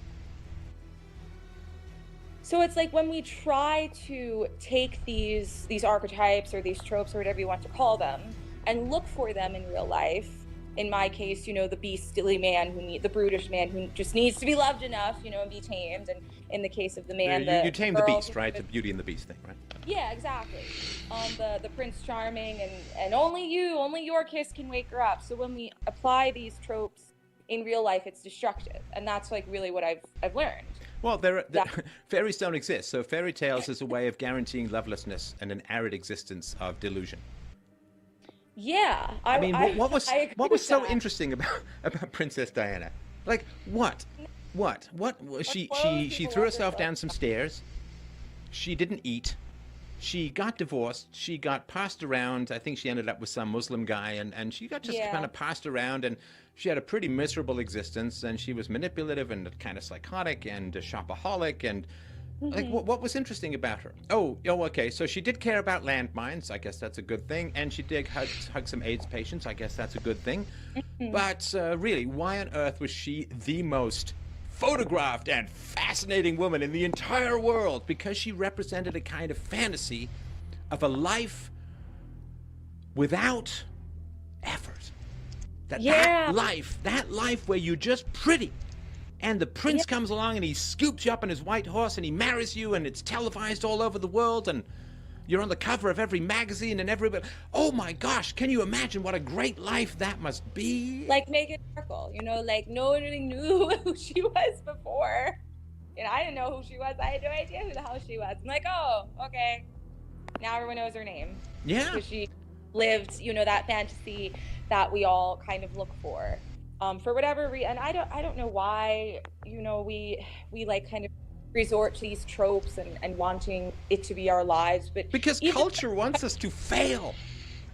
So it's like when we try to take these archetypes or these tropes or whatever you want to call them and look for them in real life. In my case, you know, the beastly man the brutish man who just needs to be loved enough, you know, and be tamed. And in the case of the man, you tame the beast, right? The Beauty and the Beast thing, right? Yeah, exactly. The Prince Charming and only your kiss can wake her up. So when we apply these tropes in real life, it's destructive, and that's like really what I've learned. Well, fairies don't exist, so fairy tales is a way of guaranteeing lovelessness and an arid existence of delusion. Yeah, I mean, what was so that. interesting about Princess Diana? Like, what? She threw herself down some stairs. She didn't eat. She got divorced. She got passed around. I think she ended up with some Muslim guy, and she got just kind of passed around, and she had a pretty miserable existence, and she was manipulative and kind of psychotic and a shopaholic, and like, what was interesting about her? Oh, okay. So she did care about landmines. I guess that's a good thing. And she did hug some AIDS patients. I guess that's a good thing. But really, why on earth was she the most photographed and fascinating woman in the entire world? Because she represented a kind of fantasy of a life without effort. That life where you're just pretty. And the prince comes along and he scoops you up on his white horse and he marries you, and it's televised all over the world, and you're on the cover of every magazine and everybody. Oh my gosh, can you imagine what a great life that must be? Like Meghan Markle, you know, like no one really knew who she was before. And I didn't know who she was. I had no idea who the hell she was. I'm like, oh, okay. Now everyone knows her name. Yeah. Because she lived, you know, that fantasy that we all kind of look for whatever reason. And I don't know why, you know, we like kind of resort to these tropes and wanting it to be our lives, but because culture wants us to fail.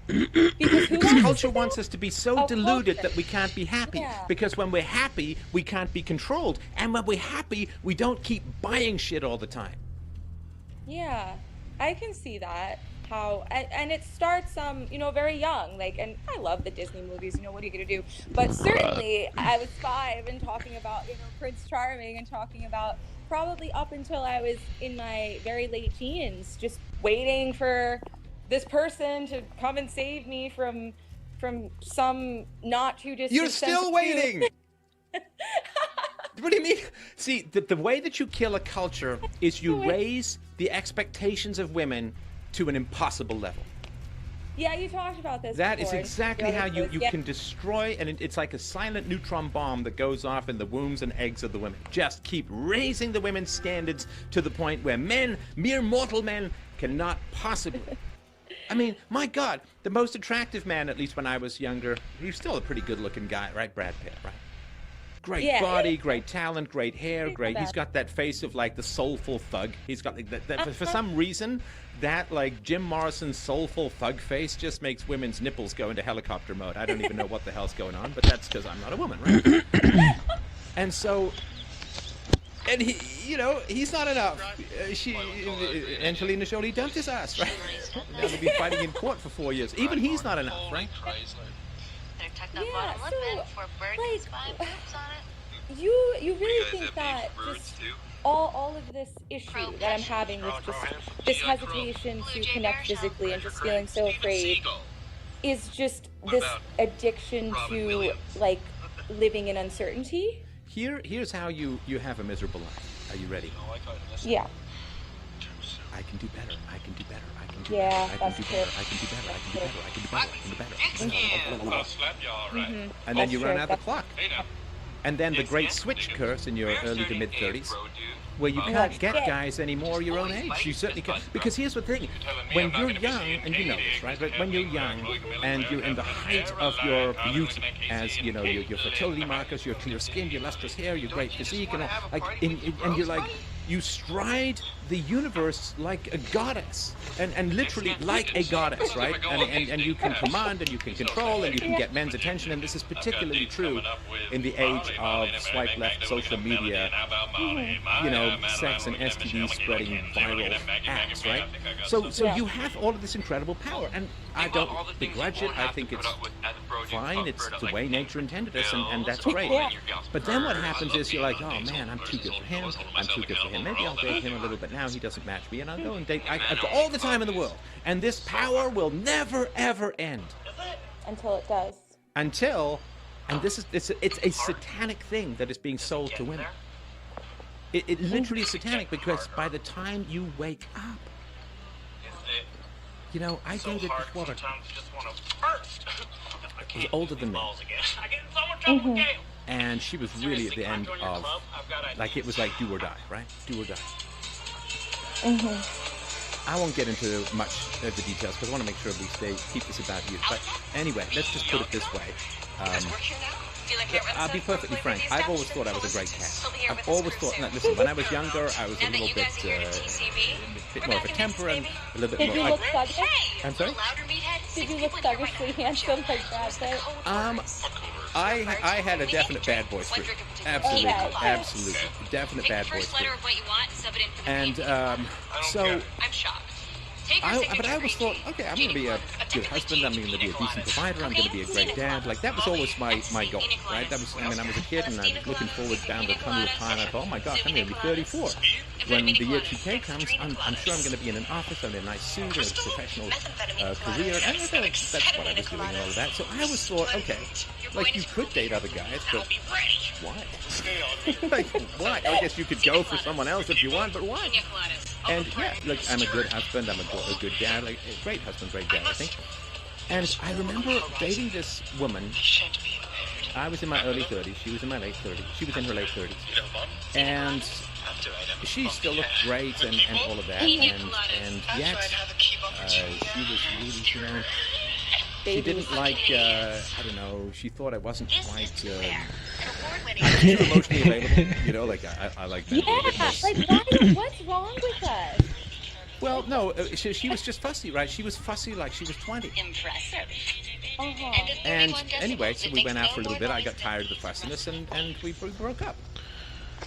Because culture wants us to be so deluded that we can't be happy. Yeah. Because when we're happy, we can't be controlled, and when we're happy, we don't keep buying shit all the time. Yeah, I can see that. How and it starts you know, very young, like, and I love the Disney movies, you know, what are you gonna do? But certainly I was 5 and talking about, you know, Prince Charming, and talking about probably up until I was in my very late teens, just waiting for this person to come and save me from some not too distant. You're still waiting. What do you mean? See, the way that you kill a culture is you raise the expectations of women to an impossible level. Yeah, you talked about this That before. is exactly how you can destroy, and it's like a silent neutron bomb that goes off in the wombs and eggs of the women. Just keep raising the women's standards to the point where men, mere mortal men, cannot possibly. I mean, my God, the most attractive man, at least when I was younger, he was still a pretty good-looking guy, right? Brad Pitt, right? Great body, great talent, great hair, great. He's got that face of like the soulful thug. He's got like that for some reason, that like Jim Morrison's soulful thug face just makes women's nipples go into helicopter mode. I don't even know what the hell's going on, but that's because I'm not a woman, right? And so, and he, you know, he's not enough. Angelina Jolie dumped his ass, right? Now they've been fighting in court for 4 years. Even he's not enough, right? You really think that just all of this issue that I'm having with just this hesitation to connect physically and just feeling so afraid is just this addiction to like living in uncertainty? Here's how you have a miserable life. Are you ready? Yeah. I can do better. I can do better. I can do Yeah, better. I can do better. I can do better. I can do better. I can do better. I can do better. I'll slap you all right. And then you run out the clock. And then the great switch occurs in your early to mid 30s, where you can't get guys anymore your own age. You certainly can't. Because here's the thing: when you're young, and you know this, right? But when you're young and you're in the height of your beauty, as you know, your fertility markers, your clear skin, your lustrous hair, your great physique, and all, like, and you're like, you stride the universe like a goddess, and literally like a goddess, right? And you can command, and you can control, and you can get men's attention, and this is particularly true in the age of swipe left social media, you know, sex and STD spreading viral acts, right? So you have all of this incredible power, and I don't begrudge it. I think it's fine. It's the way nature intended us, and that's great. But then what happens is you're like, oh man, I'm too good for him. I'm too good for him. Maybe I'll date him a little bit now. He doesn't match me, and I'll go and date. I've got all the time in the world, and this power will never ever end. Until it does. Until, and this is it's a satanic thing that is being sold to women. It literally is satanic, because by the time you wake up, you know, I dated this woman. Was older than me. And she was really at the end of, like, it was like do or die, right? Do or die. I won't get into much of the details because I want to make sure we keep this about you. But anyway, let's just put it this way. I'll be perfectly frank. I've always thought I was a great cat. I've always thought, listen, when I was younger, I was a little bit more of a temper and a little bit more. Did you look thuggish? I'm sorry? Did you look thuggishly handsome like Brad Pitt? I had a definite bad boy streak. Absolutely, absolutely, definite bad boy streak. And so, but I always thought, okay, I'm going to be a good husband. I'm going to be a decent provider. I'm going to be a great dad. Like, that was always my goal, right? That was, I mean, I was a kid and I was looking forward down the tunnel of time. I thought, oh my gosh, I'm going to be 34. When the year 2K comes, I'm sure I'm going to be in an office, I'm in a nice suit, and a professional career. And that's what I was doing and all of that. So I always thought, okay, like, you could date other guys, but why? Like, why? I guess you could go for someone else if you want, but why? And yeah, look, I'm a good husband, I'm a good dad, like a great husband, great dad, I think. And I remember dating this woman. I was in my early 30s, she was in my late 30s, she was in her late 30s. And she still looked great and all of that, and yet she was really, you know, she didn't like, I don't know, she thought I wasn't quite, too emotionally available, you know, like, I like that. Yeah, like, why, what's wrong with us? Well, no, she was just fussy, right? She was fussy like she was 20. Impressive. And anyway, so we went out for a little bit, I got tired of the fussiness, and we broke up.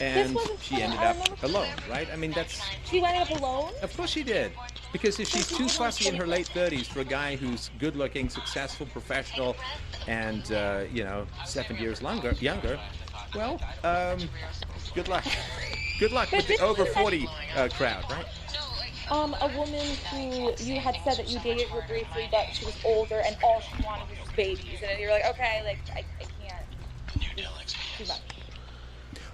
And she ended up alone, right? I mean, that's... She ended up alone? Of course she did. Because if she's too fussy in her late 30s for a guy who's good-looking, successful, professional, and, you know, 7 years younger, well, good luck. Good luck with the over 40 crowd, right? A woman who you had said that you dated her briefly, but she was older and all she wanted was babies. And you're like, okay, like, I can't. Too much.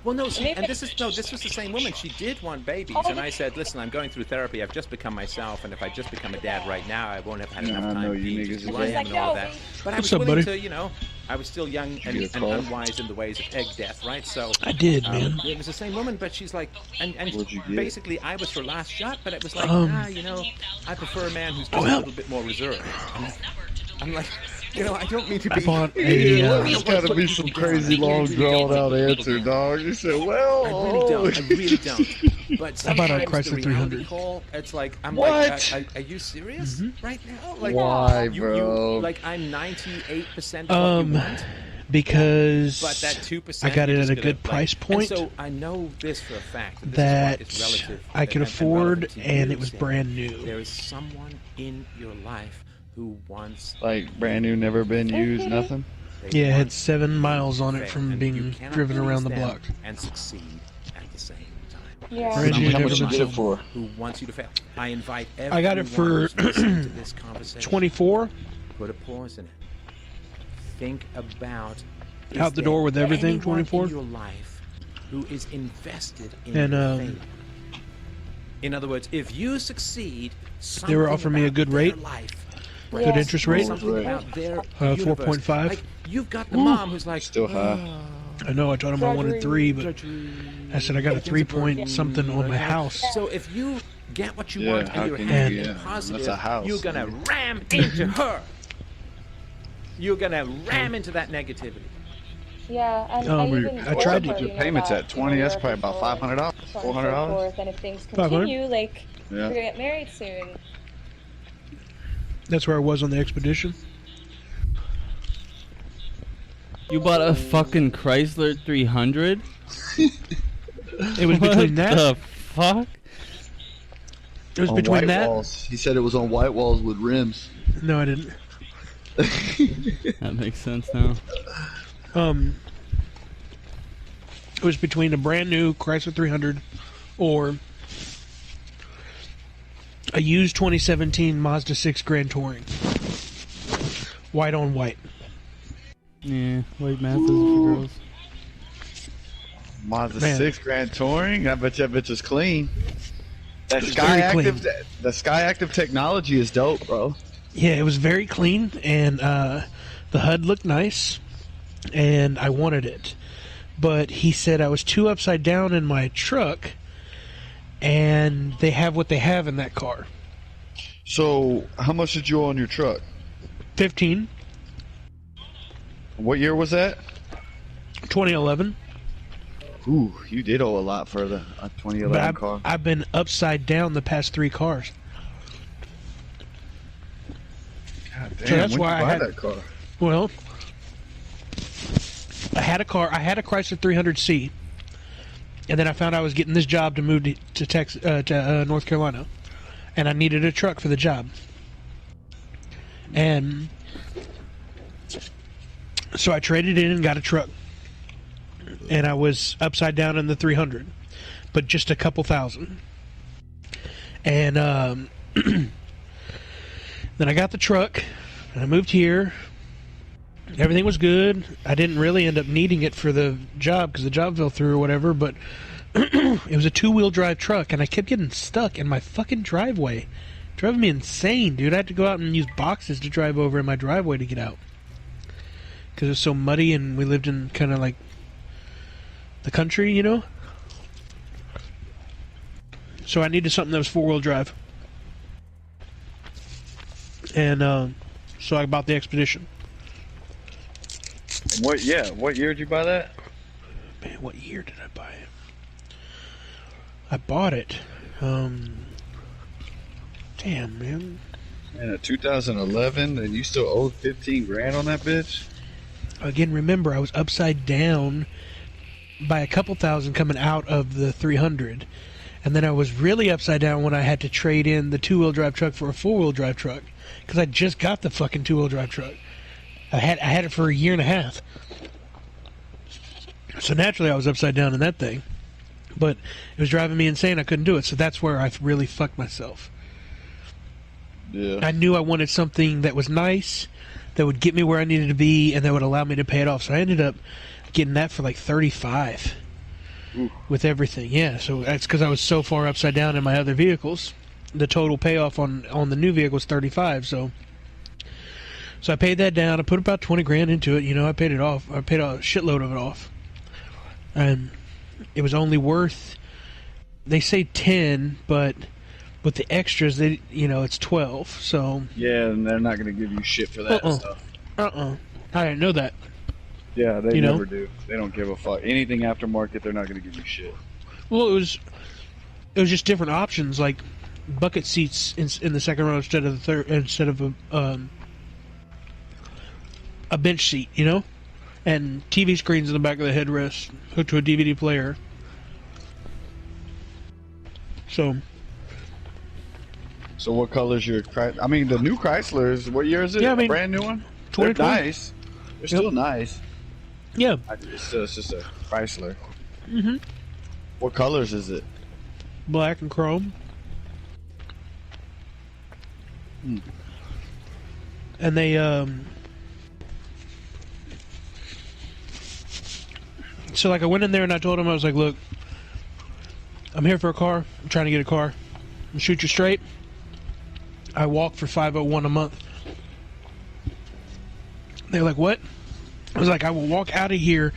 Well, no, and this was the same woman. She did want babies, and I said, listen, I'm going through therapy. I've just become myself, and if I just become a dad right now, I won't have had enough time to be who I am and all of that. But I was willing to, you know, I was still young and unwise in the ways of egg death, right? So I did, man. It was the same woman, but she's like, and basically I was her last shot, but it was like, you know, I prefer a man who's just a little bit more reserved. I'm like, you know, I don't mean to be... There's got to be some crazy long drawn-out answer, dog. You said, well... I really don't. But how about a Chrysler 300? It's like, I'm what? like, are you serious right now? Like, why, bro? Like, I'm 98% of what you want. Because but that 2% I got it at a good price point. And so I know this for a fact. That I could afford, and it was brand new. There is someone in your life who wants... Like, brand new, never been used, nothing? Yeah, it had 7 miles on it from being driven around the block. And succeed at the same time. Yeah. How much you get it for? Who wants you to fail? I invite everyone I got it for to this conversation. 24. Put a pause in it. Think about out the door with everything. 24. In your life who is invested in your faith. In other words, if you succeed, they were offering me a good rate. Good interest rate. 4.5. Like, you've got the mom who's like still high. I know. I told him I wanted 3, but I said I got a 3 point something on my house. So if you get what you want and you're happy and positive, you're gonna ram into her. You're gonna ram into that negativity. Yeah, I tried to. The payment's at 20. That's probably about $500. so on and so $400? forth. And if things 500? continue, like, Yeah. we're gonna get married soon. That's where I was on the expedition. You bought a fucking Chrysler 300? It was between that. What the fuck? It was On between white that. walls. He said it was on white walls with rims. No, I didn't. That makes sense now. It was between a brand new Chrysler 300 or a used 2017 Mazda 6 Grand Touring. White on white. Yeah, white Mazdas for girls. Mazda Man. 6 Grand Touring. I bet that bitch is clean. That It's Sky very Active, the Sky Active technology is dope, bro. Yeah, it was very clean, and the HUD looked nice, and I wanted it. But he said I was too upside down in my truck, and they have what they have in that car. So, how much did you owe on your truck? 15, What year was that? 2011. Ooh, you did owe a lot for the 2011 But car. I've been upside down the past 3 cars. God damn, So that's when'd why you I buy had that car. Well, I had a Chrysler 300C, and then I found I was getting this job to move to Texas, North Carolina, and I needed a truck for the job. And so I traded in and got a truck, and I was upside down in the 300, but just a couple thousand. And then I got the truck, and I moved here. Everything was good. I didn't really end up needing it for the job because the job fell through or whatever, but it was a 2-wheel drive truck, and I kept getting stuck in my fucking driveway. Driving me insane, dude. I had to go out and use boxes to drive over in my driveway to get out because it was so muddy, and we lived in kind of like the country, you know? So I needed something that was 4-wheel drive. And so I bought the Expedition. What year did you buy that? Man, what year did I buy it? I bought it. Damn, man. Man, a 2011, and you still owed 15 grand on that bitch? Again, remember, I was upside down by a couple thousand coming out of the 300. And then I was really upside down when I had to trade in the 2-wheel drive truck for a 4-wheel drive truck. Because I just got the fucking 2-wheel drive truck. I had it for a year and a half. So naturally I was upside down in that thing. But it was driving me insane. I couldn't do it. So that's where I really fucked myself. Yeah. I knew I wanted something that was nice, that would get me where I needed to be, and that would allow me to pay it off. So I ended up getting that for like 35 with everything. Yeah, so that's because I was so far upside down in my other vehicles. The total payoff on the new vehicle was 35. So I paid that down. I put about 20 grand into it. You know, I paid it off. I paid a shitload of it off. And it was only worth, they say 10, but with the extras, it's 12. So Yeah, and they're not going to give you shit for that stuff. I didn't know that. Yeah, they You know? never do. They don't give a fuck. Anything aftermarket, they're not going to give you shit. Well, it was just different options, like bucket seats in the second row instead of the third, instead of a bench seat, you know, and TV screens in the back of the headrest hooked to a DVD player. So what color's your Chrysler? I mean, the new Chryslers, what year is it? Yeah, I mean, a brand new one? They're 2020. nice. They're still nice. Yeah. It's just a Chrysler. Mm-hmm. What colors is it? Black and chrome. And they so like I went in there and I told him, I was like, look, I'm here for a car. I'm trying to get a car. I'm shoot you straight. I walk for $501 a month. They're like, what? I was like, I will walk out of here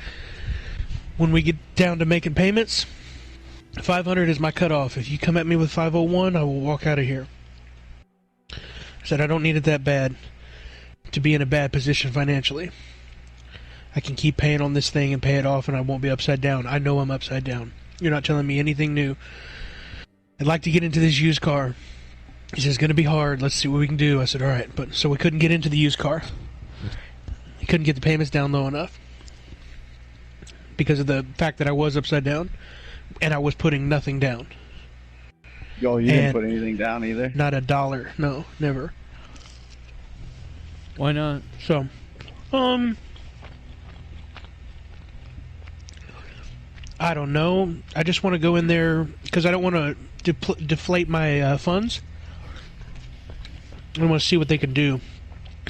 when we get down to making payments. 500 is my cutoff. If you come at me with 501, I will walk out of here. I said, I don't need it that bad to be in a bad position financially. I can keep paying on this thing and pay it off, and I won't be upside down. I know I'm upside down. You're not telling me anything new. I'd like to get into this used car. He says, it's going to be hard. Let's see what we can do. I said, all right. But so we couldn't get into the used car. He couldn't get the payments down low enough because of the fact that I was upside down and I was putting nothing down. Yo, you didn't put anything down either? Not a dollar. No, never. Why not? So, I don't know. I just want to go in there because I don't want to deflate my funds. I want to see what they can do.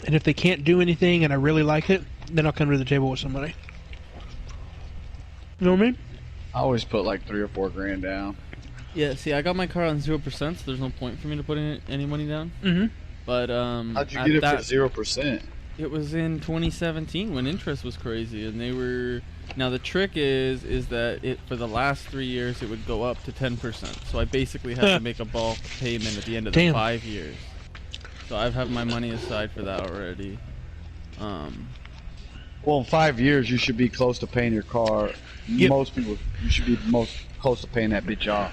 And if they can't do anything and I really like it, then I'll come to the table with somebody. You know what I mean? I always put like 3 or 4 grand down. Yeah, see, I got my car on 0%, so there's no point for me to put any money down. Mm-hmm. But, how'd you get it for 0%? It was in 2017 when interest was crazy, and they were... Now, the trick is that for the last 3 years, it would go up to 10%. So I basically had to make a bulk payment at the end of the 5 years. So I've had my money aside for that already. Well, in 5 years, you should be close to paying your car. Yep. Most people, you should be close to paying that bitch off.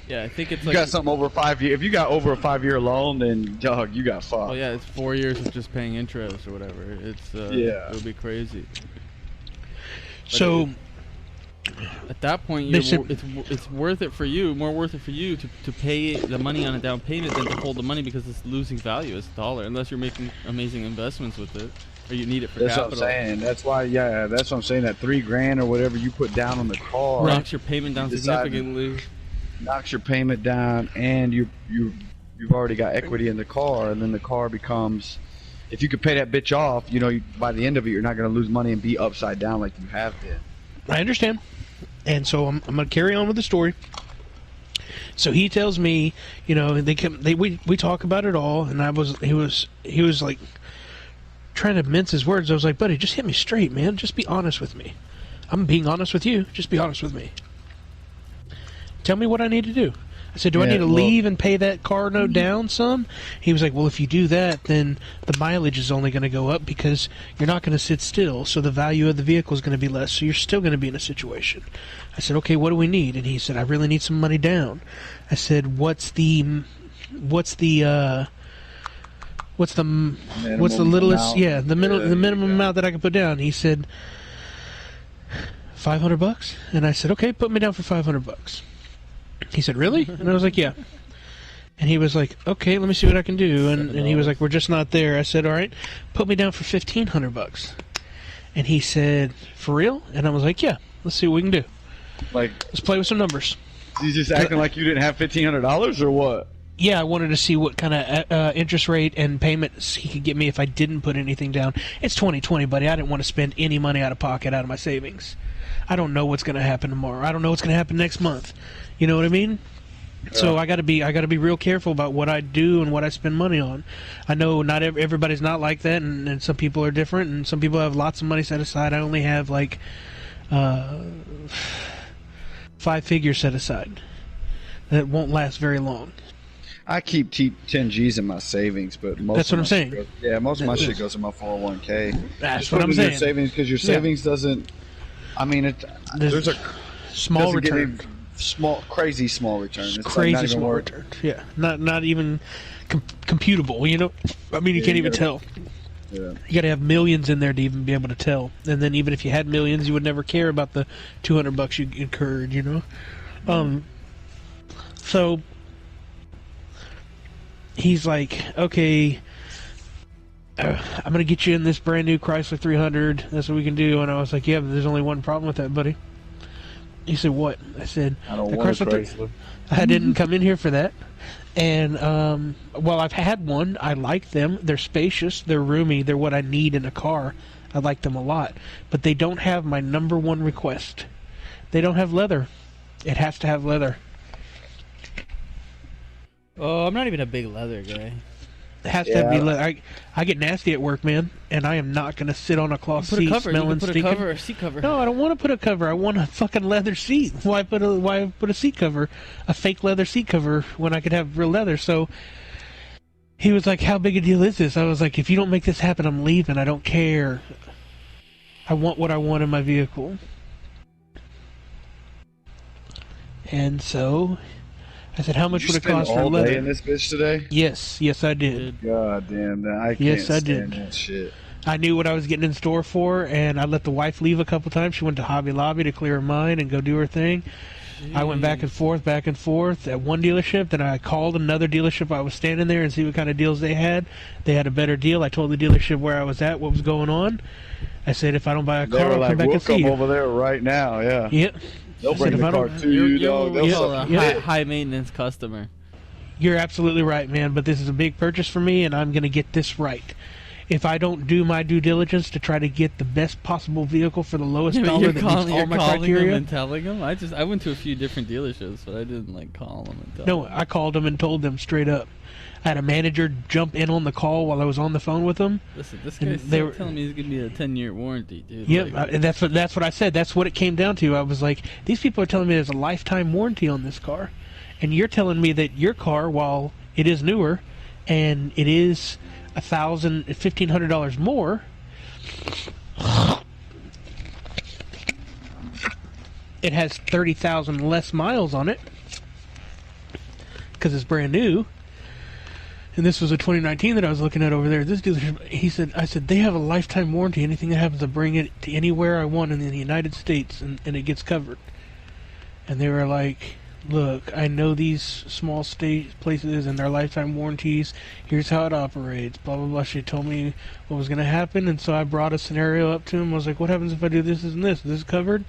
Yeah, I think it's You like... got something over 5 years. If you got over a 5-year loan, then, dog, you got fucked. Oh, yeah, it's 4 years of just paying interest or whatever. It's, yeah. It would be crazy. But so... At that point, it's worth it for you, more worth it for you to pay the money on a down payment than to hold the money because it's losing value as a dollar, unless you're making amazing investments with it, or you need it for capital. That's what I'm saying. That's why, yeah, that's what I'm saying. That 3 grand or whatever you put down on the car knocks your payment down significantly. Knocks your payment down, and you've already got equity in the car, and then the car becomes. If you could pay that bitch off, you know, by the end of it, you're not going to lose money and be upside down like you have been. I understand. And so I'm going to carry on with the story. So he tells me, you know, we talk about it all, and he was like trying to mince his words. I was like, buddy, just hit me straight, man. Just be honest with me. I'm being honest with you. Just be honest with me. Tell me what I need to do. I said, do I need to leave and pay that car note down some? He was like, well, if you do that, then the mileage is only going to go up because you're not going to sit still, so the value of the vehicle is going to be less, so you're still going to be in a situation. I said, okay, what do we need? And he said, I really need some money down. I said, what's the littlest? Amount. Yeah, the minimum amount that I can put down. He said, $500. And I said, okay, put me down for $500. He said, really? And I was like, yeah. And he was like, okay, let me see what I can do. And he was like, we're just not there. I said, all right, put me down for $1,500. And he said, for real? And I was like, yeah, let's see what we can do. Like, let's play with some numbers. You just acting like you didn't have $1,500 or what? Yeah, I wanted to see what kind of interest rate and payments he could get me if I didn't put anything down. It's 2020, buddy. I didn't want to spend any money out of pocket, out of my savings. I don't know what's going to happen tomorrow. I don't know what's going to happen next month. You know what I mean? Yeah. So I got to be real careful about what I do and what I spend money on. I know not everybody's not like that, and some people are different, and some people have lots of money set aside. I only have like 5 figures set aside. That won't last very long. I keep 10 G's in my savings, but most of my shit goes in my 401k. That's what I'm saying. Your savings, because your savings doesn't. I mean, there's a small return. Crazy small return. It's crazy like small return. Yeah, not even computable. You know, I mean, you can't even tell. Yeah. You got to have millions in there to even be able to tell. And then even if you had millions, you would never care about the $200 you incurred. You know, so he's like, okay, I'm gonna get you in this brand new Chrysler 300. That's what we can do. And I was like, yeah, but there's only one problem with that, buddy. He said, what? I said, I don't want a Chrysler. I didn't come in here for that. And, well, I've had one. I like them. They're spacious. They're roomy. They're what I need in a car. I like them a lot. But they don't have my number one request. They don't have leather. It has to have leather. Oh, I'm not even a big leather guy. It has to be leather. I get nasty at work, man, and I am not going to sit on a cloth seat smelling stinking. Put a cover, a seat cover. No, I don't want to put a cover. I want a fucking leather seat. Why put a seat cover, a fake leather seat cover, when I could have real leather? So he was like, "How big a deal is this?" I was like, "If you don't make this happen, I'm leaving. I don't care. I want what I want in my vehicle." And so I said, how much would it cost for all leather? day in this bitch today? Yes, I did. God damn, I can't Yes, I stand did. that shit. I knew what I was getting in store for, and I let the wife leave a couple times. She went to Hobby Lobby to clear her mind and go do her thing. I went back and forth at one dealership. Then I called another dealership. I was standing there and see what kind of deals they had. They had a better deal. I told the dealership where I was at, what was going on. I said, if I don't buy a car, I'll come back and see you. We'll come over there right now, yeah. Yep. They'll bring the car to you, though. You're a high maintenance customer. You're absolutely right, man, but this is a big purchase for me, and I'm going to get this right. If I don't do my due diligence to try to get the best possible vehicle for the lowest dollar that meets all my criteria... and telling them? I went to a few different dealerships, but I didn't, like, call them and tell them. No, I called them and told them straight up. I had a manager jump in on the call while I was on the phone with them. Listen, this guy's telling me he's going to be a 10-year warranty, dude. Yep, Like, that's what I said. That's what it came down to. I was like, these people are telling me there's a lifetime warranty on this car. And you're telling me that your car, while it is newer, and it is $1,500 more, it has 30,000 less miles on it because it's brand new. And this was a 2019 that I was looking at over there. This dealership, I said, they have a lifetime warranty. Anything that happens, to bring it to anywhere I want in the United States, and it gets covered. And they were like, look, I know these small state places and their lifetime warranties. Here's how it operates. Blah, blah, blah. She told me what was going to happen, and so I brought a scenario up to him. I was like, what happens if I do this and this? Is this covered?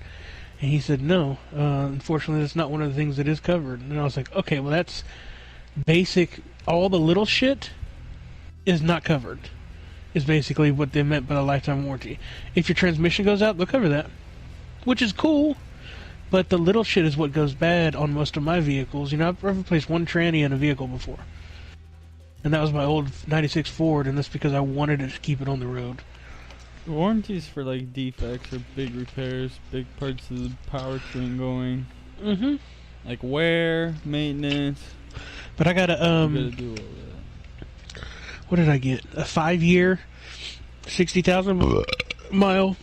And he said, no. Unfortunately, that's not one of the things that is covered. And I was like, okay, well, that's basic. All the little shit is not covered, is basically what they meant by the lifetime warranty. If your transmission goes out, they'll cover that, which is cool. But the little shit is what goes bad on most of my vehicles. You know, I've replaced one tranny in a vehicle before. And that was my old 96 Ford, and that's because I wanted to keep it on the road. Warranties for, like, defects or big repairs, big parts of the powertrain going. Mm-hmm. Like wear, maintenance. But I got a, You gotta do all that. What did I get? A 5-year, 60,000 mile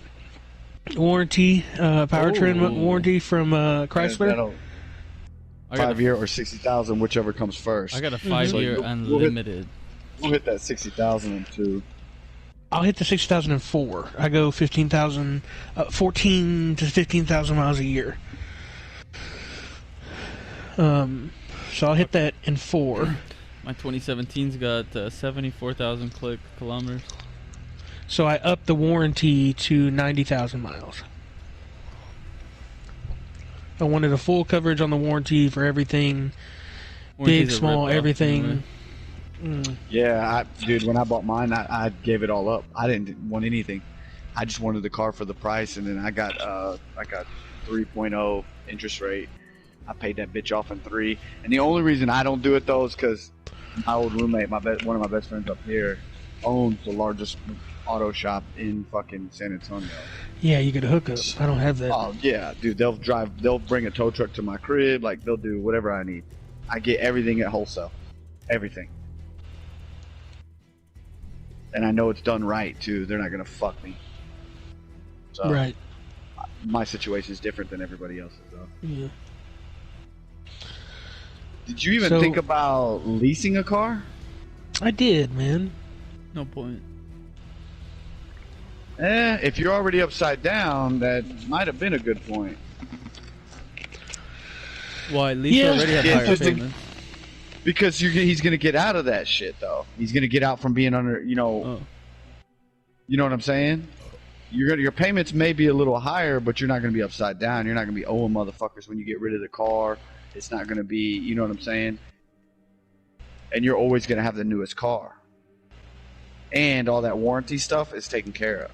warranty, powertrain warranty from Chrysler. 5-year or 60,000, whichever comes first. I got a 5-year unlimited. We'll hit that 60,000 in 2. I'll hit the 60,004. I go 14 to 15,000 miles a year. So I'll hit that in 4. My 2017's got 74,000 kilometers. So I upped the warranty to 90,000 miles. I wanted a full coverage on the warranty for everything, big, small, everything. Yeah, dude, when I bought mine, I gave it all up. I didn't want anything. I just wanted the car for the price, and then I got like a 3.0 interest rate. I paid that bitch off in 3. And the only reason I don't do it, though, is because my old roommate, one of my best friends up here, owns the largest auto shop in fucking San Antonio. Yeah, you get a hookup. I don't have that. Oh, yeah, dude, they'll bring a tow truck to my crib. Like, they'll do whatever I need. I get everything at wholesale. Everything. And I know it's done right, too. They're not going to fuck me. So, right. My situation is different than everybody else's, though. Yeah. Did you even think about leasing a car? I did, man. No point. If you're already upside down, that might have been a good point. Well, at least already have higher payments. Because he's going to get out of that shit, though. He's going to get out from being under, you know what I'm saying? Your payments may be a little higher, but you're not going to be upside down. You're not going to be owing motherfuckers when you get rid of the car. It's not going to be, you know what I'm saying? And you're always going to have the newest car. And all that warranty stuff is taken care of.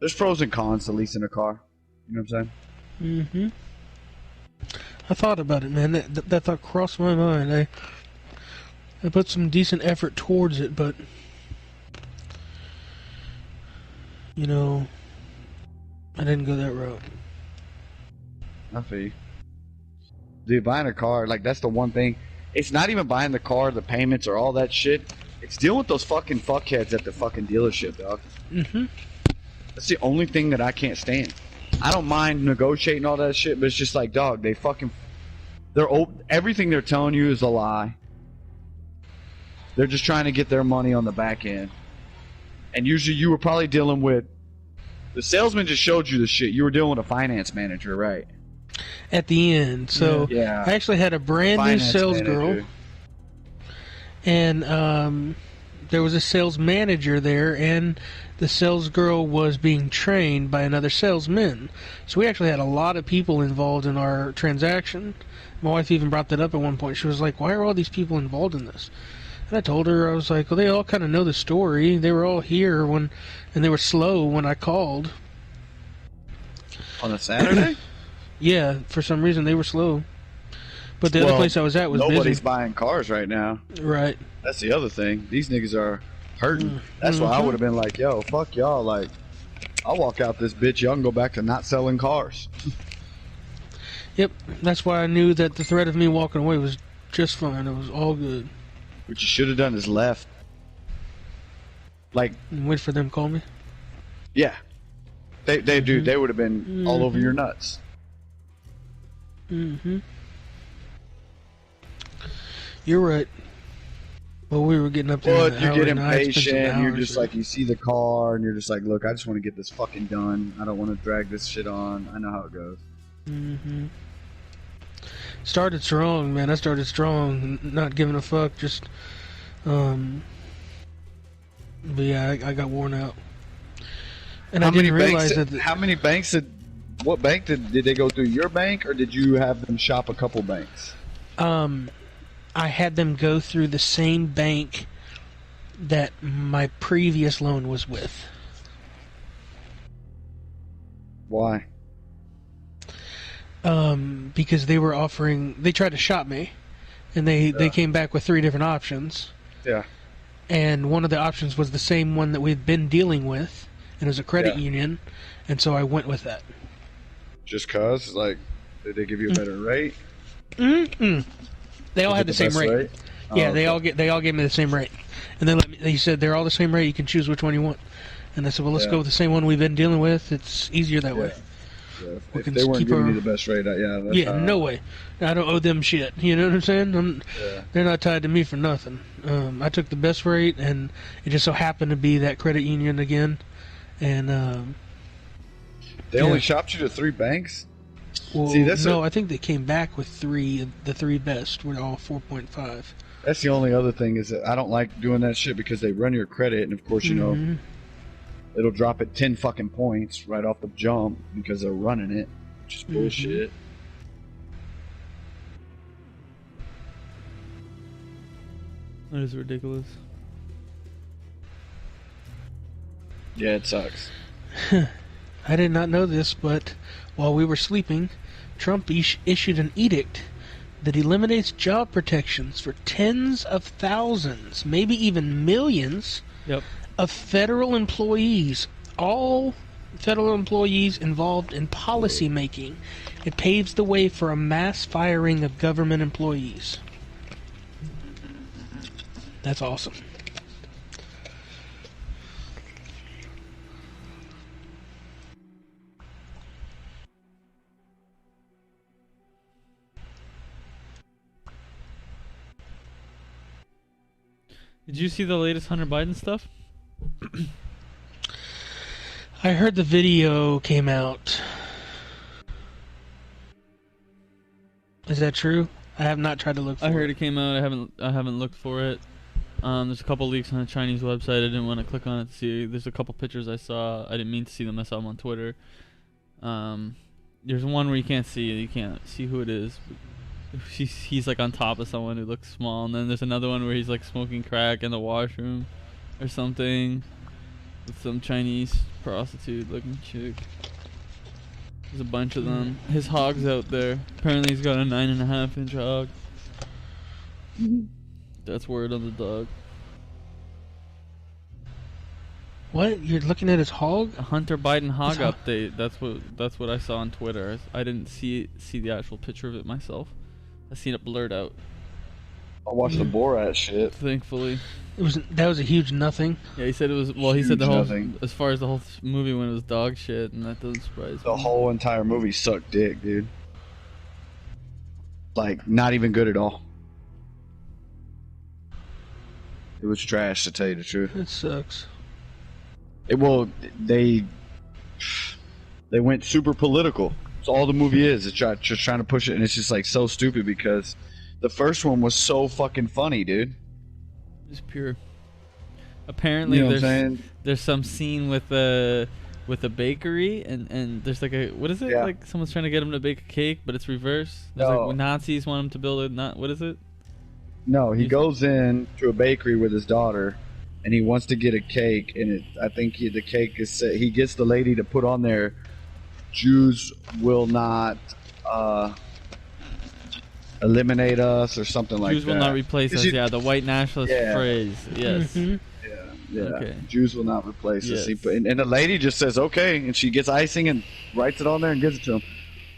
There's pros and cons to leasing a car. You know what I'm saying? Mm-hmm. I thought about it, man. That thought crossed my mind. I put some decent effort towards it, but you know, I didn't go that route. I feel you. Dude, buying a car, like, that's the one thing. It's not even buying the car, the payments, or all that shit. It's dealing with those fucking fuckheads at the fucking dealership, dog. Mm-hmm. That's the only thing that I can't stand. I don't mind negotiating all that shit, but it's just like, dog, everything they're telling you is a lie. They're just trying to get their money on the back end. And usually you were probably dealing with, the salesman just showed you the shit. You were dealing with a finance manager, right? At the end. So yeah. I actually had a brand new sales girl. And there was a sales manager there, and the sales girl was being trained by another salesman. So we actually had a lot of people involved in our transaction. My wife even brought that up at one point. She was like, why are all these people involved in this? And I told her, I was like, well, they all kind of know the story. They were all here and they were slow when I called. On a Saturday? Yeah, for some reason they were slow. But the other place I was at was nobody's busy. buying cars right now. Right. That's the other thing. These niggas are hurting. That's why I would have been like, yo, fuck y'all. Like, I'll walk out this bitch. Y'all can go back to not selling cars. Yep. That's why I knew that the threat of me walking away was just fine. It was all good. What you should have done is left. Like, And wait for them to call me? Yeah. They would have been all over your nuts. Mm-hmm. You're right. Well, we were getting up there. Well, you get impatient. You're just like, you see the car, and you're just like, look, I just want to get this fucking done. I don't want to drag this shit on. I know how it goes. Mm-hmm. Started strong, man. I started strong, not giving a fuck. Just, but yeah, I got worn out. And I didn't realize that. How many banks what bank did they go through? Your bank, or did you have them shop a couple banks? I had them go through the same bank that my previous loan was with. Why? Because they tried to shop me, and they came back with 3 different options. Yeah. And one of the options was the same one that we've been dealing with, and it was a credit union, and so I went with that. Just cause, like, did they give you a better rate? Mm-mm. They all had the same rate. Yeah, okay. they all gave me the same rate, and they said they're all the same rate. You can choose which one you want. And I said, well, let's go with the same one we've been dealing with. It's easier that way. Yeah. If they weren't giving you the best rate, no way. I don't owe them shit. You know what I'm saying? They're not tied to me for nothing. I took the best rate, and it just so happened to be that credit union again. And they only shopped you to 3 banks. Well, see, I think they came back with 3. The 3 best were all 4.5. That's the only other thing is that I don't like doing that shit because they run your credit, and of course, you know, it'll drop at 10 fucking points right off the jump because they're running it, which is bullshit. That is ridiculous. Yeah, it sucks. I did not know this, but while we were sleeping, Trump issued an edict that eliminates job protections for tens of thousands, maybe even millions, of federal employees. All federal employees involved in policy making. It paves the way for a mass firing of government employees. That's awesome. Did you see the latest Hunter Biden stuff? I heard the video came out. Is that true? I have not tried to look for it. I heard it came out. I haven't looked for it. There's a couple leaks on a Chinese website. I didn't want to click on it to see. There's a couple pictures I saw. I didn't mean to see them. I saw them on Twitter. There's one where you can't see who it is. He's like on top of someone who looks small, and then there's another one where he's like smoking crack in the washroom or something with some Chinese prostitute looking chick. There's a bunch of them. His hog's out there. Apparently he's got a 9.5-inch hog. That's word on the dog. What? You're looking at his hog? A Hunter Biden hog update. That's what I saw on Twitter. I didn't see the actual picture of it myself. I seen it blurred out. I watched the Borat shit. Thankfully. That was a huge nothing. Yeah, he said it was. Well, he said Huge the whole, nothing. as far as the whole movie went, it was dog shit, and that doesn't surprise The me. whole entire movie sucked dick, dude. Like, not even good at all. It was trash, to tell you the truth. It sucks. They went super political. That's all the movie is. It's just trying to push it, and it's just like so stupid because the first one was so fucking funny, dude. It's pure. Apparently, You know what I'm saying? there's some scene with a bakery, and there's like a, what is it? Yeah. Like someone's trying to get him to bake a cake, but it's reverse. There's No. like Nazis want him to build a not. What is it? No, he goes in to a bakery with his daughter, and he wants to get a cake, and I think the cake is he gets the lady to put on there, Jews will not eliminate us or something like that. Jews will not replace us. Yeah, the white nationalist Yeah. phrase. Yes. Yeah, Okay. Jews will not replace us. Yes. And the lady just says, okay, and she gets icing and writes it on there and gives it to him.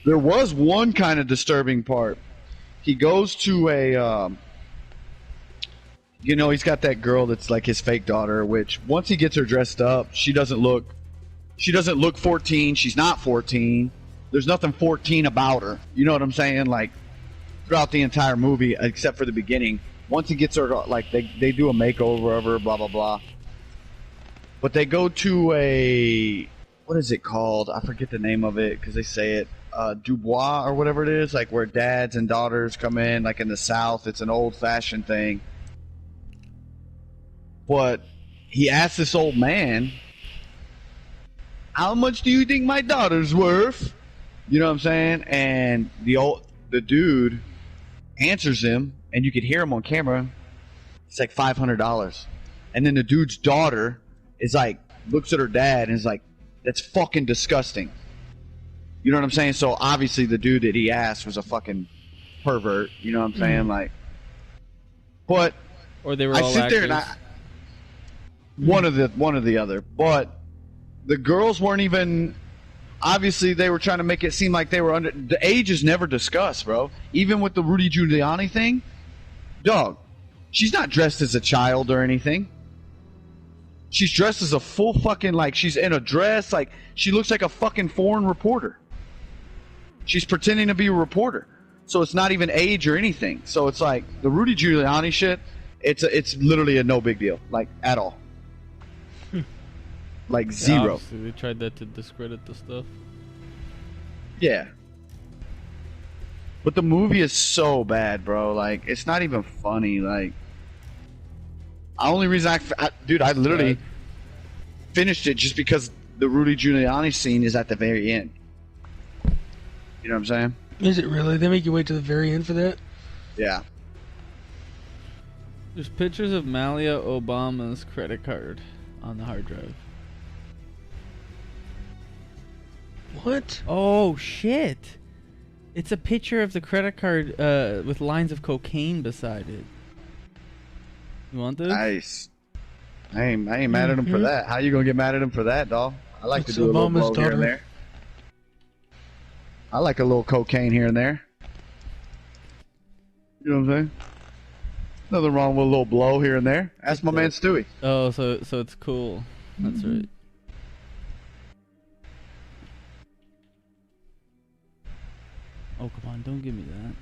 There was one kind of disturbing part. He goes to a, he's got that girl that's like his fake daughter, which once he gets her dressed up, she doesn't look 14. She's not 14. There's nothing 14 about her. You know what I'm saying? Like, throughout the entire movie, except for the beginning, once he gets her, like, they do a makeover of her, blah, blah, blah. But they go to a, what is it called? I forget the name of it because they say it, Dubois or whatever it is, like where dads and daughters come in, like in the South. It's an old-fashioned thing. But he asked this old man, how much do you think my daughter's worth? You know what I'm saying? And the dude answers him, and you could hear him on camera. It's like $500. And then the dude's daughter is like, looks at her dad and is like, that's fucking disgusting. You know what I'm saying? So obviously the dude that he asked was a fucking pervert. You know what I'm saying? Like, but Or they were I all sit actors. there and one of the other, but the girls weren't even. Obviously, they were trying to make it seem like they were under. The age is never discussed, bro. Even with the Rudy Giuliani thing, dog, she's not dressed as a child or anything. She's dressed as a full fucking, like, she's in a dress, like, she looks like a fucking foreign reporter. She's pretending to be a reporter. So it's not even age or anything. So it's like, the Rudy Giuliani shit, it's literally a no big deal, like, at all. Like, Yeah, zero. obviously, they tried that to discredit the stuff. Yeah. But the movie is so bad, bro. Like, it's not even funny. Like, the only reason dude, I literally finished it just because the Rudy Giuliani scene is at the very end. You know what I'm saying? Is it really? They make you wait to the very end for that? Yeah. There's pictures of Malia Obama's credit card on the hard drive. What? Oh shit! It's a picture of the credit card with lines of cocaine beside it. You want this? Nice. I ain't mad at him for that. How you gonna get mad at him for that, dog? I like It's to do a little Obama's blow here daughter. and there. I like a little cocaine here and there. You know what I'm saying? Nothing wrong with a little blow here and there. Ask my man Stewie. Oh, so it's cool. That's right. Oh come on! Don't give me that.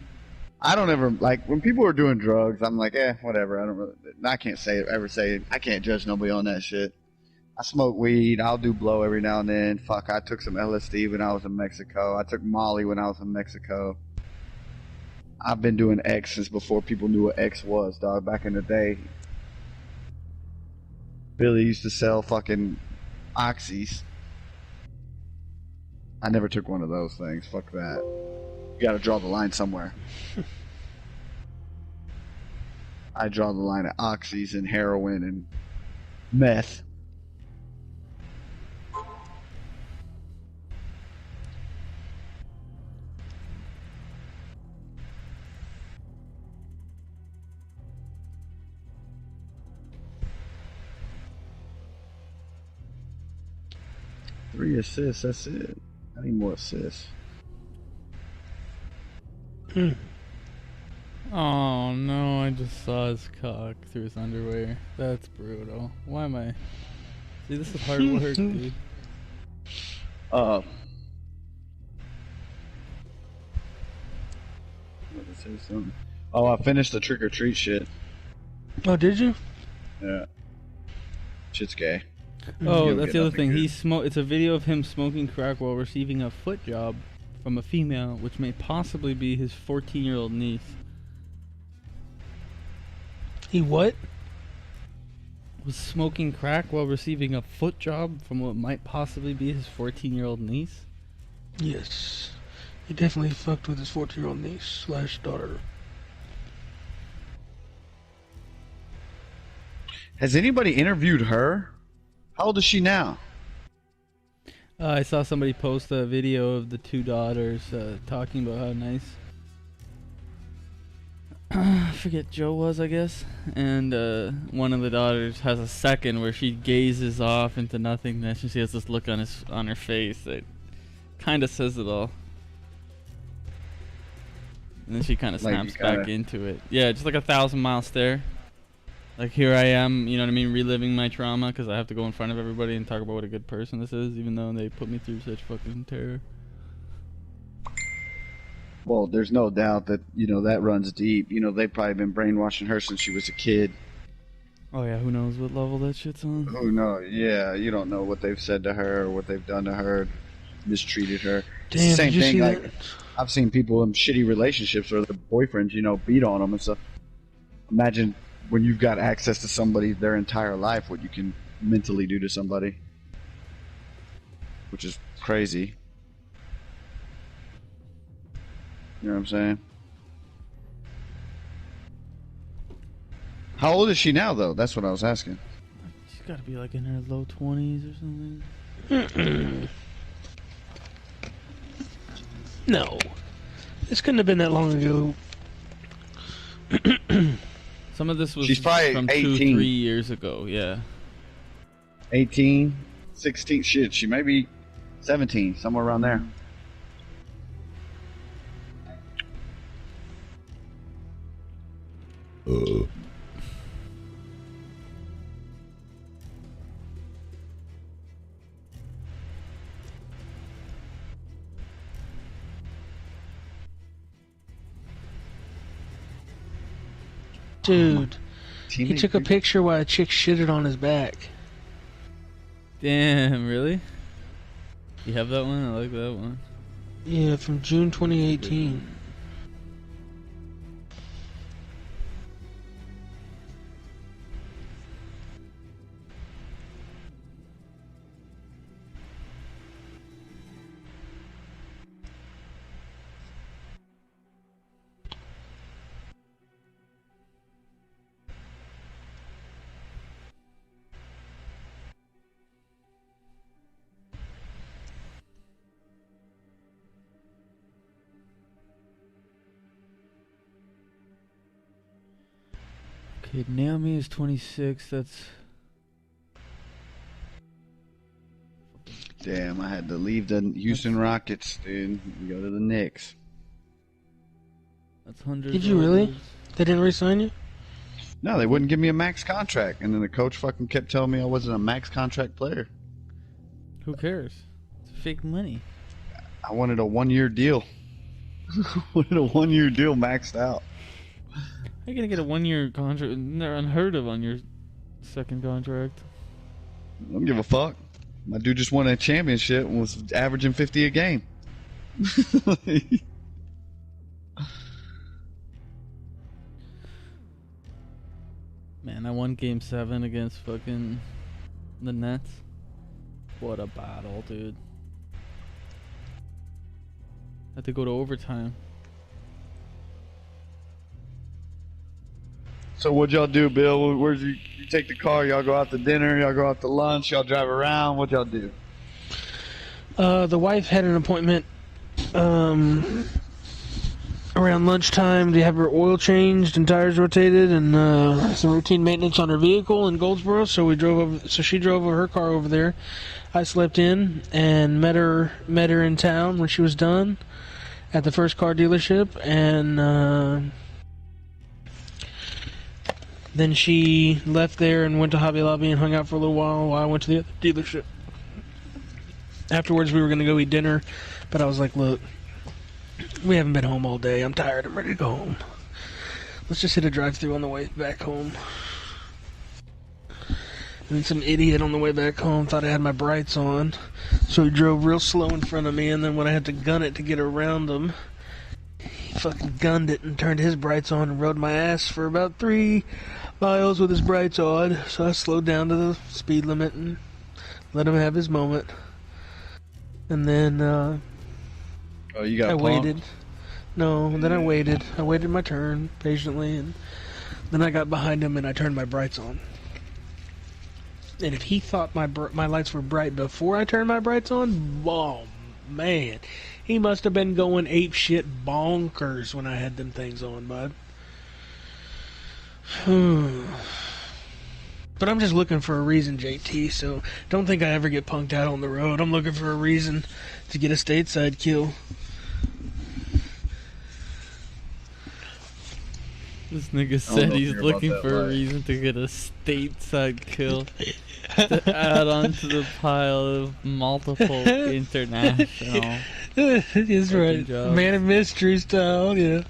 I don't ever like when people are doing drugs. I'm like, whatever. I don't really. I can't ever say I can't judge nobody on that shit. I smoke weed. I'll do blow every now and then. Fuck, I took some LSD when I was in Mexico. I took Molly when I was in Mexico. I've been doing X since before people knew what X was, dog. Back in the day, Billy used to sell fucking oxys. I never took one of those things. Fuck that. You gotta draw the line somewhere. I draw the line at oxys and heroin and meth. Three assists, that's it. I need more assists. Oh no, I just saw his cock through his underwear. That's brutal. Why am I... See, this is hard work, dude. What did I say something? Oh, I finished the trick or treat shit. Oh, did you? Yeah. Shit's gay. Oh, You don't that's get the other nothing thing. good. It's a video of him smoking crack while receiving a foot job from a female, which may possibly be his 14-year-old niece. He what? Was smoking crack while receiving a foot job from what might possibly be his 14-year-old niece? Yes. He definitely fucked with his 14-year-old niece / daughter. Has anybody interviewed her? How old is she now? I saw somebody post a video of the two daughters talking about how nice I forget Joe was, I guess. And one of the daughters has a second where she gazes off into nothingness and she has this look on her face that kind of says it all. And then she kind of Like, snaps back into it. Yeah, just like 1,000-mile stare. Like, here I am, you know what I mean, reliving my trauma because I have to go in front of everybody and talk about what a good person this is, even though they put me through such fucking terror. Well, there's no doubt that, you know, that runs deep. You know, they've probably been brainwashing her since she was a kid. Oh, yeah, who knows what level that shit's on? Who knows? Yeah, you don't know what they've said to her or what they've done to her, mistreated her. Damn, Same did you thing, see like, that? I've seen people in shitty relationships where their boyfriends, you know, beat on them and stuff. Imagine when you've got access to somebody their entire life, what you can mentally do to somebody. Which is crazy. You know what I'm saying? How old is she now, though? That's what I was asking. She's got to be like in her low 20s or something. No. This couldn't have been that long ago. Some of this was She's probably from 18. 2-3 years ago, yeah. 18, 16, shit, she may be 17, somewhere around there. Dude, he Teenage took a people. picture while a chick shitted on his back. Damn, really? You have that one? I like that one. Yeah, from June 2018. Okay, Naomi is 26. That's... Damn, I had to leave the Houston Rockets, dude, and go to the Knicks. That's hundreds. Did you really? They didn't re-sign you? No, they wouldn't give me a max contract, and then the coach fucking kept telling me I wasn't a max contract player. Who cares? It's fake money. I wanted a 1-year deal. I wanted a 1-year deal maxed out. How are you gonna get a 1-year contract? They're unheard of on your second contract. I don't give a fuck. My dude just won a championship and was averaging 50 a game. Man, I won Game 7 against fucking the Nets. What a battle, dude. Had to go to overtime. So what'd y'all do, Bill? Where'd you take the car? Y'all go out to dinner? Y'all go out to lunch? Y'all drive around? What'd y'all do? The wife had an appointment around lunchtime to have her oil changed and tires rotated and some routine maintenance on her vehicle in Goldsboro. So we drove over. So she drove her car over there. I slept in and met her in town when she was done at the first car dealership, and Then she left there and went to Hobby Lobby and hung out for a little while I went to the other dealership. Afterwards, we were going to go eat dinner, but I was like, look, we haven't been home all day. I'm tired. I'm ready to go home. Let's just hit a drive-thru on the way back home. And then some idiot on the way back home thought I had my brights on, so he drove real slow in front of me, and then when I had to gun it to get around him, he fucking gunned it and turned his brights on and rode my ass for about 3 miles with his brights on, so I slowed down to the speed limit and let him have his moment. And then, oh, you got I punked? waited. No, then I waited. I waited my turn patiently, and then I got behind him and I turned my brights on. And if he thought my lights were bright before I turned my brights on, oh man, he must have been going ape shit bonkers when I had them things on, bud. But I'm just looking for a reason, JT, so don't think I ever get punked out on the road. I'm looking for a reason to get a stateside kill. This nigga said he's looking for a reason to get a stateside kill to add on to the pile of multiple international. He's right. jobs. Man of mystery style, yeah.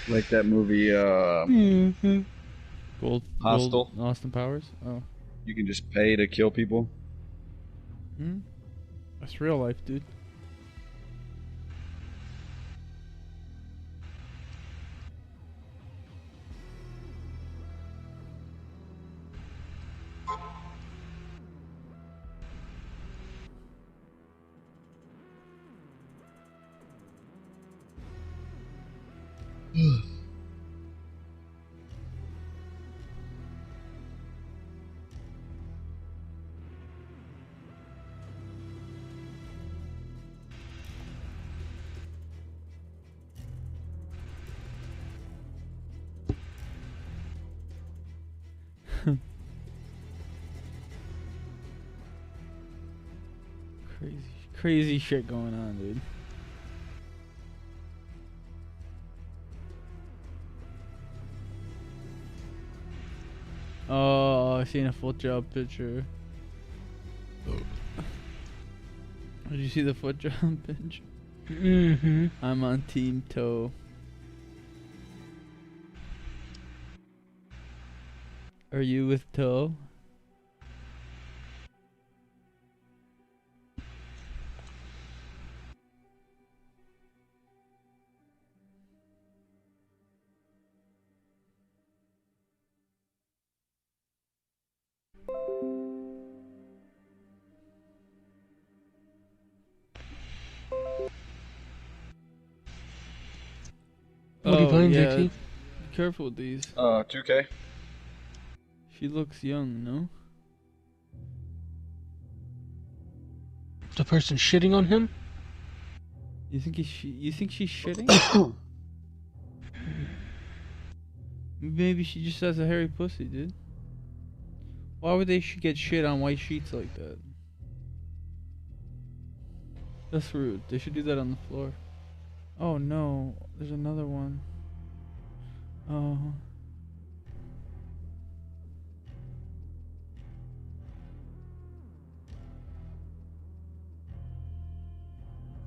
Like that movie, Hostel. Austin Powers? Oh. You can just pay to kill people. That's real life, dude. Crazy shit going on, dude. Oh, I seen a foot job picture. Did you see the foot job picture? Mm-hmm. I'm on Team Toe. Are you with Toe? What are you playing, JT? Be careful with these. 2K. She looks young, no? The person shitting on him? You think you think she's shitting? Maybe she just has a hairy pussy, dude. Why would they get shit on white sheets like that? That's rude. They should do that on the floor. Oh no, there's another one. Oh.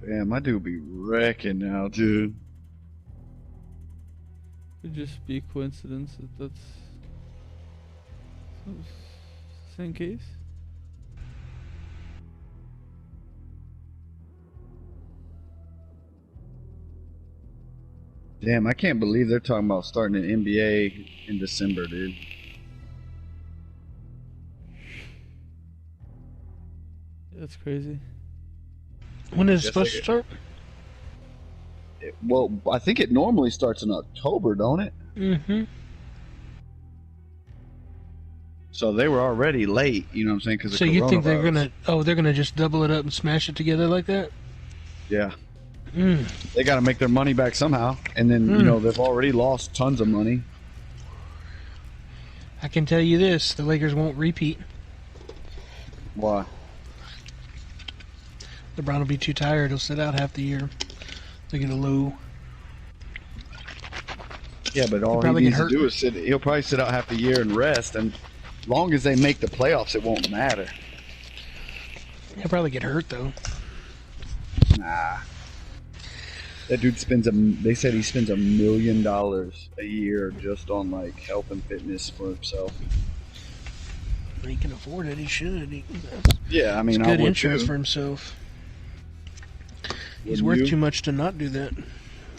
Damn, my dude be wrecking now, dude. Could just be a coincidence that that's same case. Damn, I can't believe they're talking about starting an NBA in December, dude. That's crazy. When is it supposed to start? Well, I think it normally starts in October, don't it? Mm-hmm. So they were already late, you know what I'm saying? So you think they're gonna just double it up and smash it together like that? Yeah. They got to make their money back somehow, and then you know they've already lost tons of money. I can tell you this: the Lakers won't repeat. Why? LeBron will be too tired. He'll sit out half the year. They get a low. Yeah, but all he probably needs get to do is sit. He'll probably sit out half the year and rest. And as long as they make the playoffs, it won't matter. He'll probably get hurt though. Nah. That dude spends they said he spends $1 million a year just on like health and fitness for himself. He can afford it. He should. Yeah, I mean, it's I good would insurance too. for himself. He's Wouldn't worth you? too much to not do that.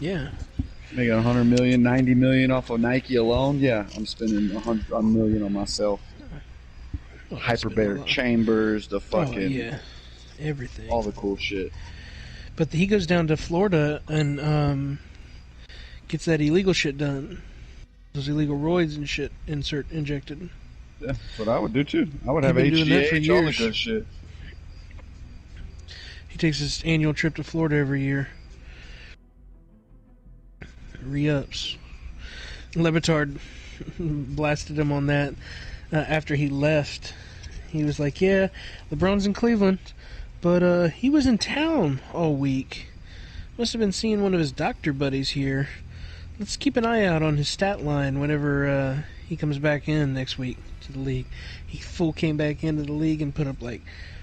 Yeah. Making $100 million, $90 million off of Nike alone. Yeah, I'm spending $1 million on myself. Well, Hyperbaric chambers, the fucking yeah, everything, all the cool shit. But he goes down to Florida and gets that illegal shit done. Those illegal roids and shit injected. Yeah, that's what I would do too. I would He'd have been doing that for HGH, all the years. good shit. He takes his annual trip to Florida every year. Re-ups. Levitard blasted him on that after he left. He was like, yeah, LeBron's in Cleveland, but he was in town all week. Must have been seeing one of his doctor buddies here. Let's keep an eye out on his stat line whenever he comes back in next week to the league. He came back into the league and put up like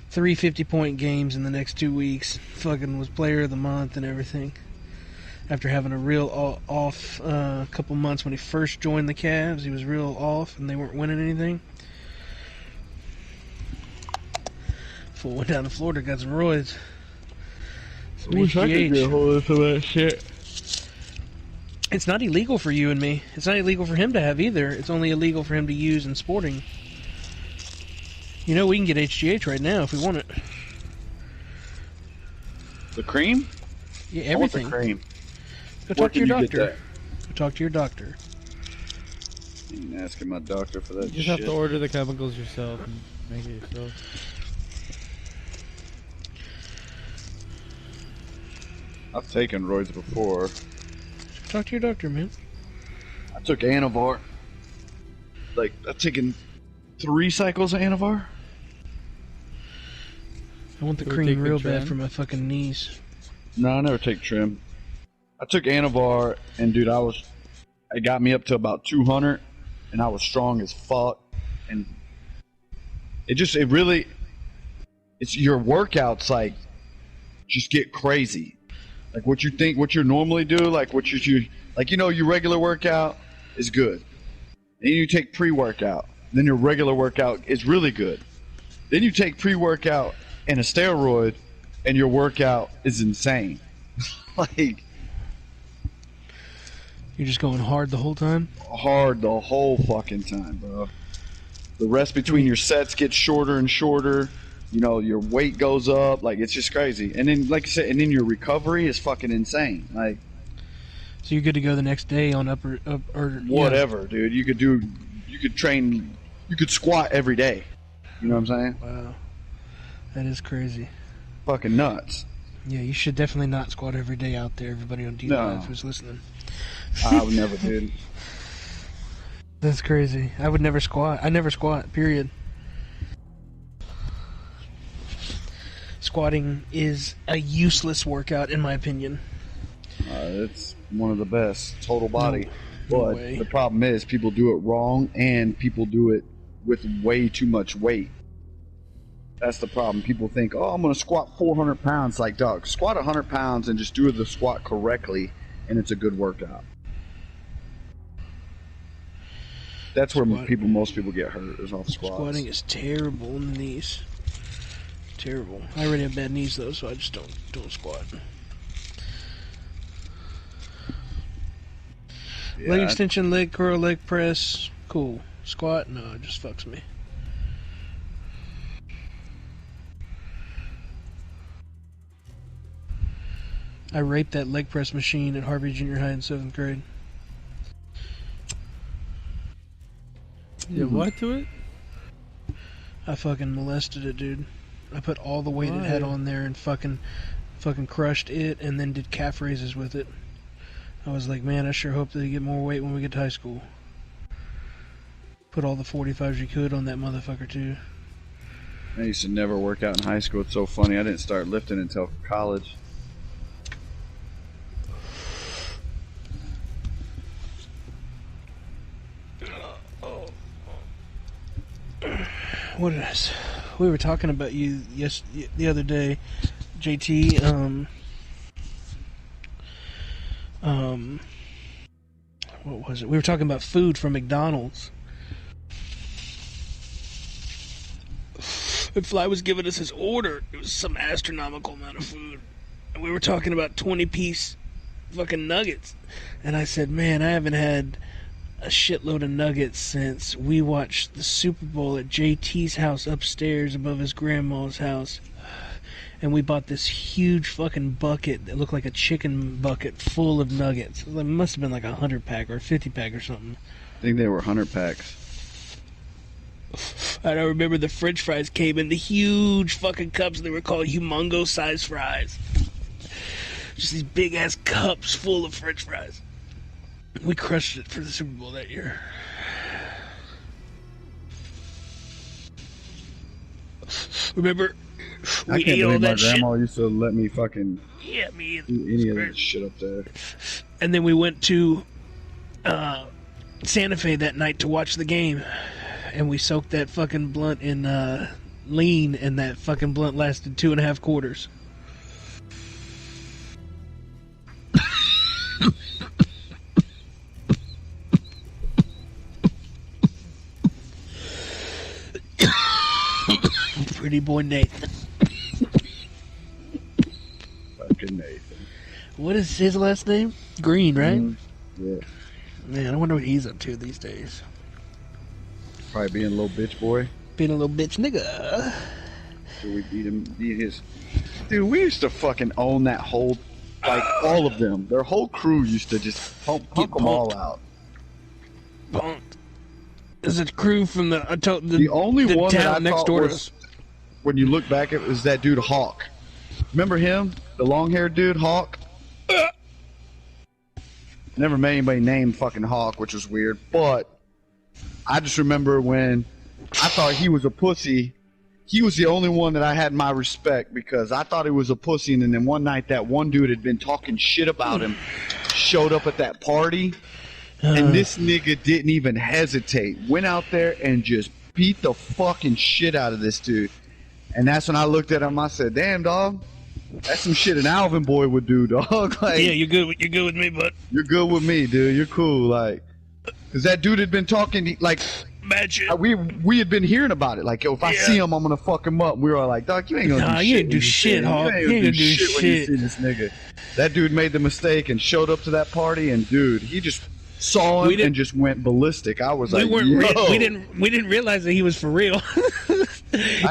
3 50-point games in the next 2 weeks. Fucking was player of the month and everything. After having a real off couple months when he first joined the Cavs, he was real off and they weren't winning anything. Fool went down to Florida, got some roids. Some HGH. hold of some of that shit. It's not illegal for you and me. It's not illegal for him to have either. It's only illegal for him to use in sporting. You know, we can get HGH right now if we want it. The cream? Yeah, I want everything. the cream. Go Where talk to your can you get doctor. Go talk to your doctor. You ain't asking my doctor for that You just shit. have to order the chemicals yourself and make it yourself. I've taken roids before. Talk to your doctor, man. I took Anavar. Like, I've taken 3 cycles of Anavar. I want the Ever cream taken real Tren? bad for my fucking knees. No, I never take trim. I took Anavar, and dude, it got me up to about 200, and I was strong as fuck. And it's your workouts, like, just get crazy. Like, what you normally do, like, your regular workout is good. Then you take pre-workout. Then your regular workout is really good. Then you take pre-workout and a steroid, and your workout is insane. Like, You're just going hard the whole time? hard the whole fucking time, bro. The rest between your sets gets shorter and shorter. You know, your weight goes up. Like, it's just crazy. And then, like I said, and then your recovery is fucking insane. Like, So you're good to go the next day on or whatever, dude. You could train, you could squat every day. You know what I'm saying? Wow. That is crazy. Fucking nuts. Yeah, you should definitely not squat every day out there, everybody on D-Live who's listening. I would never, dude. That's crazy. I would never squat. I never squat, period. Squatting is a useless workout, in my opinion. It's one of the best. Total body. No But way. the problem is people do it wrong, and people do it with way too much weight. That's the problem. People think, oh, I'm going to squat 400 pounds. Like, dog, squat 100 pounds and just do the squat correctly, and it's a good workout. That's where most people get hurt, is off squats. Squatting is terrible in the knees. Terrible. I already have bad knees though, so I just don't squat. Yeah, Leg extension, leg curl, leg press, cool. Squat, no, it just fucks me. I raped that leg press machine at Harvey Junior High in 7th grade. You did what to it? I fucking molested it, dude. I put all the weight it had Why? on there and fucking crushed it, and then did calf raises with it. I was like, man, I sure hope that you get more weight when we get to high school. Put all the 45s you could on that motherfucker, too. I used to never work out in high school. It's so funny. I didn't start lifting until college. what is? We were talking about you the other day, JT. What was it? We were talking about food from McDonald's. And Fly was giving us his order. It was some astronomical amount of food. And we were talking about 20-piece fucking nuggets. And I said, man, I haven't had a shitload of nuggets since we watched the Super Bowl at JT's house upstairs above his grandma's house. And we bought this huge fucking bucket that looked like a chicken bucket full of nuggets. It must have been like a 100-pack or a 50-pack or something. I think they were 100 packs. And I remember the French fries came in the huge fucking cups. They were called humongo-sized fries. Just these big-ass cups full of French fries. We crushed it for the Super Bowl that year. Remember? I We can't ate all believe my that shit. grandma used to let me fucking Me either. eat any of that shit up there. And then we went to Santa Fe that night to watch the game. And we soaked that fucking blunt in lean, and that fucking blunt lasted 2.5 quarters. Pretty boy Nathan. Fucking Nathan. What is his last name? Green, right? Yeah. Man, I wonder what he's up to these days. Probably being a little bitch boy. Being a little bitch nigga. So we beat his. Dude, we used to fucking own that whole, like all of them. Their whole crew used to just punk them all out. Punked. Is it crew from the the only the one that I town next thought door to was, us? when you look back, it was that dude Hawk. Remember him? The long-haired dude, Hawk? Never met anybody named fucking Hawk, which was weird. But I just remember when I thought he was a pussy. He was the only one that I had my respect because I thought he was a pussy. And then one night, that one dude had been talking shit about him, showed up at that party. And this nigga didn't even hesitate. Went out there and just beat the fucking shit out of this dude. And that's when I looked at him. I said, "Damn, dog, that's some shit an Alvin boy would do, dog." Like, yeah, you're good with me, bud. You're good with me, dude. You're cool, like, cause that dude had been talking like. We had been hearing about it. Like, yo, if I see him, I'm gonna fuck him up. We were all like, "Dog, you ain't gonna do shit." You ain't do shit, Hawk. You ain't gonna do shit when you see this nigga. That dude made the mistake and showed up to that party, and dude, he just saw him and just went ballistic. I was like, we didn't realize that he was for real.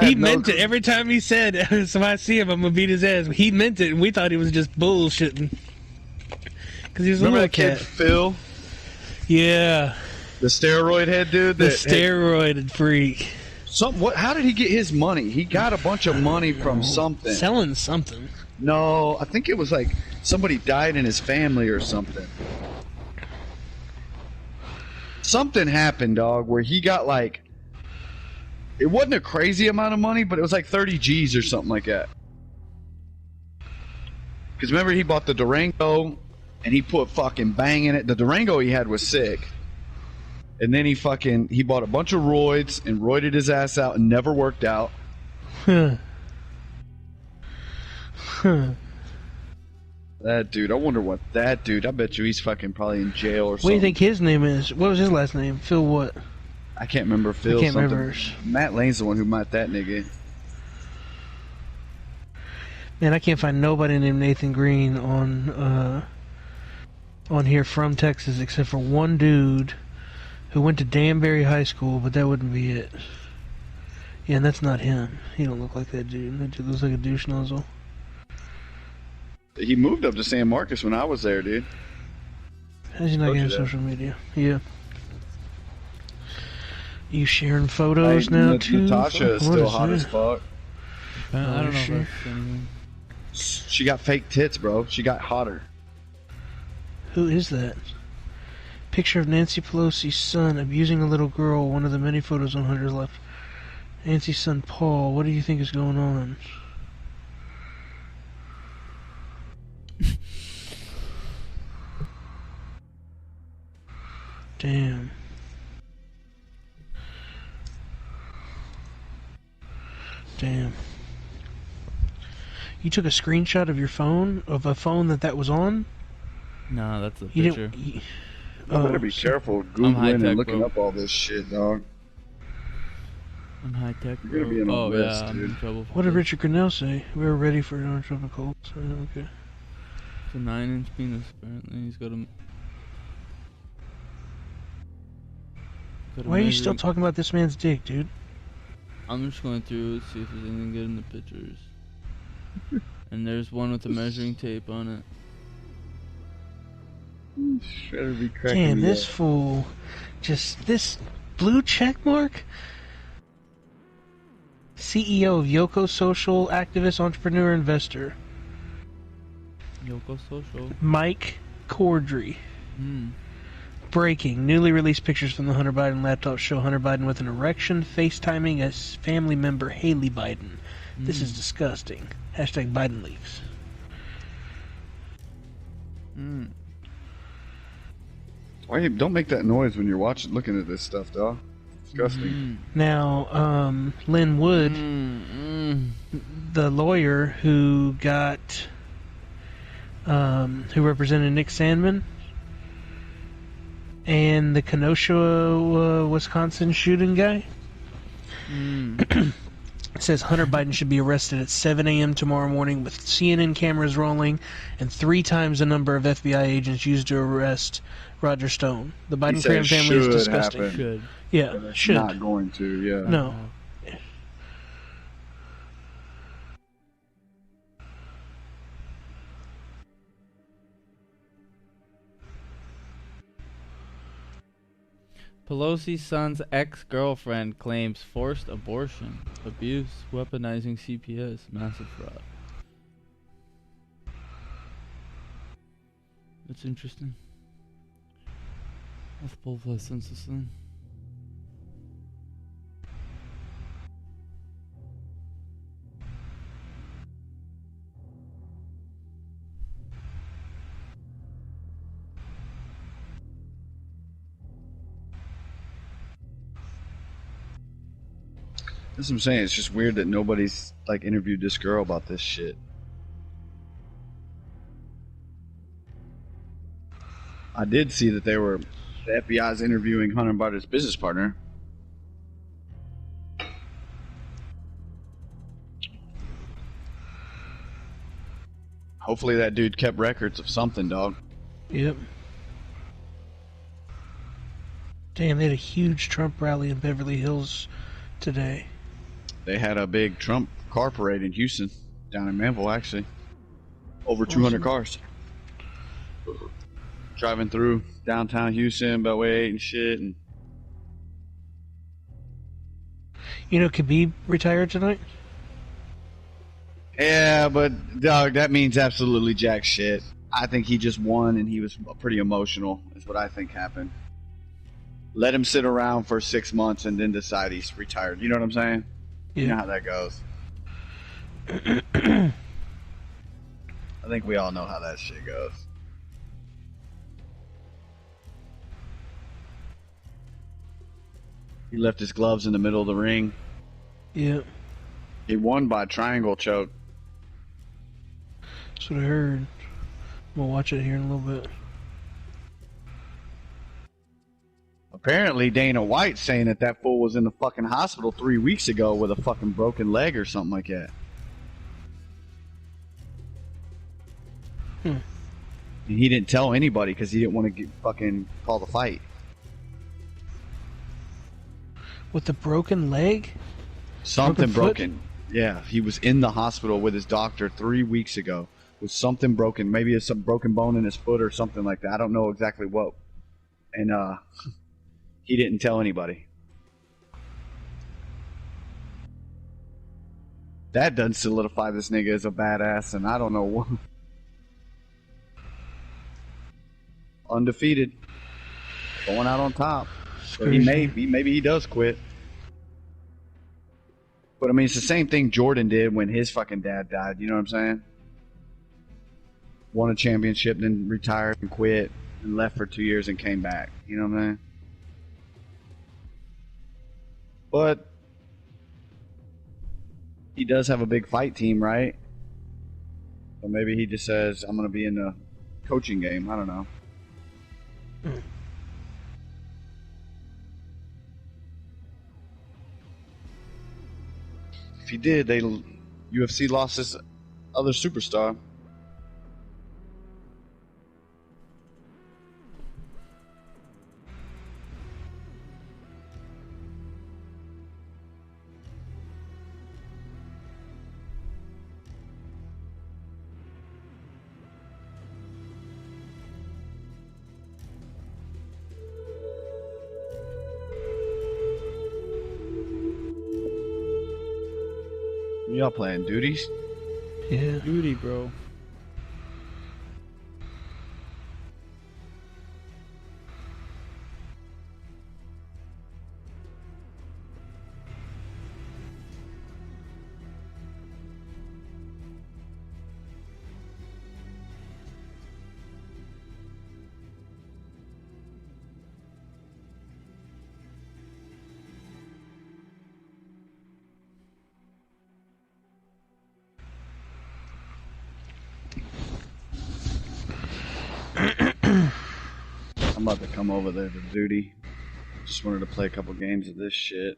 He meant it every time he said, "So if I see him, I'm gonna beat his ass." He meant it, and we thought he was just bullshitting. Cause he was remember a that kid Phil? Yeah. The steroid head dude. The steroid freak. How did he get his money? He got a bunch of money from something. Selling something. No, I think it was like somebody died in his family or something. Something happened, dog, where he got like, it wasn't a crazy amount of money, but it was like 30 G's or something like that. Because remember, he bought the Durango and he put fucking bang in it. The Durango he had was sick. And then he bought a bunch of roids and roided his ass out and never worked out. That dude, I wonder what that dude, I bet you he's fucking probably in jail or something. What do you think his name is? What was his last name? Phil what? I can't remember. Phil I can't something. remember. Matt Lane's the one who met that nigga. Man, I can't find nobody named Nathan Green on here from Texas except for one dude who went to Danbury High School, but that wouldn't be it. Yeah, and that's not him. He don't look like that dude. That dude looks like a douche nozzle. He moved up to San Marcos when I was there, dude. How's he not getting social media? Yeah. You sharing photos now too? Natasha is What still is hot that? as fuck. I don't know if she? that's anything. She got fake tits, bro. She got hotter. Who is that? Picture of Nancy Pelosi's son abusing a little girl. One of the many photos on Hunter's left. Nancy's son Paul. What do you think is going on? Damn. Damn. You took a screenshot of your phone, of a phone that was on? No, that's a You picture. didn't. You, You better be careful Googling high-tech, and looking bro. up all this shit, dog. I'm high tech, You're bro. gonna be in a Oh list, yeah, I'm dude. in trouble. For What did this. Richard Grinnell say? We were ready for an tropical. So, okay. It's a 9-inch penis. Apparently, he's got a. Why are you still talking about this man's dick, dude? I'm just going through it, see if there's anything good in the pictures. And there's one with a measuring tape on it. Better be cracking Damn, me this up. fool. Just this blue check mark? CEO of Yoko Social, activist, entrepreneur, investor. Yoko Social. Mike Cordry. Hmm. Breaking. Newly released pictures from the Hunter Biden laptop show Hunter Biden with an erection, FaceTiming a family member, Haley Biden. This is disgusting. Hashtag Biden leaks. Hmm. Why don't make that noise when you're looking at this stuff, dog? Disgusting. Now, Lynn Wood, the lawyer who got, who represented Nick Sandman, and the Kenosha, Wisconsin shooting guy, says Hunter Biden should be arrested at 7 a.m. tomorrow morning with CNN cameras rolling and 3 times the number of FBI agents used to arrest Roger Stone. The Biden crime family is disgusting. Happen. Should. Yeah, But it's should. not going to, yeah. No. Pelosi's son's ex-girlfriend claims forced abortion, abuse, weaponizing CPS, massive fraud. That's interesting. That's both licenses then. That's what I'm saying. It's just weird that nobody's like interviewed this girl about this shit. I did see that the FBI's interviewing Hunter Biden's business partner. Hopefully that dude kept records of something, dog. Yep. Damn, they had a huge Trump rally in Beverly Hills today. They had a big Trump car parade in Houston, down in Manville, actually. Over 200 cars. Driving through downtown Houston, Beltway 8 and shit. And You know, Khabib retired tonight? yeah, but dog, that means absolutely jack shit. I think he just won and he was pretty emotional, is what I think happened. Let him sit around for 6 months and then decide he's retired. You know what I'm saying? Yeah. You know how that goes. I think we all know how that shit goes. He left his gloves in the middle of the ring. Yeah. He won by triangle choke. That's what I heard. We'll watch it here in a little bit. Apparently Dana White's saying that fool was in the fucking hospital 3 weeks ago with a fucking broken leg or something like that. And he didn't tell anybody because he didn't want to fucking call the fight. With the broken leg? Something Broken broken. Yeah, he was in the hospital with his doctor 3 weeks ago with something broken. Maybe it's some broken bone in his foot or something like that. I don't know exactly what. And he didn't tell anybody. That doesn't solidify this nigga as a badass, and I don't know what. Undefeated, going out on top. So maybe he does quit. But I mean, it's the same thing Jordan did when his fucking dad died. You know what I'm saying? Won a championship, then retired and quit, and left for 2 years and came back. You know what I'm saying? But he does have a big fight team, right? So maybe he just says, I'm going to be in the coaching game. I don't know. If he did, UFC lost this other superstar. Y'all playing duties? Yeah. Duty, bro. I'm about to come over there to duty. Just wanted to play a couple games of this shit.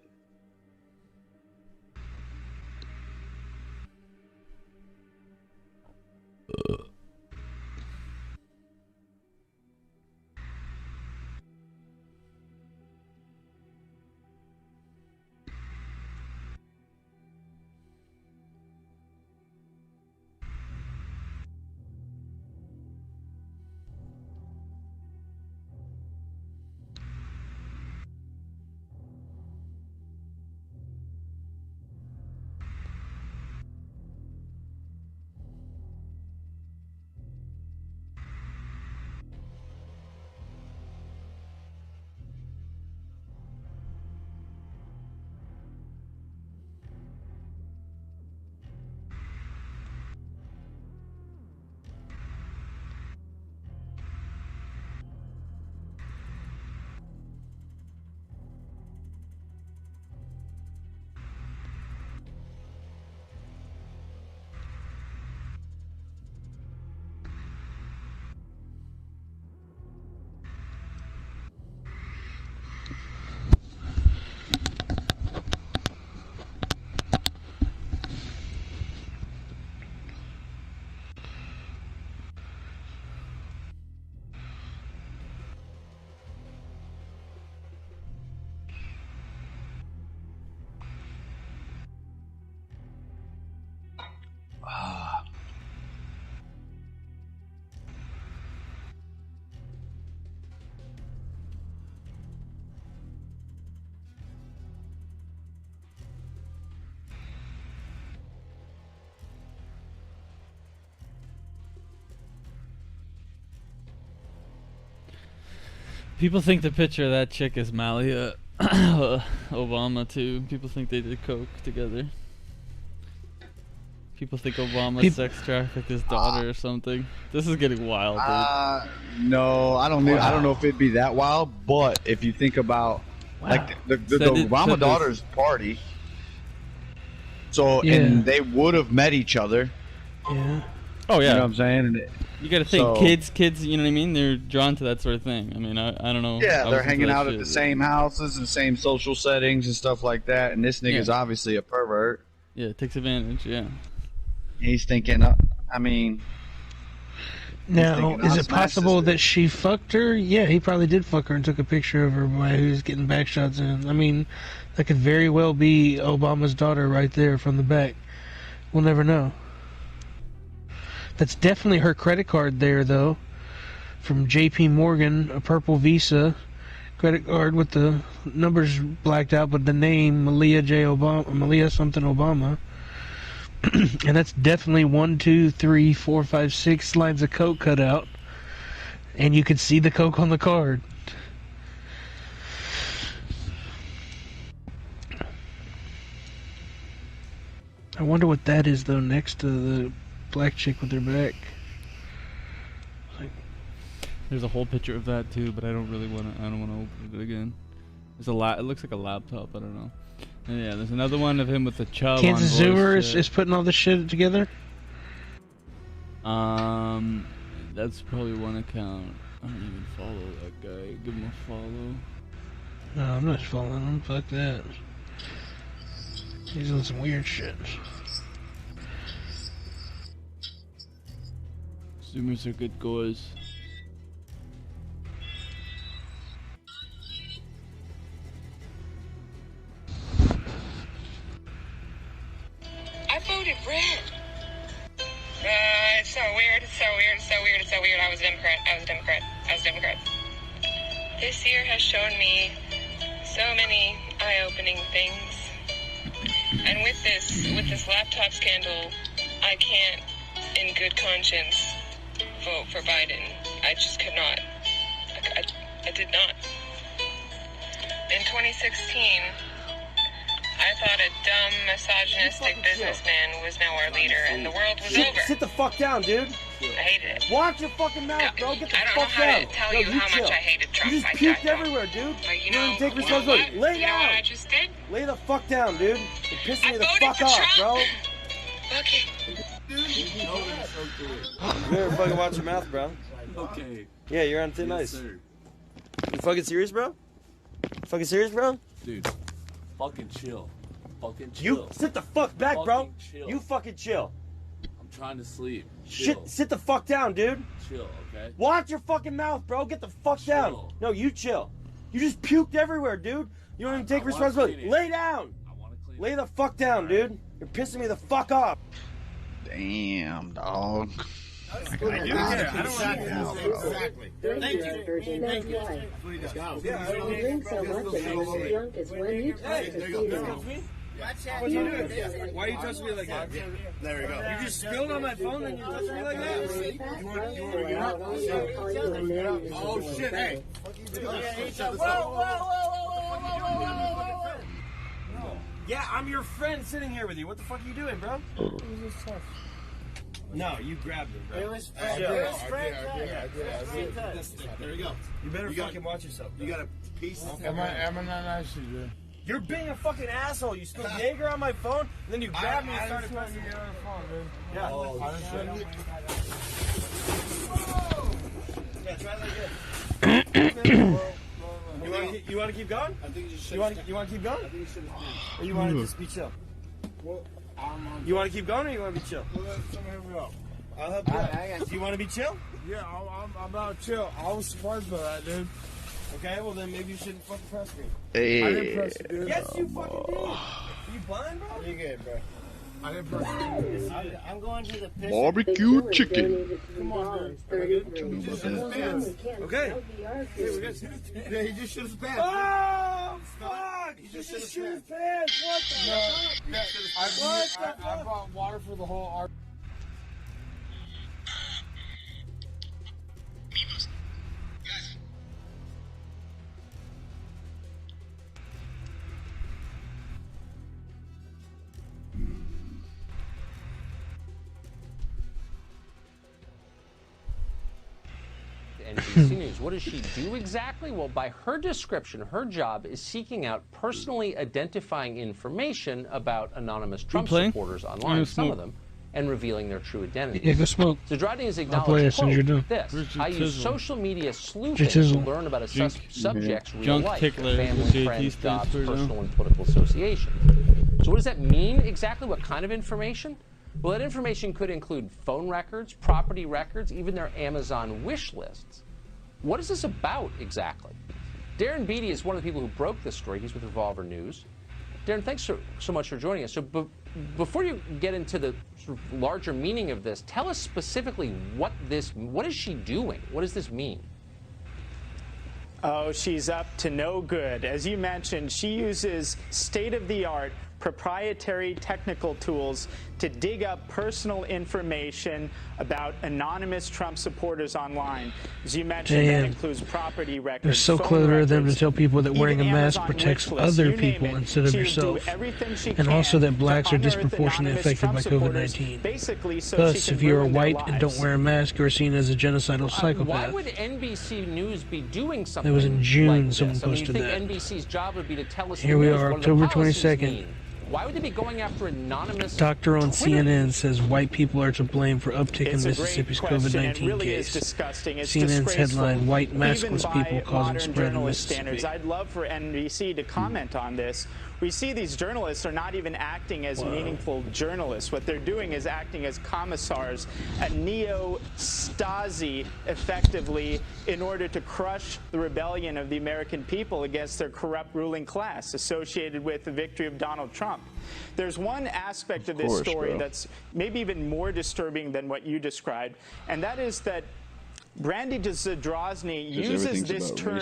People think the picture of that chick is Malia Obama too. People think they did coke together. People think Obama sex trafficked his daughter or something. This is getting wild, dude. No, I don't. I don't know if it'd be that wild, but if you think about like the Obama daughter's party, so and they would have met each other. Yeah. Oh yeah. You know what I'm saying? And you got to think, kids. You know what I mean? They're drawn to that sort of thing. I mean, I don't know. Yeah, they're hanging out at the same houses and same social settings and stuff like that. And this nigga's obviously a pervert. Yeah, it takes advantage. Yeah. He's thinking. I mean. Now, is it possible that she fucked her? Yeah, he probably did fuck her and took a picture of her while he was getting back shots in. I mean, that could very well be Obama's daughter right there from the back. We'll never know. That's definitely her credit card there, though. From J.P. Morgan, a purple Visa credit card with the numbers blacked out, but the name Malia J. Obama, Malia something Obama. And that's definitely 1, 2, 3, 4, 5, 6 lines of coke cut out, and you can see the coke on the card. I wonder what that is though next to the black chick with her back. There's a whole picture of that too, but I don't really want to. I don't want to open it again. There's a it looks like a laptop. I don't know. And yeah, there's another one of him with the chub. Kansas on voice Zoomer chat. is putting all this shit together. That's probably one account. I don't even follow that guy. Give him a follow. No, I'm not following him. Fuck that. He's doing some weird shit. Zoomers are good guys. I voted red. It's so weird. It's so weird. It's so weird. It's so weird. I was a Democrat. I was a Democrat. I was a Democrat. This year has shown me so many eye-opening things. And with this laptop scandal, I can't, in good conscience, vote for Biden. I just could not. I did not. In 2016, I thought a dumb, misogynistic businessman was now our leader, and the world was over. Sit the fuck down, dude. I hated it. Watch your fucking mouth, bro. Get the I don't fuck know how down. to tell No, you how chill. much I hated Trump. You just I puked don't. everywhere, dude. But You don't even take responsibility. Lay You know down. what I just did? Lay the fuck down, dude. You're pissing me the voted fuck for off, Trump. bro. Okay. You better fucking watch your mouth, bro. Okay. Yeah, you're on thin ice. You fucking serious, bro? Fucking serious, bro? Dude, fucking chill. Fucking chill. You sit the fuck back, bro. Fucking chill. You fucking chill. I'm trying to sleep. Shit, Chill. sit the fuck down, dude. Chill, okay? Watch your fucking mouth, bro. Get the fuck down. No, you chill. You just puked everywhere, dude. You don't even take responsibility. Lay down. Lay the fuck down, dude. You're pissing me the fuck off. Damn, dog. I do. I don't want to. Exactly. Thank you. Thank you. You drink so much and I was drunk is when you talk to females. What you doing? Why are you touching me like that? There we go. You just spilled on my phone and you touching me like that? Oh shit! Hey. Yeah, I'm your friend sitting here with you. What the fuck are you doing, bro? No, you grabbed me, bro. It was I did. There you go. You better fucking watch yourself. Bro. You got a piece. Am I not nice to you? You're being a fucking asshole. You spilled Jaeger on my phone, and then you grabbed me and started pressing me on the phone, dude. Yeah. Yeah, try that again. You want to keep going? I think you should. You want to keep going? I think you should. Or you want to just be chill? Well, you want to keep going or you want to be chill? Well, someone help me out. I'll help you out. Do you want to be chill? Yeah, I'm about chill. I was surprised by that, dude. Okay, well then maybe you shouldn't fucking press me. Hey. I didn't press it, dude. Yes, you fucking did. Are you blind, bro? You good, bro? I didn't press it. I'm going to the piss. Barbecue chicken. Come on, dude. Okay. Yeah, he just shit his pants. Oh, fuck! He just shit his pants. What the fuck? I brought water for the whole art. NBC News. What does she do exactly? Well, by her description, her job is seeking out personally identifying information about anonymous Trump supporters online, some of them, and revealing their true identities. Yeah, go smoke. Zadradi has I'll play it as soon as you're done. this. I use social media sleuthing to learn about a subject's real Junk life, tickler, family, friends, jobs, personal and political associations. So what does that mean exactly? What kind of information? Well, that information could include phone records, property records, even their Amazon wish lists. What is this about exactly? Darren Beatty is one of the people who broke this story. He's with Revolver News. Darren, thanks so much for joining us. So before you get into the sort of larger meaning of this, tell us specifically what is she doing? What does this mean? Oh, she's up to no good. As you mentioned, she uses state-of-the-art proprietary technical tools to dig up personal information about anonymous Trump supporters online. As you mentioned, that includes property records. They're so phone clever of them to records, tell people that wearing a even mask Amazon protects wish lists, other you name people it. instead of She will yourself. do everything she And can also that to blacks are unearth disproportionately anonymous affected Trump by supporters, COVID-19. basically so Thus, she can if you are ruin their white and don't lives. wear a mask, you are seen as a genocidal Why psychopath. would NBC News be doing something That was in June like someone this? I mean, you posted think that. NBC's job would be to tell us Here the we news. are, What do the October policies 22nd. mean? Why would they be going after anonymous Doctor on Twitter CNN says white people are to blame for uptick in It's a Mississippi's great question. It COVID-19 really case. is disgusting. It's CNN's disgraceful. headline, White Even maskless by people causing modern spread in journalist Mississippi. standards. I'd love for NBC to comment on this. We see these journalists are not even acting as meaningful journalists. What they're doing is acting as commissars, a neo-Stasi, effectively, in order to crush the rebellion of the American people against their corrupt ruling class associated with the victory of Donald Trump. There's one aspect of this story that's maybe even more disturbing than what you described, and that is that Brandy Zadrozny uses this term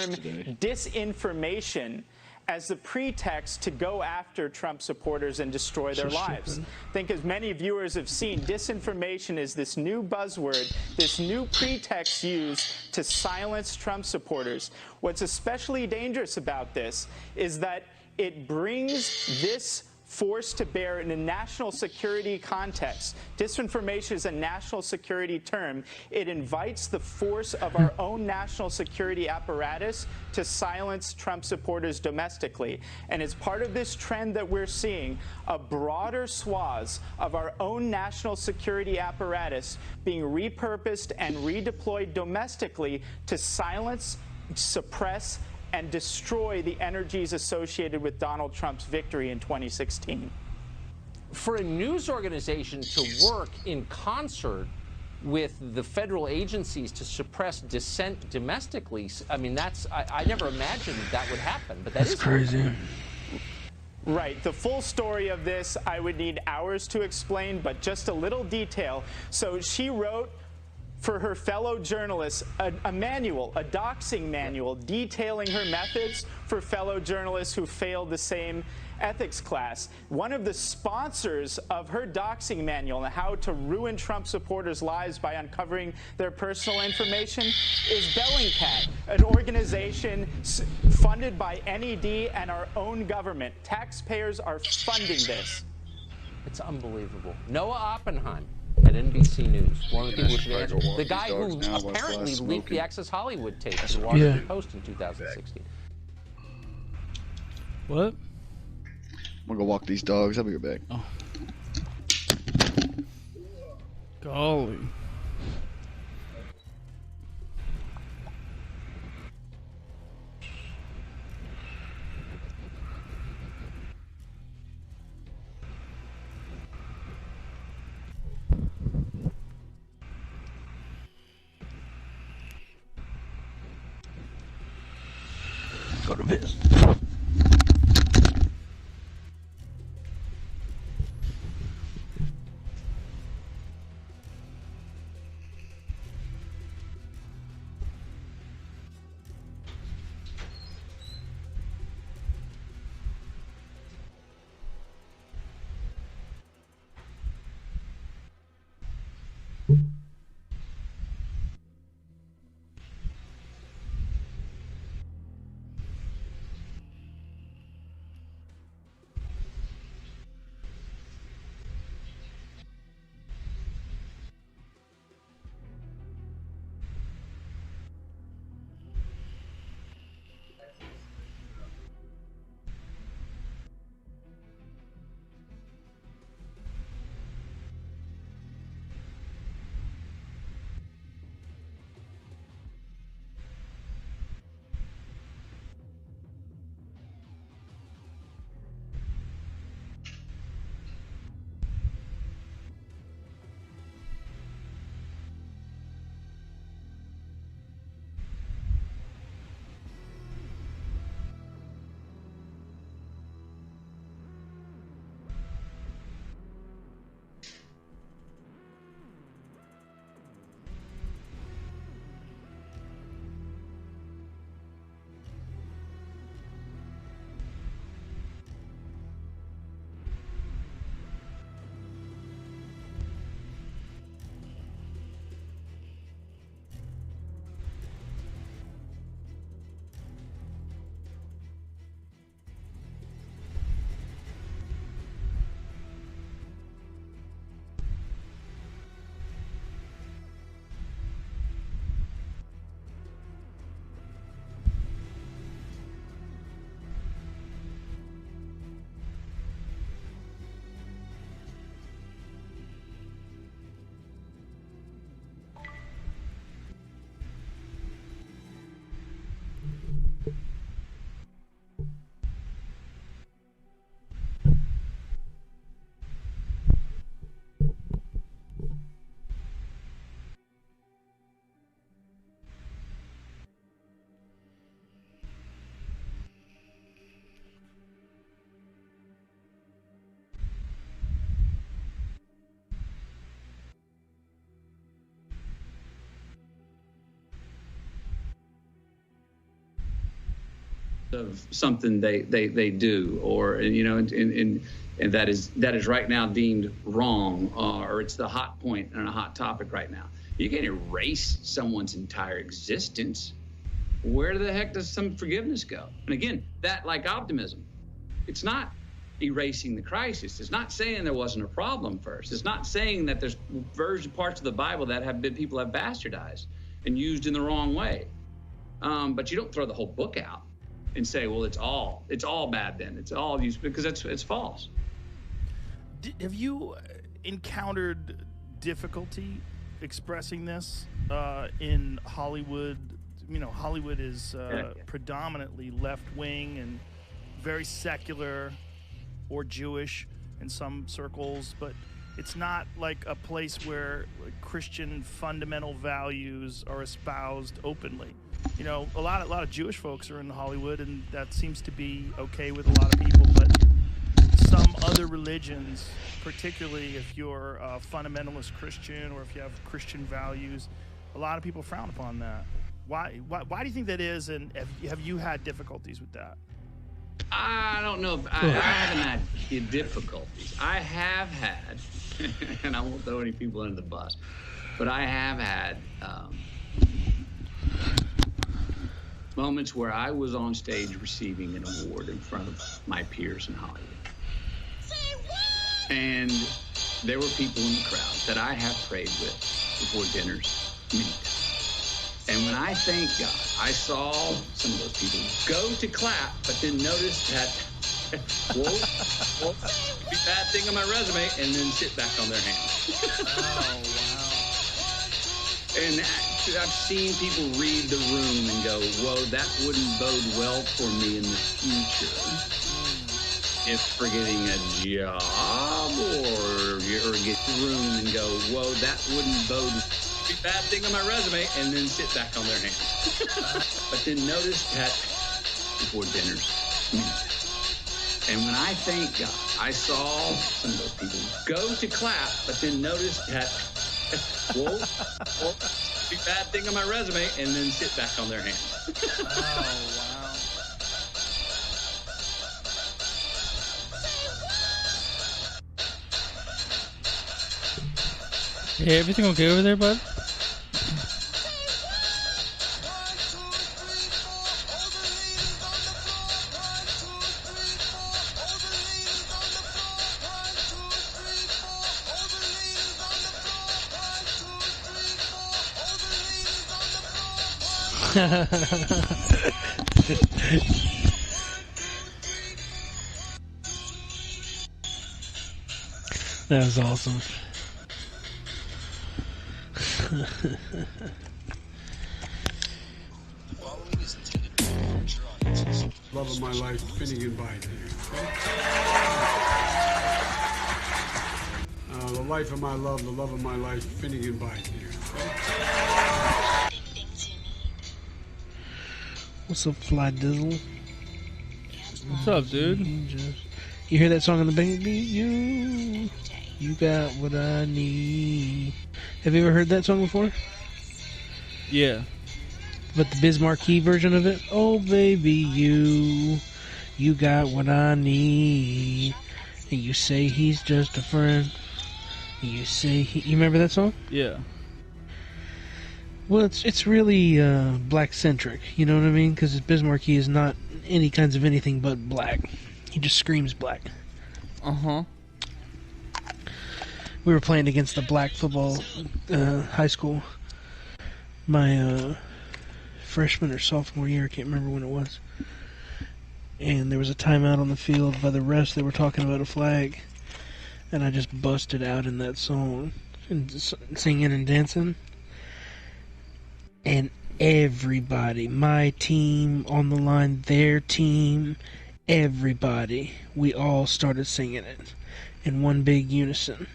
disinformation as the pretext to go after Trump supporters and destroy their lives. I think as many viewers have seen, disinformation is this new buzzword, this new pretext used to silence Trump supporters. What's especially dangerous about this is that it brings this force to bear in a national security context. Disinformation is a national security term. It invites the force of our own national security apparatus to silence Trump supporters domestically. And as part of this trend that we're seeing, a broader swath of our own national security apparatus being repurposed and redeployed domestically to silence, suppress, and destroy the energies associated with Donald Trump's victory in 2016. For a news organization to work in concert with the federal agencies to suppress dissent domestically, I mean, I never imagined that would happen, but that's crazy. Right. The full story of this, I would need hours to explain, but just a little detail. So she wrote for her fellow journalists a manual, a doxing manual, detailing her methods for fellow journalists who failed the same ethics class. One of the sponsors of her doxing manual on how to ruin Trump supporters' lives by uncovering their personal information is Bellingcat, an organization funded by NED and our own government. Taxpayers are funding this. It's unbelievable. Noah Oppenheim at NBC News, one of the people who should answer. The guy who apparently leaked the Access Hollywood tape to the Washington Post in 2016. What? I'm gonna go walk these dogs. I'll be right back. Oh. Golly. Go to bed. of something they do, or and that is right now deemed wrong, or it's the hot point and a hot topic right now. You can erase someone's entire existence. Where the heck does some forgiveness go? And again, that, like optimism, it's not erasing the crisis. It's not saying there wasn't a problem first. It's not saying that there's parts of the Bible that people have bastardized and used in the wrong way. But you don't throw the whole book out and say, well, it's all bad then. It's all used, because it's false. Have you encountered difficulty expressing this in Hollywood? Hollywood is predominantly left-wing and very secular or Jewish in some circles, but it's not like a place where Christian fundamental values are espoused openly. A lot of Jewish folks are in Hollywood, and that seems to be okay with a lot of people, but some other religions, particularly if you're a fundamentalist Christian or if you have Christian values, a lot of people frown upon that. Why do you think that is, and have you had difficulties with that? I don't know. I haven't had difficulties. I have had, and I won't throw any people under the bus, but I have had moments where I was on stage receiving an award in front of my peers in Hollywood. And there were people in the crowd that I have prayed with before dinners many times. And when I thank God, I saw some of those people go to clap, but then notice that, whoa, be bad thing on my resume, and then sit back on their hands. Oh, wow. And I've seen people read the room and go, whoa, that wouldn't bode well for me in the future. If for getting a job or get the room and go, whoa, that wouldn't bode bad thing on my resume, and then sit back on their hands. But then notice that before dinners, and when I thank God, I saw some of those people go to clap, but then notice that, whoa, be bad thing on my resume, and then sit back on their hands. Oh, wow. Hey, everything okay over there, bud? That was awesome. Love of my life, Finnegan Bite here. The life of my love, the love of my life, Finnegan Bite here. What's up, Fly Dizzle? What's up, dude? You hear that song in the baby? You got what I need. Have you ever heard that song before? Yeah. But the Biz Markie version of it? Oh, baby, you got what I need. And you say he's just a friend. And you say you remember that song? Yeah. Well, it's really black-centric, you know what I mean? Because Biz Markie is not any kinds of anything but black. He just screams black. Uh-huh. We were playing against the black football high school. My freshman or sophomore year, I can't remember when it was. And there was a timeout on the field by the refs. They were talking about a flag. And I just busted out in that song. And singing and dancing. And everybody, my team on the line, their team, everybody, we all started singing it in one big unison.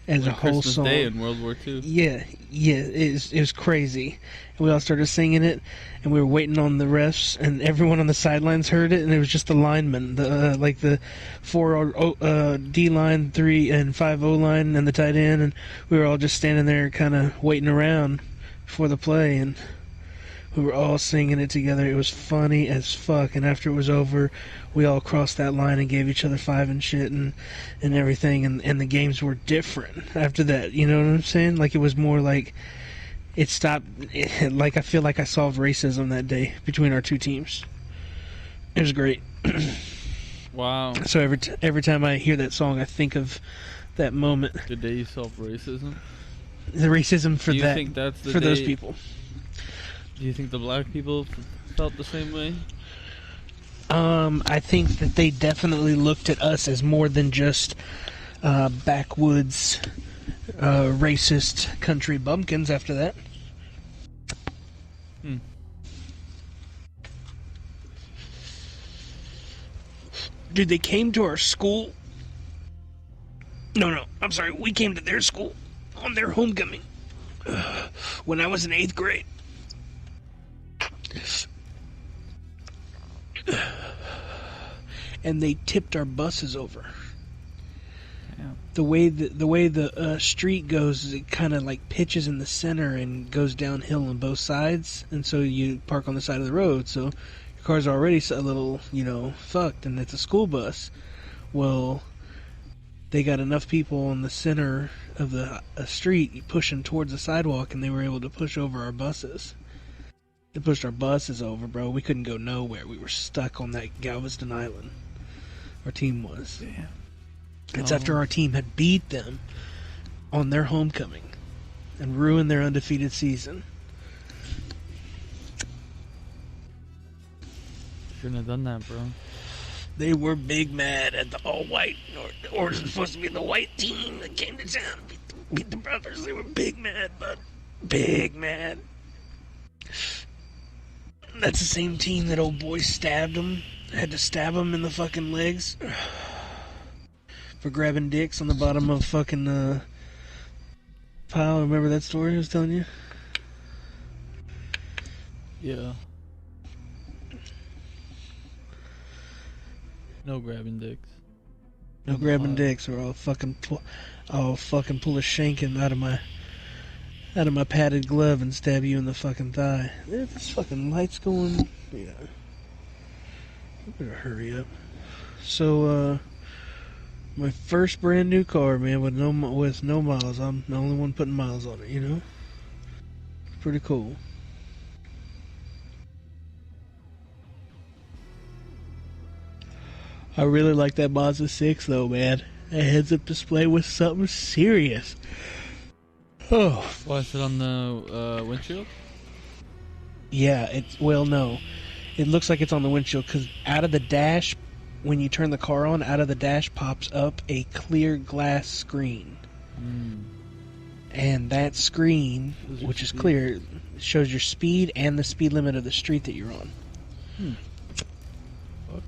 As like a whole Christmas song. Day in World War II. Yeah, it was crazy. And we all started singing it, and we were waiting on the refs, and everyone on the sidelines heard it, and it was just the linemen, the 4 D line, 3 and 5 O line, and the tight end, and we were all just standing there, kind of waiting around for the play, and We were all singing it together. It was funny as fuck. And after it was over, we all crossed that line and gave each other five and shit and everything. And the games were different after that. You know what I'm saying? Like, it was more like it stopped. Like, I feel like I solved racism that day between our two teams. It was great. Wow. So every time I hear that song, I think of that moment. The day you solved racism? The racism for Do you that, think that's the for those day- people. Do you think the black people felt the same way? I think that they definitely looked at us as more than just backwoods, racist country bumpkins after that. Hmm. Dude, they came to our school. No, I'm sorry. We came to their school on their homecoming when I was in 8th grade. And they tipped our buses over. The way the street goes is it kind of like pitches in the center and goes downhill on both sides, and so you park on the side of the road. So your car's already a little, fucked, and it's a school bus. Well, they got enough people on the center of the street pushing towards the sidewalk, and they were able to push over our buses. They pushed our buses over, bro. We couldn't go nowhere. We were stuck on that Galveston Island. Our team was. Damn. It's after our team had beat them on their homecoming and ruined their undefeated season. Shouldn't have done that, bro. They were big mad at the all-white. Or it was supposed to be the white team that came to town and beat the brothers. They were big mad, bud. Big mad. That's the same team that old boy stabbed him. Had to stab him in the fucking legs. For grabbing dicks on the bottom of fucking pile. Remember that story I was telling you? Yeah. No grabbing dicks. No grabbing dicks, or I'll fucking pull a shanking out of my padded glove and stab you in the fucking thigh. This fucking light's going. Yeah. I better hurry up. So, my first brand new car, man, with no miles. I'm the only one putting miles on it. Pretty cool. I really like that Mazda 6 though, man. That heads-up display was something serious. Oh. Why is it on the windshield? Yeah, no. It looks like it's on the windshield because out of the dash, when you turn the car on, out of the dash pops up a clear glass screen. And that screen, which is clear, shows your speed and the speed limit of the street that you're on. Fuck.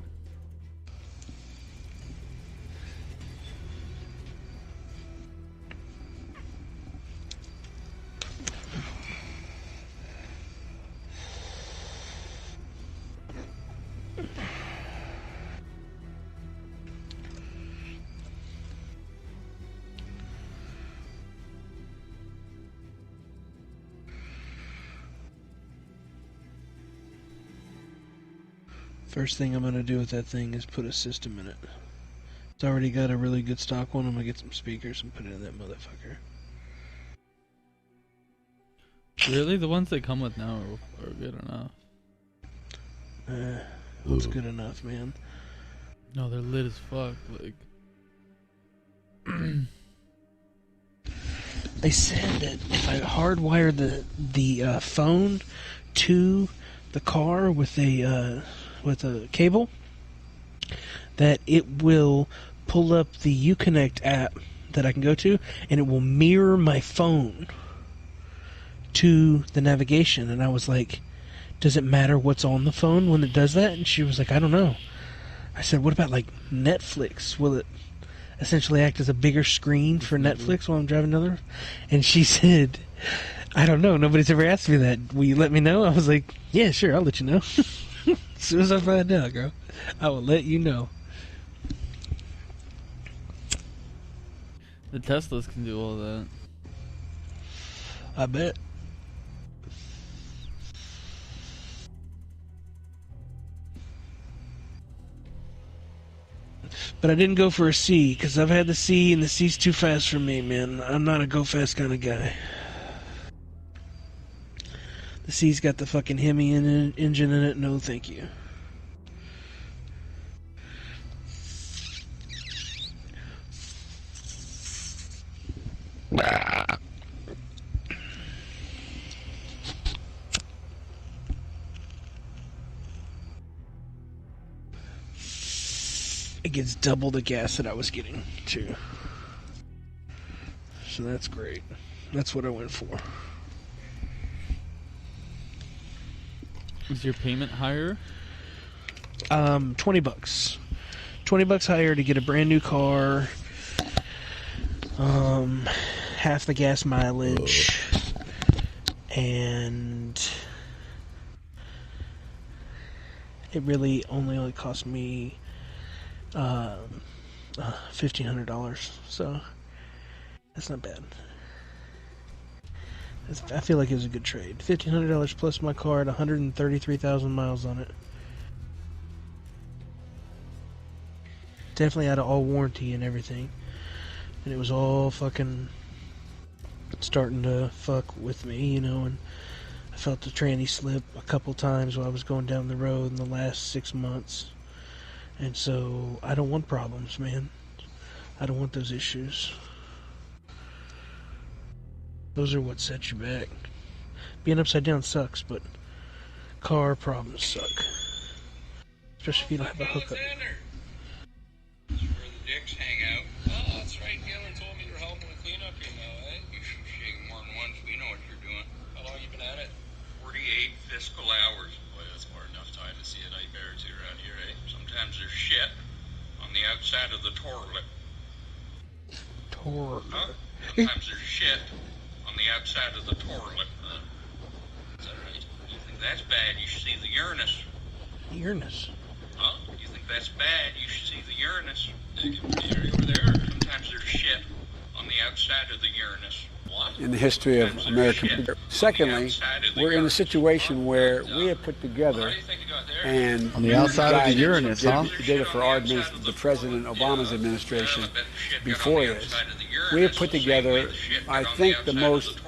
First thing I'm going to do with that thing is put a system in it. It's already got a really good stock one. I'm going to get some speakers and put it in that motherfucker. Really? The ones they come with now are good enough. What's good enough, man? No, they're lit as fuck. Like, they said that if I hardwire the phone to the car with a cable, that it will pull up the Uconnect app that I can go to, and it will mirror my phone to the navigation. And I was like, does it matter what's on the phone when it does that? And she was like, I don't know. I said, what about like Netflix? Will it essentially act as a bigger screen for Netflix while I'm driving down there? And she said, I don't know. Nobody's ever asked me that. Will you let me know? I was like, yeah, sure, I'll let you know. As soon as I find out, girl, I will let you know. the Teslas can do all that. I bet. But I didn't go for a C, because I've had the C, and the C's too fast for me, man. I'm not a go fast kind of guy. The C's got the fucking Hemi engine in it. No, thank you. It gets double the gas that I was getting, too. So that's great. That's what I went for. Is your payment higher? $20. $20 higher to get a brand new car. Half the gas mileage. And it really only cost me $1,500, so that's not bad. I feel like it was a good trade. $1,500 plus my car at 133,000 miles on it. Definitely out of all warranty and everything, and it was all fucking starting to fuck with me, you know. And I felt the tranny slip a couple times while I was going down the road in the last 6 months. And so, I don't want problems, man. I don't want those issues. Those are what set you back. Being upside down sucks, but car problems suck. Especially if you don't have a hookup. That's where the dicks hang out. Oh, that's right. Gillen told me you're helping with cleanup here now, eh? You should shake more than once. We know what you're doing. How long you been at it? 48 fiscal hours. Boy, that's more enough time to see a nightmare or two around here, eh? Sometimes there's shit on the outside of the toilet. Huh? Sometimes there's shit on the outside of the toilet. Is that right? You think that's bad? You should see the Uranus. Uranus? Huh? You think that's bad? You should see the Uranus. Over there. Sometimes there's shit on the outside of the Uranus. What? In the history of American. Secondly, we're in a situation where we have put together, and on the outside of the Uranus, did it for our the President Obama's administration before this. We have put together, I think, the most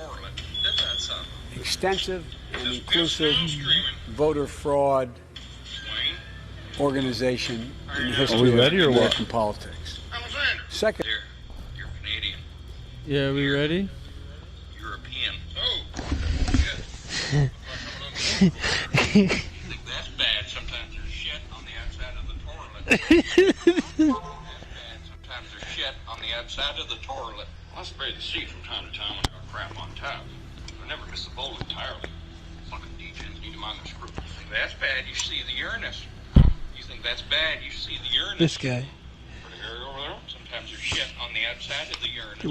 extensive and inclusive voter fraud organization in the history of American politics. Second, You're Canadian. Yeah, are we ready? European. Oh, you think that's bad? Sometimes there's shit on the outside of the toilet. That's bad. Sometimes there's shit on the outside of the toilet. Well, that's great to see from time to time when I got crap on tap. I never miss the bowl entirely. Fucking degens need to mind their screw. You think that's bad? You should see the Uranus. You think that's bad? You should see the Uranus. This guy. Sometimes there's shit on the outside of the Uranus.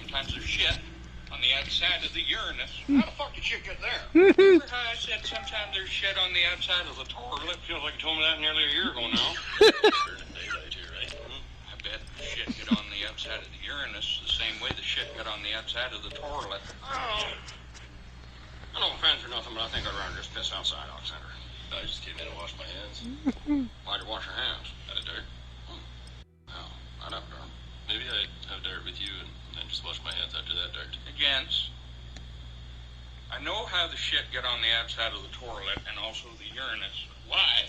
Sometimes there's shit on the outside of the Uranus. How the fuck did shit get there? Remember how I said sometimes there's shit on the outside of the toilet? Feels like you told me that nearly a year ago now. Daylight here, right? I bet shit get on the outside of the Uranus the same way the shit got on the outside of the toilet. Oh. No offense or nothing, but I think I'd rather just piss outside, Alexander. I just came in and washed my hands. Why'd you wash your hands? Out of dirt. Oh, I don't know. Maybe I have dirt with you and then just wash my hands after that dirt. Gents, I know how the shit get on the outside of the toilet and also the Uranus. Why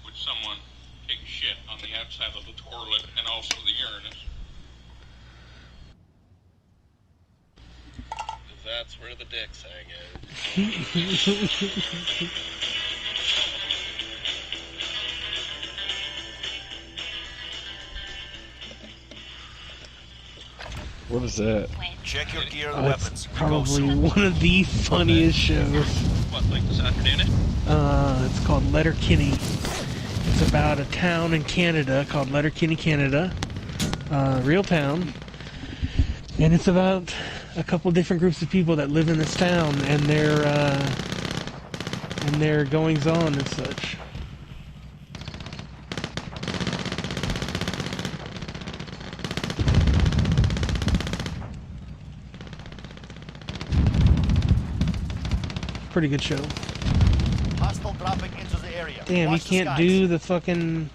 would someone take shit on the outside of the toilet and also the Uranus? Because that's where the dicks hang out. What is that? Check your gear and That's weapons. probably one of the funniest shows. What, like this afternoon? It's called Letterkenny. It's about a town in Canada called Letterkenny, Canada. Real town. And it's about a couple different groups of people that live in this town and their goings on and such. Pretty good show. Hostile dropping into the area. Damn, Watch you can't the do the fucking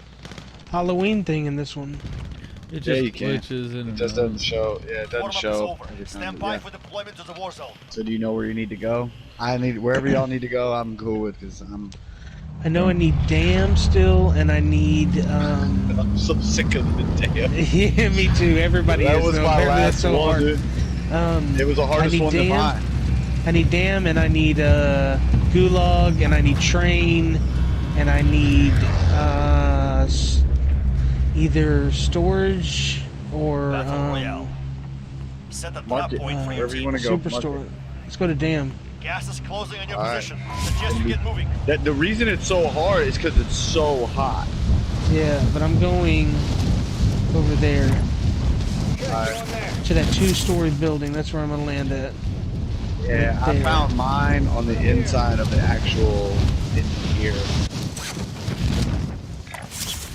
Halloween thing in this one. It Yeah, just you can. glitches and It just doesn't show. Yeah, it doesn't Warm-up is show. over. every time, Stand but by yeah. for deployment to the war zone. So do you know where you need to go? I need wherever y'all need to go. I'm cool with because I know I need dam still, and I need. I'm so sick of the dam. Yeah, me too. Everybody That is. was though. my Apparently that's last so one, hard. dude. It was the hardest I need one to dam. find. I need dam, and I need gulag, and I need train, and I need either storage or Set the Mark drop it. point for your Wherever you team. want to go. super Mark store. it. Let's go to dam. Gas is closing on your All right. position. Suggest you get moving. The reason it's so hard is because it's so hot. Yeah, but I'm going over there Alright. to that 2-story building. That's where I'm gonna land at. Yeah, Right I there. found mine on the inside of the actual in here.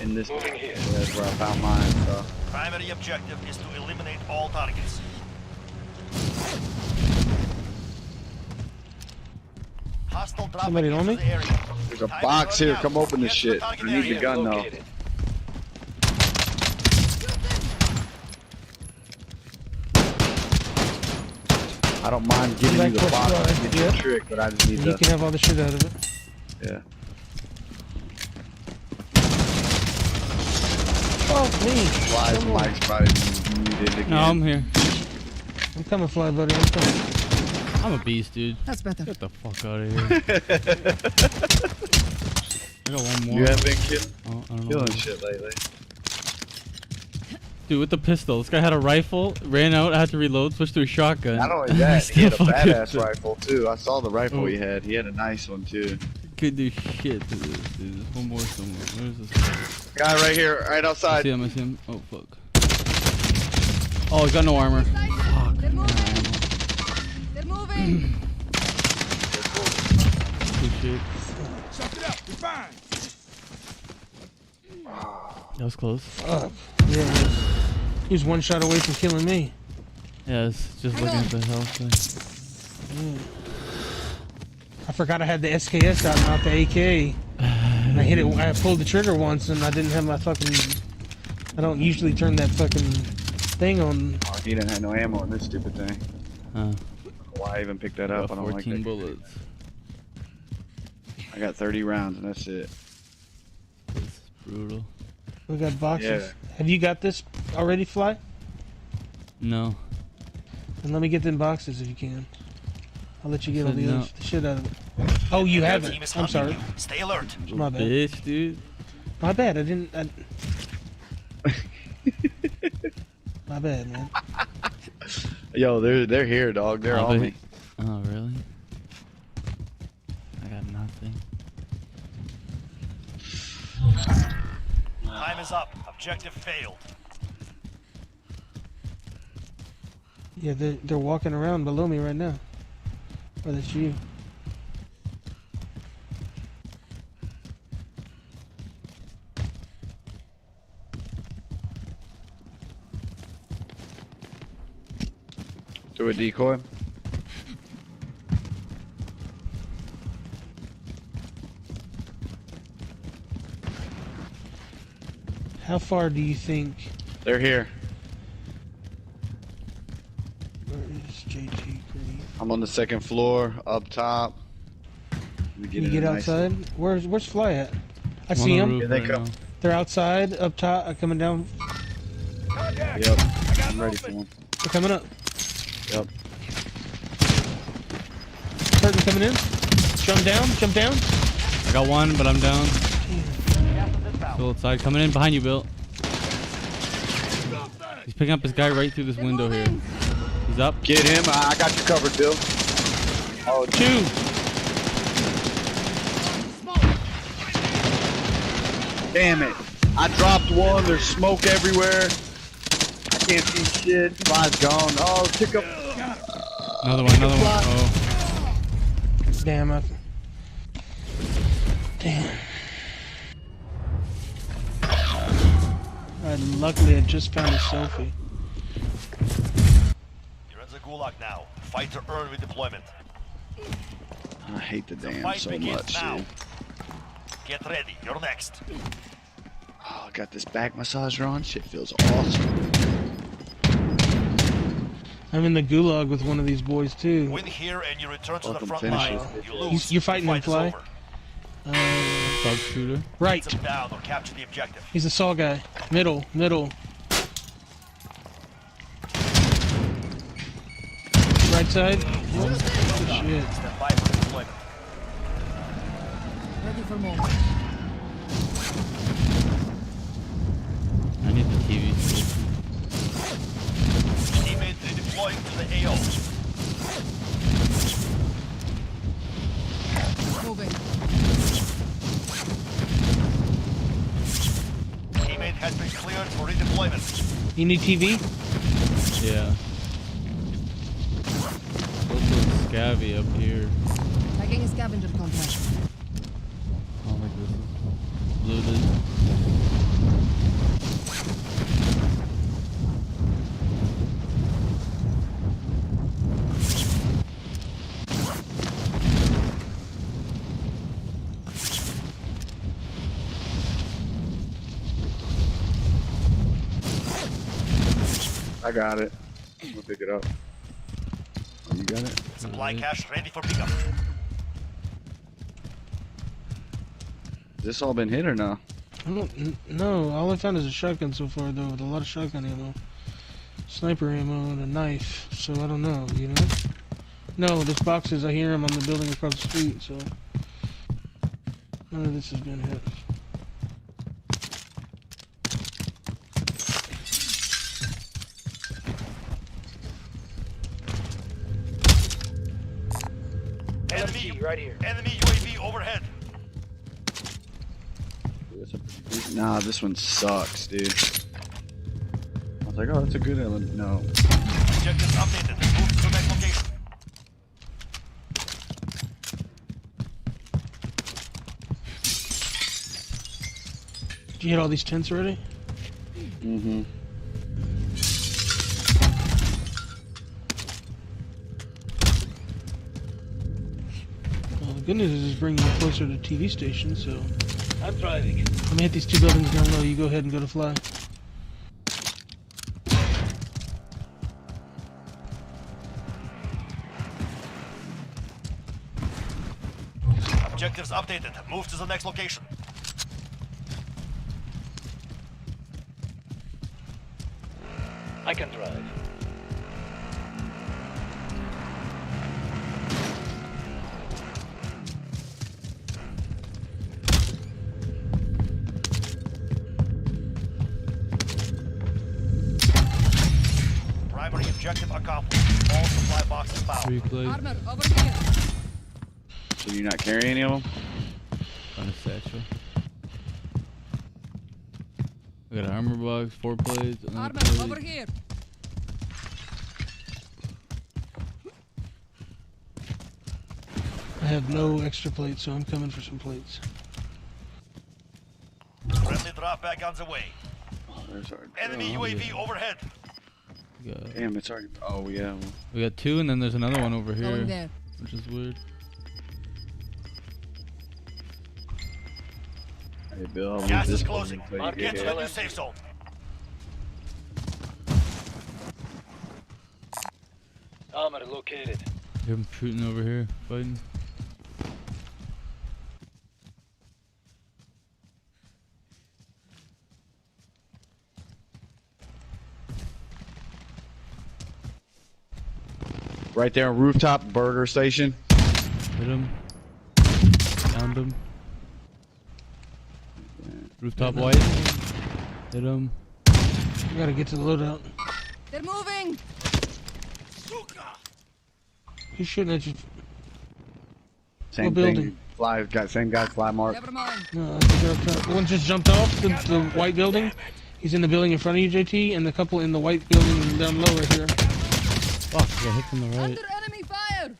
In this yeah, that's where I found mine. So. Primary objective is to eliminate all targets. Hostile dropping Somebody on into me? the area. There's a Time box is here. running out. Come open this Get to the shit. target I need the area. gun though. I don't mind giving you the Like box what's to get you a trick, but I just need You the. can have all the shit out of it. Yeah. Fuck me. Fly's Come on. mic's probably muted again. No, I'm here. I'm coming, Fly buddy. I'm coming. I'm a beast, dude. That's better. Get the fuck out of here. I got one more. You have been killing, Oh, I don't know. killing shit lately. Dude, with the pistol. This guy had a rifle, ran out, I had to reload, switched to a shotgun. Not only that, he had a Still fucking- badass rifle too. I saw the rifle Oh. he had. He had a nice one too. Could do shit to this, dude. There's one more somewhere. Where's this guy? Guy right here, right I outside. see him, I see him. Oh, fuck. Oh, he's got no armor. Fuck. They're moving. Good shit. Suck it up. We're fine. That was close. Yeah. He was one shot away from killing me. Yeah, it's just looking at the health thing. I forgot I had the SKS out, not the AK. And I hit it. I pulled the trigger once, and I didn't have my fucking. I don't usually turn that fucking thing on. Oh, he didn't have no ammo in this stupid thing. Huh. Why I even picked that up? I don't like 14 that. bullets. I got 30 rounds and that's it. This is brutal. We got boxes. Yeah. Have you got this already, Fly? No. And let me get them boxes if you can. I'll let you get all Said the no. other shit out of it. Oh, you Your haven't. team is I'm hunting sorry. you. Stay alert. My bad. Bitch, dude. My bad. I didn't. My bad, man. Yo, they're here, dog. They're Oh, on they- me. Oh, really? I got nothing. Time is up. Objective failed. Yeah, they're walking around below me right now. Oh, that's you. Do a decoy. How far do you think? They're here. Where is JT Green? I'm on the second floor, up top. Let me Can you in get a nice- outside? Where's Fly at? I I'm see on the him. roof they right come. now. They're outside, up top, coming down. Yep. I'm ready for them. They're coming up. Yep. Curtain coming in. Jump down. Jump down. I got one, but I'm down. Still outside. Coming in behind you, Bill. He's picking up this guy right through this window here. He's up. Get him. I got you covered, Bill. Oh, two. Damn it. I dropped one. There's smoke everywhere. I can't see shit. Fly's gone. Oh, pick up. Another one, another one. Oh. Damn it. Damn. Luckily, I just found a selfie. You're in the gulag now. Fight to earn redeployment. I hate the The damn fight so begins much, now. dude. Get ready. You're next. Oh, got this back massager on. Shit feels awesome. I'm in the gulag with one of these boys too. Win here and you return to the Welcome front finish line. this. You lose. You're fighting him, the Fly. fight is over. Sharp shooter. Right. Sit down or capture the objective. He's a saw guy. Middle. Right side. Yep. Shit. Stand by for deployment. Ready for movement. I need the TV. Teammate redeploying to the AO. Moving. Teammate has been cleared for redeployment. You need TV? Yeah. Also scabby up here. Tagging a scavenger contract. Oh my goodness. Looted. I got it. We'll pick it up. Oh, you got it? Supply cache ready for pickup. Has this all been hit or no? I don't no. All I found is a shotgun so far though, with a lot of shotgun ammo, sniper ammo, and a knife. So I don't know. You know? No, there's boxes. I hear them on the building across the street. So none of this has been hit. Enemy right here. Enemy UAV overhead. Nah, this one sucks, dude. I was like, oh, that's a good element. No. Objectives updated. Move to the next location. Did you hit all these tents already? Mm-hmm. Well, the good news is it's bringing you closer to TV station, so... I'm driving. Let me hit these two buildings down low. You go ahead and go to Fly. Objectives updated. Move to the next location. I can drive. Primary objective accomplished. All supply boxes found. Replay. Armor over here. So you not carry any of them? On a satchel. I got an armor box, 4 plates, another Armor plate. over here. I have no extra plates, so I'm coming for some plates. Friendly drop back on the way. Oh, there's our Enemy drone. UAV overhead. Damn, it's already. Oh, yeah. Well, We got 2, and then there's another one over here, Going there. which is weird. hey, Bill, I'll Gas leave is this closing. one until you Get get to the here. new safe zone. Armor located. Hear him shooting over here, fighting. Right there on rooftop, burger station. Hit him. Downed him. Rooftop white. Hit him. You gotta get to the loadout. They're moving. He's shooting at you. Same What thing. building? Fly, got same guy, fly mark. Never mind. No, I think they're up top. One just jumped off the white building. He's in the building in front of you, JT, and the couple in the white building down low right here. Fuck, I got hit from the right. Under enemy fire.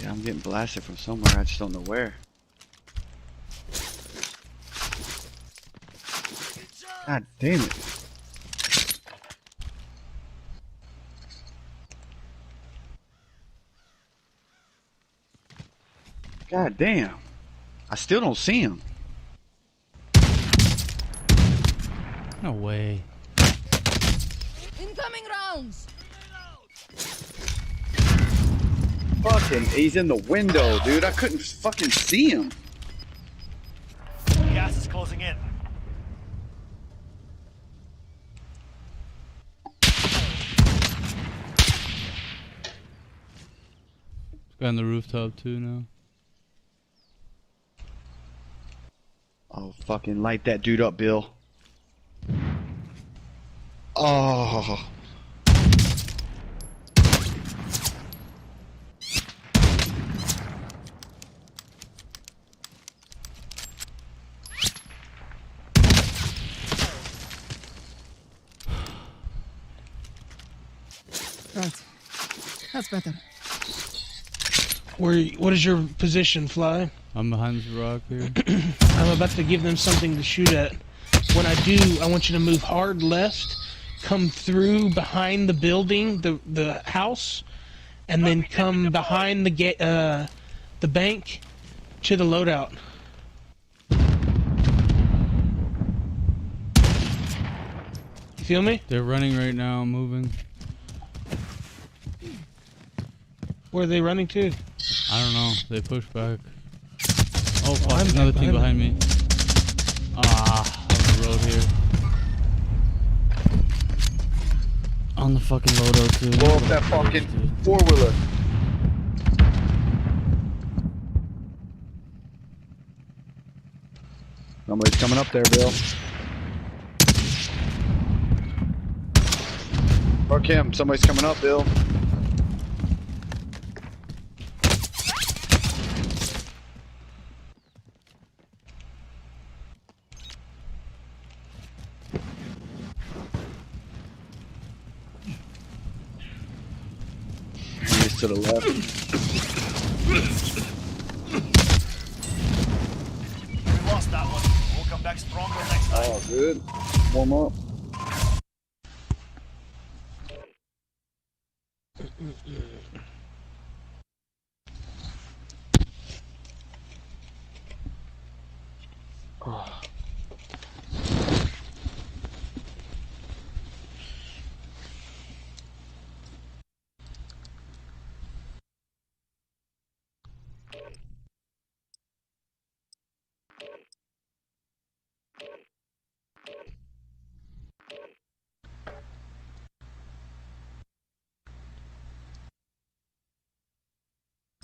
Yeah, I'm getting blasted from somewhere. I just don't know where. God damn it. God damn. I still don't see him. No way. Incoming rounds. Fucking, he's in the window, dude. I couldn't fucking see him. Gas is closing in. Guy on the rooftop too now. Oh, fucking light that dude up, Bill. Oh. Right. That's better. What is your position, Fly? I'm behind this rock here. I'm about to give them something to shoot at. When I do, I want you to move hard left, come through behind the building, the house, and then come behind the bank to the loadout. You feel me? They're running right now, moving. Where are they running to? I don't know. They push back. Oh, fuck, there's another team behind me. Ah, on the road here. On the fucking loadout too. Blow up that fucking four-wheeler. Somebody's coming up there, Bill. Fuck him. Somebody's coming up, Bill. To the left. We lost that one. We'll come back stronger next time. Oh, good. Warm up. Oh.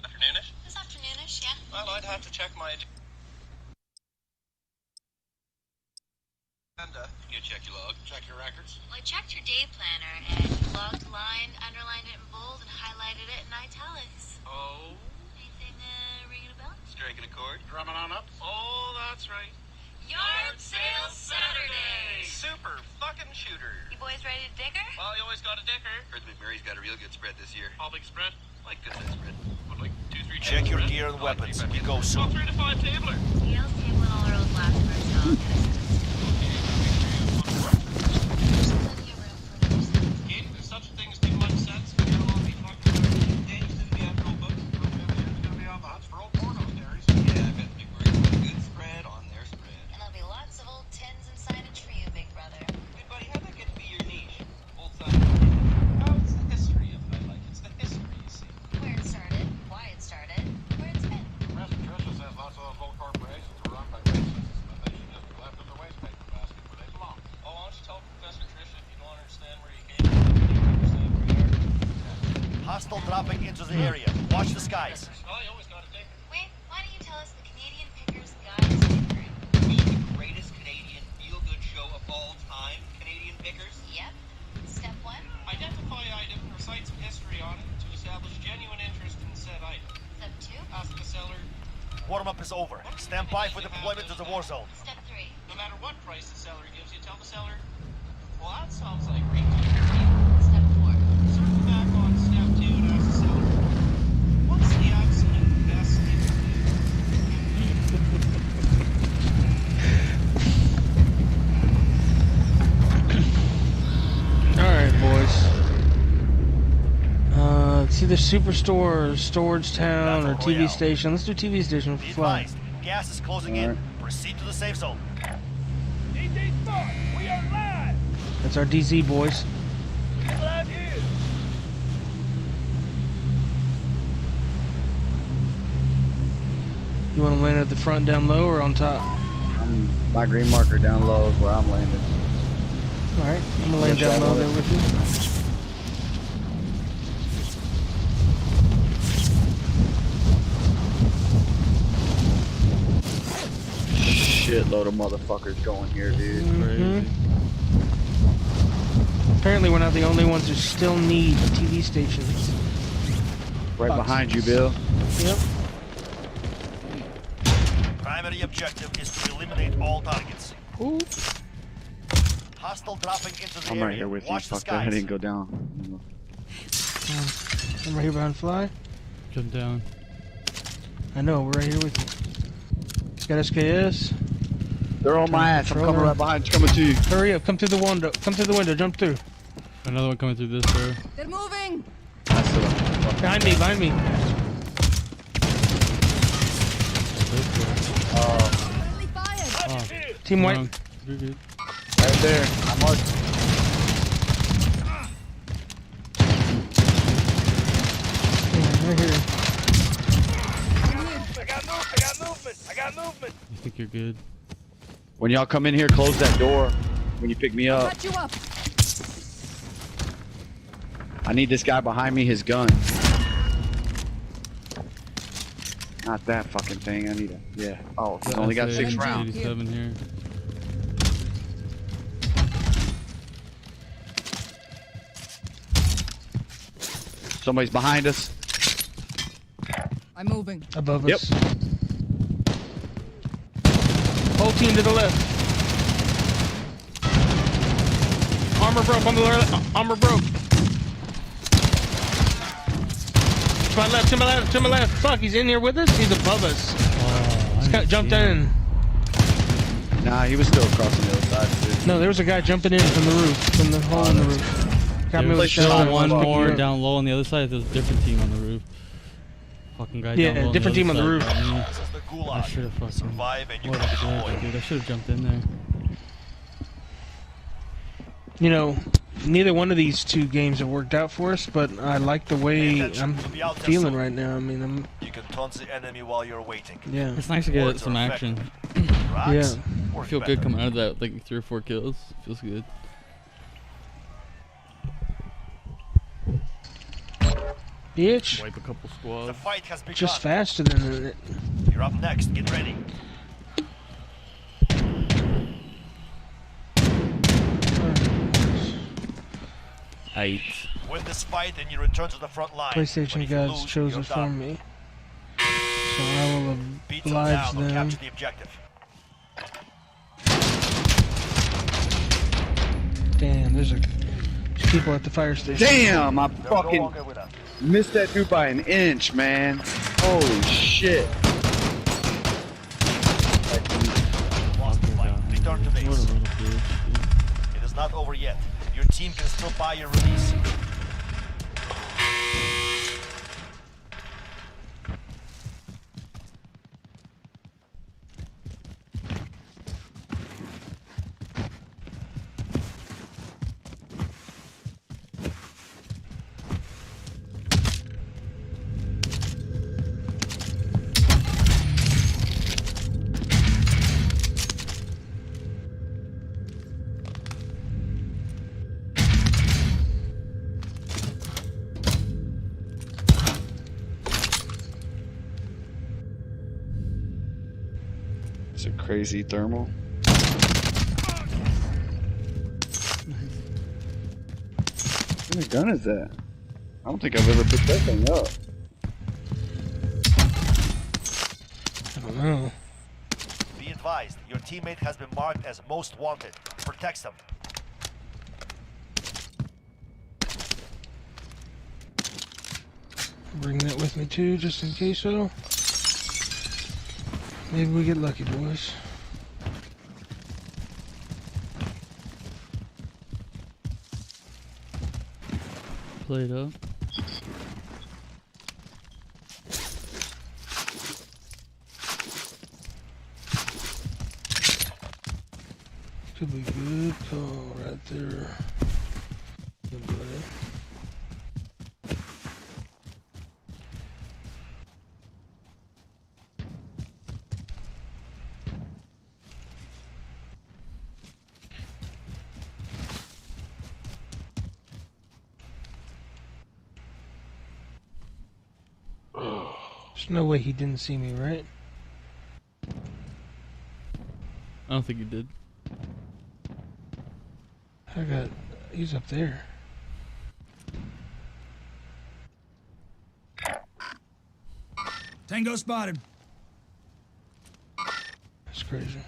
Afternoonish? This afternoonish, yeah. Well, I'd have to check my agenda. You check your log, check your records. Well, I checked your day planner, and you logged a line, underlined it in bold, and highlighted it in italics. Oh? Anything ringing a bell? Striking a chord? Drumming on up? Oh, that's right. Yard sale Saturday! Super fucking shooter. You boys ready to dicker? Well, you always got a dicker. Heard the McMurray's got a real good spread this year. How big spread? Like good size spread. What, like 2-3 Check your gear and weapons. We go soon. 3 to 5 tabler. Yale's tabling all our old Blasphemers, so I'll get us. Again, there's such a thing as too much sense. We don't all be talking about days to the actual books. It's gonna be on the huts for old porno theories. Yeah, I bet the McMurray's got a good spread on their spread. And there'll be lots of old tins and signage for you, big brother. Hey, buddy, how'd that get to be your niche? Old side. Oh, it's the history of it. Like, it's the history, you see. Where it started, why it started, where it's been. President Tricia says lots of those old corporations are run by racists, but they should just be left in the waste paper basket where they belong. Oh, why don't you tell Professor Tricia if you don't understand where you came from, you understand where you are. Hostile dropping into the area. Watch the skies. Oh, you always got a dick. Wait, why don't you tell us the Canadian Pickers Guide to Dickering? We the greatest Canadian feel-good show of all time, Canadian Pickers. Yep. Step 1. Identify item or cite some history on it to establish genuine interest in said item. Step 2. Ask the seller. Warm-up is over. Stand by for deployment to the war zone. Step 3. No matter what price the seller gives you, tell the seller, well, that sounds like retail. Step 4. Circle back on step 2 and ask the seller, what's the absolute best thing to do? Alright, boys. It's either Superstore or Storage Town or TV Station. Let's do TV Station for Fly. Gas is closing in. Proceed to the safe zone. We are live! That's our DZ, boys. You want to land at the front down low or on top? My green marker down low is where I'm landing. Alright, I'm gonna land down low there with you. Shitload of motherfuckers going here, dude. Apparently we're not the only ones who still need TV stations. Right behind you, Bill. Yep. Primary objective is to eliminate all targets. Ooh. Hostile dropping into the I'm area. right here with you. Watch the Fuck that, I skies. didn't go down. I'm right here behind Fly. Jump down. I know, we're right here with you. He's got SKS. They're on my ass. I'm coming right behind you. Coming to you. Hurry up, come through the window. Come through the window, jump through. Another one coming through this door. They're moving. Behind me, behind me. Team White. You're good. Right there. I'm marked. Right here. I got movement. I think you're good. When y'all come in here, close that door. When you pick me up. Cut you up. I need this guy behind me, his gun. Not that fucking thing. I need a. Yeah. Oh, he's only got 6 rounds. 87 here. Somebody's behind us. I'm moving. Above Yep. us. Whole team to the left. Armor broke on the left. Armor broke. To my left, to my left, to my left. Fuck, he's in here with us? He's above us. He's got jumped in. Nah, he was still across on the other side, dude. No, there was a guy jumping in from the roof, from the hole in the roof. Got me with There's a shot. still one more down low on the other side. There's a different team on the roof. Fucking guy Yeah, down low different team on the other roof. side. This is the I gulag. should have fucking. Survive and you What can a deploy. shit, dude. I should have jumped in there. You know, neither one of these two games have worked out for us, but I like the way I'm feeling right now. I mean, I'm. You can taunt the enemy while you're waiting. Yeah. It's nice to get Words some are action. Rocks Yeah. I work feel better. good coming out of that, like 3 or 4 kills. Feels good. Bitch. Wipe a couple The squads. fight has begun. Just faster than it. You're up next. Get ready. Eight. Win this fight and you return to the front line. But PlayStation if you gods lose, chose you're it for done. me. So I will Beat them oblige down or them. capture the objective. Damn, there's people at the fire station. Damn, I They're no fucking longer with us. missed that dude by an inch, man. Holy shit. Lost the fight. Return to What a base. little bitch. It is not over yet. Your team can still buy your release. It's a crazy thermal. What kind of gun is that? I don't think I've ever picked that thing up. I don't know. Be advised, your teammate has been marked as most wanted. Protect them. Bring that with me too, just in case so. Maybe we get lucky, boys. Play it up. Could be good call right there. Good buddy. There's no way he didn't see me, right? I don't think you did. He's up there. Tango spotted. That's crazy.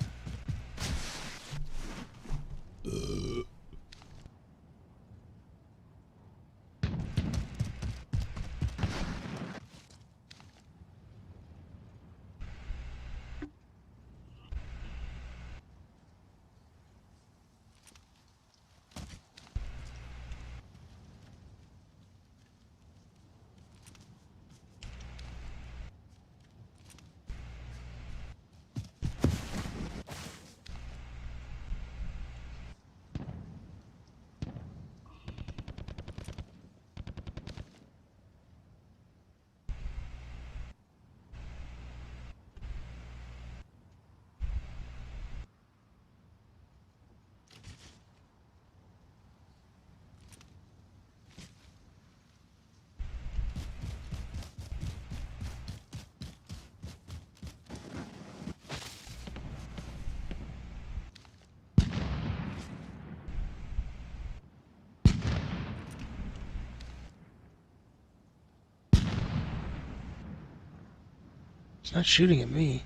It's not shooting at me.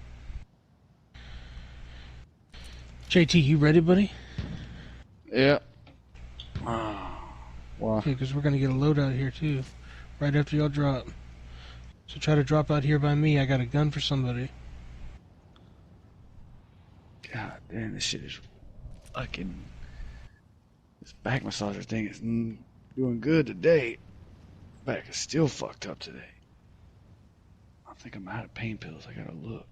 JT, you ready, buddy? Yeah. Wow. Okay, because we're going to get a loadout here, too. Right after y'all drop. So try to drop out here by me. I got a gun for somebody. God damn, this shit is fucking... This back massager thing is doing good today. Back is still fucked up today. I think I'm out of pain pills. I gotta look.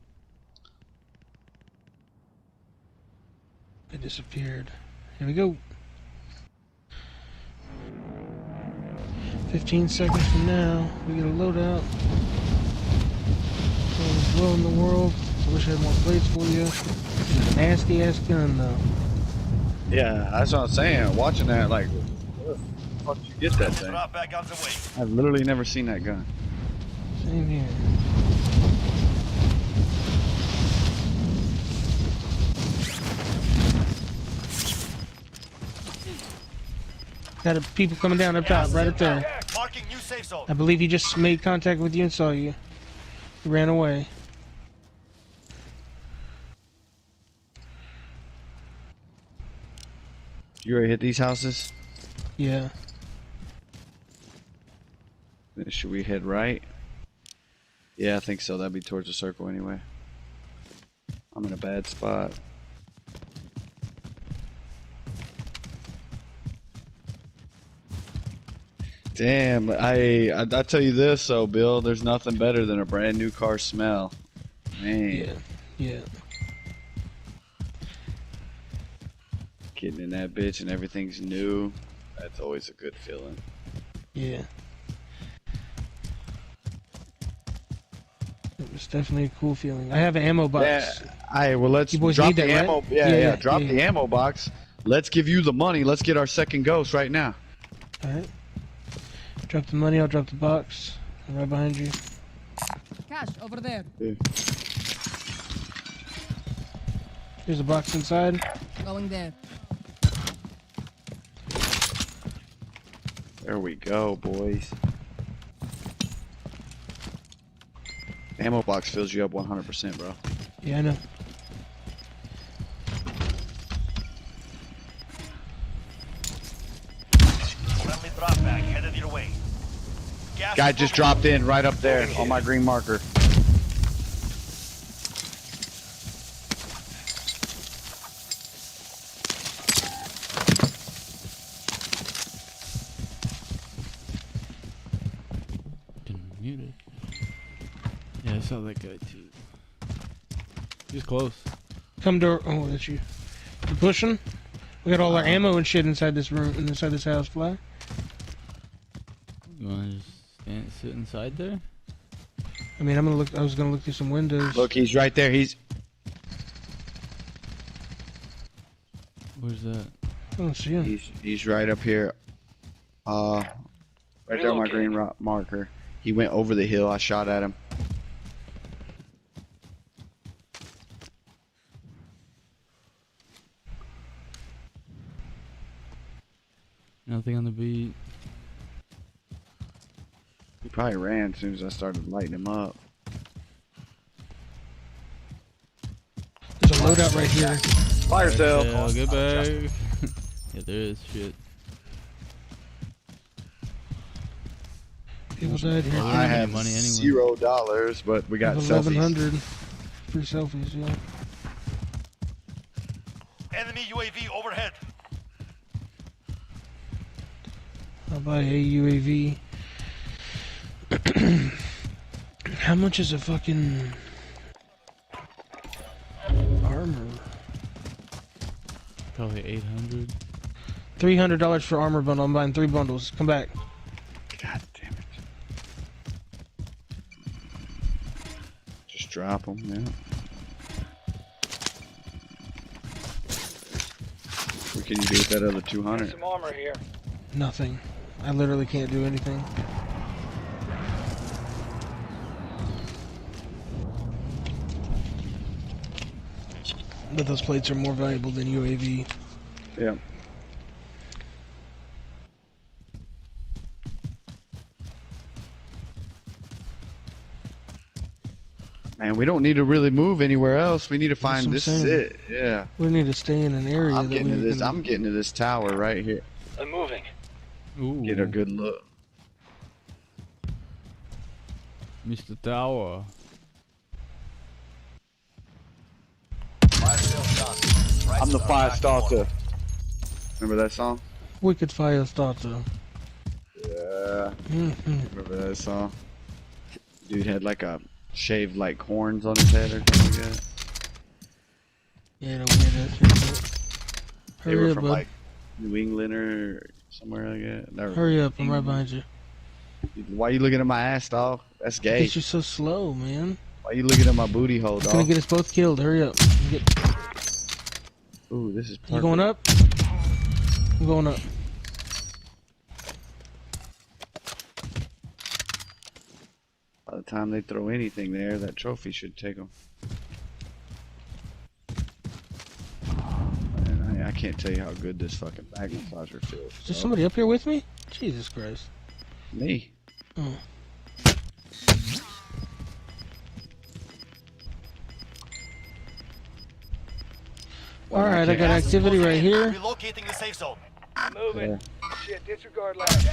It disappeared. Here we go. 15 seconds from now, we get a loadout. All is well in the world. I wish I had more plates for you. It's a nasty ass gun, though. Yeah, that's what I'm saying. Watching that, like, where the fuck did you get that thing? Drop back on the way. I've literally never seen that gun. Same here. Got people coming down up top, right up there. Marking new safe zone. I believe he just made contact with you and saw you. He ran away. You already hit these houses? Yeah. Then should we head right? Yeah, I think so. That'd be towards the circle anyway. I'm in a bad spot. Damn, I tell you this though, Bill, there's nothing better than a brand new car smell. Man. Yeah. Yeah. Getting in that bitch and everything's new. That's always a good feeling. Yeah. It was definitely a cool feeling. I have an ammo box. Yeah. Alright, well let's You boys drop need the that, ammo. right? Yeah, drop the ammo box. Let's give you the money. Let's get our second ghost right now. Alright. Drop the money, I'll drop the box. I'm right behind you. Cash over there. Yeah. There's a box inside. Going there. There we go, boys. The ammo box fills you up 100%, bro. Yeah, I know. Friendly drop back headed your way. Gas Guy just dropped in right up there on my green marker. Muted. Yeah, I saw that guy too. He's close. Come door. Oh, that's you. You pushing? We got all our ammo and shit inside this room, inside this house, Fly. You wanna just sit inside there? I mean, I was gonna look through some windows. Look, he's right there. Where's that? I don't see him. He's right up here. Right there on my green marker. He went over the hill. I shot at him. Nothing on the beat. He probably ran as soon as I started lighting him up. There's a loadout right here. Fire sale. Get back. Yeah, there is shit. People died here. I have money anyway. $0, but we got selfies. 1,100 free selfies, yeah. Enemy UAV overhead. I'll buy a UAV. How much is a fucking armor? Probably 800. $300 for armor bundle. I'm buying 3 bundles. Come back. God damn it. Just drop them, yeah. What can you do with that other 200? Some armor here. Nothing. I literally can't do anything. But those plates are more valuable than UAV. Yeah. Man, we don't need to really move anywhere else. We need to find this is it. Yeah. We need to stay in an area. I'm getting to this. I'm getting to this tower right here. I'm moving. Ooh. Get a good look. Mr. Tower. I'm the fire starter. Remember that song? Wicked fire starter. Yeah. Remember that song? Dude had like a shaved like horns on his head or something like that. Yeah, don't hear that shit. They Hurry were up, from bud. like New England or somewhere like that. Never Hurry up, I'm right behind you. Why you looking at my ass, dog? That's gay. Because you're so slow, man. Why you looking at my booty hole, It's gonna dog? get us both killed. Hurry up. Ooh, this is perfect. You going up? I'm going up. By the time they throw anything there, that trophy should take them. Man, I can't tell you how good this fucking back massager feels. Is there somebody up here with me? Jesus Christ. Me? Oh. Alright, I got activity right here. Relocating the safe zone. Moving. Shit, disregard last.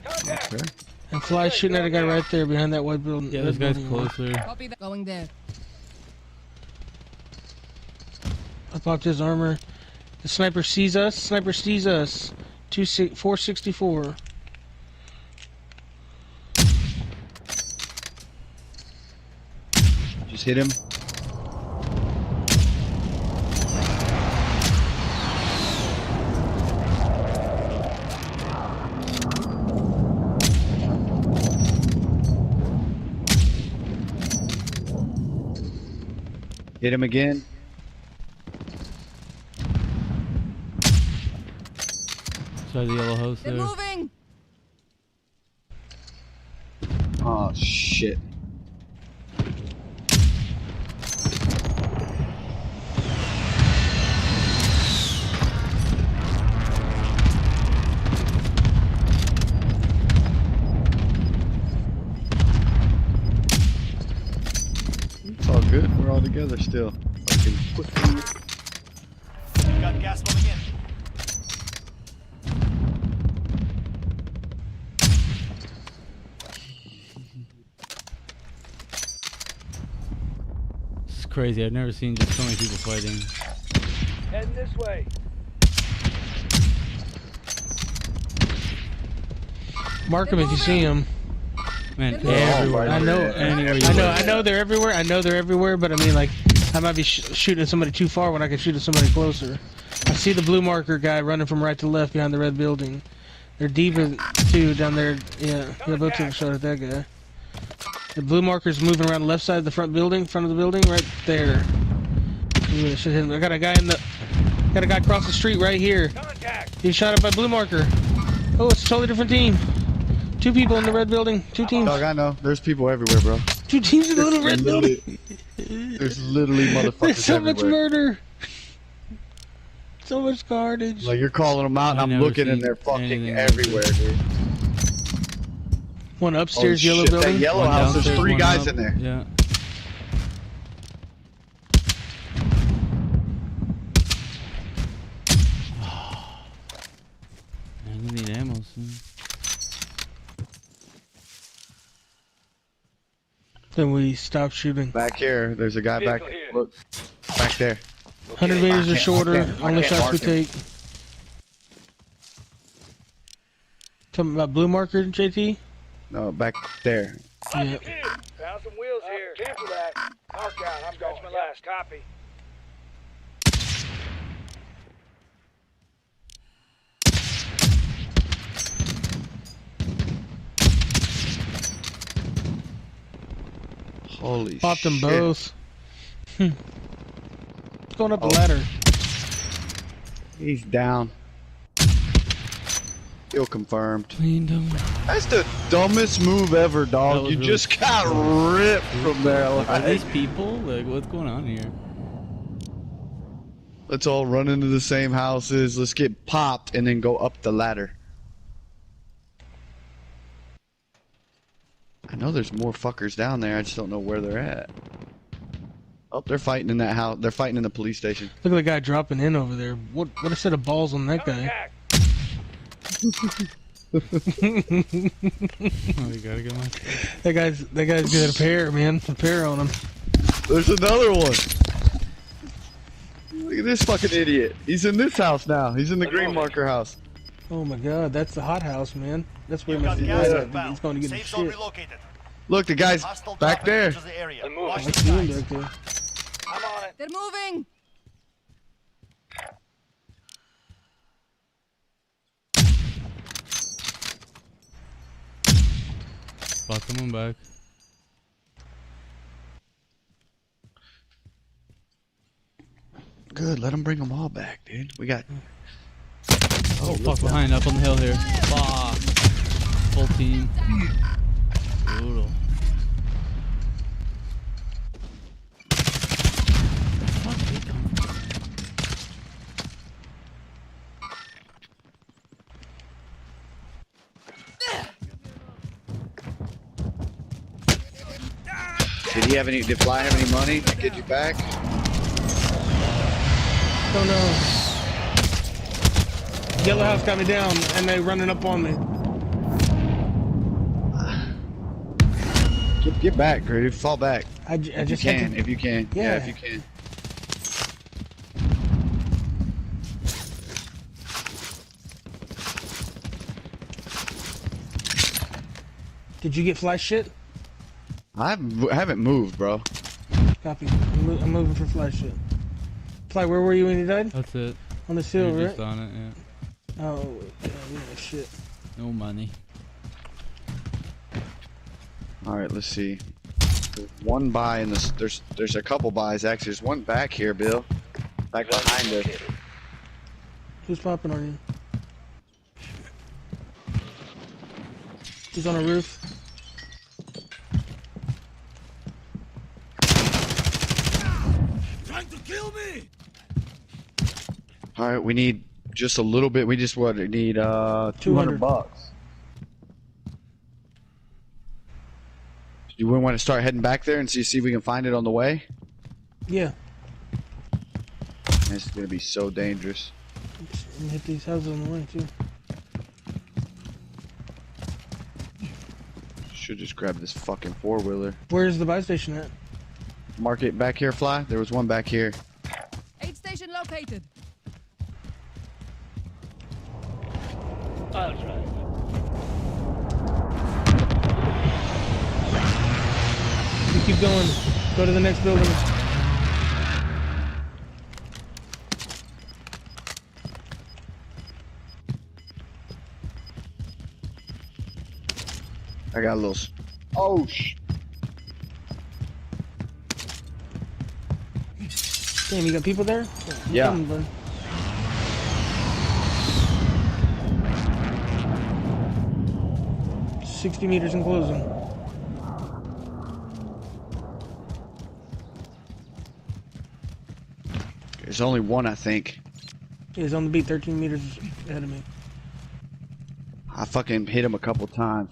Contact. Okay. And Fly shooting at a guy right there behind that white building. Yeah, this guy's closer. Copy that. Going there. I popped his armor. The sniper sees us. Sniper sees us. 464. Just hit him. Hit him again. Inside the yellow house They're there. moving. Oh shit. It's all good. We're all together still. Fucking pussy. Got gas moving in. It's crazy. I've never seen just so many people fighting. Heading this way. Mark him if you see him. Man, everywhere. I know. Anywhere you I look. know they're everywhere. I know they're everywhere. But I mean, like, I might be shooting at somebody too far when I can shoot at somebody closer. I see the blue marker guy running from right to left behind the red building. They're deeper too down there. Yeah, both took a shot at that guy. The blue marker's moving around the left side of the front of the building, right there. I got a guy across the street right here. He's shot at by blue marker. Oh, it's a totally different team. 2 people in the red building. 2 teams. Dog, I know. There's people everywhere, bro. 2 teams in the little red building. There's literally motherfuckers There's so everywhere. much murder. So much carnage. Like, you're calling them out, and I'm looking, and they're fucking everywhere, dude. One upstairs yellow shit, building. That yellow One house, there's downstairs, 3 one guys up. in there. Yeah. Man, you need ammo soon. Then we stop shooting. Back here, there's a guy back. Look, back there. 100 meters or shorter. Only I can't shots mark we him. take. Something about blue marker, JT? No, back there. Yeah. Found some wheels here. Cancel that. Mark out. I'm going. That's my last copy. Holy Popped them shit. both. Going up the ladder. He's down. Kill confirmed. Cleaned him. That's the dumbest move ever, That dog. was You really just got ripped from there. Are these Like, people? Like, what's going on here? let's all run into the same houses. Let's get popped and then go up the ladder. I know there's more fuckers down there. I just don't know where they're at. Oh, they're fighting in that house. They're fighting in the police station. Look at the guy dropping in over there. What a set of balls on that guy. Oh, you gotta get my... That guy's got a pair, man. A pair on him. There's another one. Look at this fucking idiot. He's in this house now. He's in the green marker house. Oh my god, that's the hot house, man. That's where he You've must got be gas at. inbound. He's going to get his Safe zone shit. relocated. Look, the guy's Hostile back dropping there. into the area. Watch I the see him skies. back there. I'm on it. They're moving. Bought someone back. Good, let him bring them all back, dude. We got... Oh, fuck, behind, up on the hill here. Fuck. Full team. Brutal. Did Fly have any money to get you back? Don't know. Yellow house got me down, and they running up on me. Get back, dude. Fall back. I just if you had can. to- If you can. Yeah. If you can. Did you get flash shit? I haven't moved, bro. Copy. I'm moving for flash shit. Fly, where were you when you died? That's it. On the hill, You're right? just on it, yeah. Oh, yeah, shit. No money. All right, let's see. There's one buy in this. There's a couple buys actually. There's one back here, Bill. Back behind us. Who's popping on you? He's on a roof. Trying to kill me! All right, we need just a little bit. We just need 200 bucks. You wouldn't want to start heading back there and see if we can find it on the way? Yeah. This is gonna be so dangerous. I'm gonna hit these houses on the way too. Should just grab this fucking 4-wheeler. Where's the buy station at? Mark it back here, Fly. There was one back here. Aid station located. I'll try. You keep going. Go to the next building. I got a little. Oh Damn, you got people there? Yeah. Coming, bud. $60 meters and closing. There's only one, I think. He's on the beat, 13 meters ahead of me. I fucking hit him a couple times.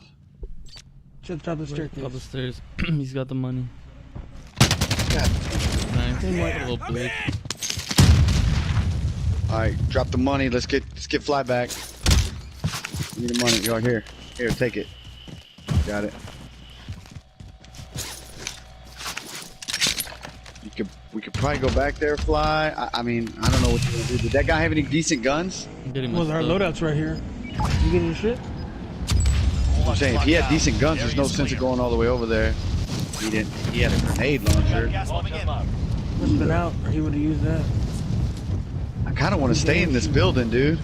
It's at the top of the staircase. Top of the stairs. He's got the money. God. Nice. Yeah. Little bitch. All right, drop the money. Let's get fly back. Give me the money. Yo, here, take it. Got it. We could probably go back there, fly. I mean, I don't know what you're gonna do. Did that guy have any decent guns? Well, our loadout's right here. You getting your shit? I'm saying if he had decent guns, there's no sense of going all the way over there. He didn't. He had a grenade launcher. Must have been out, or he would have used that. I kind of want to stay in this building, dude.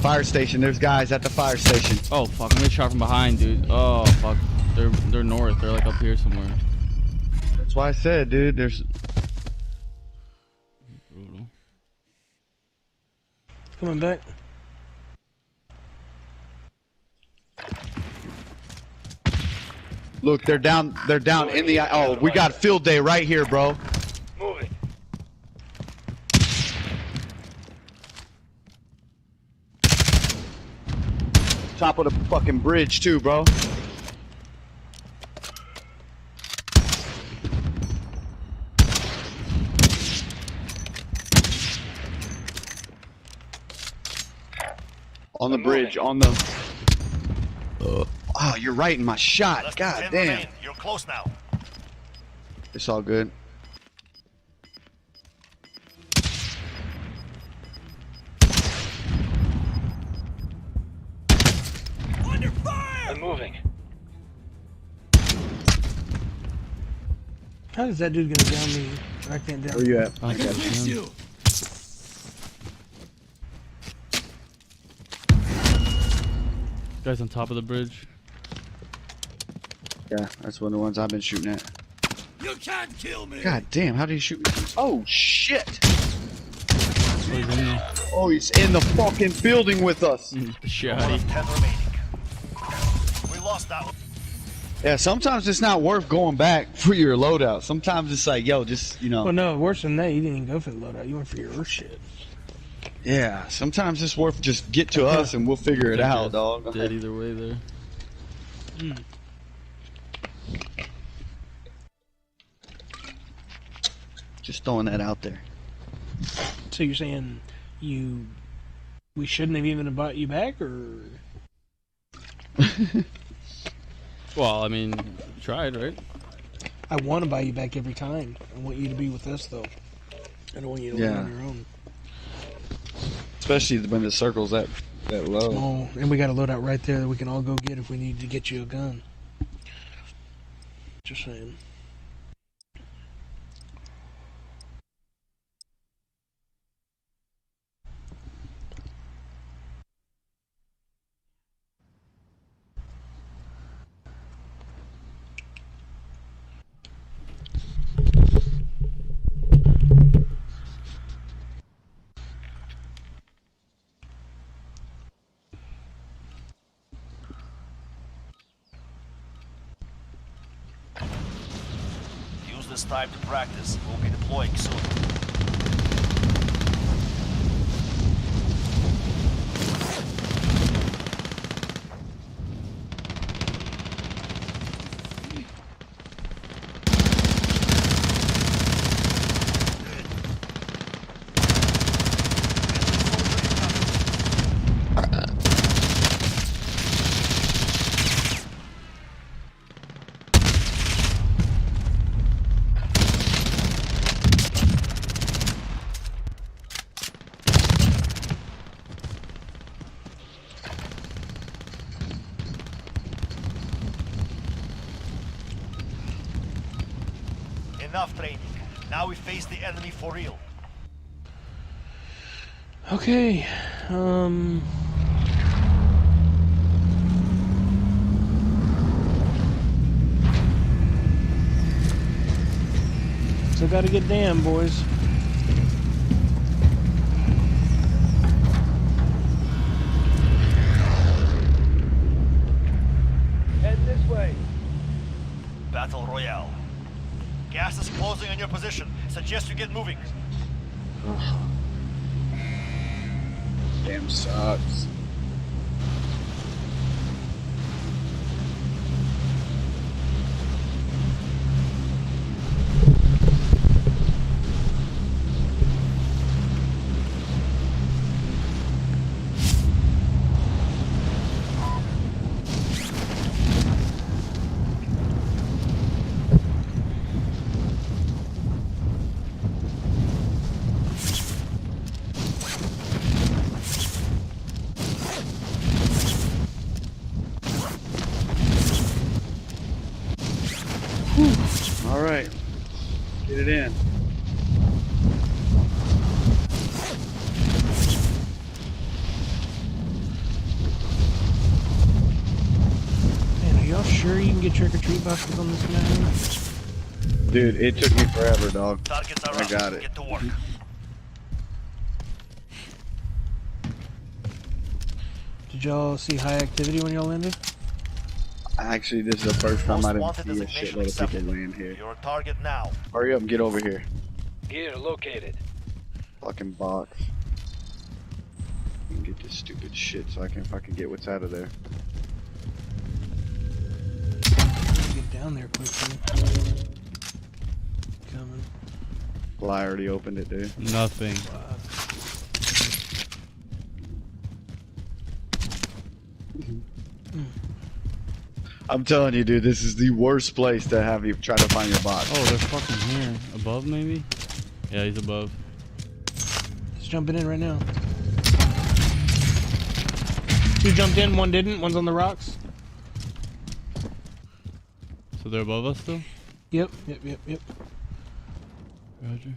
Fire station. There's guys at the fire station. Oh fuck! I'm getting shot from behind, dude. Oh fuck! They're north. They're like up here somewhere. That's why I said, dude. There's. Brutal. Coming back. Look, they're down. They're down in the. Oh, we got field day right here, bro. Move it. Top of the fucking bridge too, bro. On the bridge, on the. Oh, you're right in my shot. God damn. You're close now. It's all good. Under fire! I'm moving. How is that dude gonna down me? I can't down. Where you at? I can fix you. Guys on top of the bridge. Yeah, that's one of the ones I've been shooting at. You can't kill me! God damn, how did he shoot me? Oh shit! Oh, he's in there. Oh, he's in the fucking building with us. The One shotty. of 10 remaining. We lost that one. Yeah, sometimes it's not worth going back for your loadout. Sometimes it's like, yo, just, you know. Well, no, worse than that, you didn't even go for the loadout. You went for your shit. Yeah, sometimes it's worth just get to us and we'll figure it out, dog. Dead either way there. Just throwing that out there. So you're saying we shouldn't have even brought you back, or? Well, I mean, tried, right? I want to buy you back every time. I want you to be with us, though. I don't want you to win on your own. Especially when the circle's that low. Oh, and we got a loadout right there that we can all go get if we need to get you a gun. Just saying. Use this time to practice. We'll be deploying soon. Enough training. Now we face the enemy for real. Okay. gotta get damned, boys. Head this way. Battle Royale. Gas is closing on your position. Suggest you get moving. Damn sucks. All right, get it in. Man, are y'all sure you can get trick-or-treat boxes on this map? Dude, it took me forever, dog. Targets are I up. got it. Get to work. Did y'all see high activity when y'all landed? Actually, this is the first time I Most didn't wanted see a designation shitload of accepted. people land here. You're a target now. Hurry up and get over here. Gear located. Fucking box. And get this stupid shit so I can fucking get what's out of there. Get down there quickly. Coming. Well, I already opened it, dude. Nothing. I'm telling you, dude, this is the worst place to have you try to find your box. Oh, they're fucking here. Above, maybe? Yeah, he's above. He's jumping in right now. Two jumped in, one didn't. One's on the rocks. So they're above us still? Yep. Roger.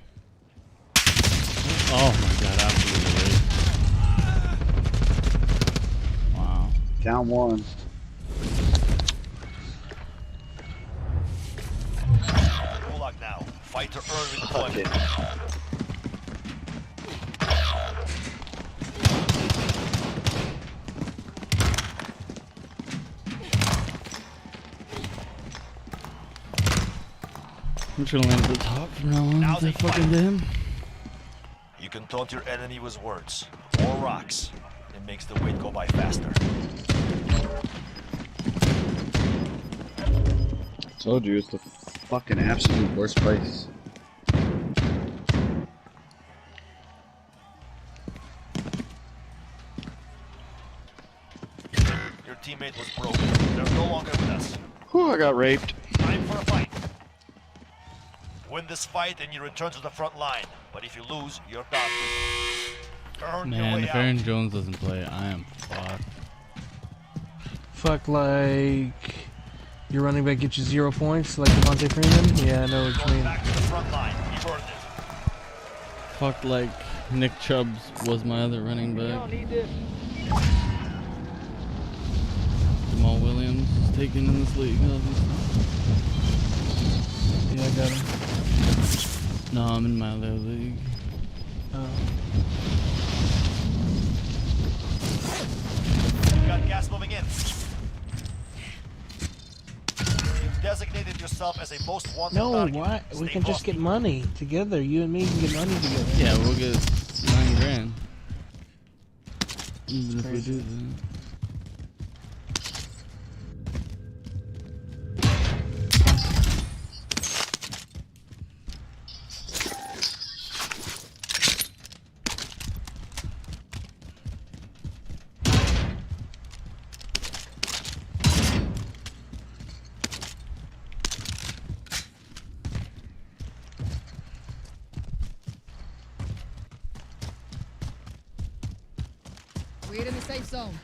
Oh my god, absolutely. Wow. Down one. Gulag now. Fight to earn redeployment. I'm just gonna land at the top from now on. Now Is they that fucking fight. damn? You can taunt your enemy with words or rocks. It makes the wait go by faster. Told you, it's the fucking absolute worst place. Your teammate was broken. They're no longer with us. Whew, I got raped. Time for a fight. Win this fight and you return to the front line. But if you lose, you're done. Earn your Man, way if out. Aaron Jones doesn't play, I am fucked. Fuck, like your running back gets you 0 points, like Devontae Freeman. Yeah, I know what you Going mean. back to the front line. You've earned it. Fuck, like Nick Chubbs was my other running back. Jamal Williams is taken in this league, obviously. Yeah, I got him. No, I'm in my other league. You got gas moving in. You've designated yourself as a most wanted No, target. why? We Stay can just frosty. get money together. You and me can get money together. Yeah, we'll get 9 grand. Even if we crazy. do that. We're in the safe zone.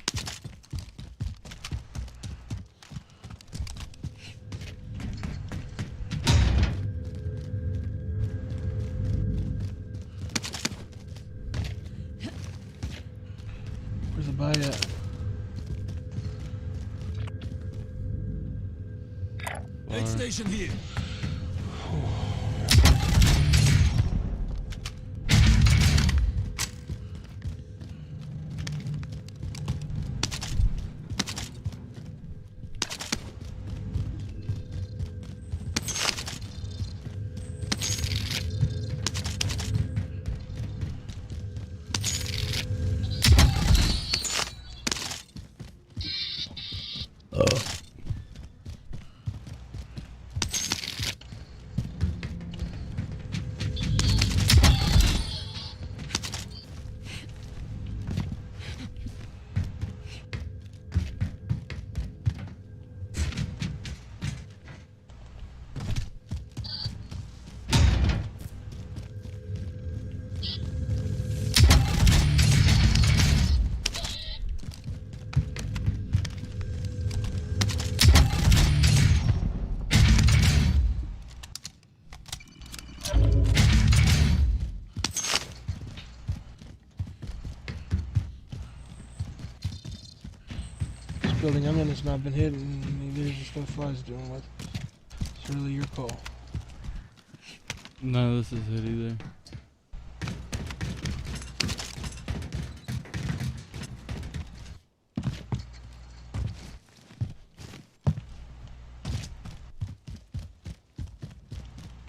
Where's the buy at? Aid station here. This building I'm in has not been hit, and neither is the stuff Fly's dealing with. It's really your call. None of this is hit either.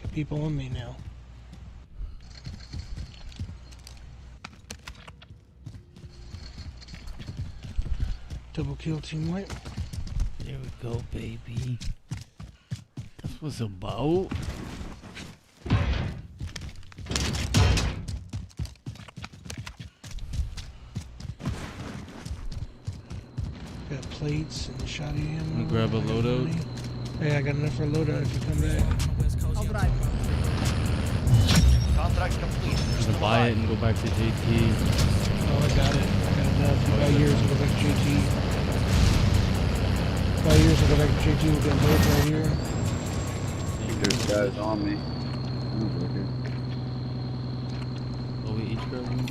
Get people on me now. Double kill, team wipe. There we go, baby. That's what's about. Got plates and shoddy ammo. I'm gonna grab a loadout. Hey, I got enough for a loadout if you come back. I'll drive. Contract complete. I'm gonna buy it and go back to JT. Oh, I got it. I got enough. 5 years and go back to JT. 5 years and go back to JT. We'll get loads right here. I think there's guys on me. Oh, we each grab one?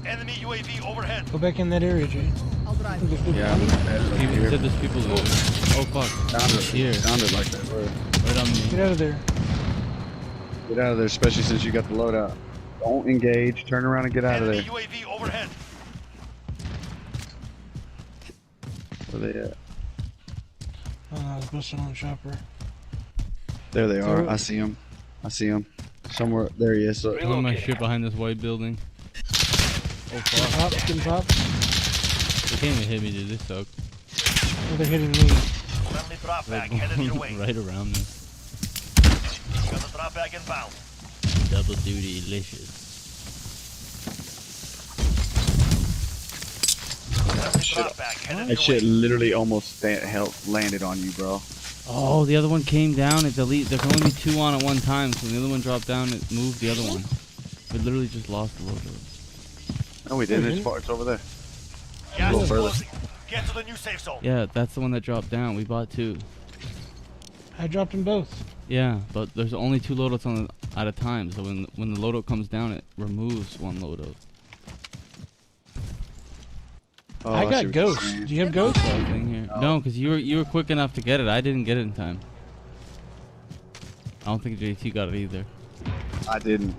Enemy UAV overhead. Go back in that area, Jay. I'll drive. Yeah, He said there's people there. Oh, fuck. Here. Sounded like that. Right on me. Get out of there. Get out of there, especially since you got the loadout. Don't engage. Turn around and get out of there. UAV overhead. Where they at? Oh, I was busting on the chopper. There they are. I see them. I see them. Somewhere. There he is. I'm on my shit behind this white building. Oh, fuck. Getting popped. They can't even hit me, dude. They suck. Oh, they're hitting me. Friendly drop bag headed your way. Right around me. Got the drop bag inbound. Double duty delicious. That shit literally almost landed on you, bro. Oh, the other one came down. It deleted. There can only be two on at one time. So when the other one dropped down, it moved the other one. We literally just lost the loadout. No, we didn't. It's over there. Gas a little is further. closing. Get to the new safe zone. Yeah, that's the one that dropped down. We bought two. I dropped them both. Yeah, but there's only two loadouts on at a time. So when the loadout comes down, it removes one loadout. Oh, I got ghosts. Do you have ghosts? Thing here. No, because you were quick enough to get it. I didn't get it in time. I don't think JT got it either. I didn't.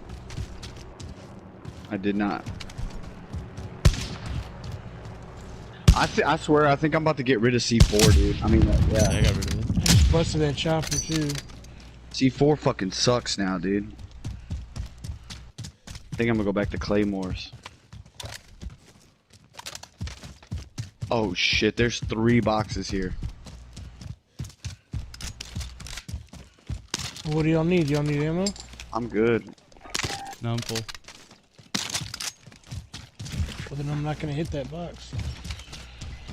I did not. I swear, I think I'm about to get rid of C4, dude. I mean, yeah. I got rid of it. I just busted that chopper too. C4 fucking sucks now, dude. I think I'm gonna go back to Claymores. Oh shit, there's 3 boxes here. What do y'all need? Y'all need ammo? I'm good. No, I'm full. Well, then I'm not gonna hit that box.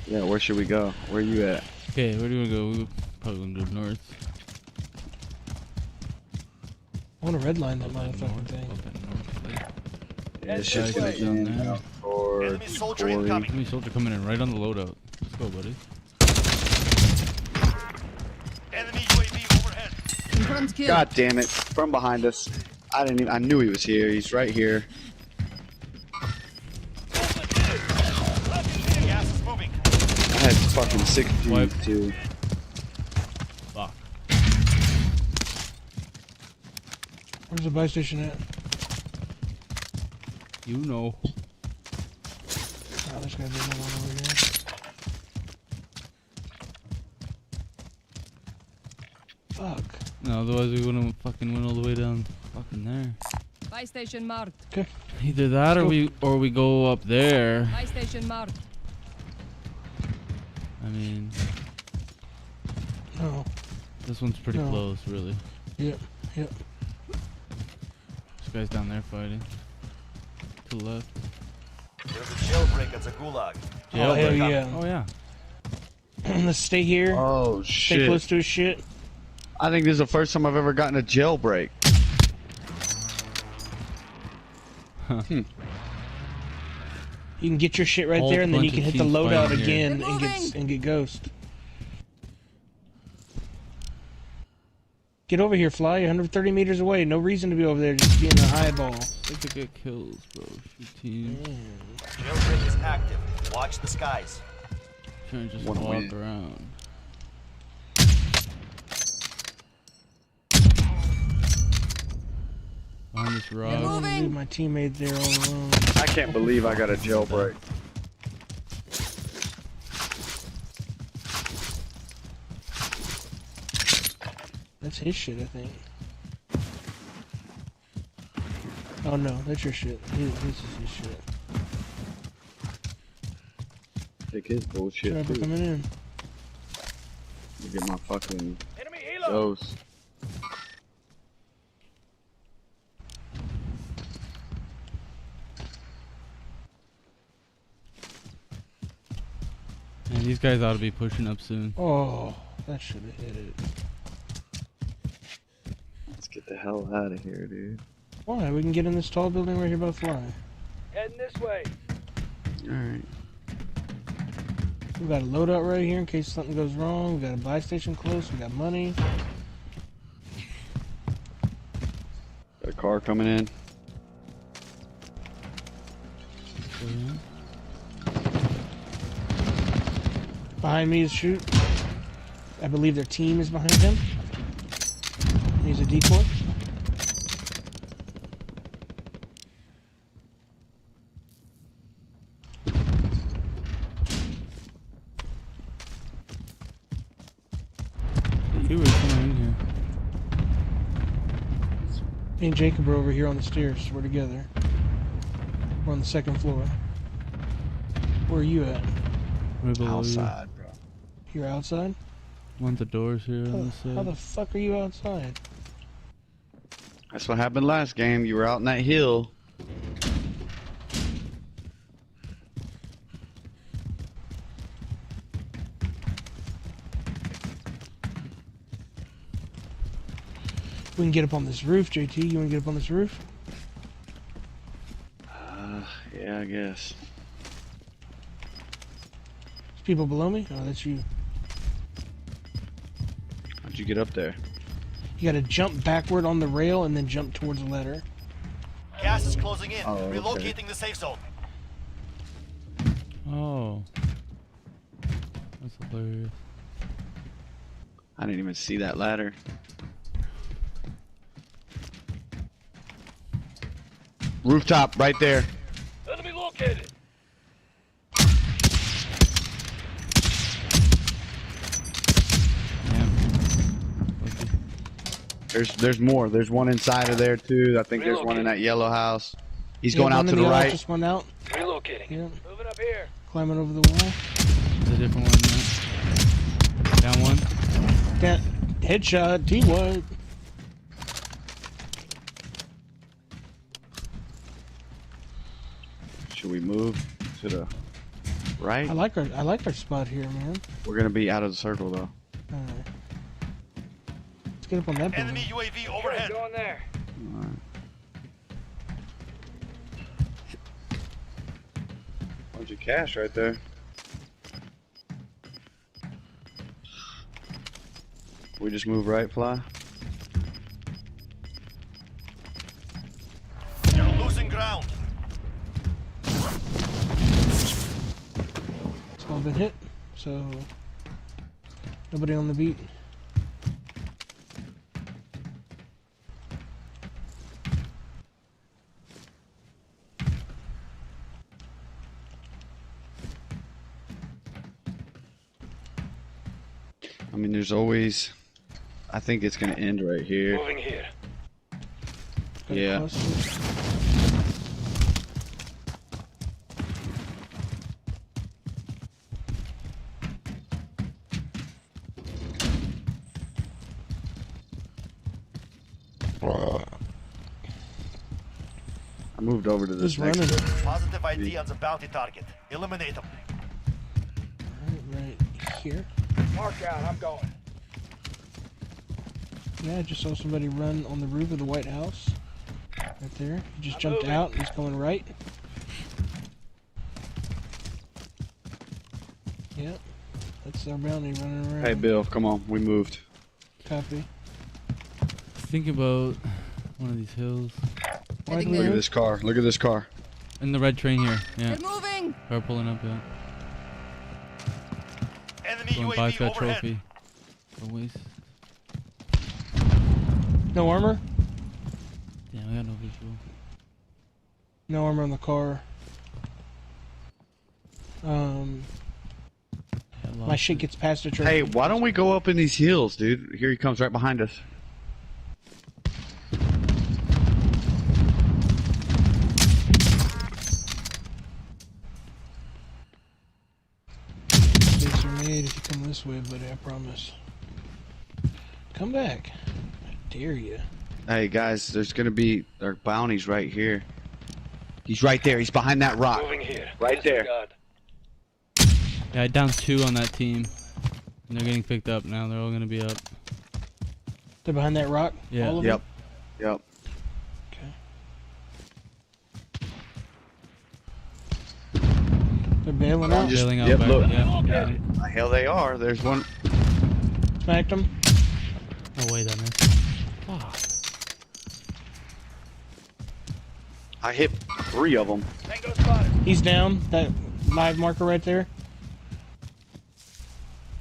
Yeah, where should we go? Where you at? Okay, where do you want to go? We're probably gonna go north. I want to redline that motherfucking thing. Yeah, this shit's gonna down be there. out for Enemy soldier Corey. incoming. Enemy soldier coming in right on the loadout. Let's go, buddy. Enemy UAV overhead. Confirmed kill. God damn it! From behind us. I didn't even. I knew he was here. He's right here. Gas is moving. I had fucking 6 dudes too. Fuck. Where's the buy station at? You know. Oh, there's gotta be another one over here. Fuck. No, otherwise we wouldn't fucking went all the way down fucking there. Buy station marked. Okay. Either that or we go up there. Buy station marked. I mean, No. this one's pretty No. close, really. Yep. Yep. This guy's down there fighting. To the left. There's a jailbreak at the gulag. Oh, hell yeah. Oh, yeah. Let's stay here. Oh, Stay shit. close to his shit. I think this is the first time I've ever gotten a jailbreak. You can get your shit right Whole there, and then you bunch can of hit the teams loadout fighting here. again and get Ghost. Get over here, Fly. You're 130 meters away. No reason to be over there. Just being a highball. They could get kills, bro. Shoot team. Jailbreak is active. Watch the skies. Trying to just Wanna walk win. around. On this rock. I'm gonna leave my teammate there all alone. I can't believe I got a jailbreak. That's his shit, I think. Oh no, that's your shit. This is his shit. Take his bullshit Sniper too. coming in. Let me get my fucking dose. Man, these guys ought to be pushing up soon. Oh, that should have hit it. Let's get the hell out of here, dude. Why? We can get in this tall building right here by Fly. Heading this way. Alright. We got a loadout right here in case something goes wrong. We got a buy station close. We got money. Got a car coming in. Behind me is shoot. I believe their team is behind him. He's a decoy. He was coming in here. Me and Jacob are over here on the stairs. We're together. We're on the second floor. Where are you at? Right below you. Outside, bro. You're outside? One of the doors here on this How side. the fuck are you outside? That's what happened last game. You were out in that hill. We can get up on this roof, JT. You want to get up on this roof? Yeah, I guess. There's people below me? Oh, that's you. How'd you get up there? You gotta jump backward on the rail and then jump towards the ladder. Gas is closing in. Oh, okay. Relocating the safe zone. Oh. That's hilarious. I didn't even see that ladder. Rooftop, right there. Enemy located. There's more. There's one inside of there too. I think there's one in that yellow house. He's going out to the right. Just one out. Relocating. Yeah. Moving up here. Climbing over the wall. It's a different one now. Down one. That headshot. T-White. Should we move to the right? I like our spot here, man. We're gonna be out of the circle though. Alright. Let's get up on that building. Enemy UAV overhead. Going there. Alright. Bunch of cash right there. We just move right, Fly. You're losing ground. It's all been hit, so nobody on the beat. I mean, there's always. I think it's gonna end right here. Moving here. Yeah. I moved over to this Who's next running? one. Positive ID on the bounty target. Eliminate them. Right here. Mark out, I'm going. Yeah, I just saw somebody run on the roof of the White House. Right there. He just I'm jumped moving. out. He's going right. Yep. That's our bounty running around. Hey, Bill, come on. We moved. Copy. Think about one of these hills. Look at this car. Look at this car. In the red train here. Yeah. They're moving. Car pulling up, yeah. Enemy Going by UAV that overhead. trophy. Always. No armor? Yeah, I got no visual. No armor on the car. My shit gets past the truck. Hey, why don't we go up in these hills, dude? Here he comes right behind us. Mistakes are made if you come this way, buddy, I promise. Come back. I dare you. Hey, guys, there's going to be our bounties right here. He's right there. He's behind that rock. Moving here. Right there. Yeah, I downed 2 on that team. And they're getting picked up now. They're all gonna be up. They're behind that rock? Yeah. All of Yep. them? Yep. They're bailing out? Just, Bailing out yep, back, look. yeah. The hell they are. There's one. Smacked them. Oh wait, I missed. Fuck. I hit 3 of them. Tango spotted. He's down. That live marker right there.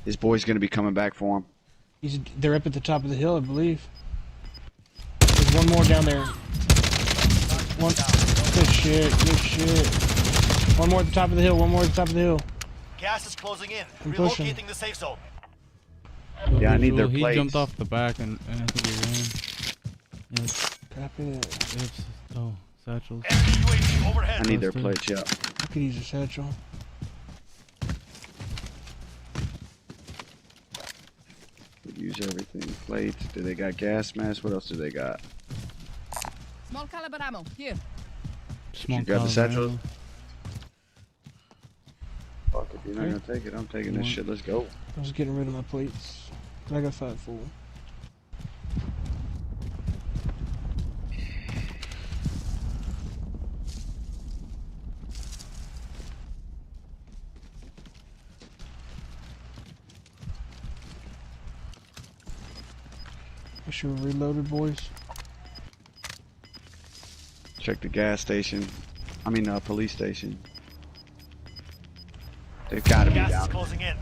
His boy's going to be coming back for him. They're up at the top of the hill, I believe. There's one more down there. One. Good shit. Good shit. One more at the top of the hill. One more at the top of the hill. Gas is closing in. I'm pushing. Relocating the safe zone. Yeah, I need their He plates. jumped off the back and I think he ran. Yes. Copy that. It's, oh, satchels. Enemy UAV overhead. I need their Those two. plates, yeah. I could use a satchel. Could use everything. Plates. Do they got gas masks? What else do they got? Small caliber ammo. Here. Small You grab the caliber satchel? ammo. Fuck, if you're not going to take it, I'm taking this shit. Let's go. I was getting rid of my plates. I got 5 full. Make sure we're reloaded, boys. Check the gas station. I mean, police station. They've got to be Gas is down. closing in.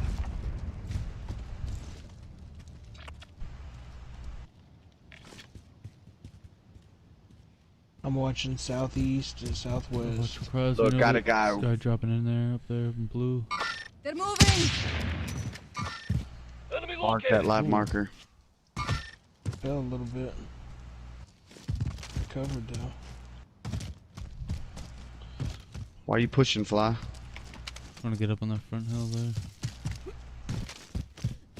I'm watching southeast and southwest. Across, Look, we know got a this guy. dropping in there, up there in blue. They're moving. Enemy Mark located. that live marker. Fell a little bit. Covered though. Why are you pushing, Fly? Trying to get up on that front hill there.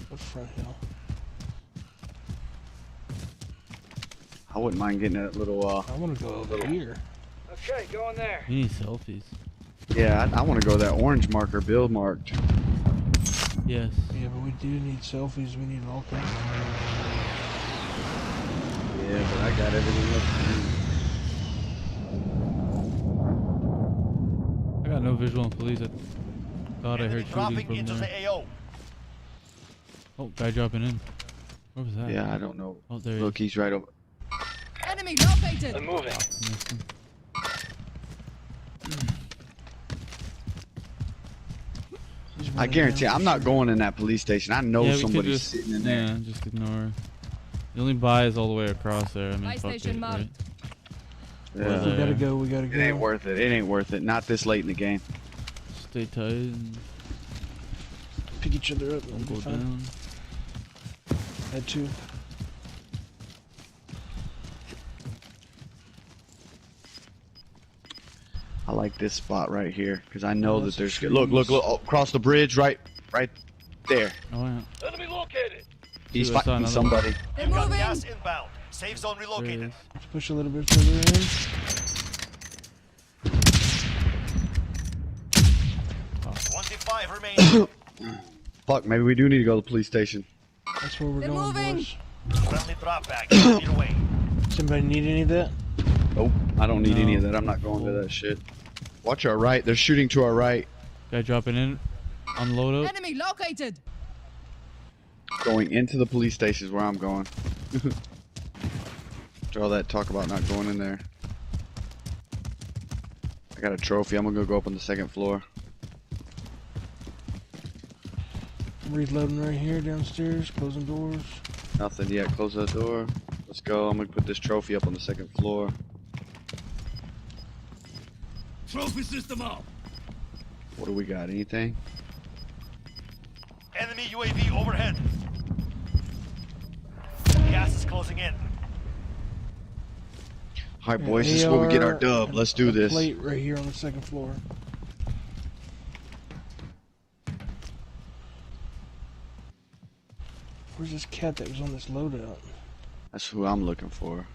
What front hill? I wouldn't mind getting that little, I want to go over here. Okay, go in there. You need selfies. yeah, I want to go that orange marker Bill marked. Yes. Yeah, but we do need selfies. We need all kinds. Yeah, but I got everything else. I got no visual on police. I thought I heard Enemy shooting dropping from into there. the AO. Oh, guy dropping in. Where was that? Yeah, I don't know. Oh, there he Look, he's right over. Enemy located. I'm moving. Missed him. He's I running guarantee down I'm for not sure. going in that police station. I know Yeah, we could somebody's just, sitting in there. yeah, just ignore. The only buy is all the way across there. I mean, Buy fuck station it, marked. right? Yeah. We gotta go. We gotta It ain't go. worth it. It ain't worth it. Not this late in the game. Stay tight and Pick each other up. don't We'll go be fine. down. Had 2. I like this spot right here because I know Oh, that that's there's. trees. Look, oh, across the bridge, right there. Oh yeah. Enemy located. He's Dude, I saw fighting another somebody. They're You've got moving. gas inbound. Safe zone relocated. Let's push a little bit further in. 25 remaining. Fuck, maybe we do need to go to the police station. That's where we're They're going, moving. boys. Friendly drop back. Either way. Does anybody need any of that? Nope, I don't need any of that. I'm not going to that shit. Watch our right. They're shooting to our right. Guy dropping in. Unload up. Enemy located. Going into the police station is where I'm going. After all that talk about not going in there. I got a trophy. I'm gonna go up on the second floor. I'm reloading right here downstairs, closing doors. Nothing yet. Close that door. Let's go. I'm gonna put this trophy up on the second floor. Trophy system up. What do we got? Anything? Enemy UAV overhead. Gas is closing in. Alright, boys, this is where we get our dub. Let's do this. Plate right here on the second floor. Where's this cat that was on this loadout? That's who I'm looking for.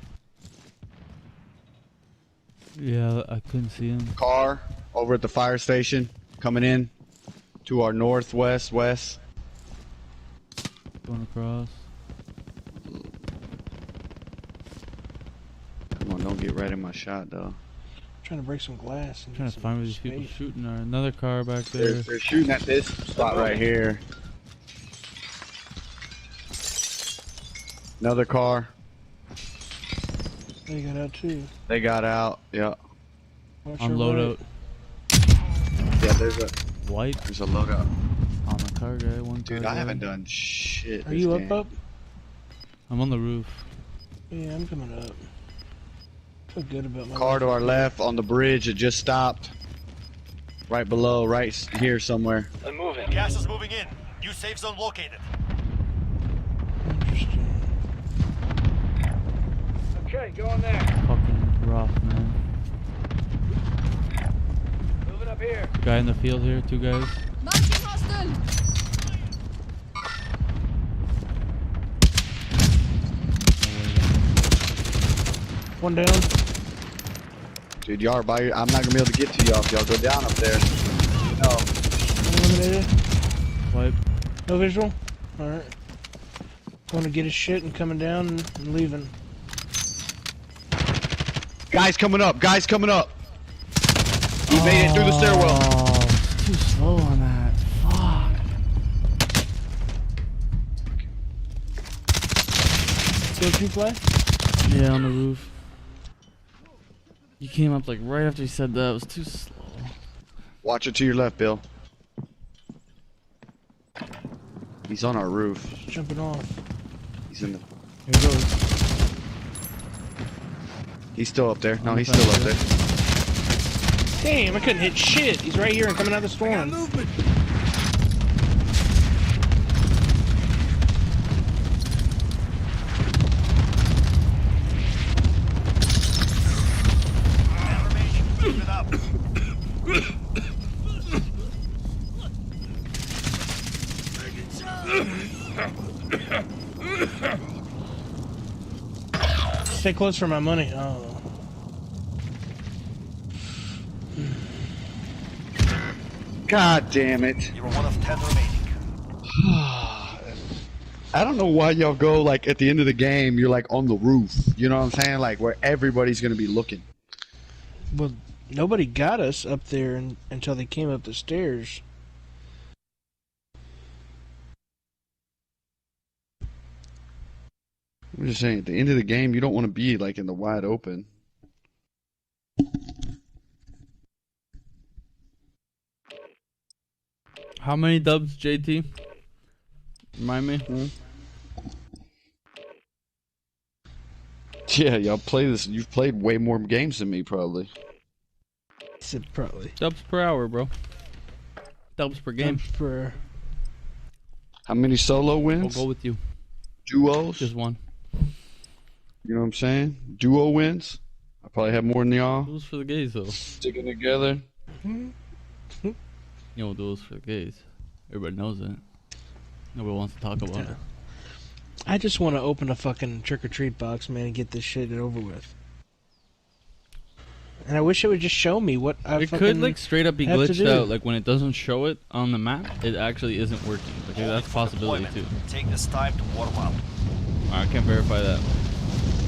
Yeah, I couldn't see him. Car over at the fire station, coming in to our northwest, west. Going across. Come on, don't get right in my shot, though. Trying to break some glass. And Trying to find where these people shooting are. Another car back there. They're shooting at this spot right here. Another car. They got out too. They got out. Yeah. Unload out. Yeah, there's a white. There's a loadout. On the car guy. One car Dude, I guy. haven't done shit. Are you up? I'm on the roof. Yeah, I'm coming up. Feel good about my Car to our left on the bridge. It just stopped. Right below, right here somewhere. I'm moving. Gas is moving in. New safe zone located. Okay, go on there. Fucking rough, man. Moving up here. Guy in the field here. Two guys. Marching hostile. One down. Dude, y'all are by your, I'm not gonna be able to get to y'all if y'all go down up there. No. Eliminated. Wipe. No visual? Alright. Going to get his shit and coming down and leaving. Guys coming up. Guys coming up. He made it through the stairwell. Oh, too slow on that. Fuck. Did you play? Yeah, on the roof. You came up like right after you said that. It was too slow. Watch it to your left, Bill. He's on our roof. Jumping off. He's in the. Here he goes. He's still up there. No, he's still up there. Damn, I couldn't hit shit. He's right here and coming out of the storm. Movement. Keep it up. Stay close for my money. Oh. God damn it. You were one of 10 remaining. I don't know why y'all go like at the end of the game, you're like on the roof. You know what I'm saying? Like where everybody's gonna be looking. Well, nobody got us up there until they came up the stairs. I'm just saying, at the end of the game, you don't want to be like in the wide open. How many dubs, JT? Remind me. Yeah, y'all play this. You've played way more games than me, probably. Said probably. Dubs per hour, bro. Dubs per game. Dubs per. How many solo wins? I'll go with you. Duos? Just one. You know what I'm saying? Duo wins. I probably have more than y'all. Duels for the gays, though. Sticking together. You know, duels for the gays. Everybody knows it. Nobody wants to talk about it. I just want to open a fucking trick-or-treat box, man, and get this shit over with. And I wish it would just show me what I It fucking could like straight up be have to glitched do. out. Like when it doesn't show it on the map, it actually isn't working. Okay, that's a possibility too. Take this time to warm up. I can't verify that.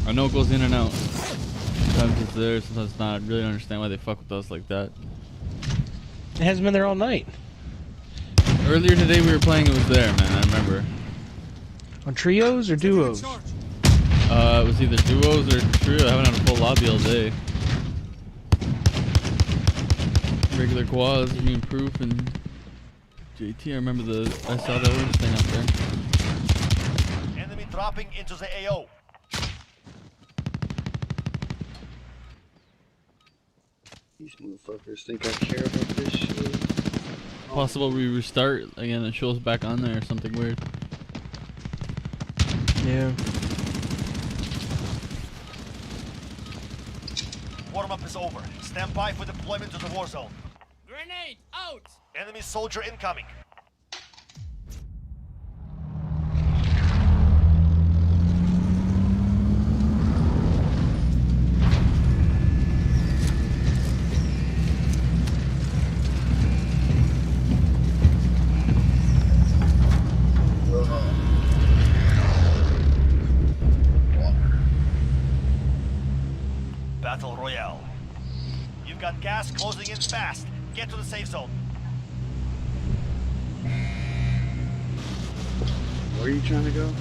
I know it goes in and out. Sometimes it's there, sometimes it's not. I really don't understand why they fuck with us like that. It hasn't been there all night. Earlier today we were playing, it was there, man. I remember. On trios or duos? It was either duos or trio. I haven't had a full lobby all day. Regular quads, me and Proof and JT. I remember I saw the orange thing up there. Enemy dropping into the AO. These motherfuckers think I care about this shit. Possible we restart again and show us back on there or something weird. Yeah. Warm up is over. Stand by for deployment to the war zone. Grenade out! Enemy soldier incoming. Battle Royale. You've got gas closing in fast. Get to the safe zone. Where are you trying to go?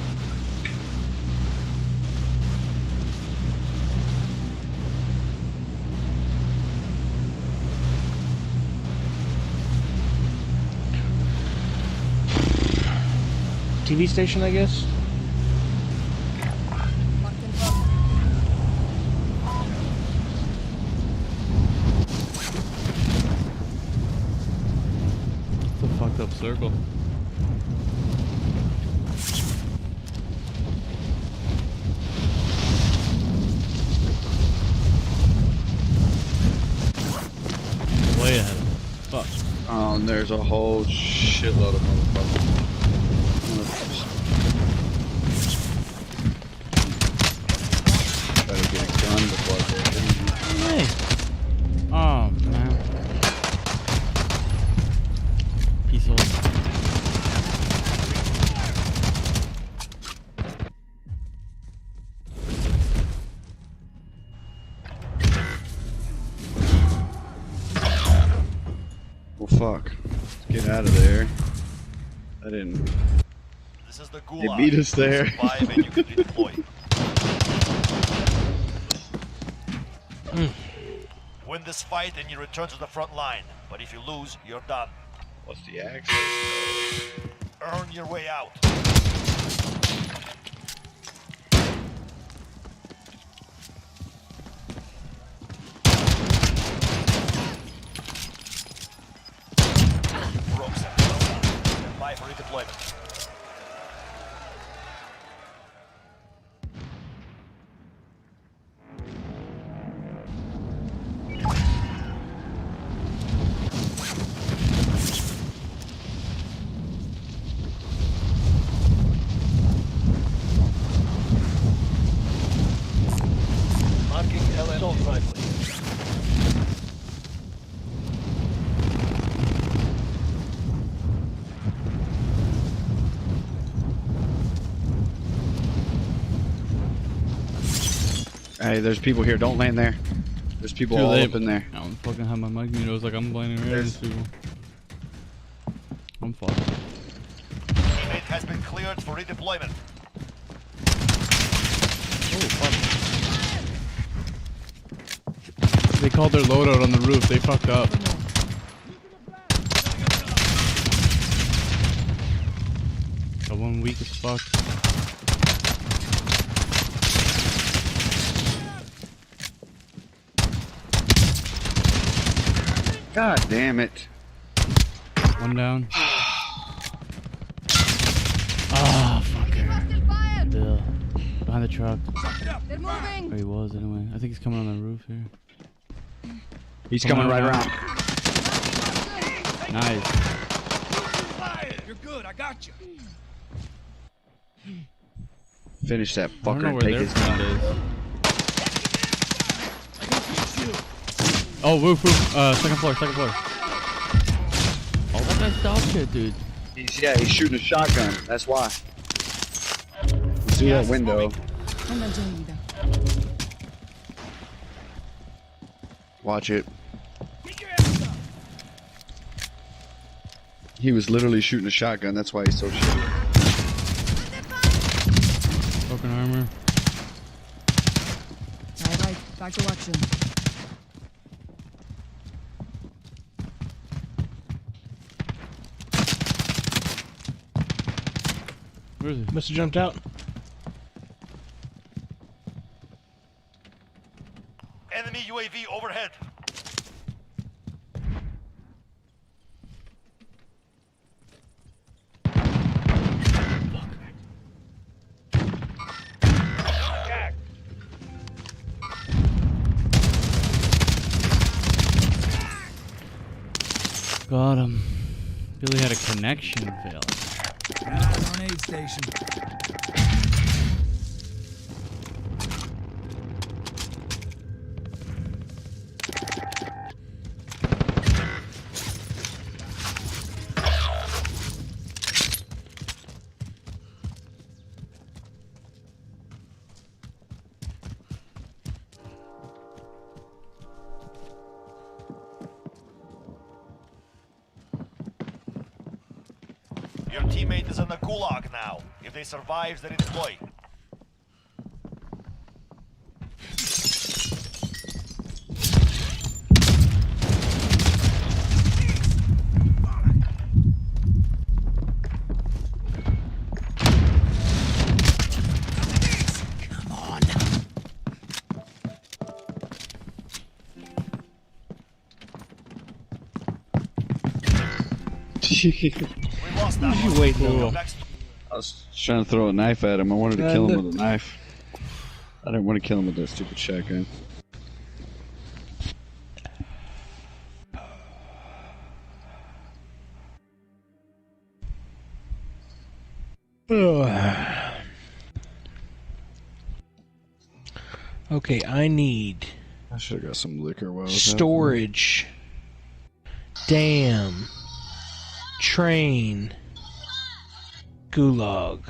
TV station, I guess? It's a fucked up circle. Way ahead. Fuck. Oh, and there's a whole shitload of motherfuckers. Better get a gun before I get in. Hey. Oh man. Piece of. Well, fuck. Let's get out of there. I didn't. This is the They gulag. beat us there. Survive and you can redeploy. Win this fight and you return to the front line. But if you lose, you're done. What's the access? Earn your way out. Ropes and stand by for redeployment. Marking LN assault rifle. Hey, there's people here. Don't land there. There's people Too all late. up in there. I don't fucking have my mic muted. I was like, I'm blinding around these people. I'm fucked. Teammate has been cleared for redeployment. Oh, fuck. They called their loadout on the roof. They fucked up. That one weak as fuck. God damn it. One down. Ah, fucker. Bill. Behind the truck. They're moving. Or he was anyway. I think he's coming on the roof here. He's coming right around. Nice. You're good. I got you. Finish that I don't know fucker and where take their his friend gun. is. Oh, woof, woof. Second floor, second floor. Oh, that guy's dog shit, dude. He's shooting a shotgun. That's why. See that window. Watch it. He was literally shooting a shotgun. That's why he's so shit. Broken armor. Alright, back to action. Where is he? Must have jumped out. Enemy UAV overhead. Got him. Billy had a connection failure. On aid station. Your teammate is in the gulag now. If they survive, they deploy. We lost that one. Wait, Cool. I was trying to throw a knife at him. I wanted to kill him with a knife. I didn't want to kill him with that stupid shotgun. Okay, I need I should have got some liquor while I was storage. Dam. Train. Gulag.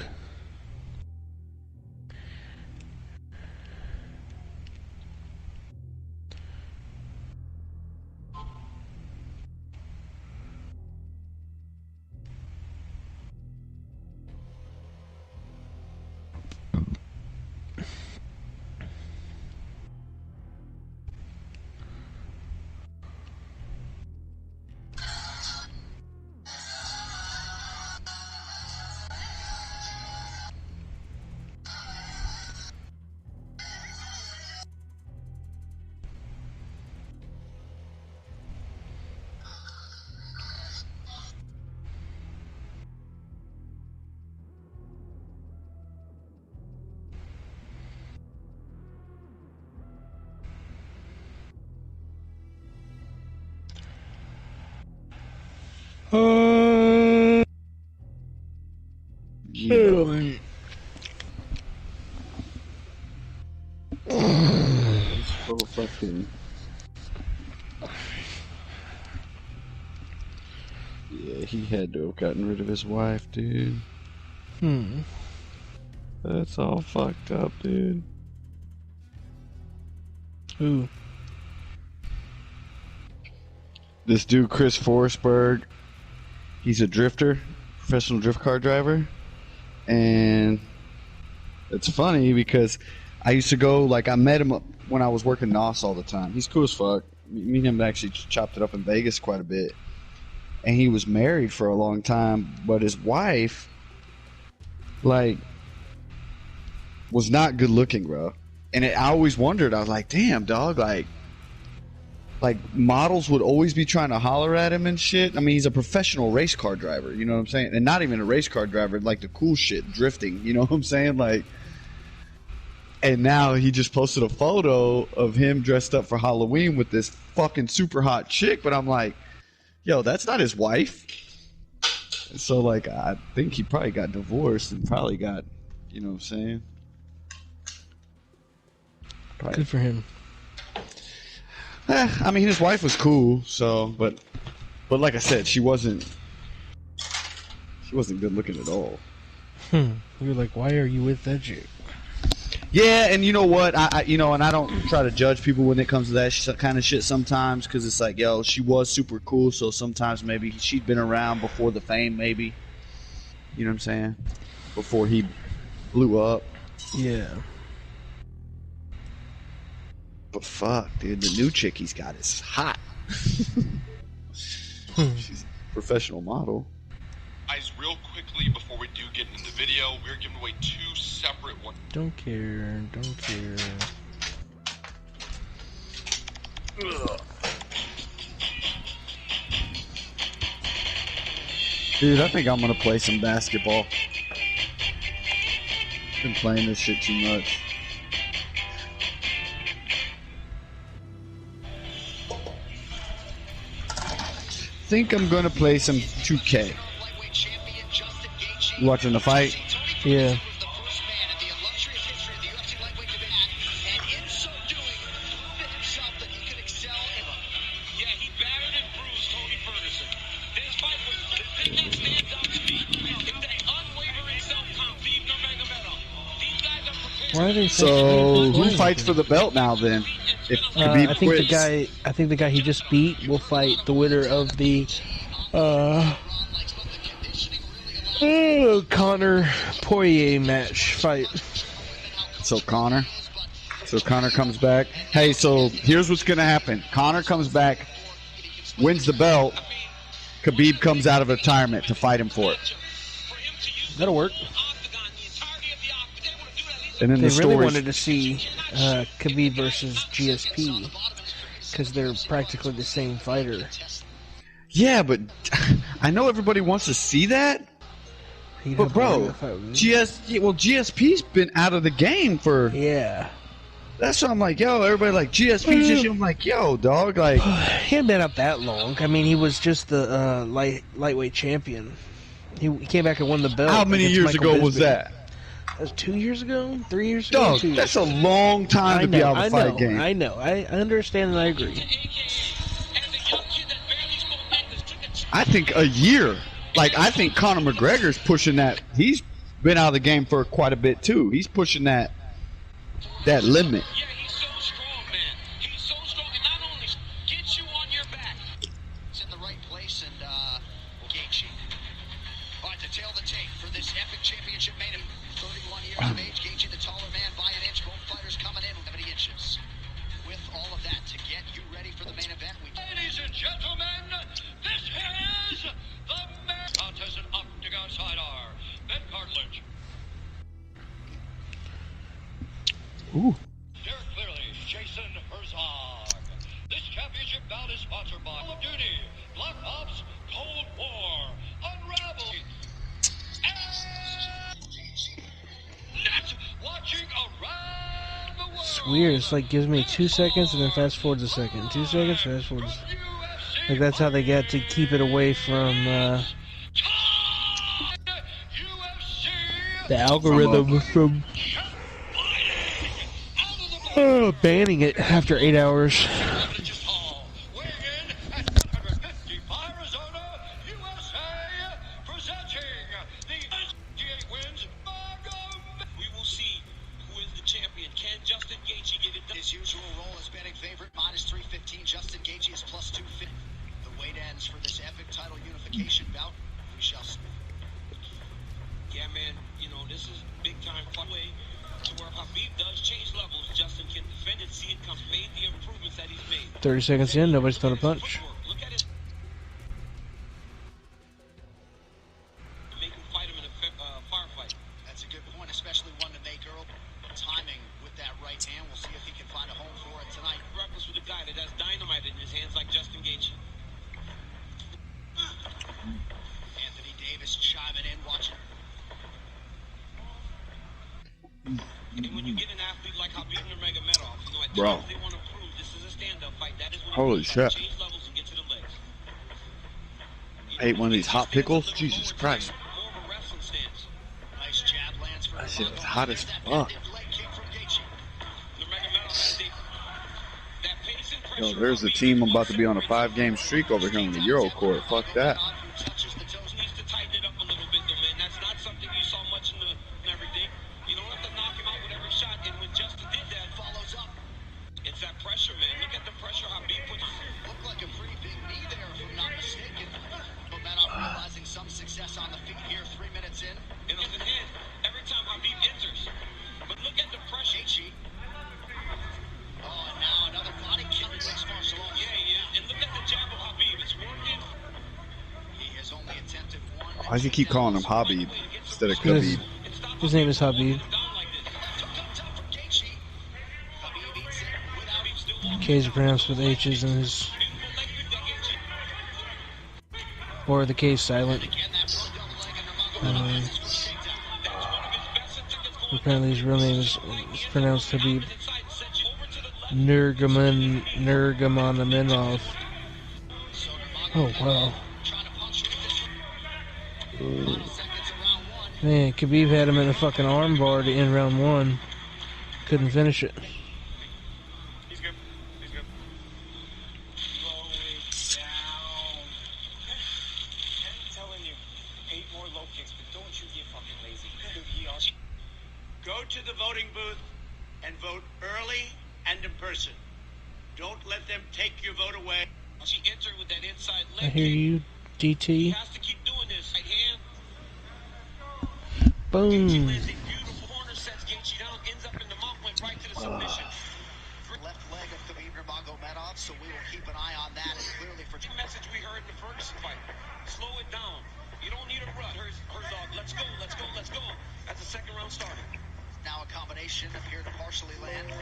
So fucking. Yeah, he had to have gotten rid of his wife, dude. That's all fucked up, dude. Who? This dude, Chris Forsberg, he's a drifter, professional drift car driver. And it's funny because I used to go, like, I met him when I was working NOS all the time. He's cool as fuck. Me and him actually chopped it up in Vegas quite a bit. And he was married for a long time, but his wife, like, was not good looking, bro. And I always wondered, I was like, damn, dog, like models would always be trying to holler at him and shit. I mean, he's a professional race car driver, you know what I'm saying? And not even a race car driver, like the cool shit, drifting, you know what I'm saying? Like, and now he just posted a photo of him dressed up for Halloween with this fucking super hot chick, but I'm like, yo, that's not his wife. So, like, I think he probably got divorced and probably got, you know what I'm saying? fight. Good for him. I mean, his wife was cool, so but like I said, she wasn't good looking at all. You're like, why are you with that chick? Yeah, and you know what? I and I don't try to judge people when it comes to that kind of shit sometimes, because it's like, yo, she was super cool, so sometimes maybe she'd been around before the fame, maybe. You know what I'm saying? Before he blew up. Yeah. But fuck, dude, the new chick he's got is hot. She's a professional model. Guys, real quickly before we do get into the video, we're giving away 2 separate ones. Don't care. Ugh. Dude, I think I'm gonna play some basketball. Been playing this shit too much. Think I'm gonna play some 2K. You watching the fight? Yeah. Why are they so who fights for the belt now then? If Khabib I think quits? the guy he just beat will fight the winner of the Conor Poirier match fight. So Conor comes back. Hey, so here's what's gonna happen. Conor comes back, wins the belt. Khabib comes out of retirement to fight him for it. That'll work. And then they the really story. wanted to see Khabib versus GSP because they're practically the same fighter. Yeah, but I know everybody wants to see that. But bro, GSP's been out of the game for. Yeah. That's why I'm like, yo, everybody like GSP's just. I'm like, yo, dog, like. He hadn't been out that long. I mean, he was just the lightweight champion. He came back and won the belt. How many years ago was that? That was 2 years ago? 3 years ago? Dog, 2 years that's a ago. long time to be out of the fight game. I know. I understand and I agree. I think a year. Like, I think Conor McGregor's pushing that. He's been out of the game for quite a bit too. He's pushing that limit. Ladies and gentlemen, this is the contest at Octagon Sidear. Ben Cartlidge. Ooh. Derek Clearly, Jason Herzog. This championship bout is sponsored by Call of Duty, Black Ops, Cold War, Unravel, and Net watching around the world. It's weird. It's like gives me 2 seconds and then fast forwards a second. 2 seconds, fast forwards. Like that's how they get to keep it away from the algorithm from banning it after 8 hours. Yeah, man, you know, this is big time fun way to where Khabib does change levels. Justin can defend it, see it come, made the improvements that he's made. 30 seconds in, nobody's thrown a punch. Look at it. Make him fight him in a firefight. That's a good point, especially one to make Earl timing with that right hand. We'll see if he can find a home for it tonight. Reckless with a guy that has dynamite in his hands like Justin Gaethje. Anthony Davis chiming in, watching. And when you get an athlete like Khabib Nurmagomedov, you know, at Bro. times they want to prove this is a stand-up fight. That is when Holy you start to shit. change levels and get to the legs. I ate one of these hot pickles. Jesus Christ. Nice jab lands for That shit is hot as fuck. Nurmagomedov has the Yo, there's a team about to be on a 5-game streak over here on the Euro court. Fuck that. It's that pressure, man. Look at the pressure Habib puts. Looked like a pretty big knee there, if I'm not mistaken. But Menov realizing some success on the feet here, 3 minutes in. It doesn't hit every time Habib enters. But look at the pressure. Oh, and now another body kick. Mixed martial arts. Yeah. And look at the jab of Habib. It's working. He has only attempted one. Why does he keep calling him Habib instead of Khabib? His name is Habib. K's pronounced with H's in his, or the K's silent. Apparently his real name is pronounced Habib Nurmagomedov. Oh wow. Man, Khabib had him in a fucking armbar to end round 1. Couldn't finish it. Go to the voting booth and vote early and in person. Don't let them take your vote away. She entered with that inside leg. I hear you, DT. Has to keep doing this. Right hand. Boom. Corner sets Gaethje down, ends up in the mount, went right to the submission. Left leg of Khabib Nurmagomedov, so we will keep an eye on that. And clearly for the message we heard in the Ferguson fight. Slow it down. You don't need a rut. Herzog, let's go. As the second round started. Now a combination appeared to partially land.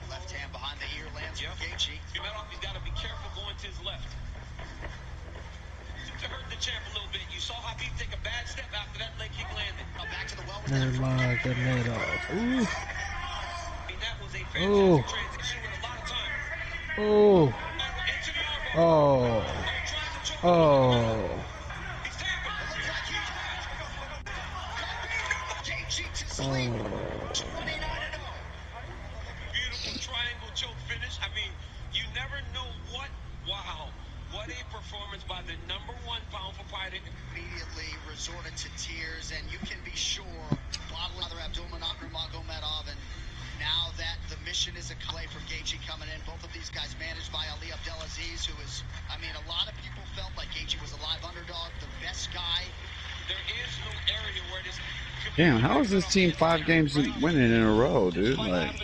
Left hand behind the ear lands for Gaethje. Medov, he's got to be careful going to his left. Seems to hurt the champ a little bit. You saw Habib take a bad step after that leg kick landed. Back to the well with that. Ooh. I mean, that was a fantastic transition with a lot of time. Oh. Oh. Oh. Beautiful triangle choke finish. I mean, you never know what a performance by the #1 pound for fighter. Immediately resorted to tears, and you can be sure bottle other Abdulmanap Nurmagomedov, and now that the mission is a play from Gaethje coming in. Both of these guys managed by Ali Abdelaziz, who is, I mean, a lot of people felt like Gaethje was a live underdog, the best guy. There is no area where this. Damn, how is this team 5 games winning in a row, dude? Like,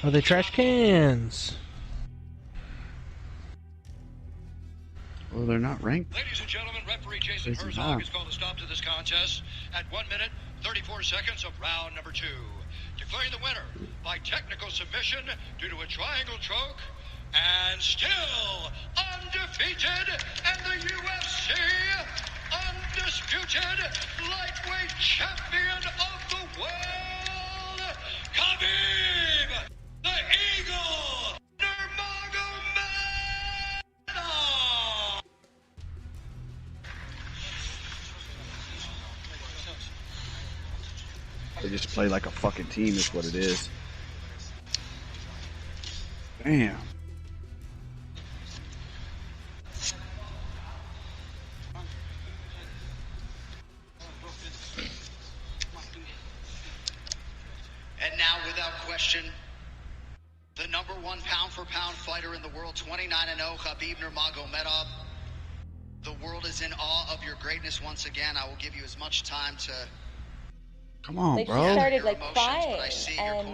are they trash cans? Well, they're not ranked. Ladies and gentlemen, referee Jason Herzog has called a stop to this contest at 1 minute, 34 seconds of round number 2. Declaring the winner by technical submission due to a triangle choke, and still undefeated in the UFC, undisputed lightweight champion of the world, Khabib, the Eagle, Nurmagomedov. They just play like a fucking team is what it is. Damn. And now, without question, the #1 pound-for-pound fighter in the world, 29-0, Khabib Nurmagomedov. The world is in awe of your greatness once again. I will give you as much time to... Come on, like, bro. She started like crying, and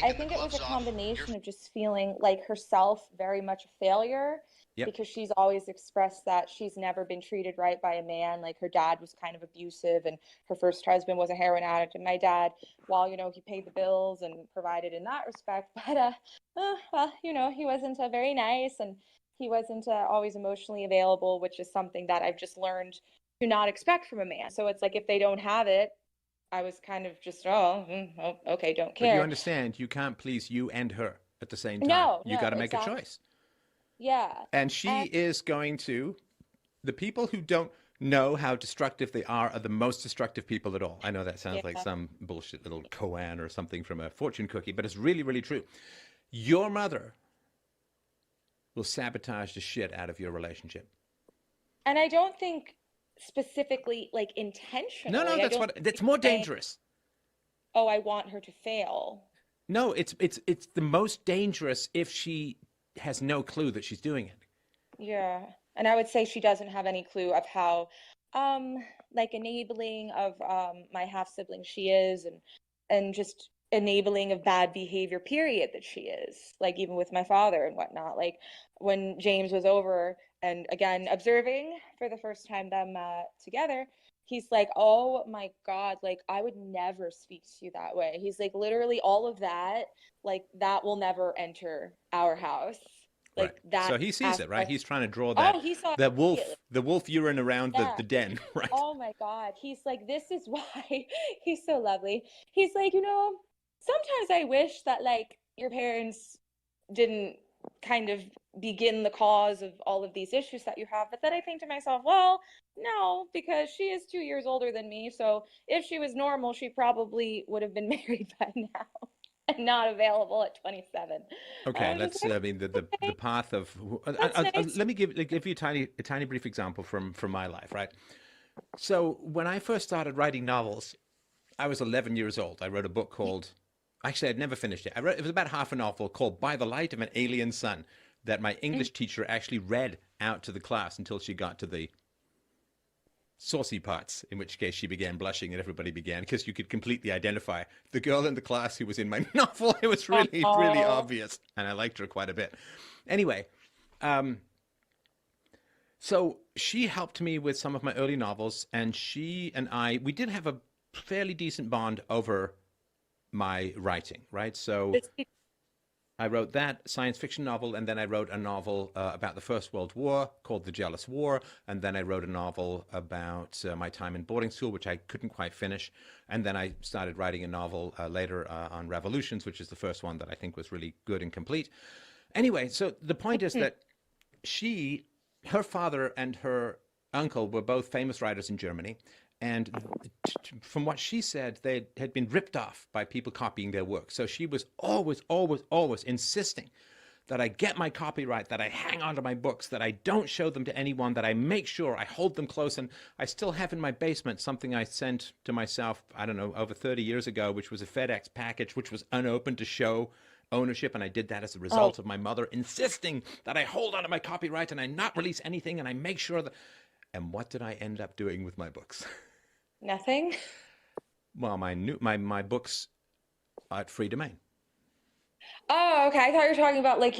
I think it was a combination of just feeling like herself very much a failure, because she's always expressed that she's never been treated right by a man. Like, her dad was kind of abusive, and her first husband was a heroin addict, and my dad, while he paid the bills and provided in that respect, but well, he wasn't very nice, and he wasn't always emotionally available, which is something that I've just learned to not expect from a man. So it's like, if they don't have it, I was kind of just, okay, don't care. But you understand, you can't please you and her at the same time. No, you got to make exactly. a choice. Yeah. And she is going to, the people who don't, know how destructive they are the most destructive people at all. I know that sounds like some bullshit little koan or something from a fortune cookie, but it's really, really true. Your mother will sabotage the shit out of your relationship. And I don't think specifically, like, intentionally. No, that's more dangerous. Oh, I want her to fail. No, it's the most dangerous if she has no clue that she's doing it. Yeah. And I would say she doesn't have any clue of how, like, enabling of my half sibling she is, and just enabling of bad behavior, period, that she is. Like, even with my father and whatnot. Like, when James was over and again observing for the first time them together, he's like, "Oh my God, like, I would never speak to you that way." He's like, literally, all of that, like, that will never enter our house. Like, right. that. So he sees it, right? He's trying to draw that, he saw that the wolf urine around the den, right? Oh my God. He's like, this is why. He's so lovely. He's like, sometimes I wish that, like, your parents didn't kind of begin the cause of all of these issues that you have. But then I think to myself, well, no, because she is 2 years older than me. So if she was normal, she probably would have been married by now. And not available at 27. Okay, let's. I mean, the path of. Let me give you a tiny brief example from my life, right? So when I first started writing novels, I was 11 years old. I wrote a book called. Actually, I'd never finished it. It was about half a novel called "By the Light of an Alien Sun," that my English teacher actually read out to the class until she got to the saucy parts, in which case she began blushing and everybody began, because you could completely identify the girl in the class who was in my novel. It was really, really obvious, and I liked her quite a bit. Anyway, so she helped me with some of my early novels, and she and we did have a fairly decent bond over my writing, right? So I wrote that science fiction novel, and then I wrote a novel about the First World War called The Jealous War, and then I wrote a novel about my time in boarding school, which I couldn't quite finish, and then I started writing a novel later on revolutions, which is the first one that I think was really good and complete. Anyway, so the point is that her father and her uncle were both famous writers in Germany, and from what she said, they had been ripped off by people copying their work. So she was always, always, always insisting that I get my copyright, that I hang on to my books, that I don't show them to anyone, that I make sure I hold them close. And I still have in my basement something I sent to myself, I don't know, over 30 years ago, which was a FedEx package, which was unopened to show ownership. And I did that as a result of my mother insisting that I hold on to my copyright and I not release anything, and I make sure that... And what did I end up doing with my books? Nothing. Well, my books are at free domain. Oh, okay. I thought you were talking about, like,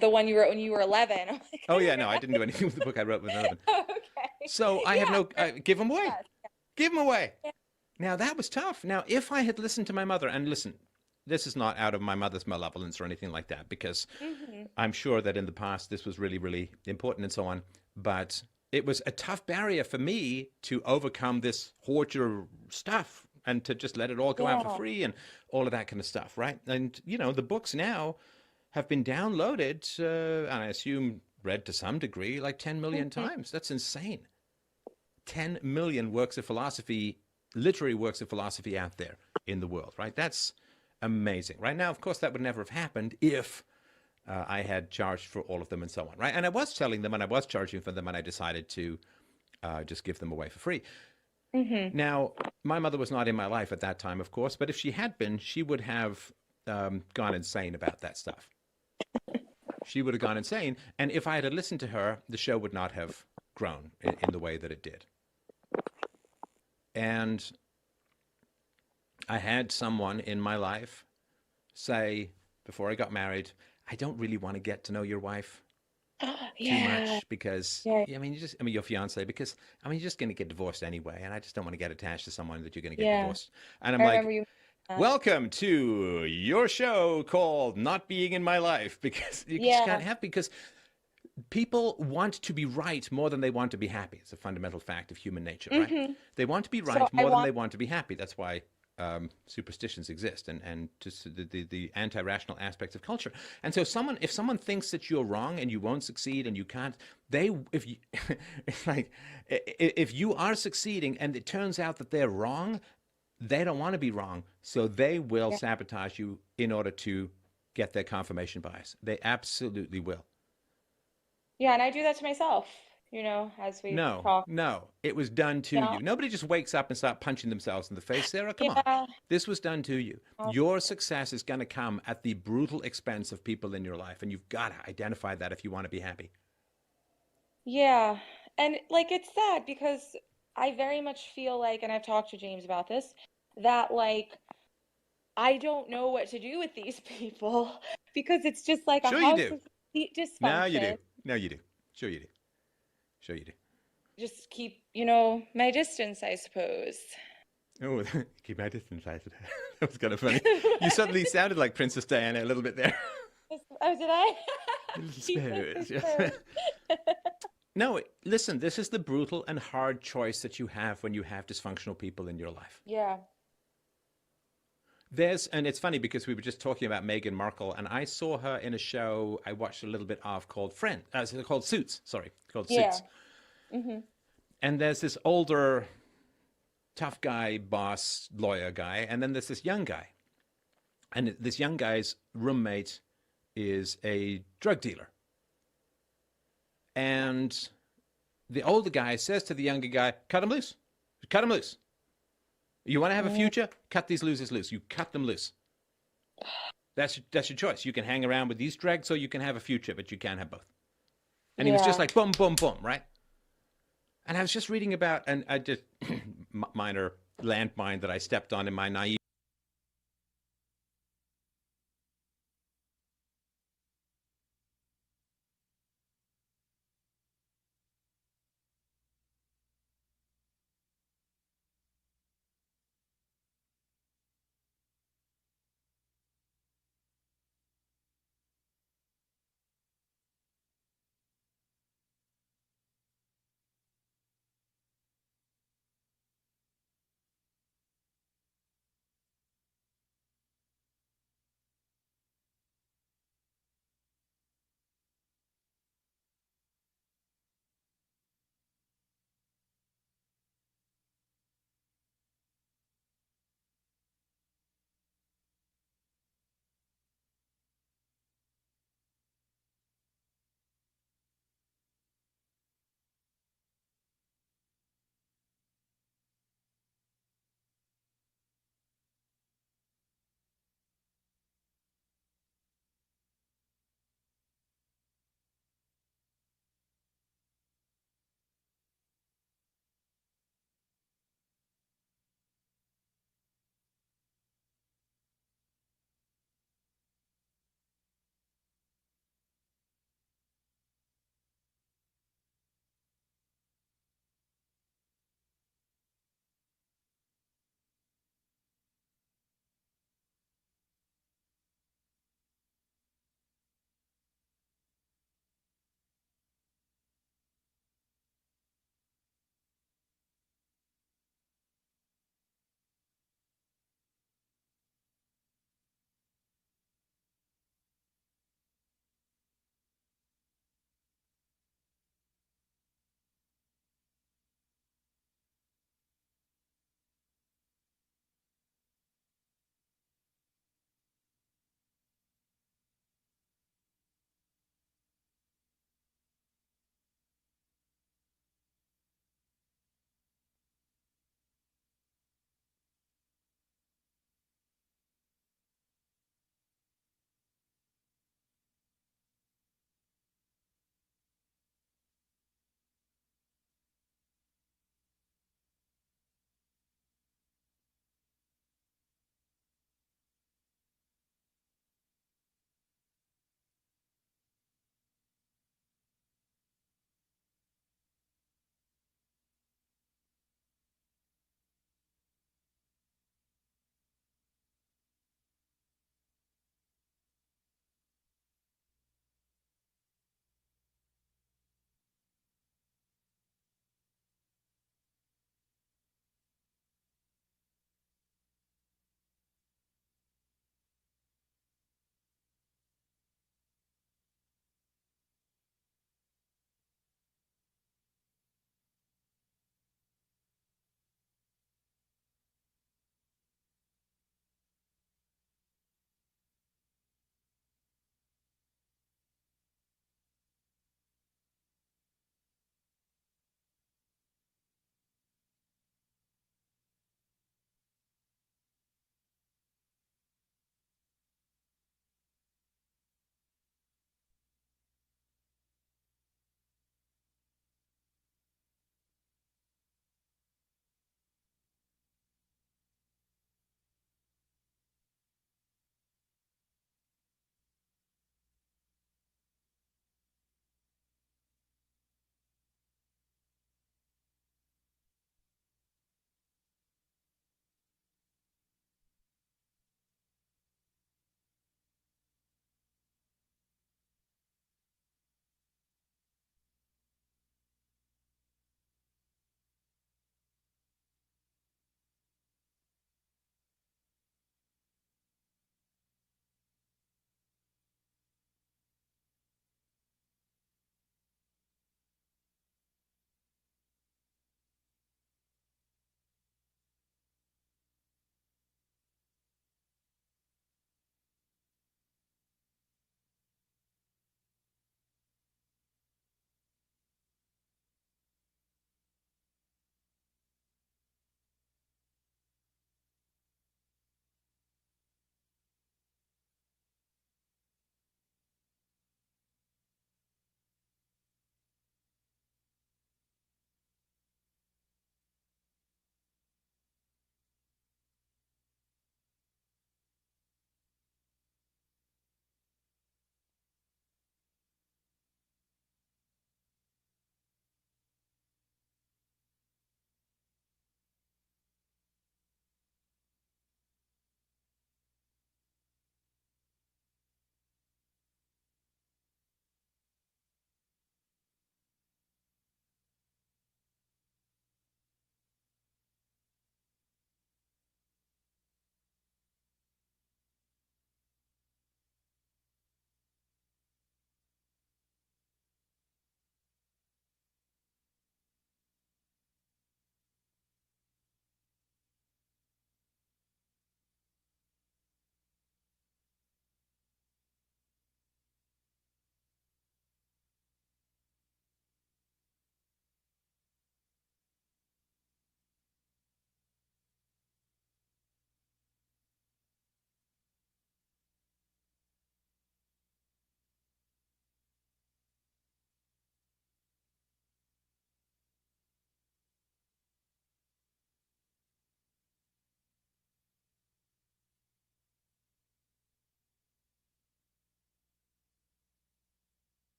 the one you wrote when you were 11. I'm like, oh yeah, no, I didn't do anything with the book I wrote when I was 11. Okay. So I have no give them away. Yes. Give them away. Yeah. Now that was tough. Now if I had listened to my mother, and listen, this is not out of my mother's malevolence or anything like that, because I'm sure that in the past this was really, really important and so on, but it was a tough barrier for me to overcome this hoarder stuff and to just let it all go out for free and all of that kind of stuff, right? And, the books now have been downloaded, and I assume read to some degree, like 10 million times. That's insane. 10 million works of philosophy, literary works of philosophy out there in the world, right? That's amazing. Right now, of course, that would never have happened if... I had charged for all of them and so on, right? And I was telling them and I was charging for them, and I decided to just give them away for free. Now, my mother was not in my life at that time, of course, but if she had been, she would have gone insane about that stuff. She would have gone insane. And if I had listened to her, the show would not have grown in the way that it did. And I had someone in my life say, before I got married, I don't really want to get to know your wife too much because, your fiance, because, you're just going to get divorced anyway. And I just don't want to get attached to someone that you're going to get divorced. And I'm like, welcome to your show called Not Being in My Life, because you just can't have, because people want to be right more than they want to be happy. It's a fundamental fact of human nature, right? They want to be right more than they want to be happy. That's why superstitions exist, and just the anti-rational aspects of culture. And so if someone thinks that you're wrong and you won't succeed and you can't, it's like, if you are succeeding and it turns out that they're wrong, they don't want to be wrong, so they will sabotage you in order to get their confirmation bias. They absolutely will. Yeah, and I do that to myself, as we talk. No, it was done to you. Nobody just wakes up and starts punching themselves in the face. Sarah, come on. This was done to you. Your success is going to come at the brutal expense of people in your life, and you've got to identify that if you want to be happy. Yeah, and like it's sad because I very much feel like, and I've talked to James about this, that like I don't know what to do with these people because it's just like a house of dysfunction. No, you do. No, you do. Sure you do. Sure you do. Just keep, my distance, I suppose. Oh, keep my distance, I suppose. That was kind of funny. You suddenly sounded like Princess Diana a little bit there. Oh, did I? Spirits, yes. No, listen, this is the brutal and hard choice that you have when you have dysfunctional people in your life. Yeah. And it's funny because we were just talking about Meghan Markle, and I saw her in a show I watched a little bit of called Suits. Suits. Mm-hmm. And there's this older, tough guy, boss, lawyer guy, and then there's this young guy. And this young guy's roommate is a drug dealer. And the older guy says to the younger guy, cut him loose. Cut him loose. You want to have a future? Cut these losers loose. You cut them loose. That's your choice. You can hang around with these dregs or you can have a future, but you can't have both. And he was just like, boom, boom, boom, right? And I was just reading about, and I just, minor landmine that I stepped on in my naive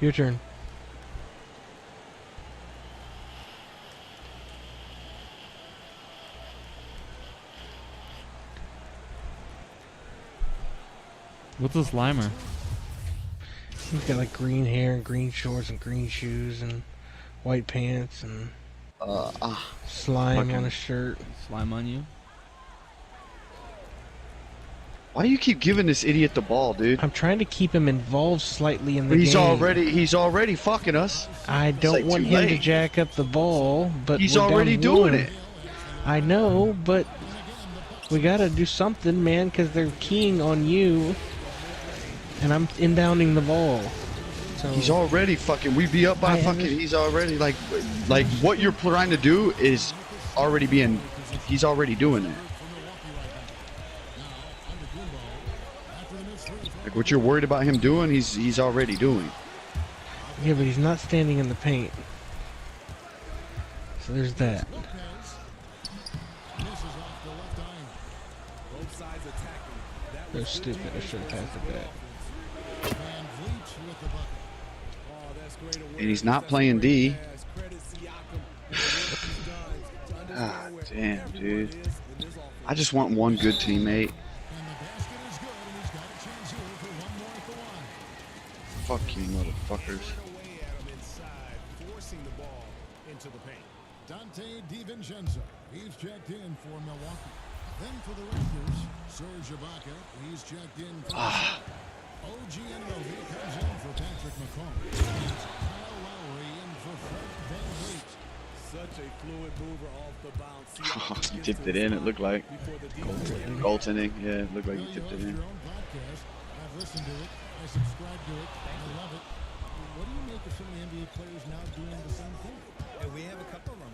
Your turn. What's a Slimer? He's got like green hair and green shorts and green shoes and white pants and slime on his shirt. Slime on you? Why do you keep giving this idiot the ball, dude? I'm trying to keep him involved slightly in the He's game. He's already fucking us. I don't like want too him to late. jack up the ball, but He's we're down already doing one. it. I know, but we gotta do something, man, because they're keying on you, and I'm inbounding the ball. So He's already fucking. We be up by fucking. He's already like what you're trying to do is already being. He's already doing it. Like what you're worried about him doing, he's already doing. Yeah, but he's not standing in the paint. So there's that. They're stupid. I should have passed it back. And he's not playing D. God damn, dude. I just want one good teammate. Fuck you, motherfuckers. Dante DiVincenzo, he's checked in for Milwaukee. Then for the Raptors, Serge Ibaka, he's checked in for OG Anunoby comes in for Patrick McCall. Kyle Lowry in for Fred VanVleet. Such a fluid mover off the bounce. He tipped it in, it looked like. Goaltending, yeah, it looked like he tipped it in. I've listened to it, I subscribe to it, I love it. What do you make of some of the NBA players now doing the same thing? We have a couple of them.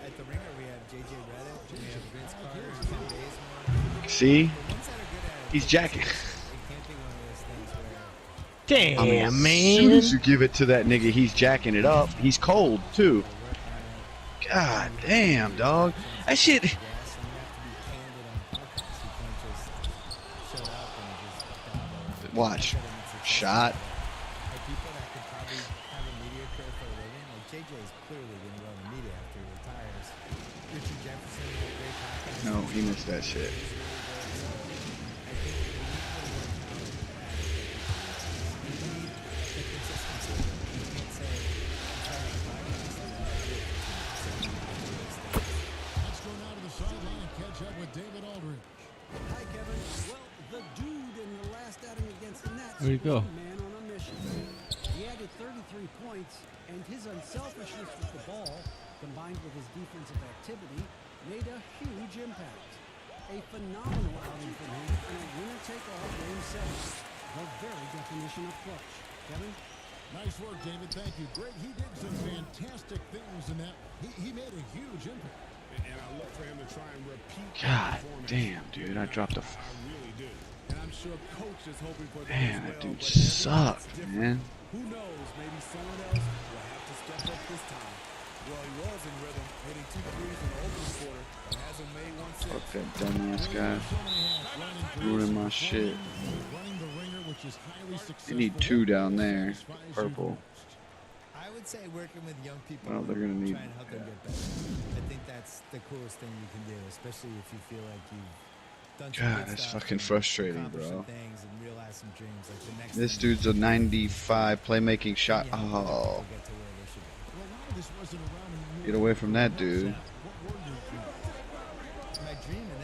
At the Ringer, we have JJ Redick, we have Vince Carter, Ken Bazemore. See? He's jacking. Damn, I mean, as man. soon as you give it to that nigga, he's jacking it up. He's cold, too. God damn, dog. That shit. Watch. Shot. No, he missed that shit. Let's go now to the sideline and catch up with David Aldridge. Hi, Kevin. Well, the dude in the last outing against the Nets Where'd he go? was a man on a mission. He added 33 points, and his unselfishness with the ball, combined with his defensive activity, made a huge impact. A phenomenal outing from him in a winner-take-all Game 7. The very definition of clutch. Kevin? Nice work, David. Thank you. Greg, he did some fantastic things in that. He made a huge impact. And I look for him to try and repeat. God damn, dude. I dropped a. I really do. And I'm sure coach is hoping for that. Man, as that well, dude but everyone's sucked, different. man. Who knows? Maybe someone else will have to step up this time. Well, he was in rhythm, hitting 2 threes in the opening quarter, but hasn't made one since. Fuck that dumbass guy. Ruining my shit. You need 2 down there. Purple. I would say working with young people, Well, they're gonna need. trying to help them get better. I think that's the coolest thing you can do, especially if you feel like you've done some God, good that's stuff fucking and frustrating, accomplished bro. some things and realized some dreams. Like the next This thing dude's a 95 playmaking shot. Oh. Get away from that dude.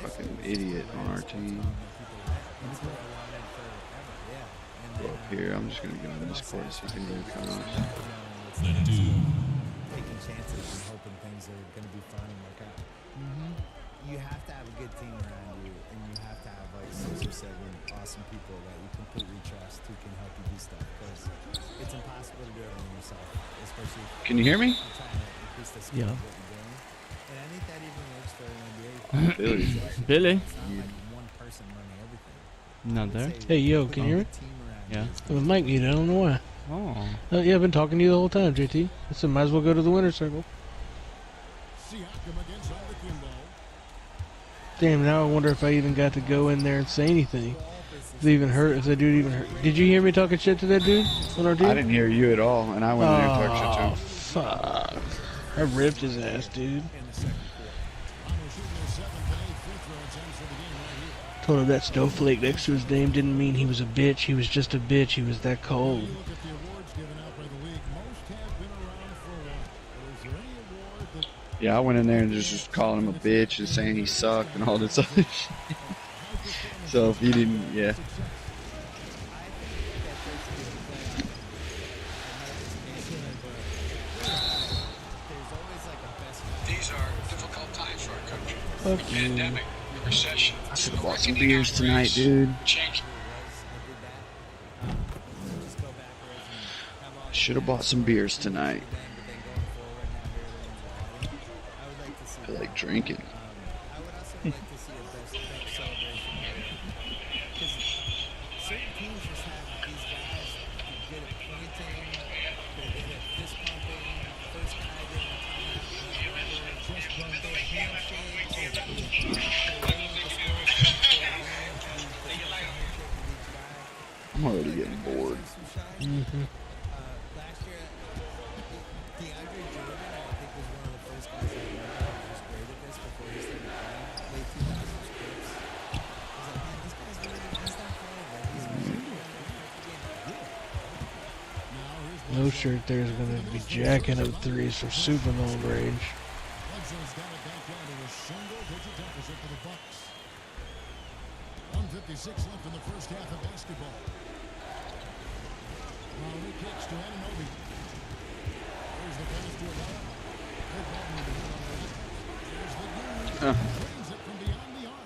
Fucking idiot on our team. Go up here. I'm just gonna get on this court so he can really come out. taking chances and hoping things are going to be fun and work out. You have to have a good team around you, and you have to have like 6 or 7 awesome people that you completely trust who can help you do stuff, because it's impossible to do it on yourself, especially if Can you hear me? you're trying to increase the speed Yeah. of what you're doing. And I think that even works for an NBA. Billy. Billy. It's not like one person running everything. Not there? Hey, yo, can you hear me? Yeah. The mic muted. I don't know why. Oh. Yeah, I've been talking to you the whole time, JT. So might as well go to the winner's circle. Damn, now I wonder if I even got to go in there and say anything. If they even hurt, if that dude even hurt. Did you hear me talking shit to that dude on our team? I didn't hear you at all, and I went in there and talked shit to him. Fuck. I ripped his ass, dude. Told him that snowflake next to his name didn't mean he was a bitch. He was just a bitch. He was that cold. Yeah, I went in there and just calling him a bitch and saying he sucked and all this other shit. So if he didn't, yeah. These are difficult times for our country. Fuck The pandemic, the recession. I should have bought some beers tonight, dude. Should have bought some beers tonight. I feel like drinking. I'm already getting bored. Mm-hmm. Last year, DeAndre Jordan, I think, was one of the first guys I remember who was great at this before he started playing. Late 2000s Crips. I was like, man, this guy's really, he's not playing, but he's No shirt there's gonna be jacking up threes from super long range. Bledsoe's got it back down to a single-digit deficit for the Bucks. 1:56 left in the first half of basketball. Lowry kicks to Anunoby. There's the pass to Avella. Good ball movement on the right. There's the dude. Brings it from beyond the arc.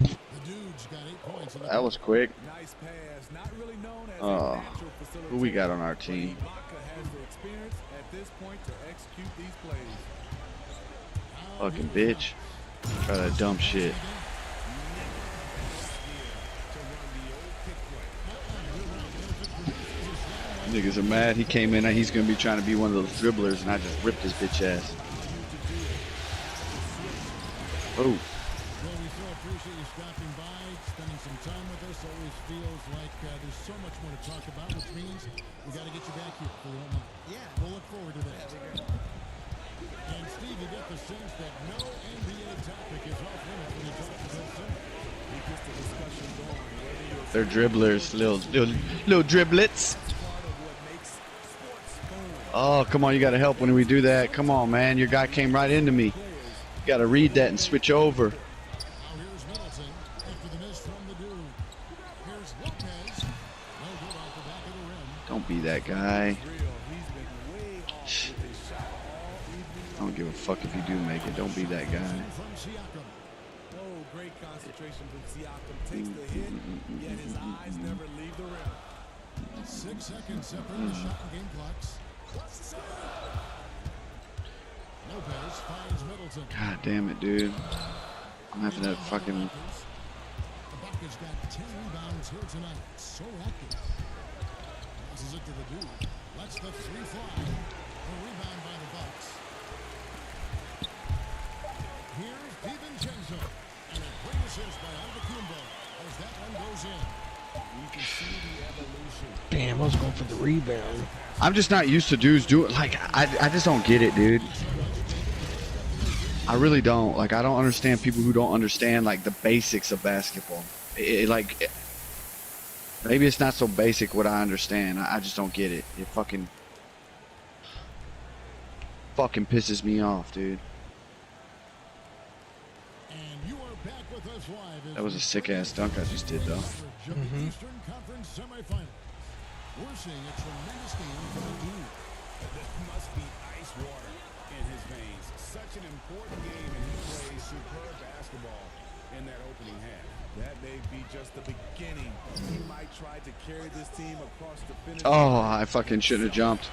The dude's got 8 points. In the That was quick. Nice pass. Not really known as Oh, who we got on our team? Ibaka has the experience at this point to execute these plays. Fucking bitch. Try that dumb shit. Niggas are mad. He came in and he's gonna be trying to be one of those dribblers, and I just ripped his bitch ass. Oh. Well, we so appreciate you stopping by, spending some time with us. Always feels like there's so much more to talk about, which means we got to get you back here for the moment. Yeah. We'll look forward to that. And Steve, you get the sense that no NBA topic is off limits when you talk to Bill Simmons. He gets the discussion going. They're dribblers, little driblets. Oh, come on, you gotta help when we do that. Come on, man, your guy came right into me. You gotta read that and switch over. Don't be that guy. I don't give a fuck if you do make it. Don't be that guy. Oh, great concentration from Siakam. Takes the hit, yet his eyes never leave the rim. 6 seconds separate the shot and game clocks. Lopez finds Middleton. God damn it, dude. I'm having that fucking... Ibaka's got 10 rebounds here tonight. So active. Passes it to the dude. Lets the three fly. A rebound by the Bucks. Here's DiVincenzo. And a great assist by Antetokounmpo as that one goes in. You can see the evolution. Damn, I was going for the rebound. I'm just not used to dudes doing... Like, I just don't get it, dude. I really don't. Like, I don't understand people who don't understand, like, the basics of basketball. Maybe it's not so basic what I understand. I just don't get it. It fucking pisses me off, dude. And you are back with us live. That was a sick-ass dunk I just did, though. Mm-hmm. Eastern Conference semifinals. We're seeing a tremendous game from the dude. That must be ice water in his veins. Such an important game, and he plays superb basketball in that opening half. That may be just the beginning. He might try to carry this team across the finish. Oh, I fucking shouldn't have jumped.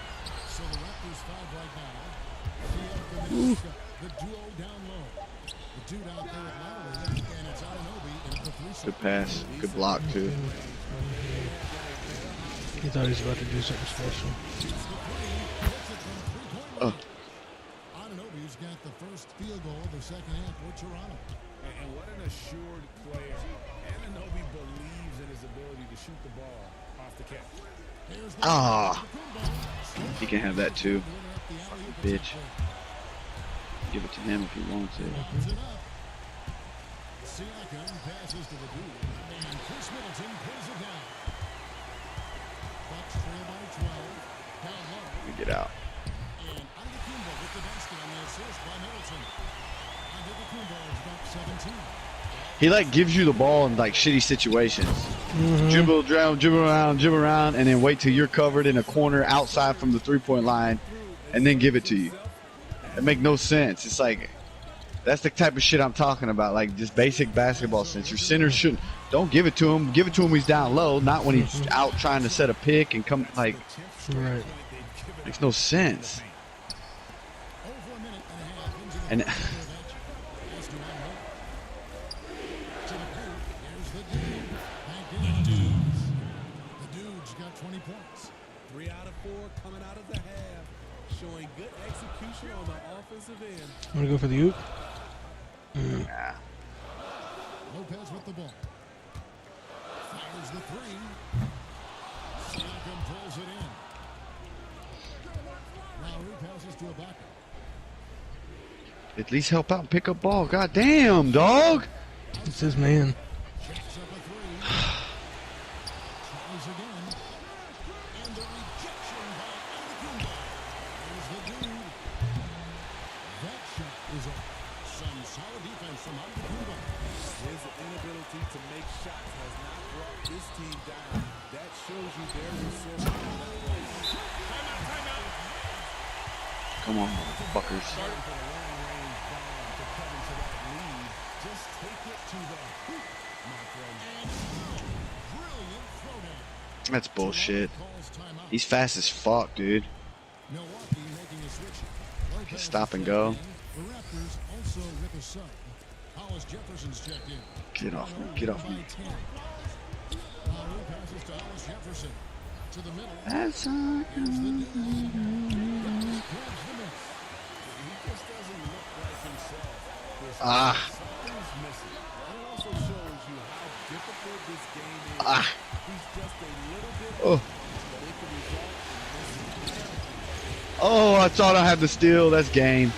So the Raptors foul right now. The duo down low. The dude out there at Lowry, and it's Anunoby in the 3-6. Good pass. Good block, too. He thought he was about to do something special. Oh. Anunoby's got the first field goal of the second half for Toronto. And what an assured player. Ananobi believes in his ability to shoot the ball off the catch. Ah, he can have that too. Fucking bitch. Give it to him if he wants it. Siakam passes to the dude, and Chris Middleton pulls it down. Bucks trail by 12. Down low. Let me get out. And Antetokounmpo with the basket on the assist by Middleton. Antetokounmpo is back 17. He like gives you the ball in like shitty situations. Dribble around, and then wait till you're covered in a corner outside from the 3-point line, and then give it to you. It make no sense. It's like that's the type of shit I'm talking about. Like just basic basketball sense. Your center shouldn't. Don't give it to him. Give it to him when he's down low, not when he's out trying to set a pick and come like. Right. Makes no sense. And. The dude's got 20 points. 3 out of 4 coming out of the half, showing good execution on the offensive end. I'm gonna go for the oop. Nah. Lopez with the ball. Fires the three. Siakam pulls it in. Lowry passes to a backup. At least help out and pick up ball. God damn, dog. It's his man. Jacks up a three. Tries again. And the rejection by Antetokounmpo. Here's the dude. That shot is up. Some solid defense from Antetokounmpo. His inability to make shots has not brought this team down. That shows you their resources. Come on, fuckers. Just take it to the hoop, my friend. Brilliant throwdown. That's bullshit. He's fast as fuck, dude. Milwaukee making a switch. Just stop and go. The Raptors also with a sub. Hollis Jefferson's checked in. Get off me. Get off me. Lowry passes to Hollis Jefferson. To the middle. That's Here's the dude. Grabs the miss. He just doesn't look like himself. Ah. Something's missing. And it also shows you how difficult this game is. Ah. He's just a little bit Oh. but it can result in missing. Oh, I thought I had the steal. That's game. Not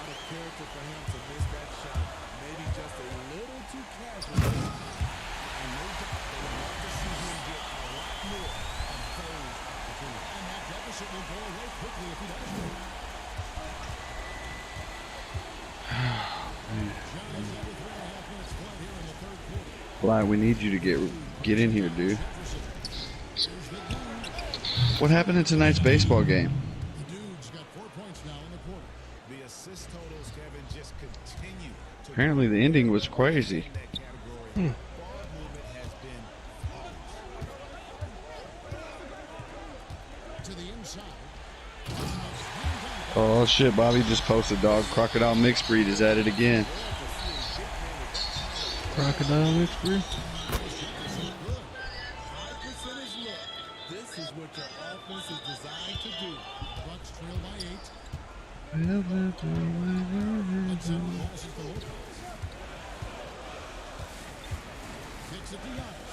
a character for him to miss that shot. Maybe just a little too casual. And no doubt they would love to see him get a lot more on third opportunity. And that deficit will go away quickly if he doesn't. Fly, we need you to get in here, dude. What happened in tonight's baseball game? The dude's got 4 points now in the quarter. The assist totals, Kevin, just continue to Apparently the ending was crazy. ball movement has been To the inside. Oh shit, Bobby just posted, dog. Crocodile mixed breed is at it again. Crocodile mixed breed. This is what your offense is designed to do. Bucks trail by 8. Kicks it to Giannis.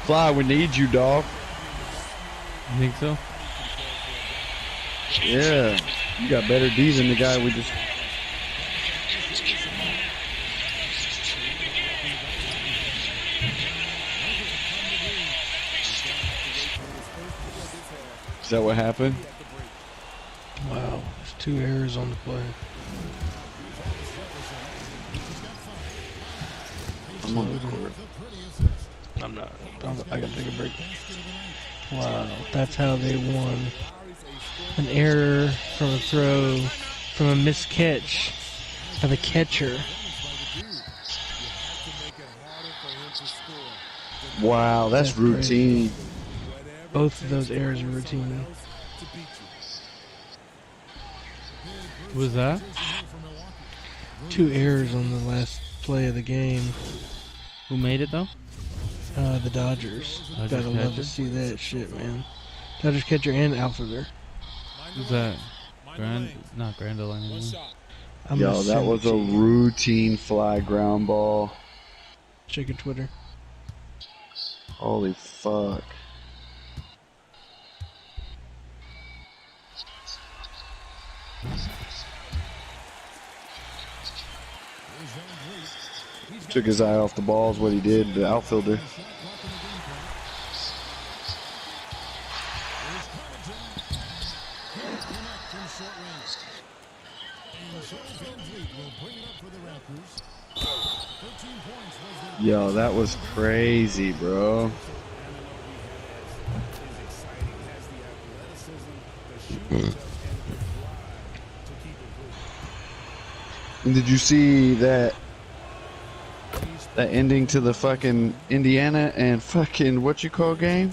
Fly, we need you, dog. You think so? Yeah, you got better D's than the guy we just. Is that what happened? Wow, there's 2 errors on the play. I'm on the court. I'm not. I gotta take a break. Wow, that's how they won. An error from a throw, from a missed catch of a catcher. Wow, that's routine. Crazy. Both of those errors are routine. What was that? 2 errors on the last play of the game. Who made it though? The Dodgers. Dodgers Gotta love catcher? to see that shit, man. Dodgers catcher and outfielder. Who's that? Not Grandel anymore. Yo, that was a routine fly ground ball. Check your Twitter. Holy fuck. Took his eye off the ball is what he did, the outfielder. Yo, that was crazy, bro. And did you see that ending to the fucking Indiana and fucking what you call game?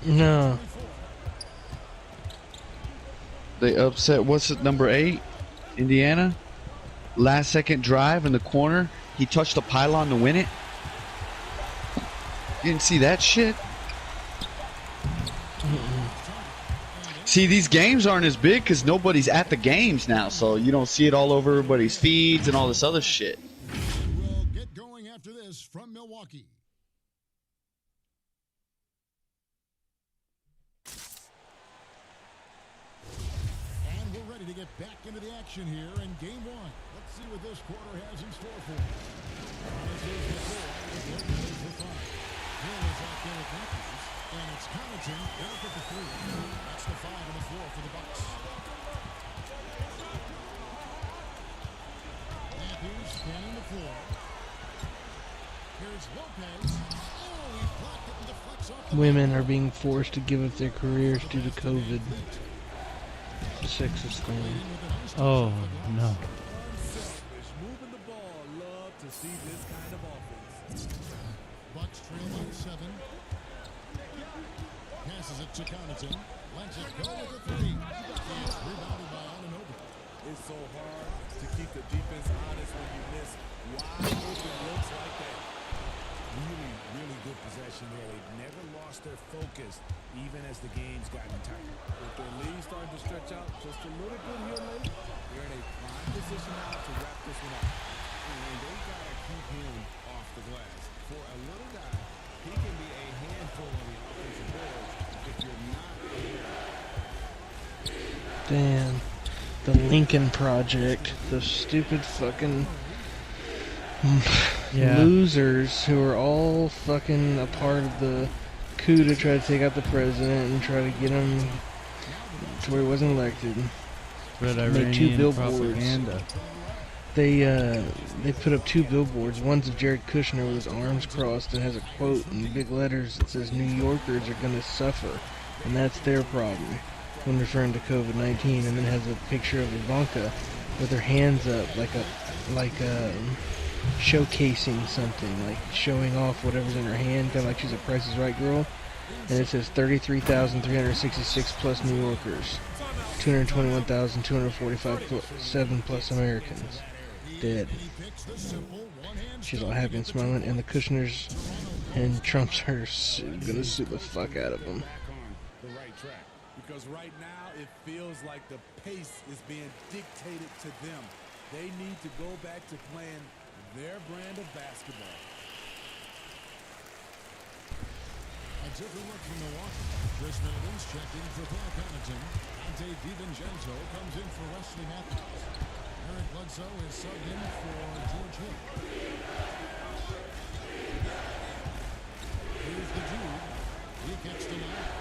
No. They upset, what's it, number 8? Indiana? Last second drive in the corner. He touched the pylon to win it. You didn't see that shit? See, these games aren't as big because nobody's at the games now, so you don't see it all over everybody's feeds and all this other shit. We'll get going after this from Milwaukee. And we're ready to get back into the action here in game one. Let's see what this quarter has in store for us. This is the 4, and this is the 5. Hill is out there with Matthews, and it's Connaughton back at the 3. That's the 5 and the 4 for the Bucks. Matthews scanning the floor. Here's Lopez. Oh, he blocked it and deflects off the Women are being forced to give up their careers due to COVID. The sexist thing. Oh, no. Moving the ball. Love to see this kind of offense. Bucks trail by 7. Passes it to Connaughton. Lets it go with the 3. It's rebounded by Anunoby. It's so hard to keep the defense honest when you miss wide open looks like that. Really, really good possession there. They've never lost their focus, even as the game's gotten tighter. With their lead starting to stretch out just a little bit here late, they're in a prime position now to wrap this one up. And they got to keep him off the glass. For a little guy, he can be a handful on the offensive boards if you're not aware. Damn. The Lincoln Project. The stupid fucking losers who are all fucking a part of the coup to try to take out the president and try to get him to where he wasn't elected. Red Made 2 Iranian billboards. propaganda. They put up 2 billboards. One's of Jared Kushner with his arms crossed and has a quote in big letters that says New Yorkers are going to suffer, and that's their problem, when referring to COVID-19, and then has a picture of Ivanka with her hands up like showcasing something, like showing off whatever's in her hand, kind of like she's a Price is Right girl. And it says 33,366 plus New Yorkers, 221,247 plus Americans dead. She's all happy and smiling, and the Kushners and Trumps are gonna sue the fuck out of them. The right track, because right now it feels like the pace is being dictated to them. They need to go back to playing their brand of basketball. A different look from Milwaukee. Chris Middleton's checked in for Paul Connaughton. Ante DiVincenzo comes in for Wesley Matthews. Eric Bledsoe is subbed in for George Hill. Here's the Dude. He gets the line.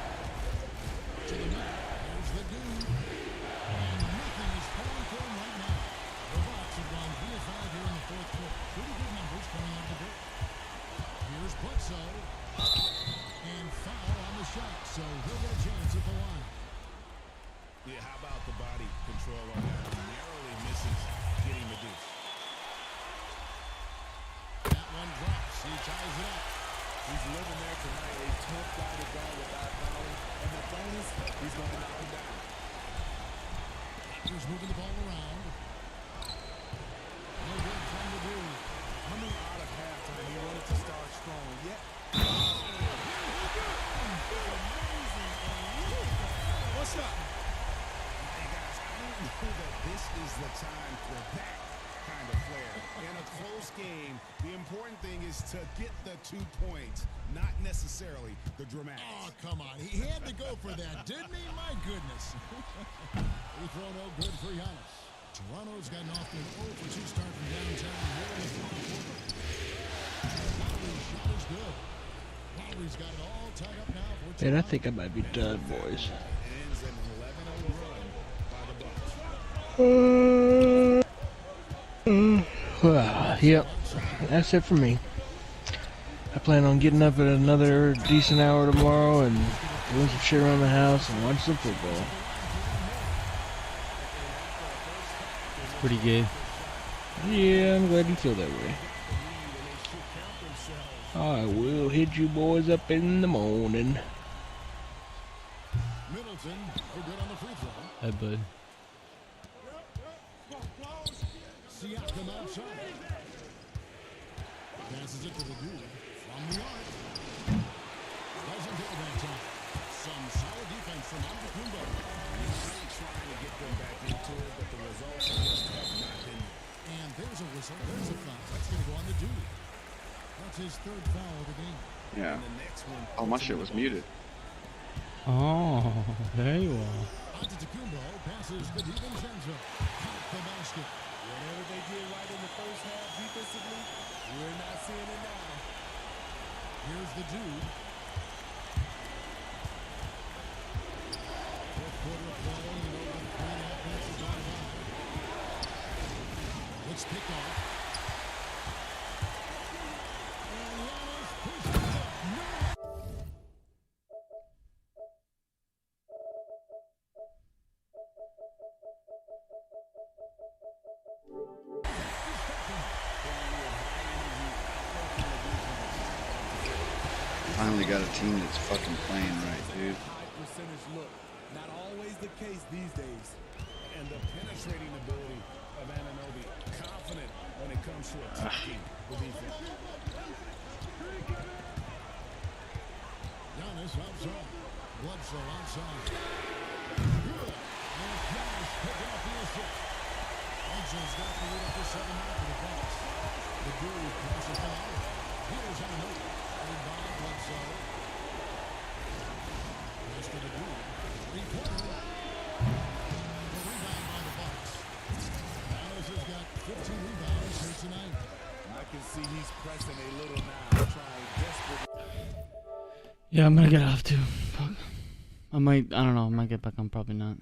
To the middle. There's the Dude. And nothing is falling for him right now. The Bucks have gone 3 of 5 here in the 4th quarter. Pretty good numbers coming out of the break. Here's Bledsoe. And foul on the shot, so he'll get a chance at the line. Yeah, how about the body control on that? Narrowly misses getting the deuce. That one drops. He ties it up. He's living there tonight. A tough guy to guard without fouling. And the bonus, he's going to knock him down. He's moving the ball around. No good from the Dude. Coming out of halftime, he wanted to start strong. Yet, amazing This is the time for that kind of flair. In a close game, the important thing is to get the 2 points, not necessarily the dramatics. Oh, come on. He had to go for that, didn't he? My goodness. Free throw no good for Giannis. Toronto's gotten off to an 0-for-2 start from downtown here in the fourth quarter. Lowry's shot is good. Lowry's got it all tied up now for Toronto. Man, I think I might be done, boys. Ends an 11-0 run by the Bucks. Yep, that's it for me. I plan on getting up at another decent hour tomorrow and doing some shit around the house and watch some football. Pretty good. Yeah, I'm glad you feel that way. I will hit you boys up in the morning. Middleton, for good on the free throw. Hey, bud. Siakam outside. Passes it to the dude from the arc. Doesn't go that time. Some solid defense from Antetokounmpo. Trying to get them back into it, but the results just have not been. And there's a whistle. There's a foul. That's going to go on the dude. That's his third foul of the game. Yeah. Oh, my shit was muted. Oh, there you are. Antetokounmpo passes to DiVincenzo. Count the basket. Whatever they did right in the first half defensively, we're not seeing it now. Here's the dude. Fourth quarter of play, and over 3.5 minutes has gone by. It's picked off. And Giannis pushes it up. No! Finally got a team that's fucking playing right, dude. High percentage look. Not always the case these days. And the penetrating ability of Anunoby. Confident when it comes to attacking the defense. Giannis outside. Bledsoe outside. Good. And Giannis picking up the assist. Bledsoe's got the lead up to 7 after the Bucks. The dude passes to Lowry. Here's Anunoby. Played by Bledsoe. Pass to the dude. Three-pointer. The rebound by the Bucks. Giannis has got 15 rebounds here tonight. I can see he's pressing a little now, trying desperately. Yeah, I'm gonna get off too. Fuck. I don't know, I might get back on, probably not.